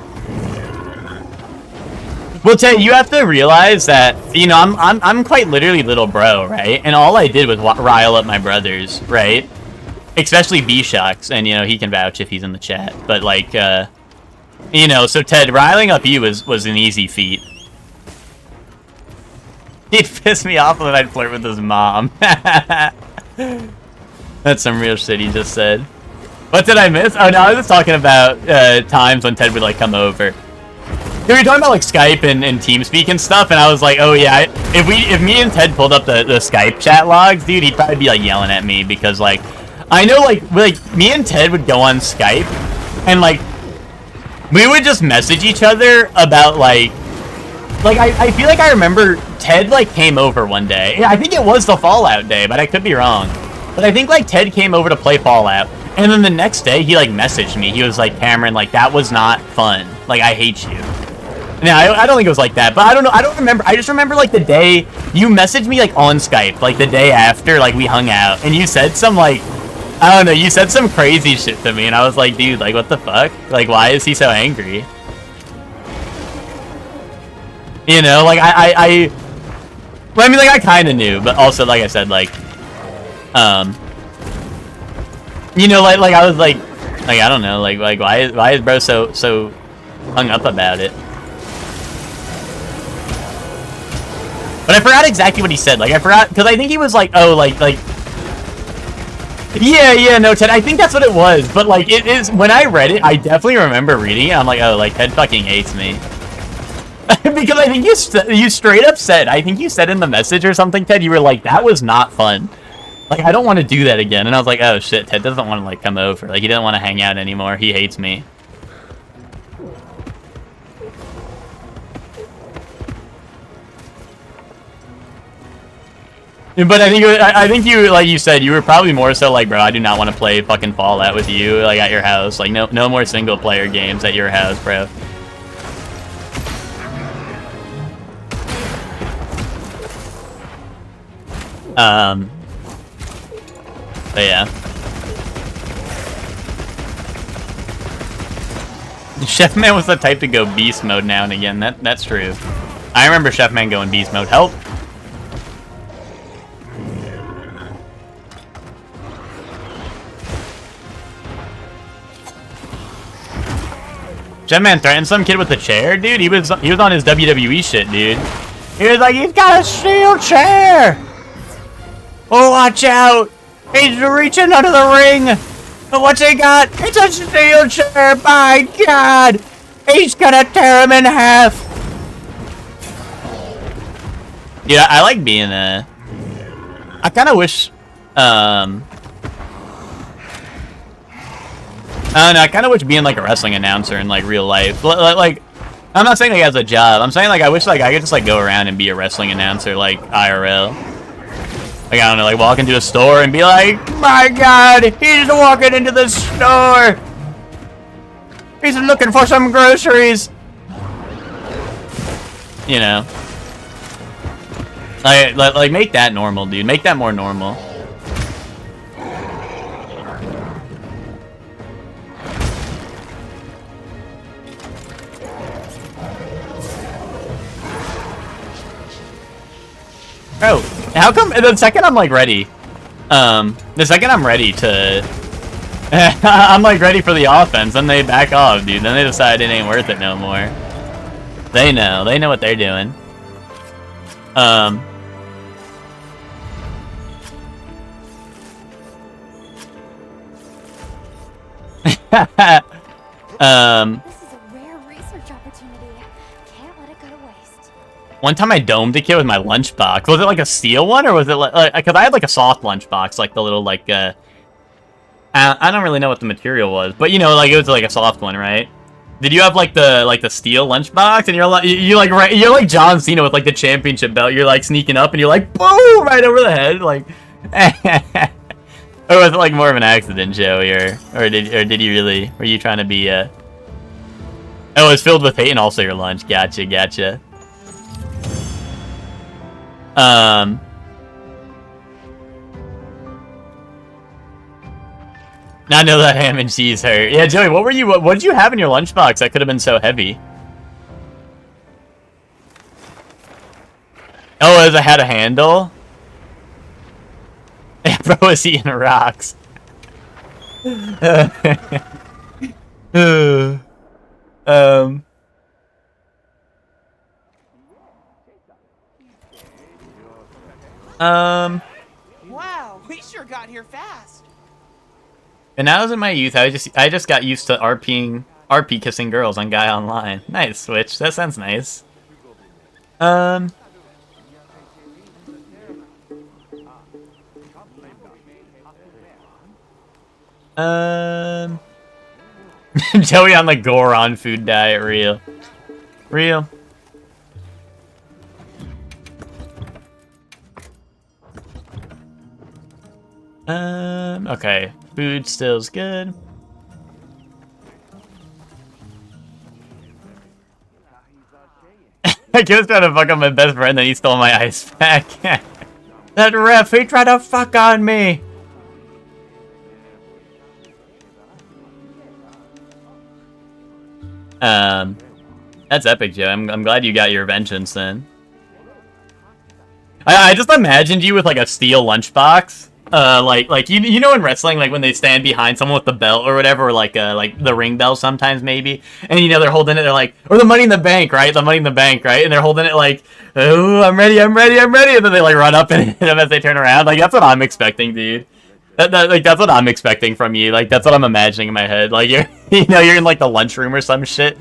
Well, Ted, you have to realize that, you know, I'm quite literally little bro, right? And all I did was rile up my brothers, right? Especially B-Shocks, and, you know, he can vouch if he's in the chat. But, like, you know, so Ted, riling up you was an easy feat. He'd piss me off when I'd flirt with his mom. That's some real shit he just said. What did I miss? Oh, no, I was just talking about times when Ted would, like, come over. We were talking about, like, Skype and TeamSpeak and stuff, and I was like, oh, yeah, if me and Ted pulled up the Skype chat logs, dude, he'd probably be, like, yelling at me because, like, I know, like, me and Ted would go on Skype, and, like, we would just message each other about, like, I feel like I remember Ted, like, came over one day. I think it was the Fallout day, but I could be wrong. But I think, like, Ted came over to play Fallout. And then the next day, he, like, messaged me. He was like, Cameron, like, that was not fun. Like, I hate you. Now, I don't think it was like that, but I don't know. I don't remember. I just remember, like, the day you messaged me, like, on Skype, like, the day after, like, we hung out. And you said some, like, I don't know, you said some crazy shit to me. And I was like, dude, like, what the fuck? Like, why is he so angry? You know, like, well, I mean, like, I kind of knew, but also, like I said, like, you know, like, I was like, I don't know, like, why is bro so hung up about it? But I forgot exactly what he said. Like, I forgot, because I think he was like, oh, like, yeah, no, Ted, I think that's what it was. But, like, it is, when I read it, I definitely remember reading it. I'm like, oh, like, Ted fucking hates me. Because I think you straight up said, I think you said in the message or something, Ted, you were like, that was not fun. Like, I don't want to do that again. And I was like, oh, shit, Ted doesn't want to, like, come over. Like, he doesn't want to hang out anymore. He hates me. But I think you, like you said, you were probably more so like, bro, I do not want to play fucking Fallout with you, like, at your house. Like, no more single-player games at your house, bro. But yeah. Chef Man was the type to go beast mode now and again. That's true. I remember Chef Man going beast mode. Help. Chef Man threatened some kid with a chair, dude. He was on his WWE shit, dude. He was like, he's got a steel chair. Oh, watch out. He's reaching under the ring. What's he got? It's a steel chair. My God. He's gonna tear him in half. Yeah, I like being a... I kind of wish... I don't know, I kind of wish being, like, a wrestling announcer in, like, real life. Like, I'm not saying, like, as a job. I'm saying, like, I wish, like, I could just, like, go around and be a wrestling announcer, like, IRL. Like, I don't know, like, walk into a store and be like, my God, he's walking into the store. He's looking for some groceries. You know. Like, make that normal, dude. Make that more normal. Oh, how come the second I'm like ready, the second I'm ready to, I'm like ready for the offense, then they back off, dude. Then they decide it ain't worth it no more. They know what they're doing. This is a rare research opportunity. Can't let it go to waste. One time I domed a kid with my lunchbox. Was it like a steel one, or was it like, because I had like a soft lunchbox, like the little like I don't really know what the material was, but you know, like it was like a soft one, right? Did you have like the steel lunchbox, and you're like John Cena with like the championship belt? You're like sneaking up, and you're like boom right over the head, like. Or was it like more of an accident, Joey, or did you really? Were you trying to be Oh, it's filled with hate and also your lunch. Gotcha. I know that ham and cheese hurt. Yeah, Joey, what did you have in your lunchbox that could have been so heavy? Oh, it had a handle? Yeah, bro was eating rocks. Wow, we sure got here fast. And I was in my youth, I just got used to RP kissing girls on Guy Online. Nice, Switch. That sounds nice. Joey on the Goron food diet, real. Okay. Food still's good. I just tried to fuck up my best friend, then he stole my ice pack. That ref, he tried to fuck on me. That's epic, Joe. I'm glad you got your vengeance then. I just imagined you with like a steel lunchbox. Like you know in wrestling, like when they stand behind someone with the belt or whatever, or like the ring bell sometimes maybe, and you know they're holding it, they're like, or the Money in the Bank, right? The Money in the Bank, right? And they're holding it like, oh, I'm ready, and then they like run up and hit them as they turn around. Like that's what I'm expecting, dude. That's what I'm expecting from you. Like that's what I'm imagining in my head. Like you're you're in like the lunchroom or some shit.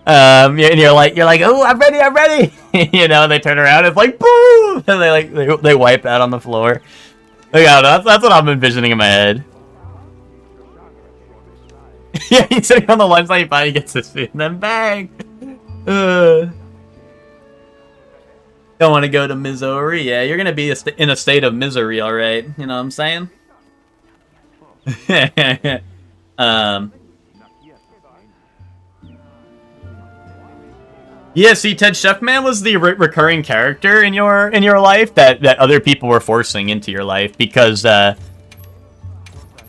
And you're like, oh, I'm ready. You know, and they turn around, it's like, boom, and they wipe out on the floor. Yeah, that's what I'm envisioning in my head. Yeah, he's sitting on the lunch line, he finally gets his food, and then bang! Don't want to go to Missouri? Yeah, you're gonna be in a state of misery, alright. You know what I'm saying? Yeah, see, Ted Chefman was the recurring character in your life that other people were forcing into your life because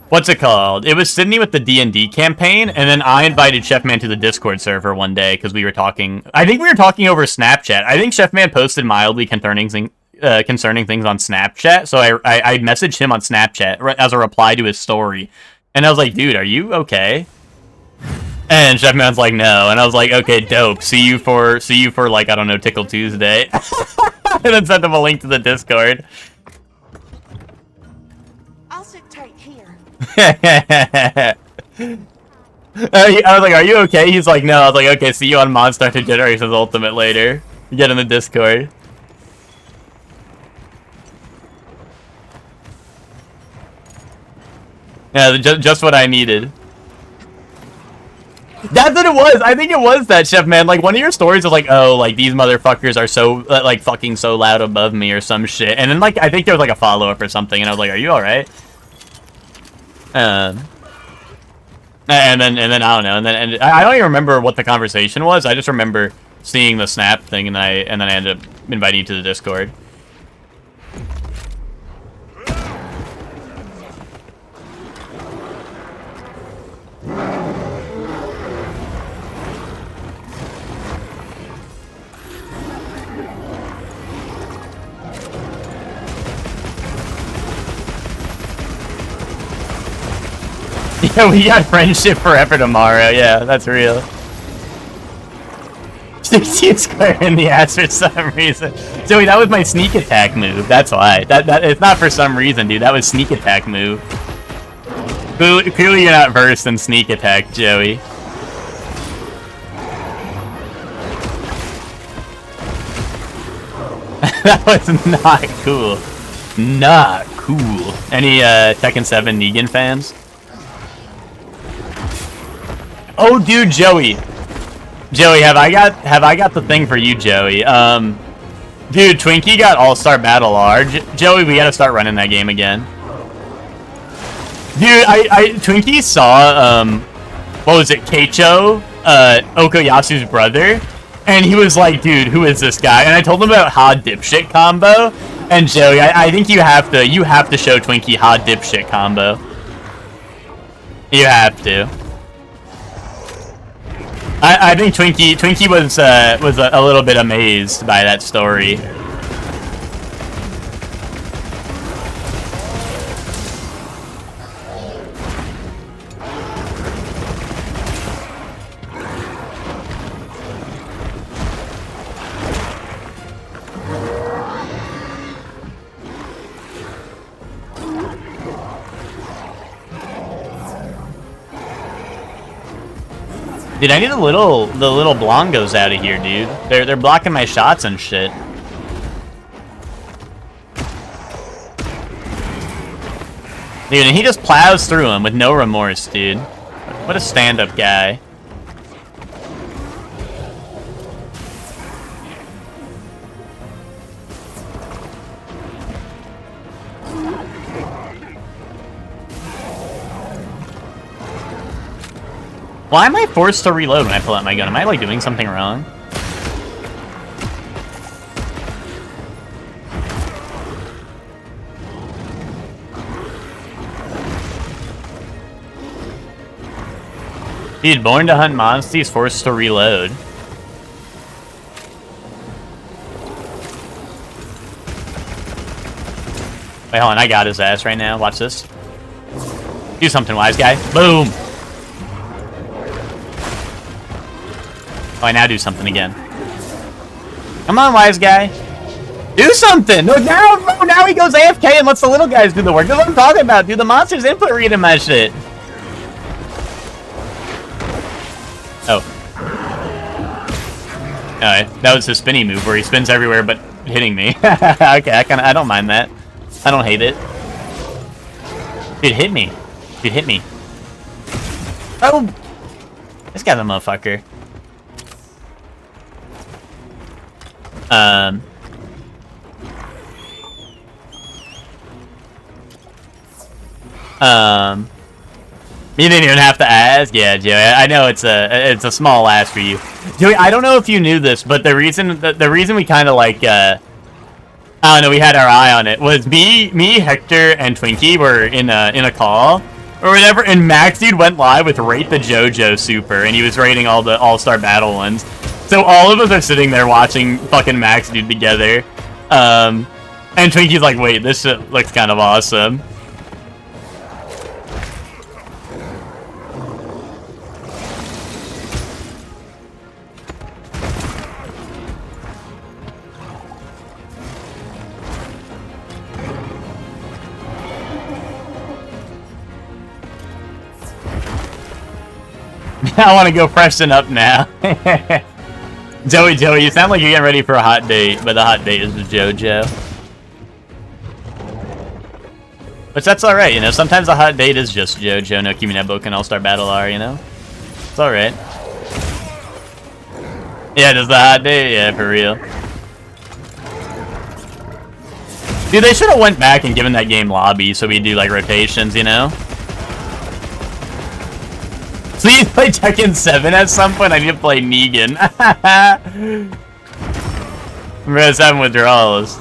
what's it called? It was Sydney with the D&D campaign, and then I invited Chefman to the Discord server one day because we were talking. I think we were talking over Snapchat. I think Chefman posted mildly concerning things on Snapchat, so I messaged him on Snapchat as a reply to his story, and I was like, dude, are you okay? And Chefman's like, no. And I was like, okay, dope. See you for like, I don't know, Tickle Tuesday. And then sent him a link to the Discord. I'll sit tight here. I was like, are you okay? He's like, no. I was like, okay, see you on Monster Hunter Generations Ultimate later. Get in the Discord. Yeah, just what I needed. That's what it was. I think it was that, Chef Man. Like, one of your stories was like, oh, like, these motherfuckers are so, like, fucking so loud above me or some shit. And then, like, I think there was, like, a follow-up or something. And I was like, are you alright? And then, I don't know. And I don't even remember what the conversation was. I just remember seeing the Snap thing, and then I ended up inviting you to the Discord. Yeah, we got friendship forever tomorrow. Yeah, that's real. 16 square in the ass for some reason. Joey, that was my sneak attack move. That's why. That it's not for some reason, dude. That was sneak attack move. Clearly you're not versed in sneak attack, Joey. That was not cool. Not cool. Any Tekken 7 Negan fans? Oh, dude, Joey, have I got the thing for you, Joey? Dude, Twinkie got All-Star Battle R. Joey, we gotta start running that game again. Dude, Twinkie saw what was it, Keicho, Okuyasu's brother, and he was like, dude, who is this guy? And I told him about Ha Dipshit combo, and Joey, I think you have to show Twinkie Ha Dipshit combo. You have to. I think Twinkie was a little bit amazed by that story. Dude, I need the little Blongos out of here, dude. They're blocking my shots and shit. Dude, and he just plows through him with no remorse, dude. What a stand-up guy. Why am I forced to reload when I pull out my gun? Am I, like, doing something wrong? Dude, born to hunt monsters, forced to reload. Wait, hold on, I got his ass right now. Watch this. Do something, wise guy. Boom! Oh, I now do something again. Come on, wise guy. Do something! No, now he goes AFK and lets the little guys do the work. That's what I'm talking about, dude. The monster's input reading my shit. Oh. Alright, that was his spinny move where he spins everywhere but hitting me. Okay, I don't mind that. I don't hate it. Dude, hit me. Dude, hit me. Oh! This guy's a motherfucker. You didn't even have to ask. Yeah, Joey. I know it's a small ask for you, Joey. I don't know if you knew this, but the reason we kind of like I don't know, we had our eye on it was me, Hector, and Twinkie were in a call or whatever, and Max dude went live with Rate the JoJo Super, and he was rating all the All-Star Battle ones. So all of us are sitting there watching fucking Max dude together, and Twinkie's like, "Wait, this shit looks kind of awesome." I want to go freshen up now. Joey, you sound like you're getting ready for a hot date, but the hot date is with JoJo. Which that's alright, you know, sometimes a hot date is just JoJo, no Kimi no Boken All-Star Battle R, you know? It's alright. Yeah, just the hot date? Yeah, for real. Dude, they should have went back and given that game lobby so we do, like, rotations, you know? Please play Tekken 7 at some point. I need to play Negan. I'm just having withdrawals.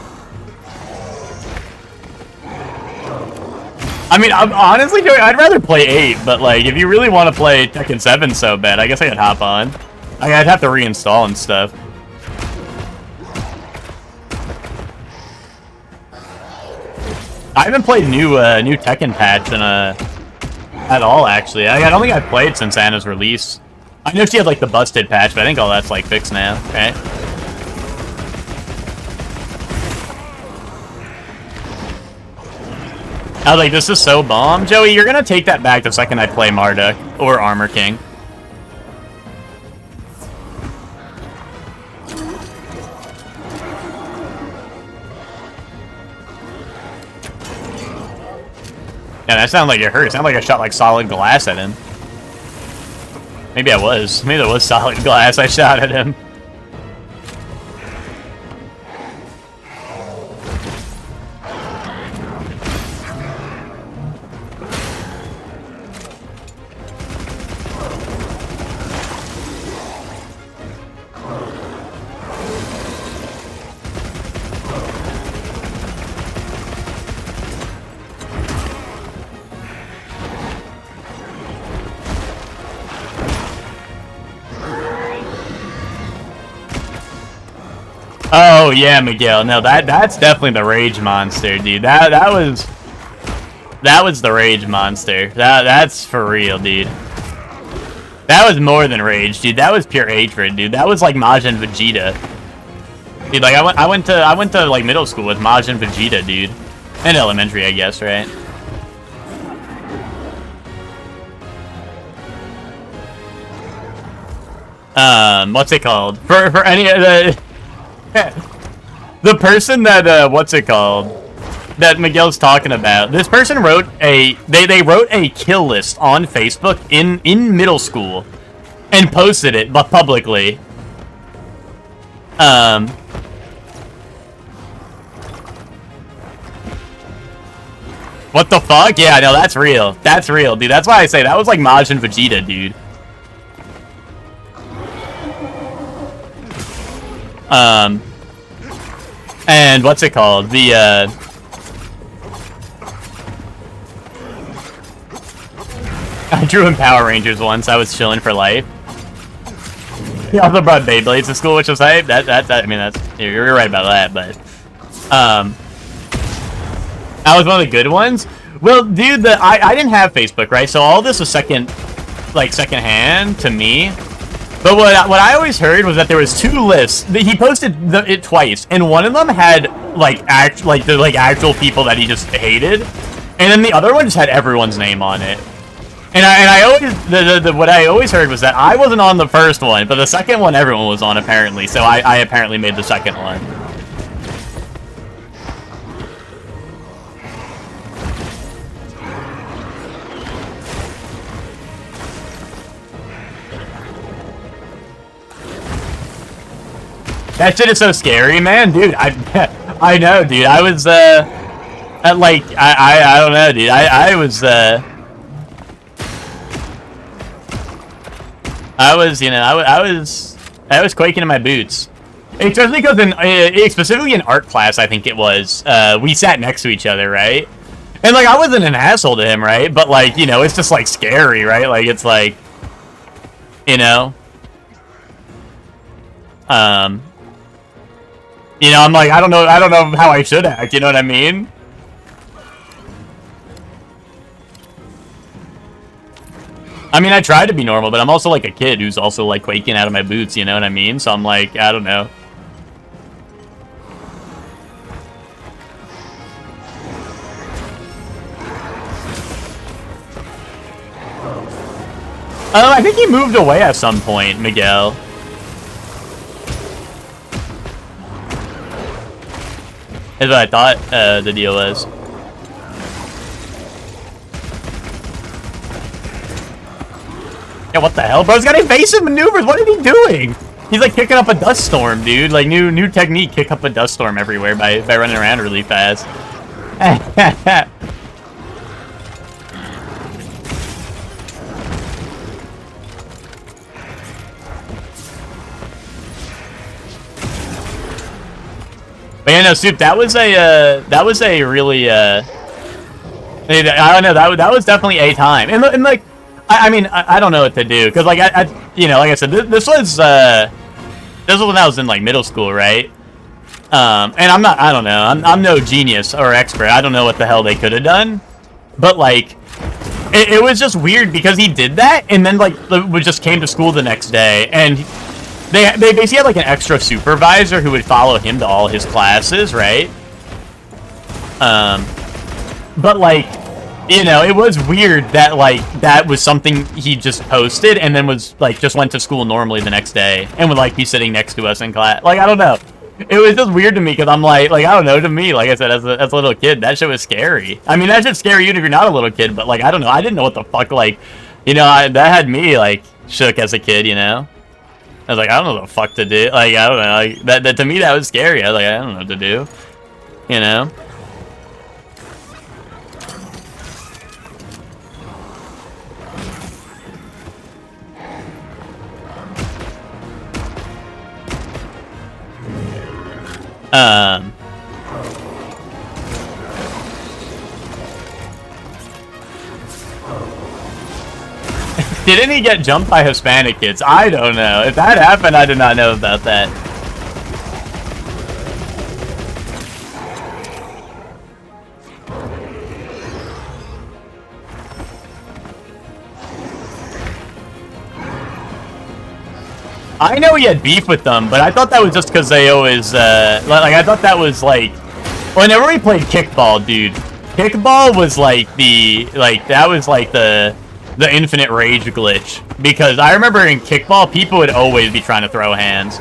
I mean, honestly, Joey, I'd rather play 8, but like, if you really want to play Tekken 7 so bad, I guess I could hop on. I'd have to reinstall and stuff. I haven't played new Tekken patch in at all, actually. I don't think I've played since Anna's release. I know she had, like, the busted patch, but I think all that's, like, fixed now, right? I was like, this is so bomb. Joey, you're gonna take that back the second I play Marduk or Armor King. Yeah, that sounded like it hurt. It sounded like I shot like solid glass at him. Maybe I was. Maybe that was solid glass I shot at him. Oh yeah, Miguel. No, that's definitely the rage monster, dude. That was the rage monster. That's for real, dude. That was more than rage, dude. That was pure hatred, dude. That was like Majin Vegeta. Dude, like I went to like middle school with Majin Vegeta, dude. And elementary, I guess, right? What's it called? For any of the the person that what's it called that Miguel's talking about, this person wrote they wrote a kill list on Facebook in middle school and posted it publicly. What the fuck? Yeah, no, that's real, dude. That's why I say that was like Majin Vegeta, dude. And what's it called? I drew in Power Rangers once. I was chilling for life. He also brought Beyblades to school, which was hype. I mean, you're right about that, but that was one of the good ones. Well, dude, I didn't have Facebook, right? So all this was secondhand to me. But what I always heard was that there was 2 lists. He posted it twice, and one of them had actual people that he just hated, and then the other one just had everyone's name on it. And I always what I always heard was that I wasn't on the first one, but the second one everyone was on apparently. So I apparently made the second one. That shit is so scary, man, dude. I know, dude. I was I don't know, dude. I was quaking in my boots. Especially because specifically in art class, I think it was, we sat next to each other, right? And like, I wasn't an asshole to him, right? But like, you know, it's just like scary, right? Like, it's like, you know, I'm like, I don't know how I should act, you know what I mean? I mean, I tried to be normal, but I'm also like a kid who's also like quaking out of my boots, you know what I mean? So I'm like, I don't know. Oh, I think he moved away at some point, Miguel. Is what I thought the deal was. Yeah, what the hell, bro? He's got evasive maneuvers. What is he doing? He's like kicking up a dust storm, dude. Like new technique, kick up a dust storm everywhere by running around really fast. But yeah, no, Soup, that was a really, I don't know, that was definitely a time. And like, I mean, I don't know what to do, because like, you know, like I said, this was when I was in like middle school, right? And I don't know, I'm no genius or expert. I don't know what the hell they could have done. But like, it was just weird because he did that, and then like, we just came to school the next day, and they basically had like an extra supervisor who would follow him to all his classes, right? But like, you know, it was weird that like that was something he just posted and then was like just went to school normally the next day and would like be sitting next to us in class. Like, I don't know. It was just weird to me because I'm like I don't know, to me, like I said, as a little kid, that shit was scary. I mean, that shit's scary even if you're not a little kid, but like, I don't know. I didn't know what the fuck, like, you know, that had me like shook as a kid, you know? I was like, I don't know what the fuck to do. Like, I don't know. Like, that to me, that was scary. I was like, I don't know what to do. You know? Didn't he get jumped by Hispanic kids? I don't know. If that happened, I did not know about that. I know he had beef with them, but I thought that was just because they always, like, I thought that was, like, whenever we played kickball, dude, kickball was, like, that was, like, the infinite rage glitch, because I remember in kickball, people would always be trying to throw hands.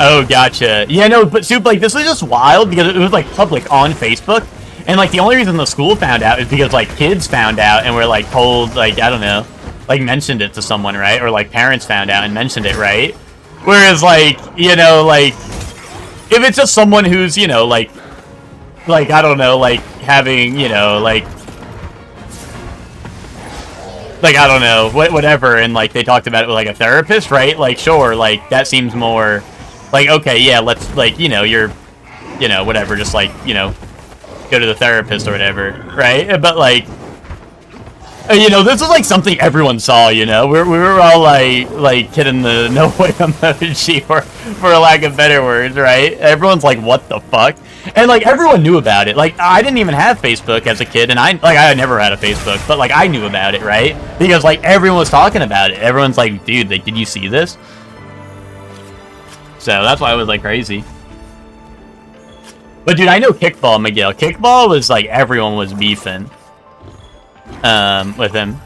Oh, gotcha. Yeah, no, but Soup, like, this was just wild because it was, like, public on Facebook. And, like, the only reason the school found out is because, like, kids found out and were, like, told, like, I don't know, like, mentioned it to someone, right? Or, like, parents found out and mentioned it, right? Whereas, like, you know, like, if it's just someone who's, you know, like, I don't know, like, having, you know, like, I don't know, whatever, and, like, they talked about it with, like, a therapist, right? Like, sure, like, that seems more, like, okay, yeah, let's, like, you know, you're, you know, whatever, just, like, you know, go to the therapist or whatever, right? But, like, you know, this is, like, something everyone saw, you know? We were all, like, hitting the no way emoji, for a lack of better words, right? Everyone's like, what the fuck? And, like, everyone knew about it. Like, I didn't even have Facebook as a kid, and I had never had a Facebook, but, like, I knew about it, right? Because, like, everyone was talking about it. Everyone's like, dude, like, did you see this? So, that's why it was, like, crazy. But, dude, I know Kickball, Miguel. Kickball was, like, everyone was beefing. With him.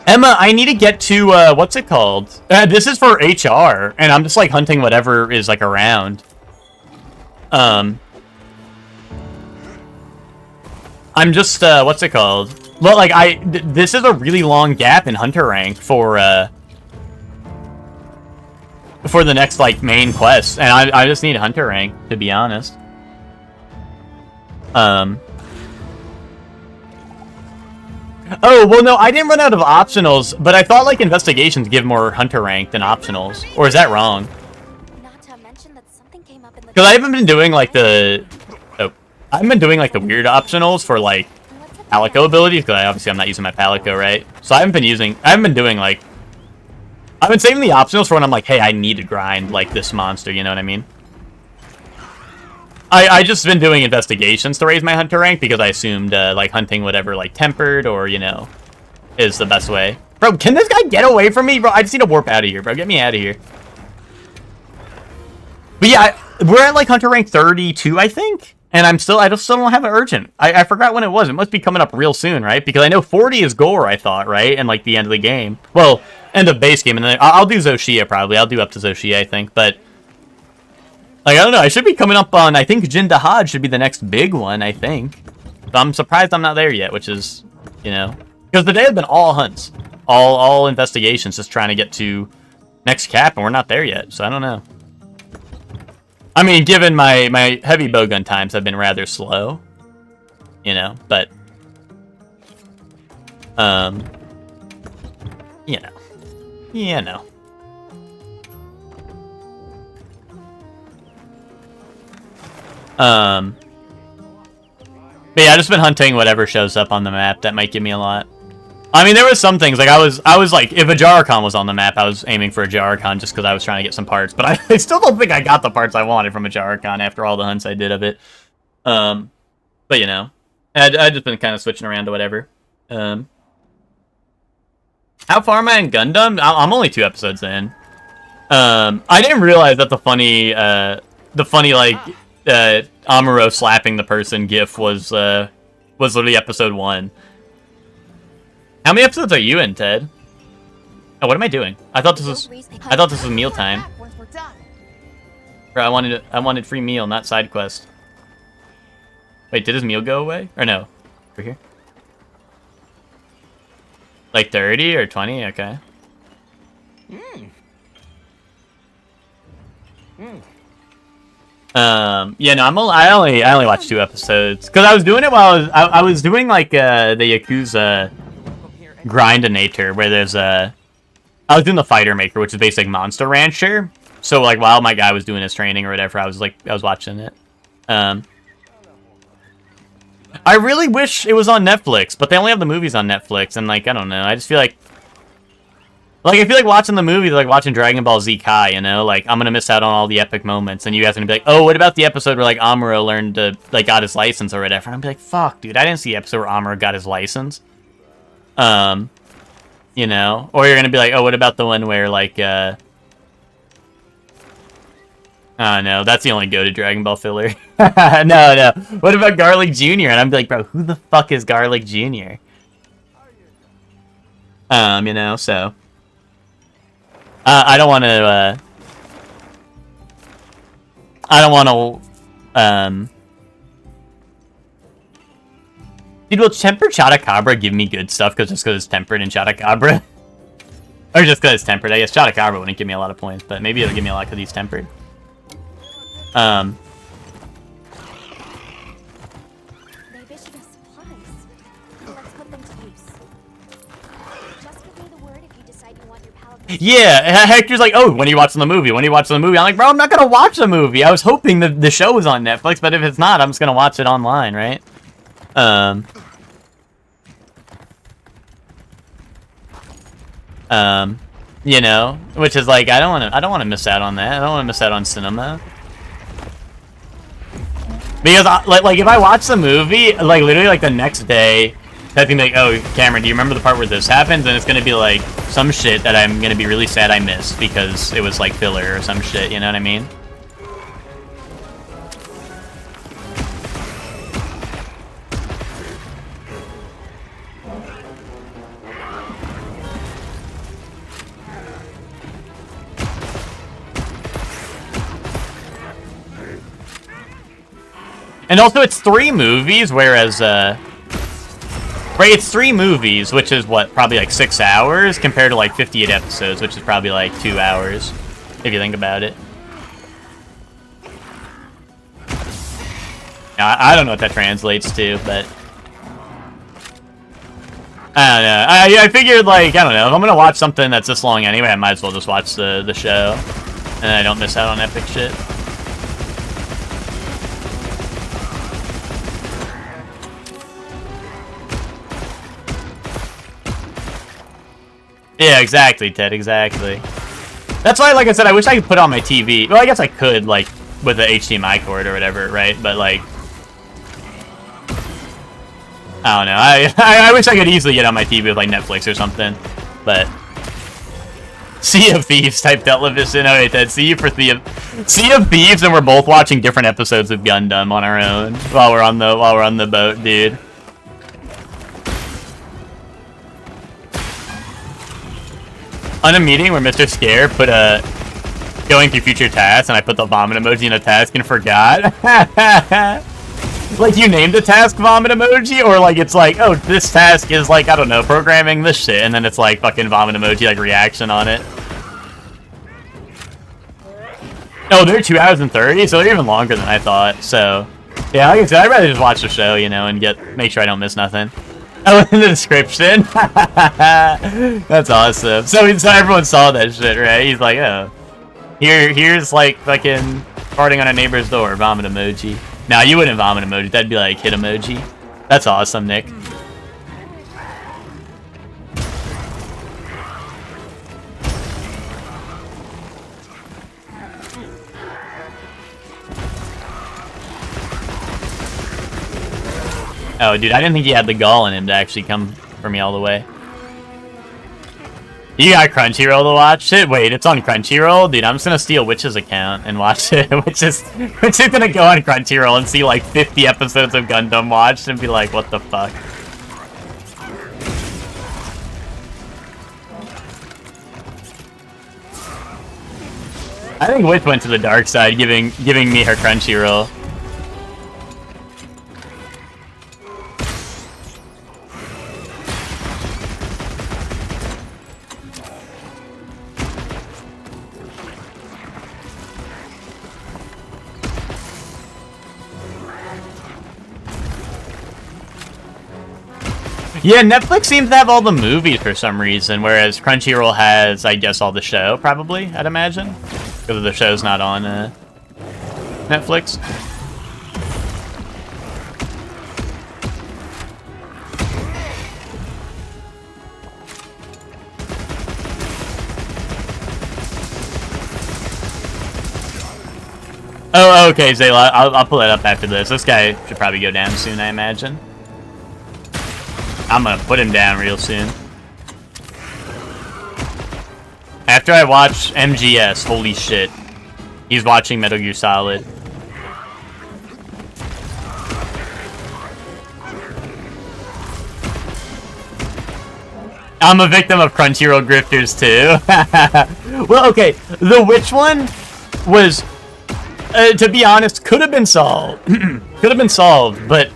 Emma, I need to get to, what's it called? This is for HR, and I'm just, like, hunting whatever is, like, around. I'm just, what's it called? Well, like, this is a really long gap in Hunter rank for the next, like, main quest, and I just need Hunter rank, to be honest. Oh, well, no, I didn't run out of optionals, but I thought, like, investigations give more Hunter rank than optionals. Or is that wrong? Not to mention that something came up in the Because I haven't been doing, like, the... Oh. I haven't been doing, like, the weird optionals for, like, Palico abilities, because obviously I'm not using my Palico, right? So I haven't been doing, like... I've been saving the optionals for when I'm like, hey, I need to grind, like, this monster, you know what I mean? I just been doing investigations to raise my Hunter rank because I assumed, like, hunting whatever, like, tempered or, you know, is the best way. Bro, can this guy get away from me? Bro, I just need to warp out of here, bro. Get me out of here. But yeah, we're at, like, Hunter rank 32, I think. And I just still don't have an urgent. I forgot when it was. It must be coming up real soon, right? Because I know 40 is Gore, I thought, right? And, like, the end of the game. Well, end of base game. And then I'll do Zoshia, probably. I'll do up to Zoshia, I think. But... like, I don't know, I should be coming up on, I think Jin Dahad should be the next big one, I think. But I'm surprised I'm not there yet, which is, you know... because today have been all hunts. All investigations, just trying to get to next cap, and we're not there yet, so I don't know. I mean, given my heavy bowgun times have been rather slow. You know, but... you know. You know. But yeah, I've just been hunting whatever shows up on the map. That might give me a lot. I mean, there was some things, like, I was like, if a Jarrakan was on the map, I was aiming for a Jarrakan just because I was trying to get some parts. But I still don't think I got the parts I wanted from a Jarrakan after all the hunts I did of it. But, you know, I've just been kind of switching around to whatever. How far am I in Gundam? I'm only 2 episodes in. I didn't realize that the funny, like... Amuro slapping the person gif was literally episode 1. How many episodes are you in, Ted? Oh, what am I doing? I thought this was mealtime. Bro, I wanted free meal, not side quest. Wait, did his meal go away? Or no? Over here? Like 30 or 20? Okay. Yeah, no, I only watched 2 episodes because I was doing it while I was doing like the Yakuza Grindinator, where there's I was doing the Fighter Maker, which is basically Monster Rancher. So like while my guy was doing his training or whatever, I was watching it. I really wish it was on Netflix, but they only have the movies on Netflix, and like I don't know, I just feel like I feel like watching the movie, like watching Dragon Ball Z Kai, you know? Like, I'm gonna miss out on all the epic moments, and you guys are gonna be like, oh, what about the episode where, like, Amuro learned to, like, got his license or whatever? And I'm like, fuck, dude, I didn't see the episode where Amuro got his license. You know? Or you're gonna be like, oh, what about the one where, like, oh, no, that's the only go-to Dragon Ball filler. No. What about Garlic Jr.? And I'm like, bro, who the fuck is Garlic Jr.? You know, so... I don't want to, Dude, will Tempered Chotacabra give me good stuff just because it's tempered in Chotacabra? Or just because it's tempered. I guess Shot of Carbon wouldn't give me a lot of points, but maybe it'll give me a lot because he's tempered. They've issued us supplies. Let's put them to use. Just give me the word if you decide you want your pallet. Yeah, Hector's like, oh, when are you watching the movie? When are you watching the movie? I'm like, bro, I'm not going to watch the movie. I was hoping the show was on Netflix, but if it's not, I'm just going to watch it online, right? You know, which is like, I don't want to miss out on that. I don't want to miss out on cinema. Because, like, if I watch the movie, like, literally, like, the next day, I think, like, oh, Cameron, do you remember the part where this happens? And it's gonna be, like, some shit that I'm gonna be really sad I missed because it was, like, filler or some shit, you know what I mean? And also, it's 3 movies, whereas, right, it's 3 movies, which is, what, probably, like, 6 hours, compared to, like, 58 episodes, which is probably, like, 2 hours, if you think about it. Now, I don't know what that translates to, but... I don't know. I figured, like, I don't know, if I'm gonna watch something that's this long anyway, I might as well just watch the show, and I don't miss out on epic shit. Yeah, exactly, Ted, exactly. That's why, like I said, I wish I could put it on my TV. Well, I guess I could, like, with the HDMI cord or whatever, right? But, like... I don't know. I wish I could easily get on my TV with, like, Netflix or something. But... Sea of Thieves type television. Oh, wait, Ted, Sea of Thieves, and we're both watching different episodes of Gundam on our own while we're on the boat, dude. On a meeting where Mr. Scare put a going through future tasks, and I put the vomit emoji in a task and forgot. Like, you named the task vomit emoji, or like it's like, oh, this task is like, I don't know, programming this shit, and then it's like fucking vomit emoji, like reaction on it. Oh, they're 2 hours and 30, so they're even longer than I thought. So, yeah, like I said, I'd rather just watch the show, you know, and make sure I don't miss nothing. Oh, in the description. That's awesome. So everyone saw that shit, right? He's like, oh, here's like fucking farting on a neighbor's door, vomit emoji. Now you wouldn't vomit emoji. That'd be like hit emoji. That's awesome, Nick. Oh, dude, I didn't think he had the gall in him to actually come for me all the way. You got Crunchyroll to watch it? Wait, it's on Crunchyroll? Dude, I'm just gonna steal Witch's account and watch it. Which is gonna go on Crunchyroll and see like 50 episodes of Gundam watched and be like, what the fuck? I think Witch went to the dark side, giving me her Crunchyroll. Yeah, Netflix seems to have all the movies for some reason, whereas Crunchyroll has, I guess, all the show, probably, I'd imagine. Because the show's not on Netflix. Oh, okay, Zayla, I'll pull it up after this. This guy should probably go down soon, I imagine. I'm gonna put him down real soon. After I watch MGS, holy shit. He's watching Metal Gear Solid. I'm a victim of Crunchyroll grifters too. Well, okay, the Witch one was, to be honest, could have been solved. Could have been solved, but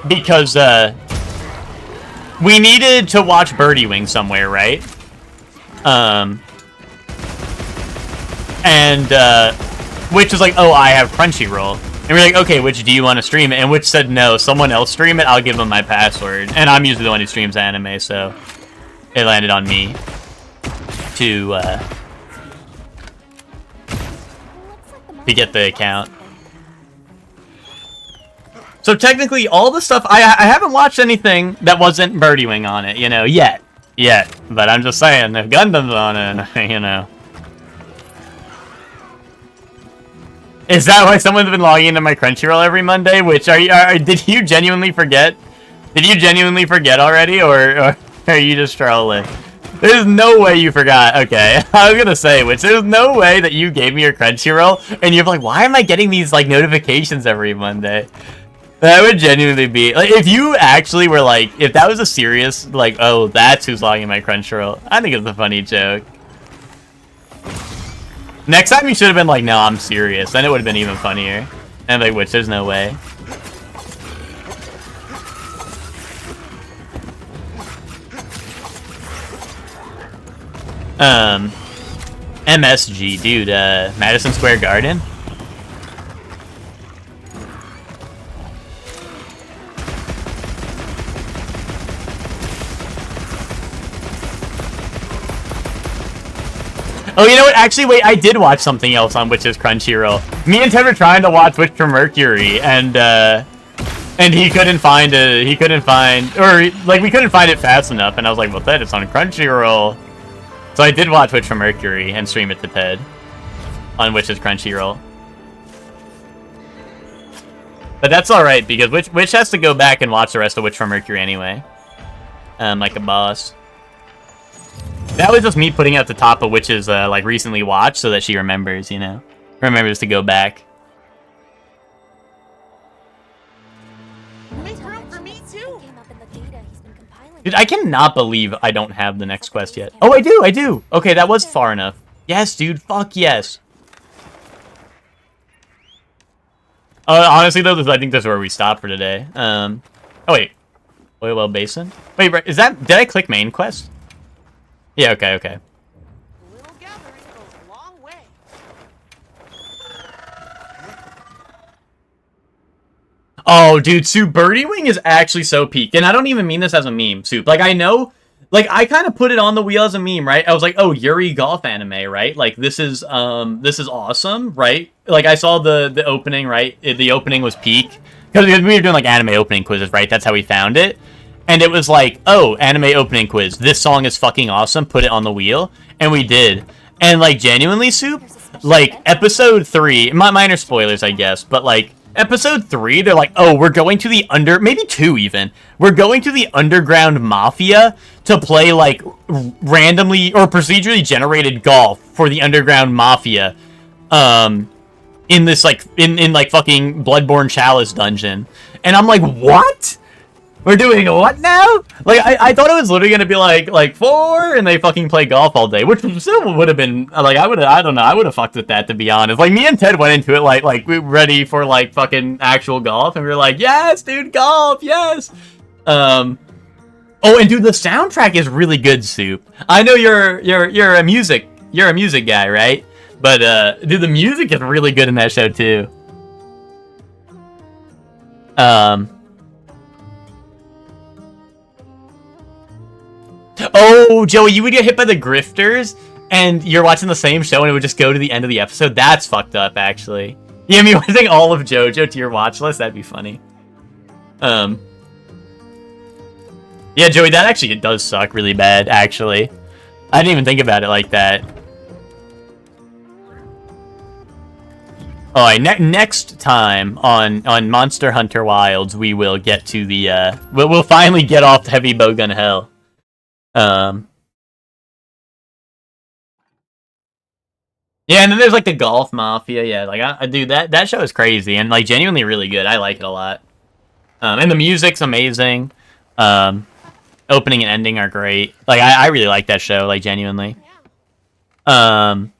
because, we needed to watch Birdie Wing somewhere, right? And Witch was like, oh, I have Crunchyroll. And we're like, okay, Witch, do you want to stream it? And Witch said, no, someone else stream it. I'll give them my password. And I'm usually the one who streams anime, so it landed on me to get the account. So technically, all the stuff, I haven't watched anything that wasn't Birdie Wing on it, you know, yet. But I'm just saying, if Gundam's on it, you know. Is that why someone's been logging into my Crunchyroll every Monday? Which did you genuinely forget? Did you genuinely forget already, or are you just trolling? There's no way you forgot. Okay, I was gonna say, which there's no way that you gave me your Crunchyroll and you're like, why am I getting these like notifications every Monday? That would genuinely be like, if you actually were like, if that was a serious like, oh, that's who's logging my Crunchyroll. I think it's a funny joke. Next time you should have been like, no, I'm serious. Then it would have been even funnier. And like, which there's no way. MSG, dude, Madison Square Garden? Oh, you know what? Actually, wait, I did watch something else on Witch's Crunchyroll. Me and Ted were trying to watch Witch from Mercury, and he couldn't find it. He couldn't find, or like we couldn't find it fast enough. And I was like, well, Ted, it's on Crunchyroll. So I did watch Witch from Mercury and stream it to Ted on Witch's Crunchyroll. But that's all right because Witch has to go back and watch the rest of Witch from Mercury anyway. Like a boss. That was just me putting at the top of Witch's like recently watched so that she remembers, you know, remembers to go back. Make room for me too. Dude, I cannot believe I don't have the next quest yet. Oh, I do. Okay, that was far enough. Yes, dude, fuck yes. Honestly, though, I think that's where we stop for today. Oh, wait. Oil Well Basin? Wait, is that... Did I click main quest? Yeah, okay. A little gathering goes a long way. Oh, dude, Soup, Birdie Wing is actually so peak. And I don't even mean this as a meme, Soup. Like, I know... Like, I kind of put it on the wheel as a meme, right? I was like, oh, Yuri golf anime, right? Like, this is awesome, right? Like, I saw the opening, right? The opening was peak. Because we were doing, like, anime opening quizzes, right? That's how we found it. And it was like, oh, anime opening quiz. This song is fucking awesome. Put it on the wheel. And we did. And, like, genuinely, Soup, like, episode 3, minor spoilers, I guess, but, like, episode 3, they're like, oh, we're going to the maybe 2 even. We're going to the underground mafia to play, like, randomly or procedurally generated golf for the underground mafia. In this, like, in like, fucking Bloodborne Chalice dungeon. And I'm like, what? We're doing what now? Like, I thought it was literally gonna be like 4, and they fucking play golf all day, which still would have been like I don't know, I would have fucked with that, to be honest. Like, me and Ted went into it like we were ready for like fucking actual golf, and we were like, yes, dude, golf, yes. Oh, and dude, the soundtrack is really good, Soup. I know you're a music guy, right? But dude, the music is really good in that show too. Oh, Joey, you would get hit by the grifters, and you're watching the same show, and it would just go to the end of the episode. That's fucked up, actually. You know, me watching all of JoJo to your watch list? That'd be funny. Yeah, Joey, that actually does suck really bad, actually. I didn't even think about it like that. Alright, next time on Monster Hunter Wilds, we will get to the, we'll finally get off Heavy Bowgun Hell. Yeah, and then there's like the Golf Mafia. Yeah, like I dude, that show is crazy and like genuinely really good. I like it a lot. And the music's amazing. Opening and ending are great. Like I really like that show, like genuinely. And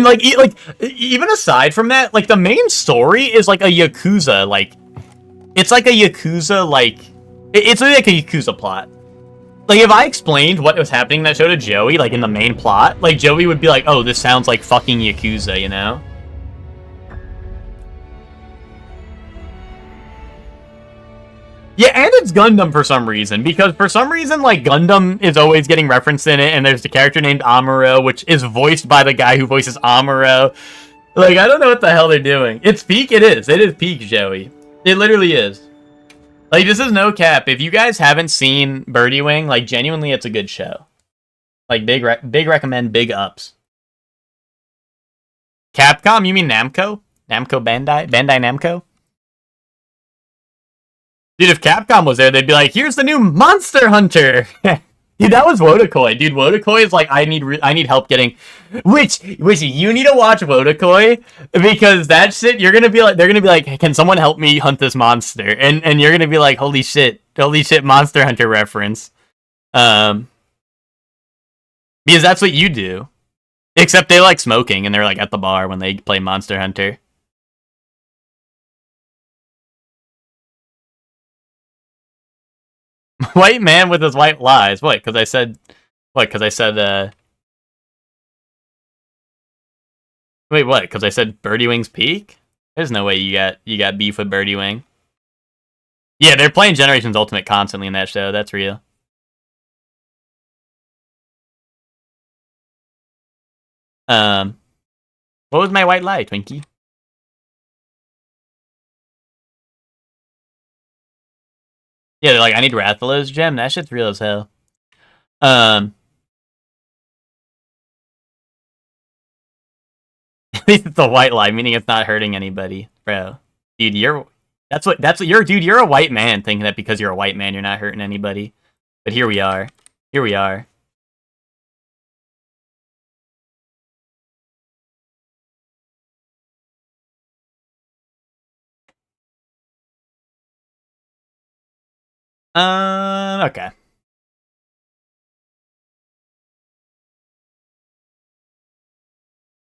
like even aside from that, like the main story is like a Yakuza, like it's like a Yakuza, like it's really like a Yakuza plot. like, if I explained what was happening in that show to Joey, like, in the main plot, like, Joey would be like, oh, this sounds like fucking Yakuza, you know? Yeah, and it's Gundam for some reason, because for some reason, like, Gundam is always getting referenced in it, and there's the character named Amuro, which is voiced by the guy who voices Amuro. Like, I don't know what the hell they're doing. It's peak, it is. It is peak, Joey. It literally is. Like, this is no cap. If you guys haven't seen Birdie Wing, like, genuinely, it's a good show. Like, big recommend, big ups. Capcom? You mean Namco? Namco Bandai? Bandai Namco? Dude, if Capcom was there, they'd be like, here's the new Monster Hunter! Dude, that was Wodakoi. Dude, Wodakoi is like, I need help getting... Which, you need to watch Wodakoi, because that shit, they're gonna be like, can someone help me hunt this monster? And you're gonna be like, holy shit, Monster Hunter reference. Because that's what you do. Except they like smoking, and they're like at the bar when they play Monster Hunter. White man with his white lies. What? Because I said... What? Because I said, Wait, what? Because I said Birdie Wing's peak? There's no way you got beef with Birdie Wing. Yeah, they're playing Generations Ultimate constantly in that show. That's real. What was my white lie, Twinkie? Yeah, they're like, I need Rathalos gem. That shit's real as hell. At least it's a white lie, meaning it's not hurting anybody, bro. Dude, you're a white man thinking that because you're a white man, you're not hurting anybody. But here we are. Here we are. Okay.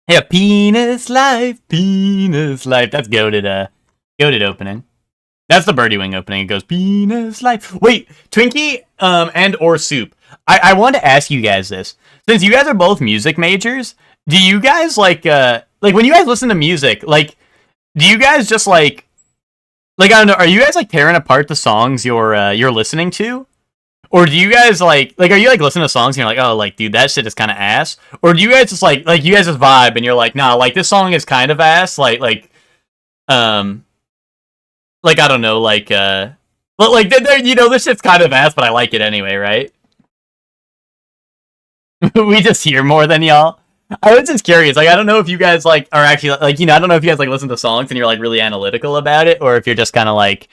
Yeah, penis life. That's goated opening. That's the Birdie Wing opening. It goes, penis life. Wait, Twinkie, and or Soup. I wanted to ask you guys this. Since you guys are both music majors, do you guys, like when you guys listen to music, like, do you guys just, like, I don't know, are you guys, like, tearing apart the songs you're listening to? Or do you guys, like, are you, like, listening to songs and you're like, oh, like, dude, that shit is kind of ass? Or do you guys just, like, you guys just vibe and you're like, nah, like, this song is kind of ass, like, I don't know, like, you know, this shit's kind of ass, but I like it anyway, right? We just hear more than y'all. I was just curious, like, I don't know if you guys, like, are actually, like, you know, I don't know if you guys, like, listen to songs and you're, like, really analytical about it, or if you're just kind of, like,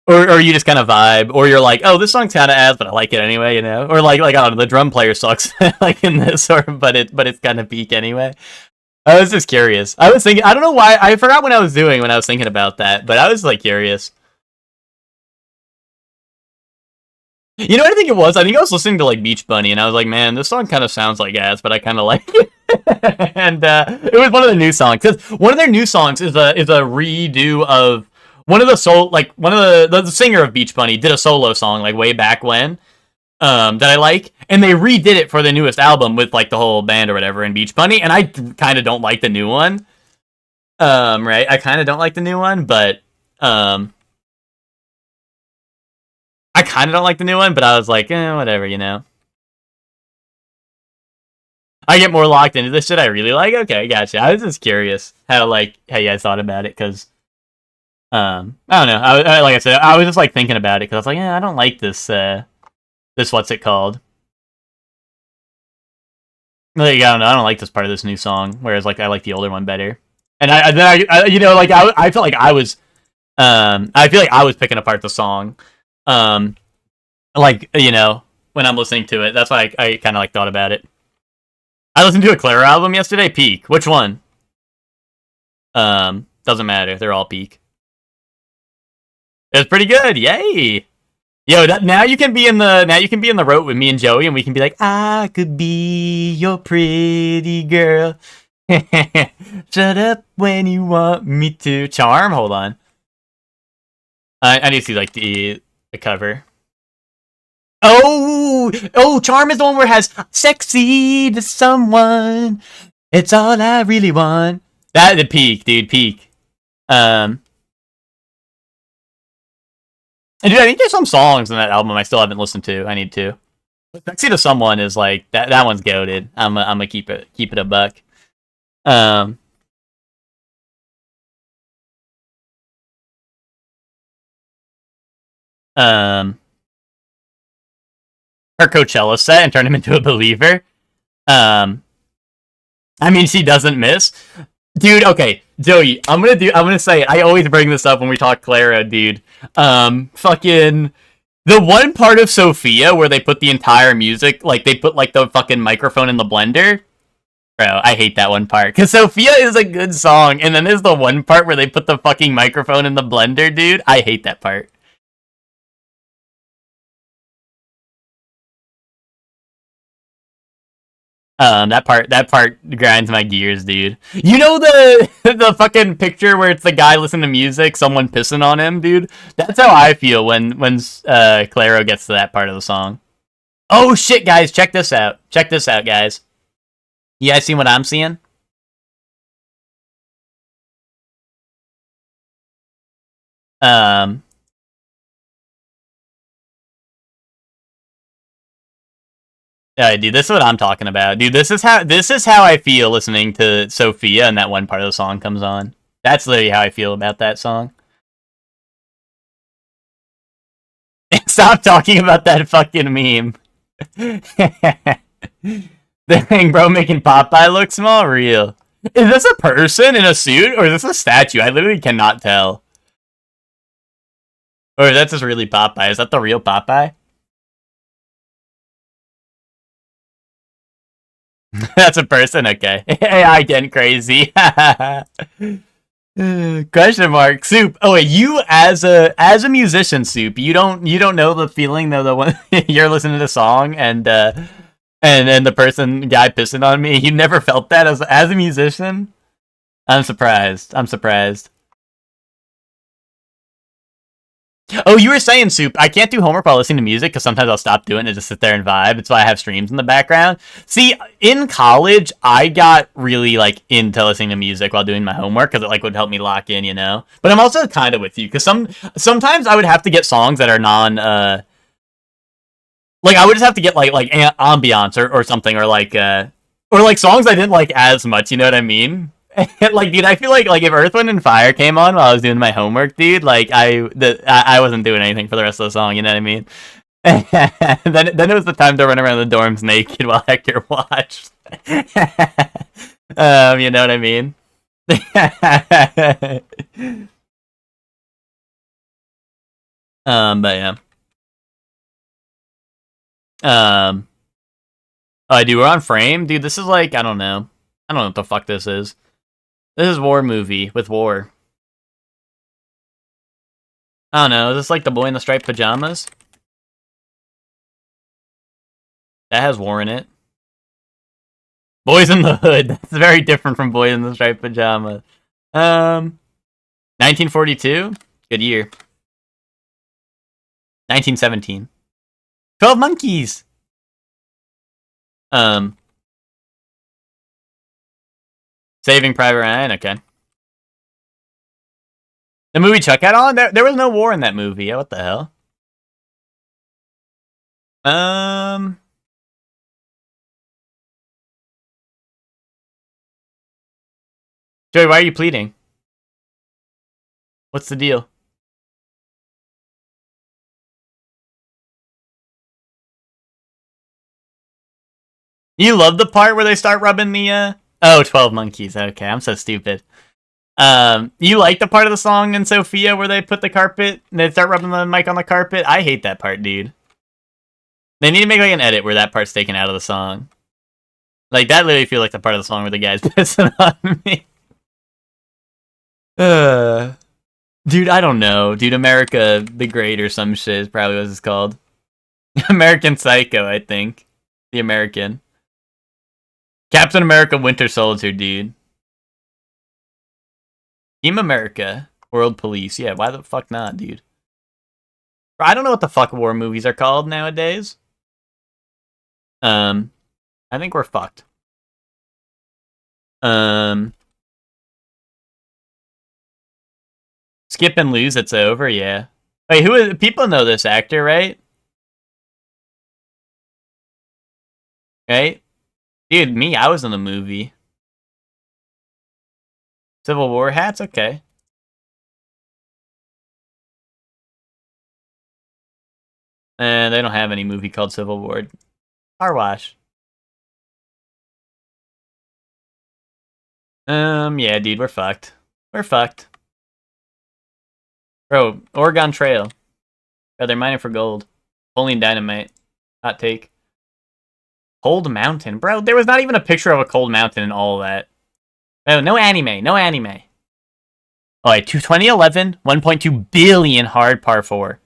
or you just kind of vibe, or you're like, oh, this song's kind of ass, but I like it anyway, you know? Or, like, I don't know, the drum player sucks, like, in this, but it's kind of peak anyway. I was just curious. I was thinking, I don't know why, I forgot what I was doing when I was thinking about that, but I was, like, curious. You know what I think it was? I think I was listening to, like, Beach Bunny, and I was like, man, this song kind of sounds like ass, but I kind of like it. And it was one of the new songs, because one of their new songs is a redo of one of the one of the singer of Beach Bunny did a solo song, like, way back when, that I like, and they redid it for the newest album with, like, the whole band or whatever in Beach Bunny, and I kind of don't like the new one. Right? I kind of don't like the new one, but, I kind of don't like the new one, but I was like, whatever, you know. I get more locked into this shit I really like. Okay, gotcha. I was just curious how you guys thought about it, because, I don't know. Like I said, I was just, like, thinking about it, because I was like, I don't like this, what's it called? Like, I don't know. I don't like this part of this new song, whereas, like, I like the older one better. And I you know, like, I felt like I was, I feel like I was picking apart the song. Like, you know, when I'm listening to it. That's why I kind of, like, thought about it. I listened to a Clara album yesterday. Peak. Which one? Doesn't matter. They're all peak. It was pretty good. Yay! Yo, now you can be in the road with me and Joey, and we can be like, I could be your pretty girl. Shut up when you want me to. Charm. Hold on. I need to see, like, the cover. Oh, Charm is the one where it has sexy to someone. It's all I really want. That the peak, dude, peak. And dude, I think there's some songs in that album I still haven't listened to. I need to. Sexy to Someone is like that one's goated. I'm gonna keep it a buck. Um um her Coachella set and turn him into a believer. I mean, she doesn't miss. Dude, okay, Joey, I'm gonna say it. I always bring this up when we talk Clara, dude. Fucking the one part of Sophia where they put the entire music, like they put like the fucking microphone in the blender. Bro, I hate that one part. Cause Sophia is a good song, and then there's the one part where they put the fucking microphone in the blender, dude. I hate that part. That part grinds my gears, dude. You know the the fucking picture where it's the guy listening to music, someone pissing on him, dude. That's how I feel when Claro gets to that part of the song. Oh shit, guys, check this out. Check this out, guys. You guys see what I'm seeing? Dude, this is what I'm talking about. Dude, this is how I feel listening to Sophia and that one part of the song comes on. That's literally how I feel about that song. Stop talking about that fucking meme. Dang, bro, making Popeye look small? Real. Is this a person in a suit or is this a statue? I literally cannot tell. Or that's just really Popeye. Is that the real Popeye? That's a person? Okay. AI getting crazy. Question mark. Soup. Oh wait, you as a musician, Soup, you don't know the feeling though, the one you're listening to the song and the guy pissing on me. You never felt that as a musician? I'm surprised. Oh, you were saying, Soup, I can't do homework while listening to music because sometimes I'll stop doing it and just sit there and vibe. That's why I have streams in the background. See, in college, I got really, like, into listening to music while doing my homework because it, like, would help me lock in, you know? But I'm also kind of with you because sometimes I would have to get songs that are like, I would just have to get, like ambiance or something or, like, songs I didn't like as much, you know what I mean? Like, dude, I feel like if Earth, Wind, and Fire came on while I was doing my homework, dude, like, I wasn't doing anything for the rest of the song, you know what I mean? then it was the time to run around the dorms naked while Hector watched. You know what I mean? But yeah. Oh, dude, we're on frame? Dude, this is like, I don't know what the fuck this is. This is War movie with War. I don't know. Is this like the Boy in the Striped Pajamas? That has War in it. Boys in the Hood. That's very different from Boys in the Striped Pajamas. 1942? Good year. 1917. 12 Monkeys! Saving Private Ryan, okay. The movie Chuck had on? There was no war in that movie. Yeah, what the hell? Joey, why are you pleading? What's the deal? You love the part where they start rubbing the, Oh, 12 Monkeys. Okay, I'm so stupid. You like the part of the song in Sophia where they put the carpet, they start rubbing the mic on the carpet? I hate that part, dude. They need to make like an edit where that part's taken out of the song. Like, that literally feels like the part of the song where the guy's pissing on me. Dude, I don't know. Dude, America the Great or some shit is probably what it's called. American Psycho, I think. The American. Captain America Winter Soldier, dude. Team America. World Police. Yeah, why the fuck not, dude? I don't know what the fuck war movies are called nowadays. I think we're fucked. Skip and lose, it's over, yeah. Wait, who is... People know this actor, right? Right? Dude, me, I was in the movie. Civil War hats? Okay. And they don't have any movie called Civil War. Car wash. Yeah, dude, we're fucked. We're fucked. Bro, Oregon Trail. Oh, they're mining for gold. Only dynamite. Hot take. Cold Mountain. Bro, there was not even a picture of a cold mountain in all of that. Oh, no anime. No anime. Alright, 2011, 1.2 billion hard par 4.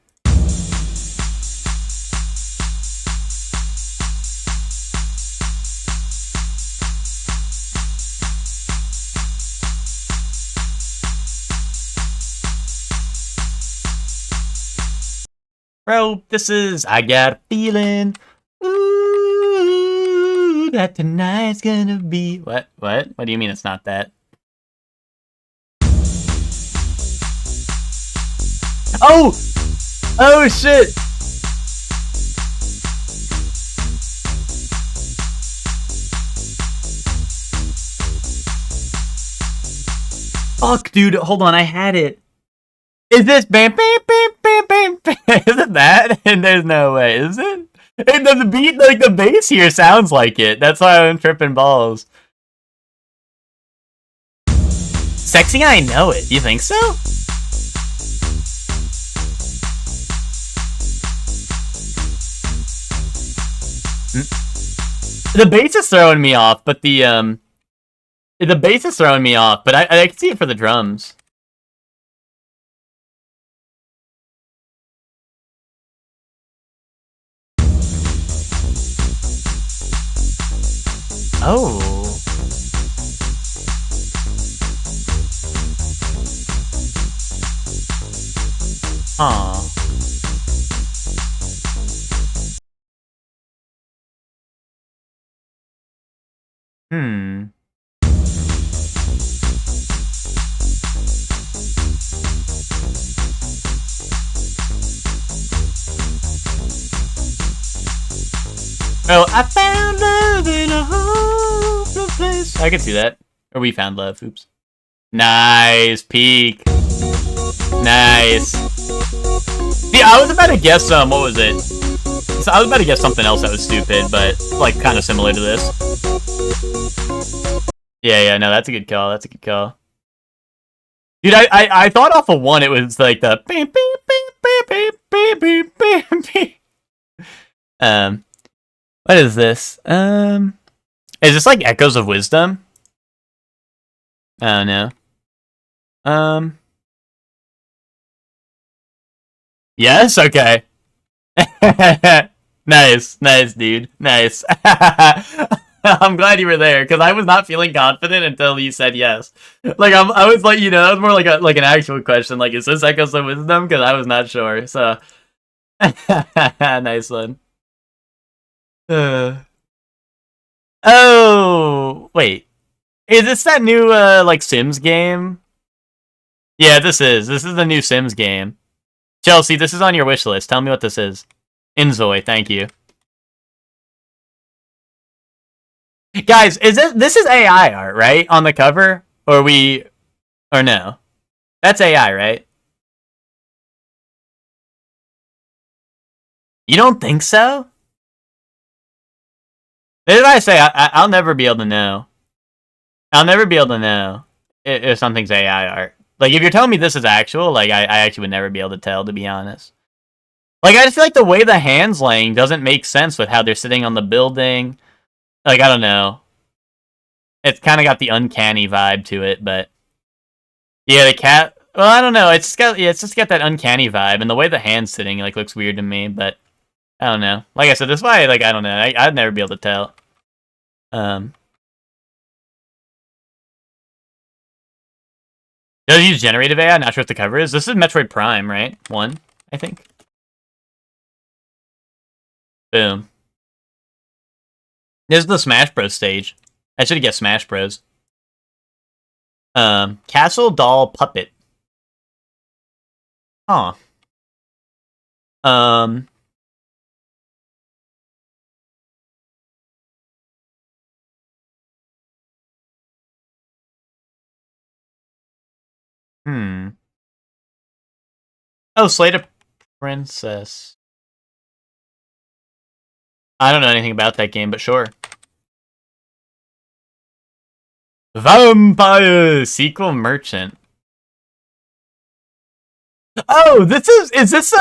Bro, this is I Got a Feeling. Ooh, that tonight's gonna be... What? What do you mean it's not that? Oh! Oh, shit! Fuck, dude, hold on, I had it. Is this bam, bam, bam, bam, bam, bam? Is it that? And there's no way, is it? And the beat, like, the bass here sounds like it. That's why I'm tripping balls. Sexy, I know it. You think so? The bass is throwing me off, but the bass is throwing me off, but I can see it for the drums. Oh. Aw. Hmm. Oh, I found love in a hopeless place. I can see that. Or we found love. Oops. Nice. Peak. Nice. See, I was about to guess, what was it? So I was about to guess something else that was stupid, but, like, kind of similar to this. Yeah, no, that's a good call. That's a good call. Dude, I thought off of one it was, like, the... Beep, beep, beep, beep, beep, beep, beep, beep, beep. What is this? Is this like Echoes of Wisdom? Oh no. Yes? Okay. Nice, dude. Nice. I'm glad you were there, because I was not feeling confident until you said yes. Like, I was like, that was more like an actual question. Like, is this Echoes of Wisdom? Because I was not sure, so. Nice one. Oh, wait. Is this that new, like, Sims game? Yeah, this is. This is the new Sims game. Chelsea, this is on your wish list. Tell me what this is. Inzoi, thank you. Guys, this is AI art, right? On the cover? Or no? That's AI, right? You don't think so? This is what I say, I'll never be able to know. I'll never be able to know if something's AI art. Like, if you're telling me this is actual, like, I actually would never be able to tell, to be honest. Like, I just feel like the way the hand's laying doesn't make sense with how they're sitting on the building. Like, I don't know. It's kind of got the uncanny vibe to it, but... Yeah, the cat... Well, I don't know. It's just got that uncanny vibe, and the way the hand's sitting, like, looks weird to me, but... I don't know. Like I said, this is why, like, I don't know. I'd never be able to tell. Does it use generative AI? Not sure what the cover is. This is Metroid Prime, right? 1, I think. Boom. This is the Smash Bros. Stage. I should get Smash Bros. Castle Doll Puppet. Huh. Oh, Slate of Princess. I don't know anything about that game, but sure. Vampire Sequel Merchant. Oh, is this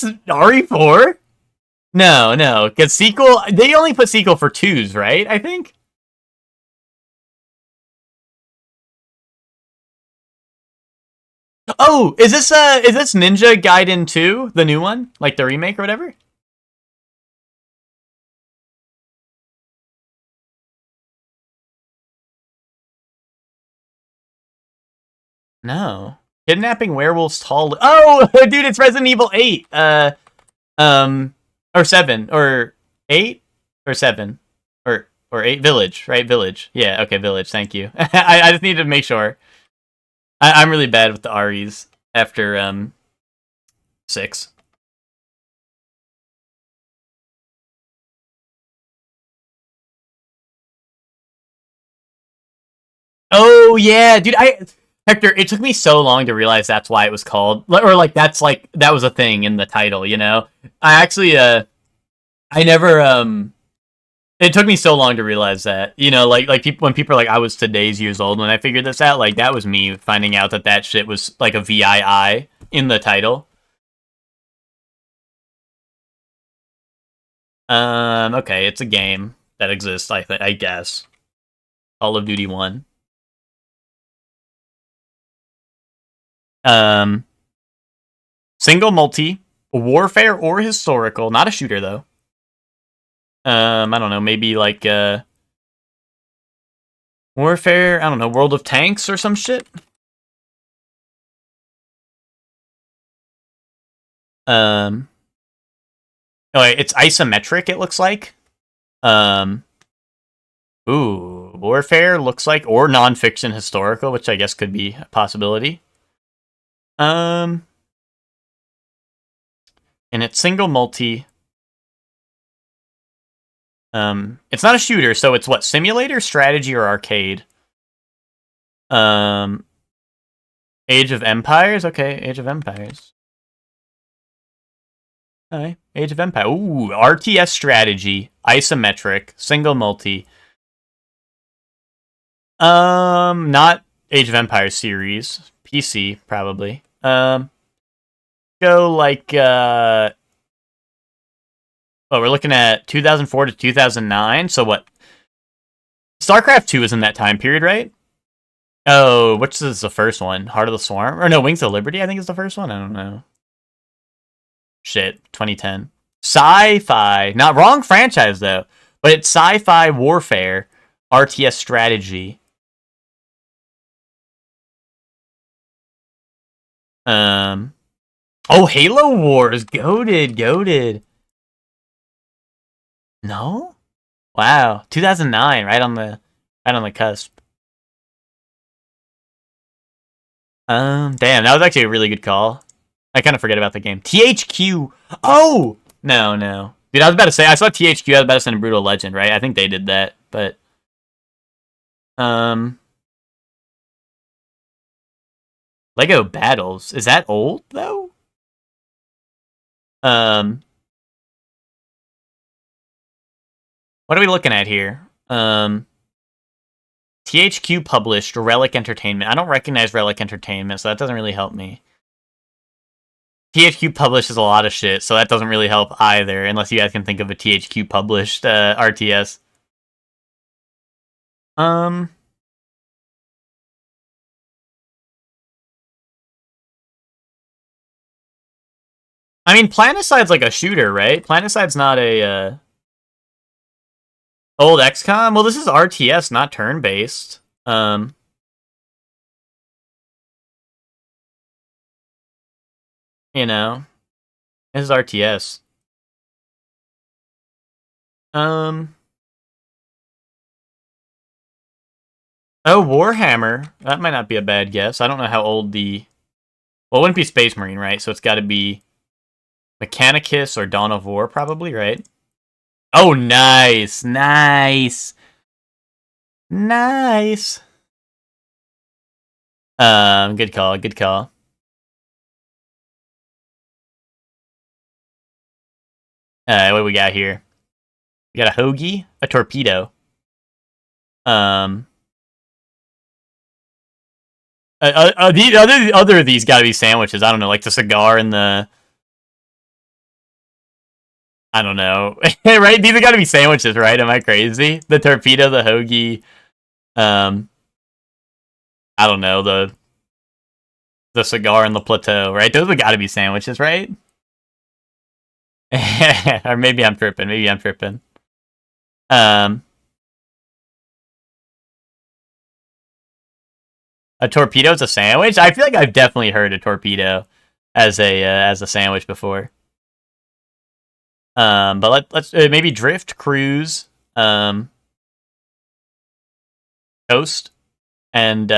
RE4? No, because sequel, they only put sequel for 2s, right? I think. Oh, is this Ninja Gaiden 2, the new one? Like the remake or whatever? No. Kidnapping werewolves tall. Oh, dude, it's Resident Evil 8. Or 7 or 8 or 7 or 8 Village, right? Village. Yeah, okay, Village. Thank you. I just needed to make sure. I'm really bad with the REs after 6. Oh yeah, dude. Hector, it took me so long to realize that's why it was called, or like that was a thing in the title. You know, I actually I never It took me so long to realize that. You know, like people when people are like, I was today's years old when I figured this out. Like that was me finding out that shit was like a VII in the title. Okay, it's a game that exists. I guess. Call of Duty 1. Um, Single multi, warfare or historical, not a shooter though. I don't know, maybe like warfare, I don't know, World of Tanks or some shit. Oh wait, it's isometric, it looks like. Ooh, warfare looks like, or nonfiction historical, which I guess could be a possibility. And it's single multi. It's not a shooter, so it's what, simulator, strategy, or arcade? Age of Empires? Okay, Age of Empires. Alright, Age of Empires. Ooh, RTS strategy, isometric, single multi. Not Age of Empires series. PC, probably. Go like, we're looking at 2004 to 2009, so what? StarCraft 2 is in that time period, right? Oh, which is the first one? Heart of the Swarm? Or no, Wings of Liberty, I think is the first one? I don't know. Shit, 2010. Sci-fi. Not wrong franchise, though. But it's sci-fi warfare, RTS strategy. Oh, Halo Wars. Goated. No? Wow. 2009, right on the cusp. Damn, that was actually a really good call. I kind of forget about the game. THQ. Oh! No. Dude, I was about to say, I saw THQ, I was about to send a Brutal Legend, right? I think they did that, but... Lego Battles. Is that old, though? What are we looking at here? THQ published Relic Entertainment. I don't recognize Relic Entertainment, so that doesn't really help me. THQ publishes a lot of shit, so that doesn't really help either, unless you guys can think of a THQ published RTS. I mean, Planicide's like a shooter, right? Planicide's not a old XCOM. Well, this is RTS, not turn-based. You know, this is RTS. Um. Oh, Warhammer. That might not be a bad guess. I don't know how old the... Well, it wouldn't be Space Marine, right? So it's got to be Mechanicus or Dawn of War, probably, right? Oh, nice. Nice. Nice. Good call. Good call. What do we got here? We got a hoagie, a torpedo. The other of these got to be sandwiches. I don't know, like the cigar and the... I don't know. Right? These have got to be sandwiches, right? Am I crazy? The torpedo, the hoagie, I don't know, the cigar and the plateau, right? Those have got to be sandwiches, right? Or maybe I'm tripping. Maybe I'm tripping. A torpedo is a sandwich? I feel like I've definitely heard a torpedo as a sandwich before. But let's maybe drift, cruise, coast, and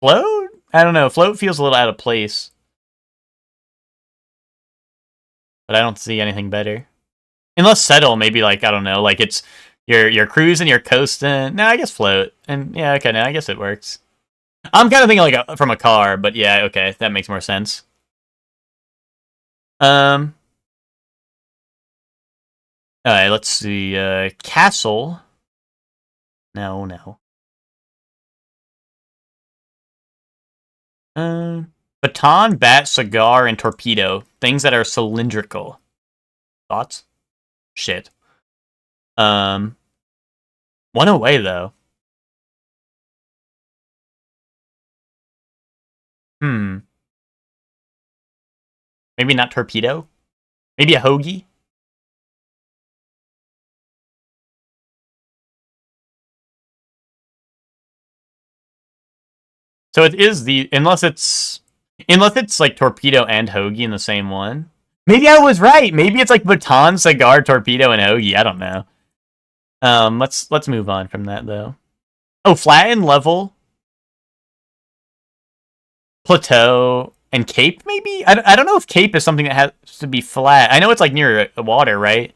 float? I don't know. Float feels a little out of place, but I don't see anything better. Unless settle, maybe like I don't know, like it's you're cruising, you're coasting. No, I guess float, and yeah, okay, no, I guess it works. I'm kind of thinking like from a car, but yeah, okay, that makes more sense. All right, let's see. Castle. No, no. Baton, bat, cigar, and torpedo. Things that are cylindrical. Thoughts? Shit. One away though. Maybe not torpedo. Maybe a hoagie. So it is the unless it's like torpedo and hoagie in the same one. Maybe I was right. Maybe it's like baton, cigar, torpedo, and hoagie. I don't know. Let's move on from that though. Oh, flat and level, plateau, and cape. Maybe I don't know if cape is something that has to be flat. I know it's like near water, right?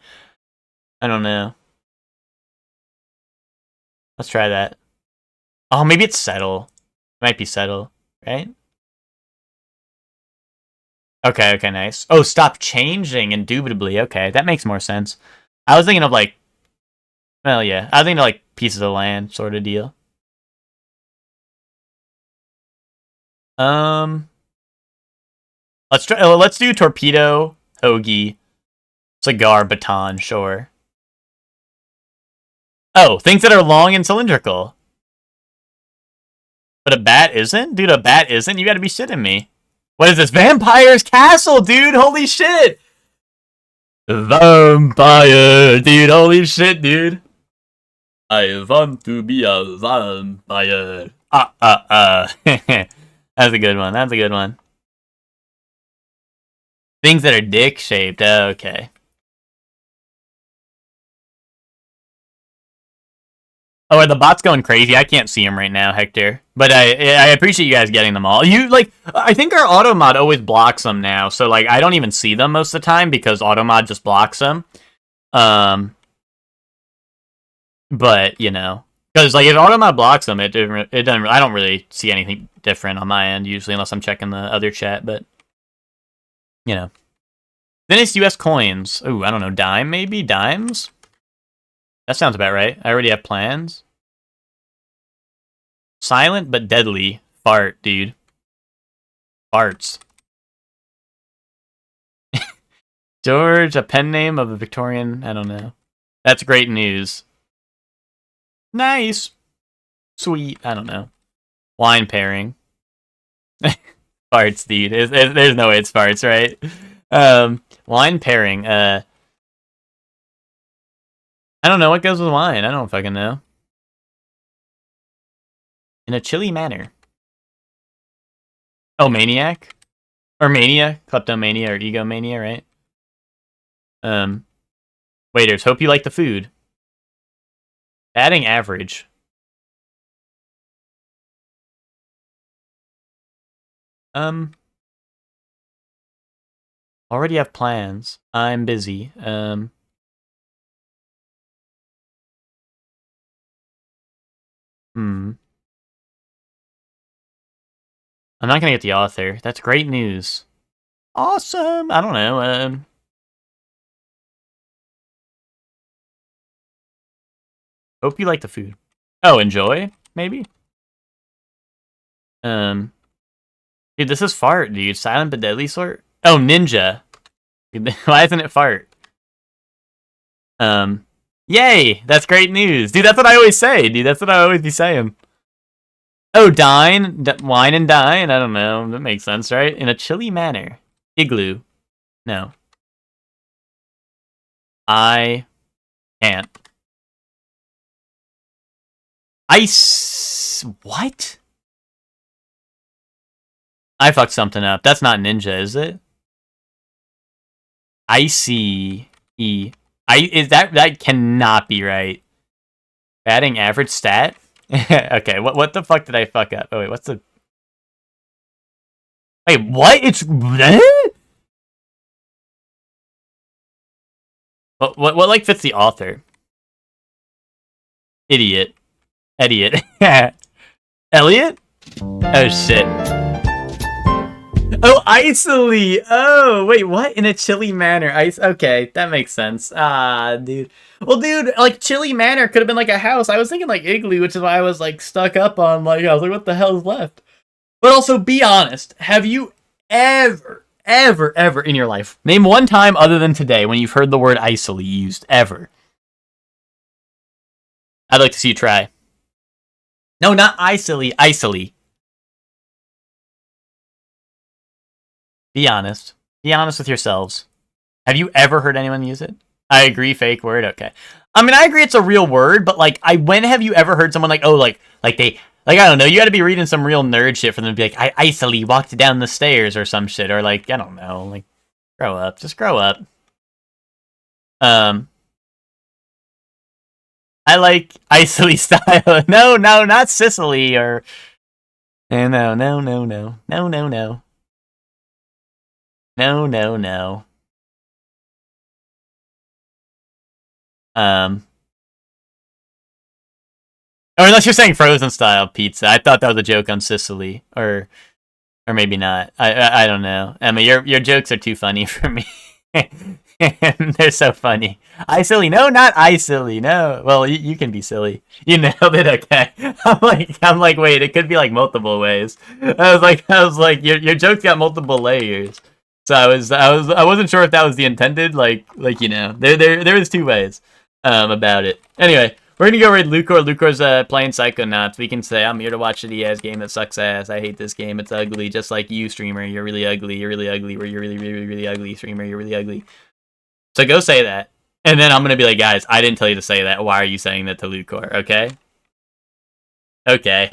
I don't know. Let's try that. Oh, maybe it's settle. It might be settle, right? Okay, okay, nice. Oh, stop changing, indubitably. Okay, that makes more sense. I was thinking of like, well, yeah, I was thinking of like pieces of land sort of deal. Let's try. Let's do torpedo, hoagie, cigar, baton. Sure. Oh, things that are long and cylindrical. But a bat isn't, dude. A bat isn't. You got to be shitting me. What is this? Vampire's Castle, dude. Holy shit. Vampire, dude. Holy shit, dude. I want to be a vampire. That's a good one. That's a good one. Things that are dick-shaped. Okay. Oh, are the bots going crazy? I can't see them right now, Hector. But I appreciate you guys getting them all. You, like, I think our automod always blocks them now. So, like, I don't even see them most of the time because automod just blocks them. But, you know. Because, like, if automod blocks them, it doesn't... I don't really see anything different on my end, usually, unless I'm checking the other chat, but... You know. Then it's US coins. Ooh, I don't know. Dime, maybe? Dimes? That sounds about right. I already have plans. Silent but deadly. Fart, dude. Farts. George, a pen name of a Victorian... I don't know. That's great news. Nice. Sweet. I don't know. Wine pairing. Farts, dude. There's no way it's farts, right? Wine pairing. I don't know what goes with wine. I don't fucking know. In a chilly manner. Oh, Maniac? Or Mania? Kleptomania or Egomania, right? Waiters, hope you like the food. Adding average. Already have plans. I'm busy. I'm not gonna get the author. That's great news. Awesome! I don't know, hope you like the food. Oh, enjoy? Maybe? Dude, this is fart, dude. Silent but deadly sort? Oh, ninja. Why isn't it fart? Yay! That's great news. Dude, that's what I always say, dude. That's what I always be saying. Oh, dine? Wine and dine? I don't know. That makes sense, right? In a chilly manner. Igloo. No. I can't. Ice... What? I fucked something up. That's not ninja, is it? Icy... that cannot be right. Adding average stat? Okay, what the fuck did I fuck up? Oh wait, what's the... Wait, what? It's... What like fits the author? Idiot. Elliot? Oh shit. Oh, icily! Oh, wait, what? In a chilly manner. Okay, that makes sense. Ah, dude. Well, dude, like, chilly manner could have been like a house. I was thinking like igloo, which is why I was like stuck up on, like, I was like, what the hell's left? But also, be honest. Have you ever in your life, name one time other than today when you've heard the word icily used, ever? I'd like to see you try. No, not icily, icily. Be honest. Be honest with yourselves. Have you ever heard anyone use it? I agree, fake word, okay. I mean, I agree it's a real word, but, like, when have you ever heard someone, like, oh, like they, like, I don't know, you gotta be reading some real nerd shit for them to be like, I icily walked down the stairs or some shit, or, like, I don't know, like, grow up. Just grow up. I like icily style. No, not Sicily, or... No. No. Or unless you're saying frozen style pizza. I thought that was a joke on Sicily, or maybe not. I don't know. Emma, your jokes are too funny for me. They're so funny. I silly? No, not I silly. No. Well, you can be silly. You nailed it. Okay. I'm like, wait. It could be like multiple ways. I was like, your joke's got multiple layers. So I wasn't sure if that was the intended, like you know, there was two ways about it. Anyway, we're gonna go raid Lucor. Lucor's playing Psychonauts. We can say I'm here to watch the ES game that sucks ass. I hate this game. It's ugly, just like you, streamer. You're really ugly. You're really ugly. You're really ugly, streamer. You're really ugly. So go say that, and then I'm gonna be like, guys, I didn't tell you to say that. Why are you saying that to Lucor? Okay. Okay.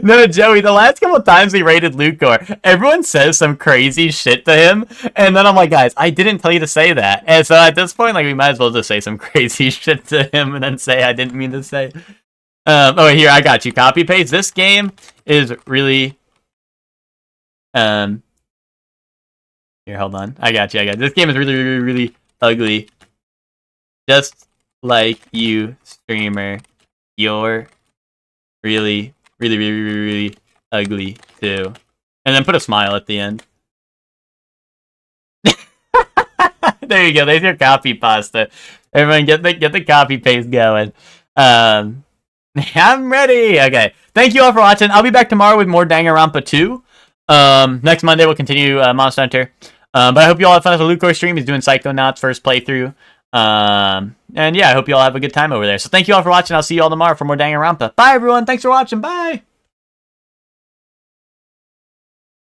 No, Joey, the last couple times we raided Lucor, everyone says some crazy shit to him, and then I'm like, guys, I didn't tell you to say that. And so at this point, like, we might as well just say some crazy shit to him and then say I didn't mean to say. Oh, here, I got you. Copy paste. This game is really... Here, hold on. I got you. This game is really ugly. Just like you, streamer, you're really ugly too. And then put a smile at the end. There you go. There's your copy pasta. Everyone, get the copy paste going. I'm ready. Okay. Thank you all for watching. I'll be back tomorrow with more Danganronpa 2. Next Monday we'll continue Monster Hunter. But I hope you all have fun with the Lucor stream. He's doing Psychonauts first playthrough. And yeah, I hope you all have a good time over there. So thank you all for watching. I'll see you all tomorrow for more Danganronpa. Bye, everyone. Thanks for watching. Bye.